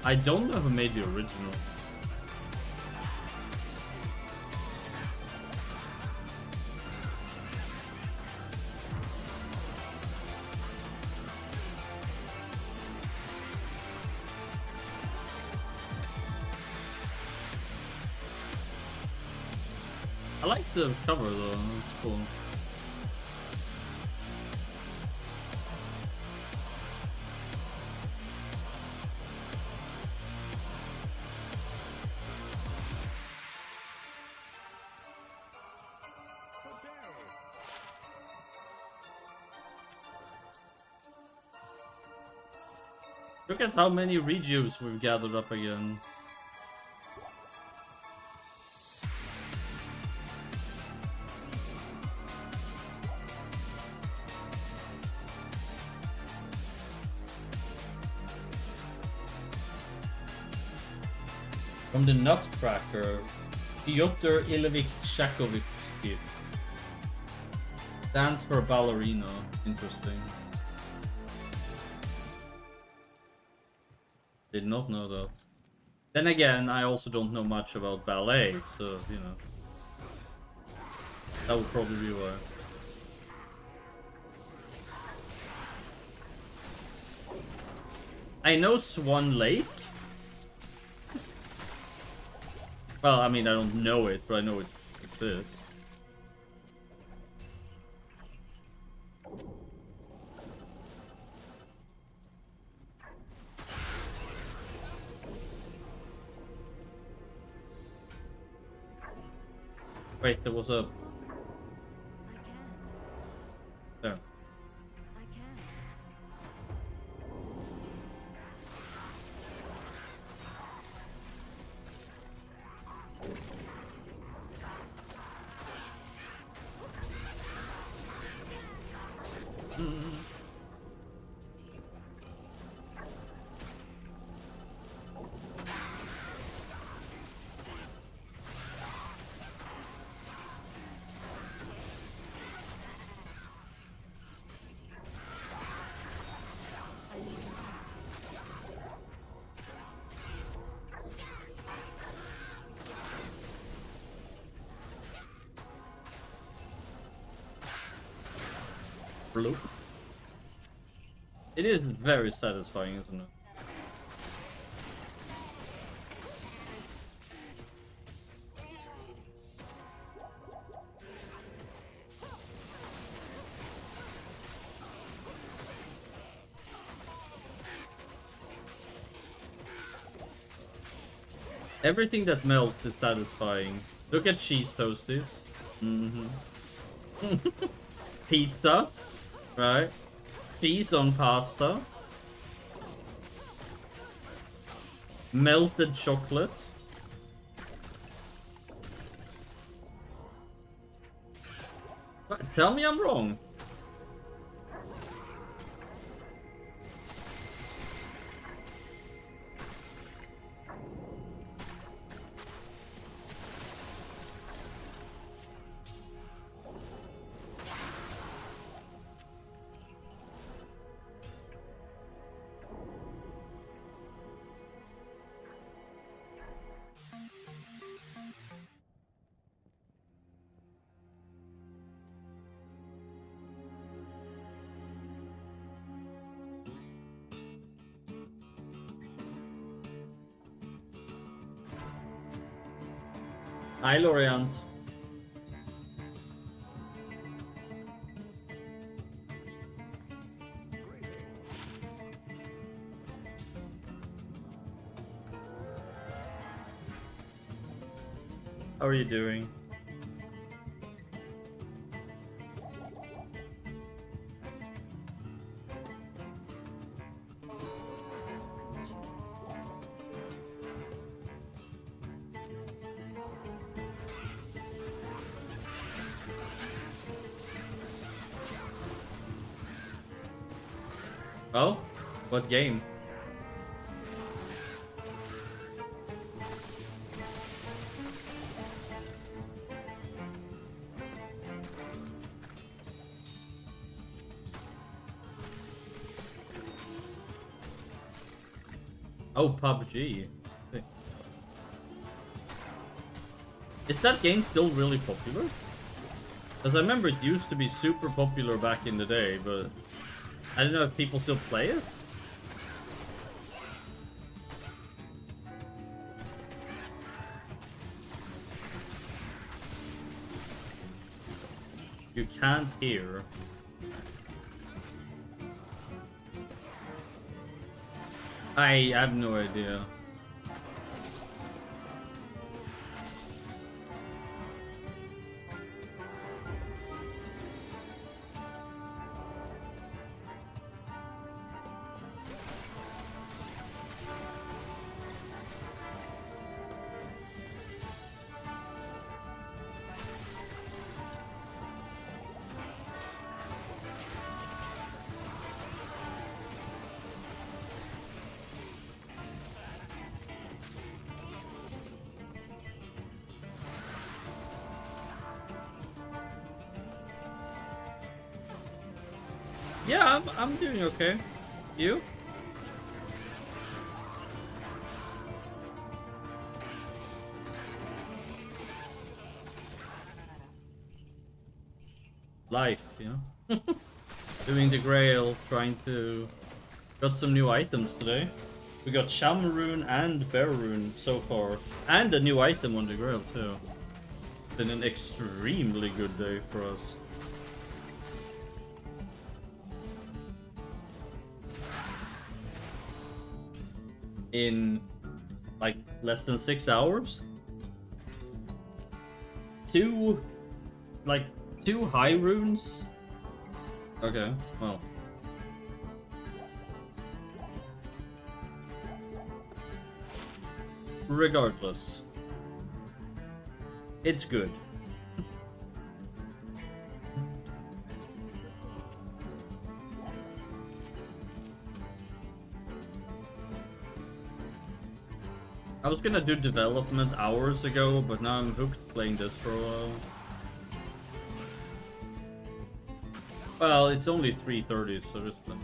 I don't know who made the original. I like the cover though, it's cool. Look at how many reviews we've gathered up again. From the Nutcracker, Piotr Ilyich Shakovitsky. Dance for a ballerina. Interesting. Did not know that. Then again, I also don't know much about ballet, so, you know. That would probably be why. I know Swan Lake. Well, I mean, I don't know it, but I know it exists. Wait, there was a... There. Bloop. It is very satisfying, isn't it? Everything that melts is satisfying. Look at cheese toasties. Pizza. Right. Cheese on pasta. Melted chocolate. What? Tell me I'm wrong. Hi, Lorient. How are you doing? Oh, what game? Oh, PUBG. Is that game still really popular? Because I remember it used to be super popular back in the day, but I don't know if people still play it. You can't hear. I have no idea. Yeah, I'm doing okay. You? Life, you know? Doing the Grail, trying to... Got some new items today. We got Shaman Rune and Bear Rune so far. And a new item on the Grail too. Been an extremely good day for us. In like less than 6 hours. Two high runes. Okay, well. Regardless. It's good. I was gonna do development hours ago, but now I'm hooked playing this for a while. Well, it's only 3:30, so there's plenty.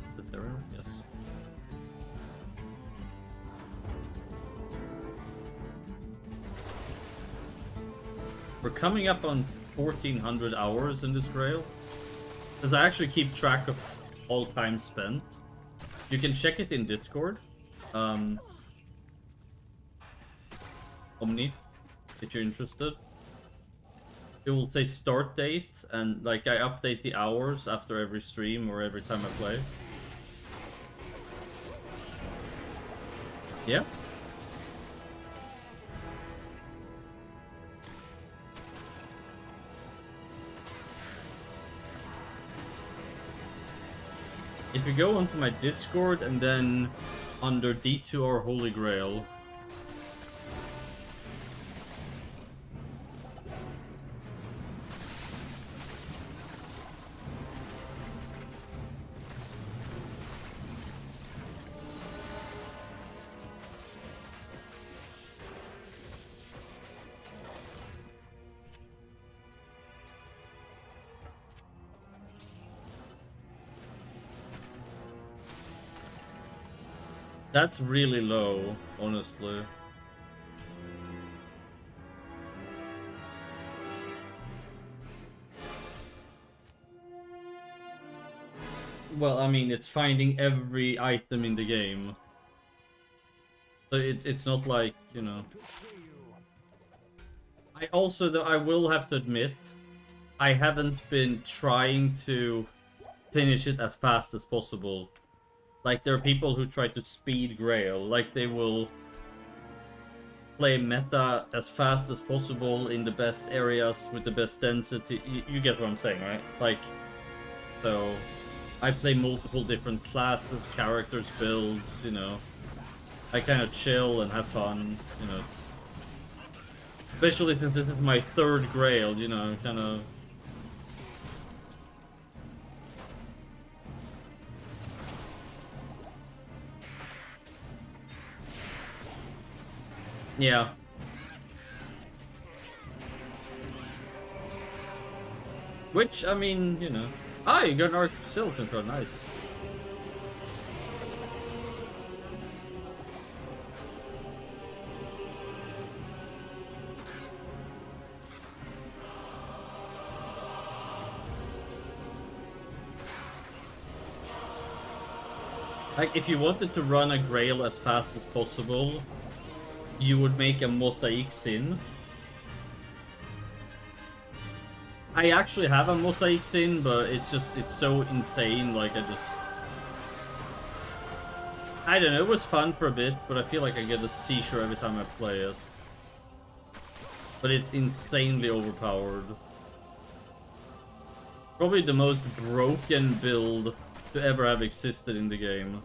Is it there? Yes. We're coming up on 1400 hours in this Grail. Because I actually keep track of all time spent. You can check it in Discord. Omni, if you're interested. It will say start date, and like I update the hours after every stream or every time I play. Yeah. If you go onto my Discord and then under D2R Holy Grail. That's really low, honestly. Well, I mean, it's finding every item in the game. So it's not like, you know... I also, though, I will have to admit, I haven't been trying to finish it as fast as possible. Like, there are people who try to speed Grail. Like, they will play meta as fast as possible in the best areas with the best density. You get what I'm saying, right? Like, so I play multiple different classes, characters, builds, you know. I kind of chill and have fun, you know, it's... Especially since this is my third Grail, you know, kind of... Yeah. Which, I mean, you know... Ah, you got an Arc Silton card, nice. Like, if you wanted to run a Grail as fast as possible, you would make a Mosaic Sin. I actually have a Mosaic Sin, but it's so insane, like, I don't know, it was fun for a bit, but I feel like I get a seizure every time I play it. But it's insanely overpowered. Probably the most broken build to ever have existed in the game.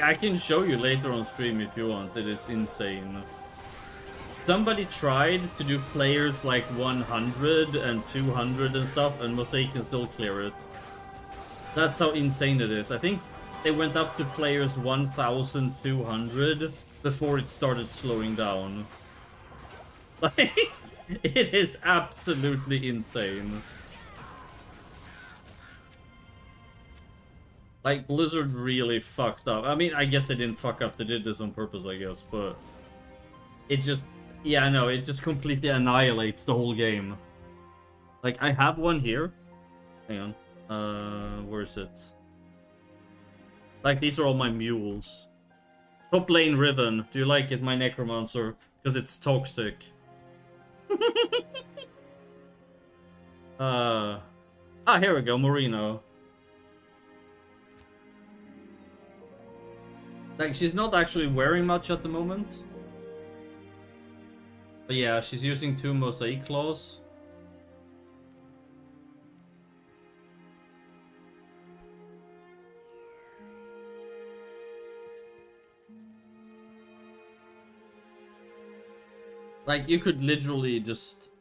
I can show you later on stream if you want. It is insane. Somebody tried to do players like 100 and 200 and stuff, and Mosaic can still clear it. That's how insane it is. I think they went up to players 1,200 before it started slowing down. Like, it is absolutely insane. Like, Blizzard really fucked up. I mean, I guess they didn't fuck up. They did this on purpose, I guess, but... It just... Yeah, no, it just completely annihilates the whole game. Like, I have one here. Hang on. Where is it? Like, these are all my mules. Top lane Riven. Do you like it, my Necromancer? Because it's toxic. Ah, here we go, Moreno. Like, she's not actually wearing much at the moment. But yeah, she's using 2 Mosaic Claws. Like, you could literally just...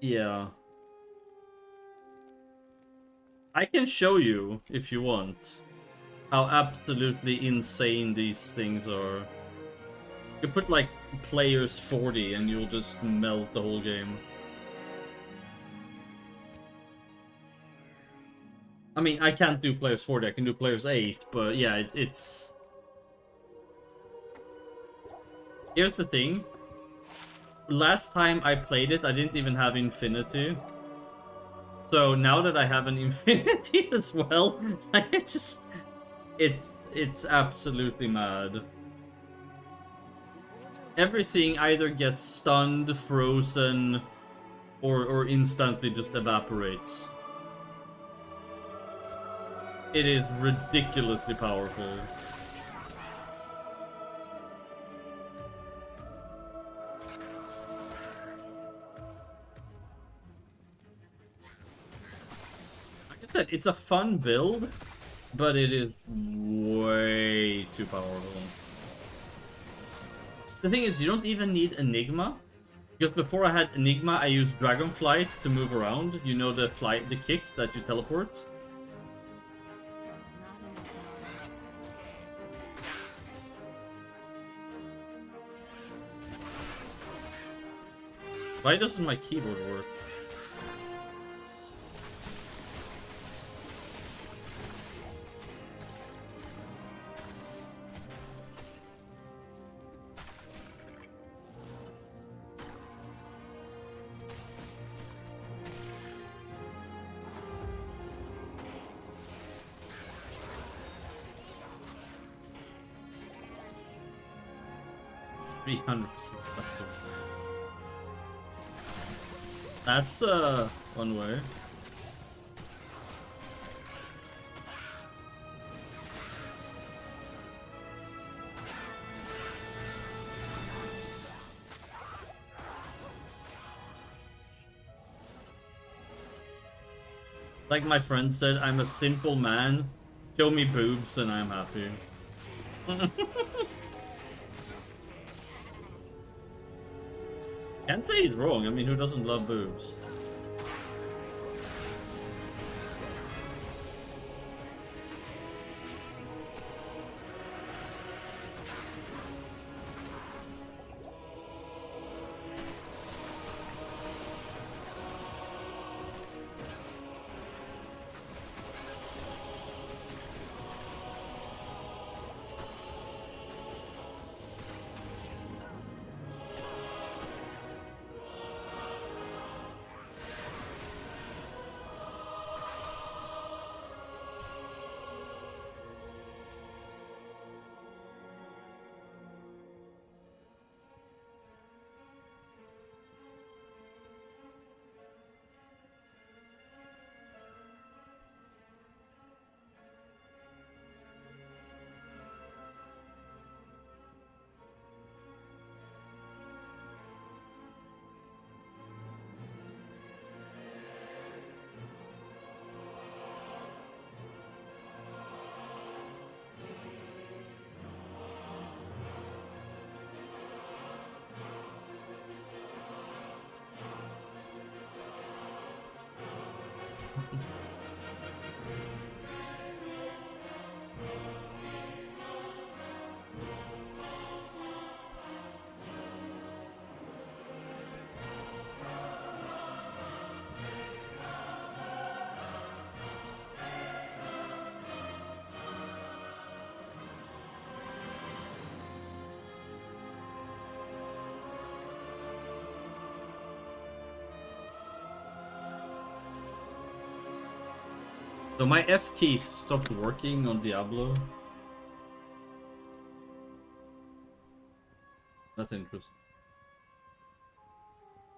Yeah. I can show you, if you want, how absolutely insane these things are. You put, like, players 40 and you'll just melt the whole game. I mean, I can't do players 40, I can do players 8, but yeah, it's... Here's the thing. Last time I played it, I didn't even have Infinity. So now that I have an Infinity as well, I just... It's absolutely mad. Everything either gets stunned, frozen, or instantly just evaporates. It is ridiculously powerful. Like I said, it's a fun build, but it is way too powerful. The thing is, you don't even need Enigma. Because before I had Enigma, I used Dragonflight to move around. You know the flight, the kick that you teleport? Why doesn't my keyboard work? 300% faster. That's one way. Like my friend said, I'm a simple man. Show me boobs and I'm happy. Can't say he's wrong. I mean, who doesn't love boobs? So my F keys stopped working on Diablo. That's interesting.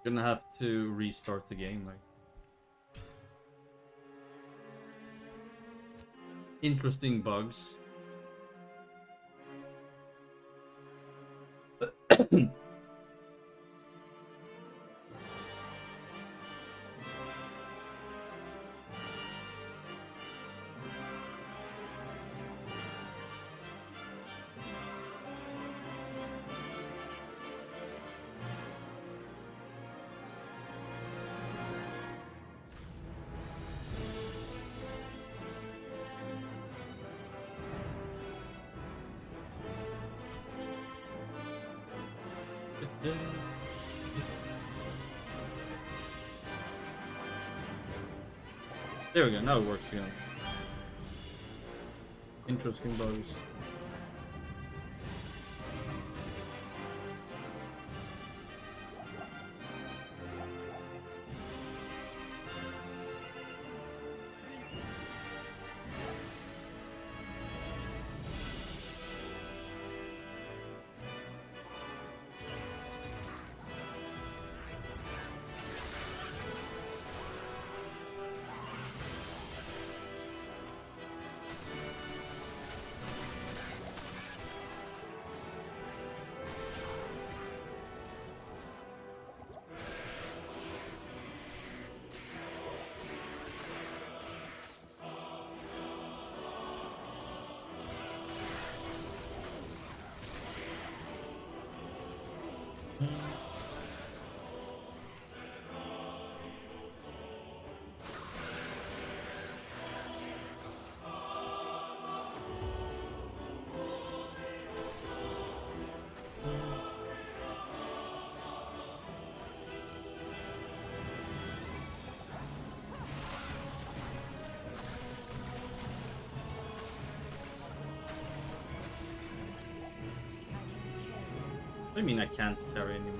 Gonna have to restart the game, like. Interesting bugs. There we go, now it works again. Interesting bugs. What do you mean I can't carry anymore?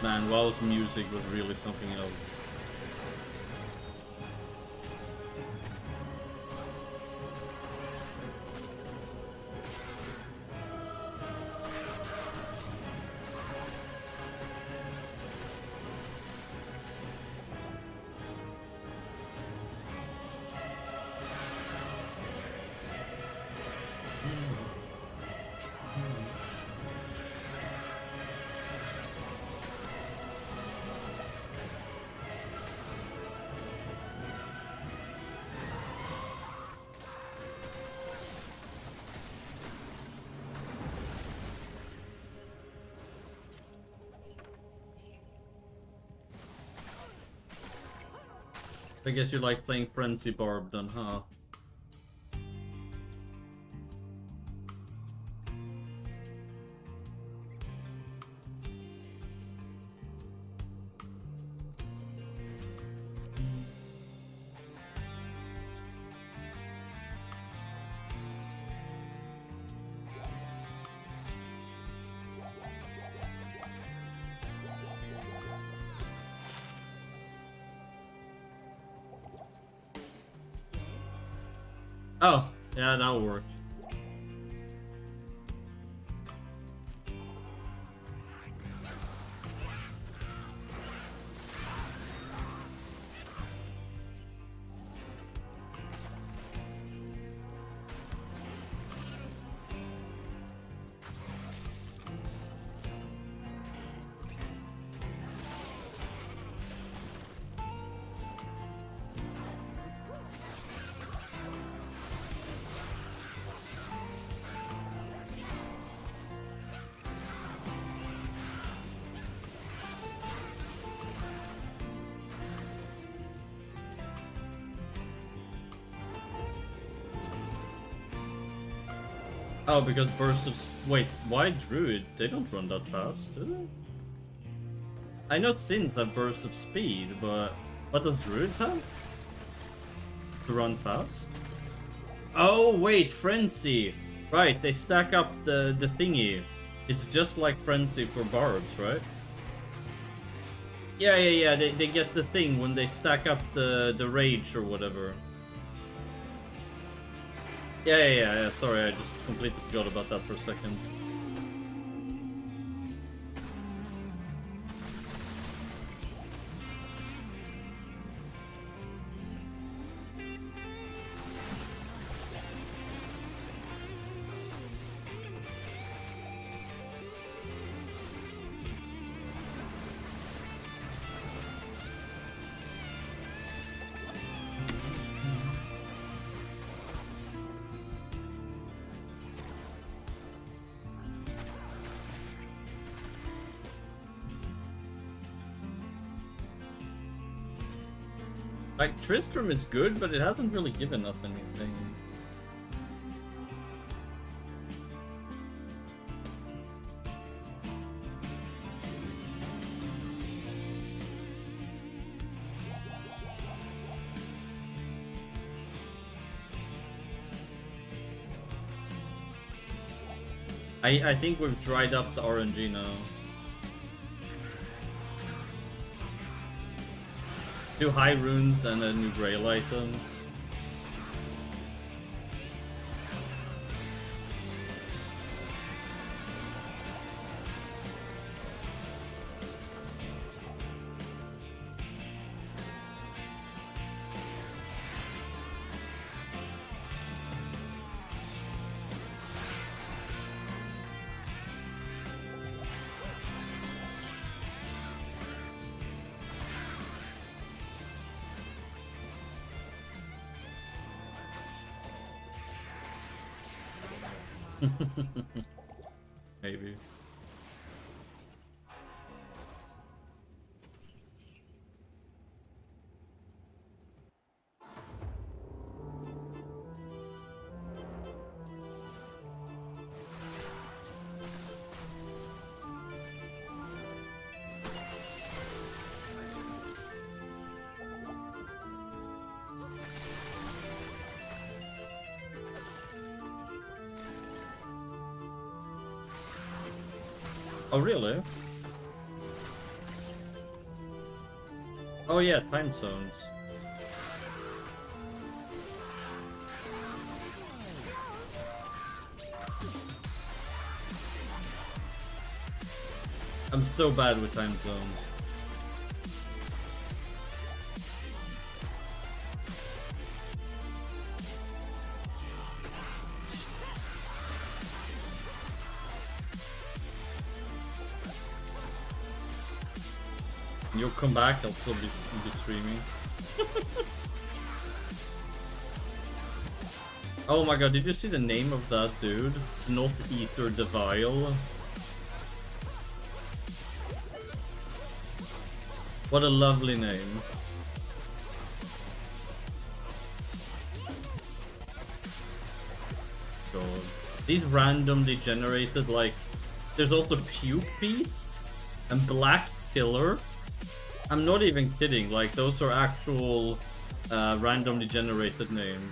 Man, WoW's music was really something else. I guess you like playing Frenzy Barb then, huh? Oh, yeah, that'll work. Oh, because burst of... Wait, why Druid? They don't run that fast, do they? I know Sins have burst of speed, but... What does Druids have? To run fast? Oh, wait, Frenzy! Right, they stack up the thingy. It's just like Frenzy for Barbs, right? Yeah, they get the thing when they stack up the Rage or whatever. Yeah, sorry, I just completely forgot about that for a second. Like, Tristram is good, but it hasn't really given us anything. I think we've dried up the RNG now. Two high runes and a new Grail item. Maybe. Oh, really? Oh yeah, time zones. I'm so bad with time zones. You'll come back, I'll still be streaming. Oh my god, did you see the name of that dude? Snot Eater the Vile. What a lovely name. god. These randomly generated, like, there's also Puke Beast and Black Killer. I'm not even kidding, like, those are actual randomly generated names.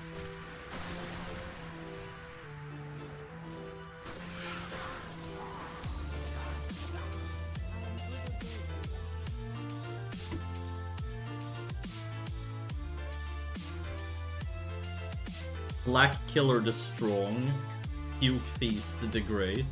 Black Killer the Strong, Puke Feast the Great.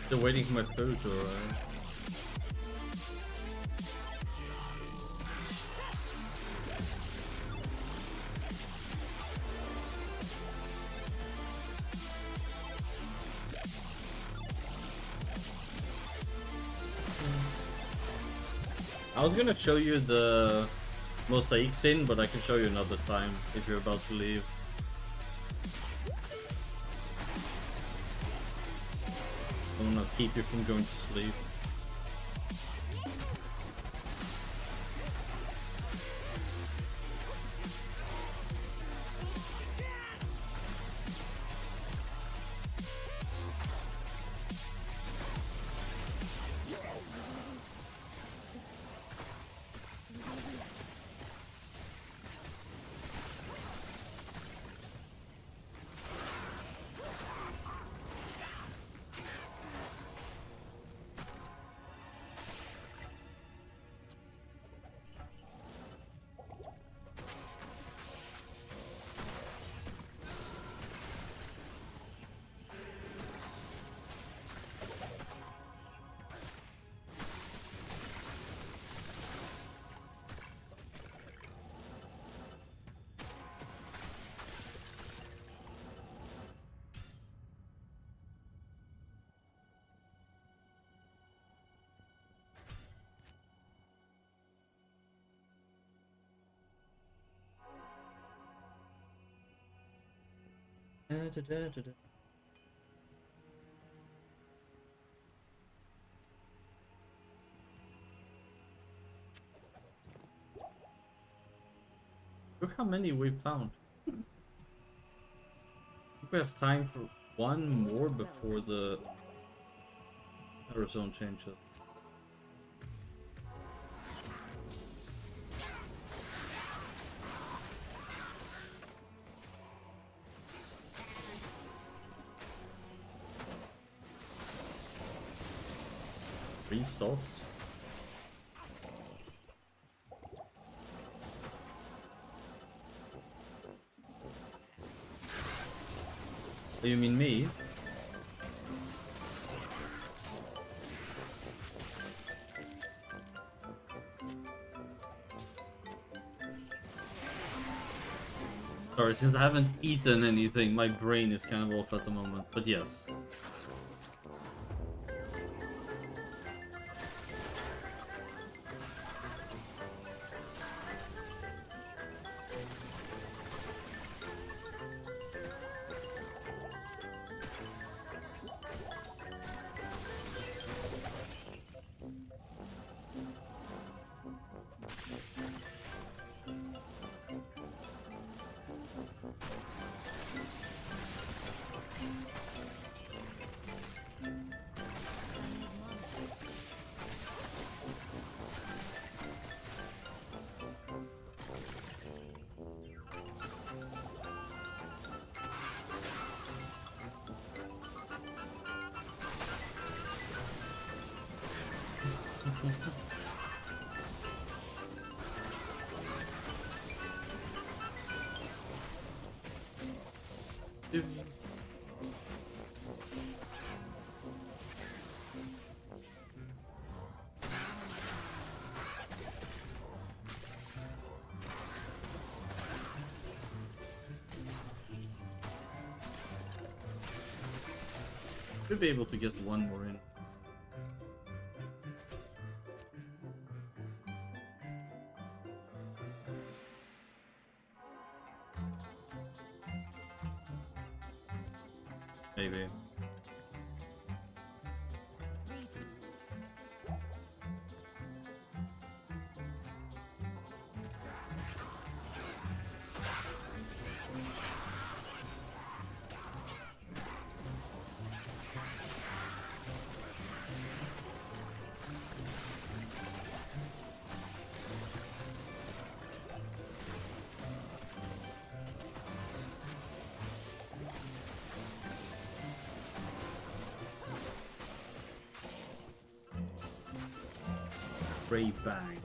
Still waiting for my food to arrive. I was gonna show you the mosaic scene, but I can show you another time if you're about to leave. I wanna keep you from going to sleep. Look how many we've found. I think we have time for one more before the Arizona changes. Restart. Oh, you mean me? Sorry, since I haven't eaten anything, my brain is kind of off at the moment, but yes. Should be able to get one more in. Maybe. Ray bang.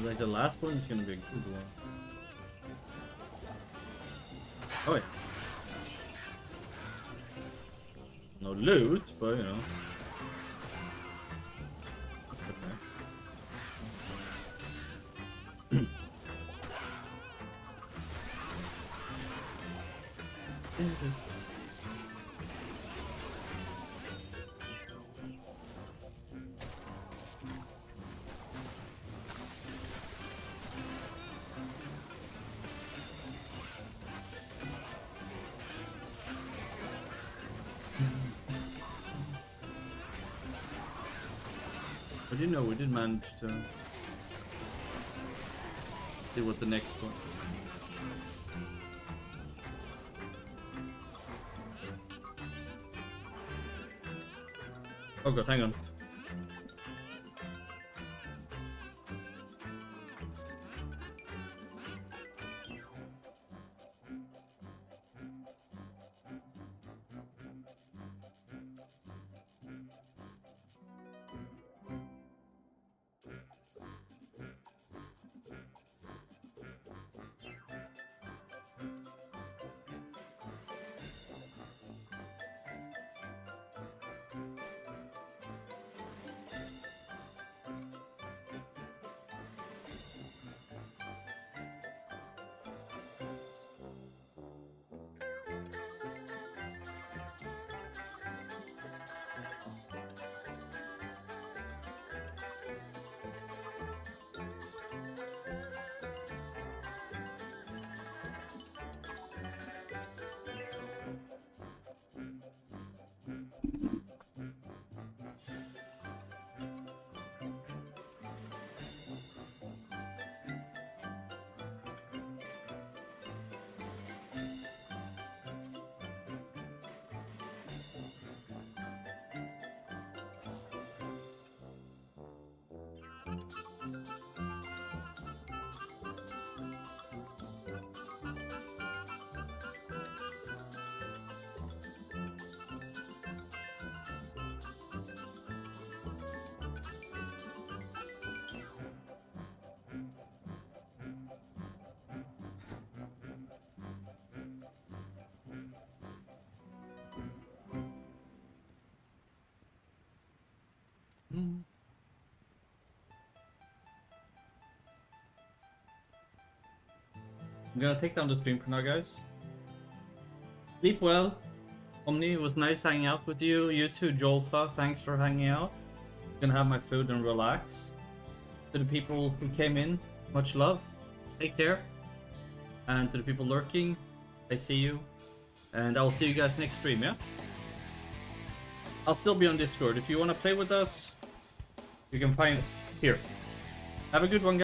Like the last one is gonna be a good one. Oh yeah. No loot, but you know. Okay. But you know, we did manage to see what the next one. Oh god, hang on. I'm gonna take down the stream for now, guys. Sleep well. Omni, it was nice hanging out with you. You too, Jolfa. Thanks for hanging out. Gonna have my food and relax. To the people who came in, much love. Take care. And to the people lurking, I see you. And I'll see you guys next stream, yeah? I'll still be on Discord. If you want to play with us, you can find us here. Have a good one, guys.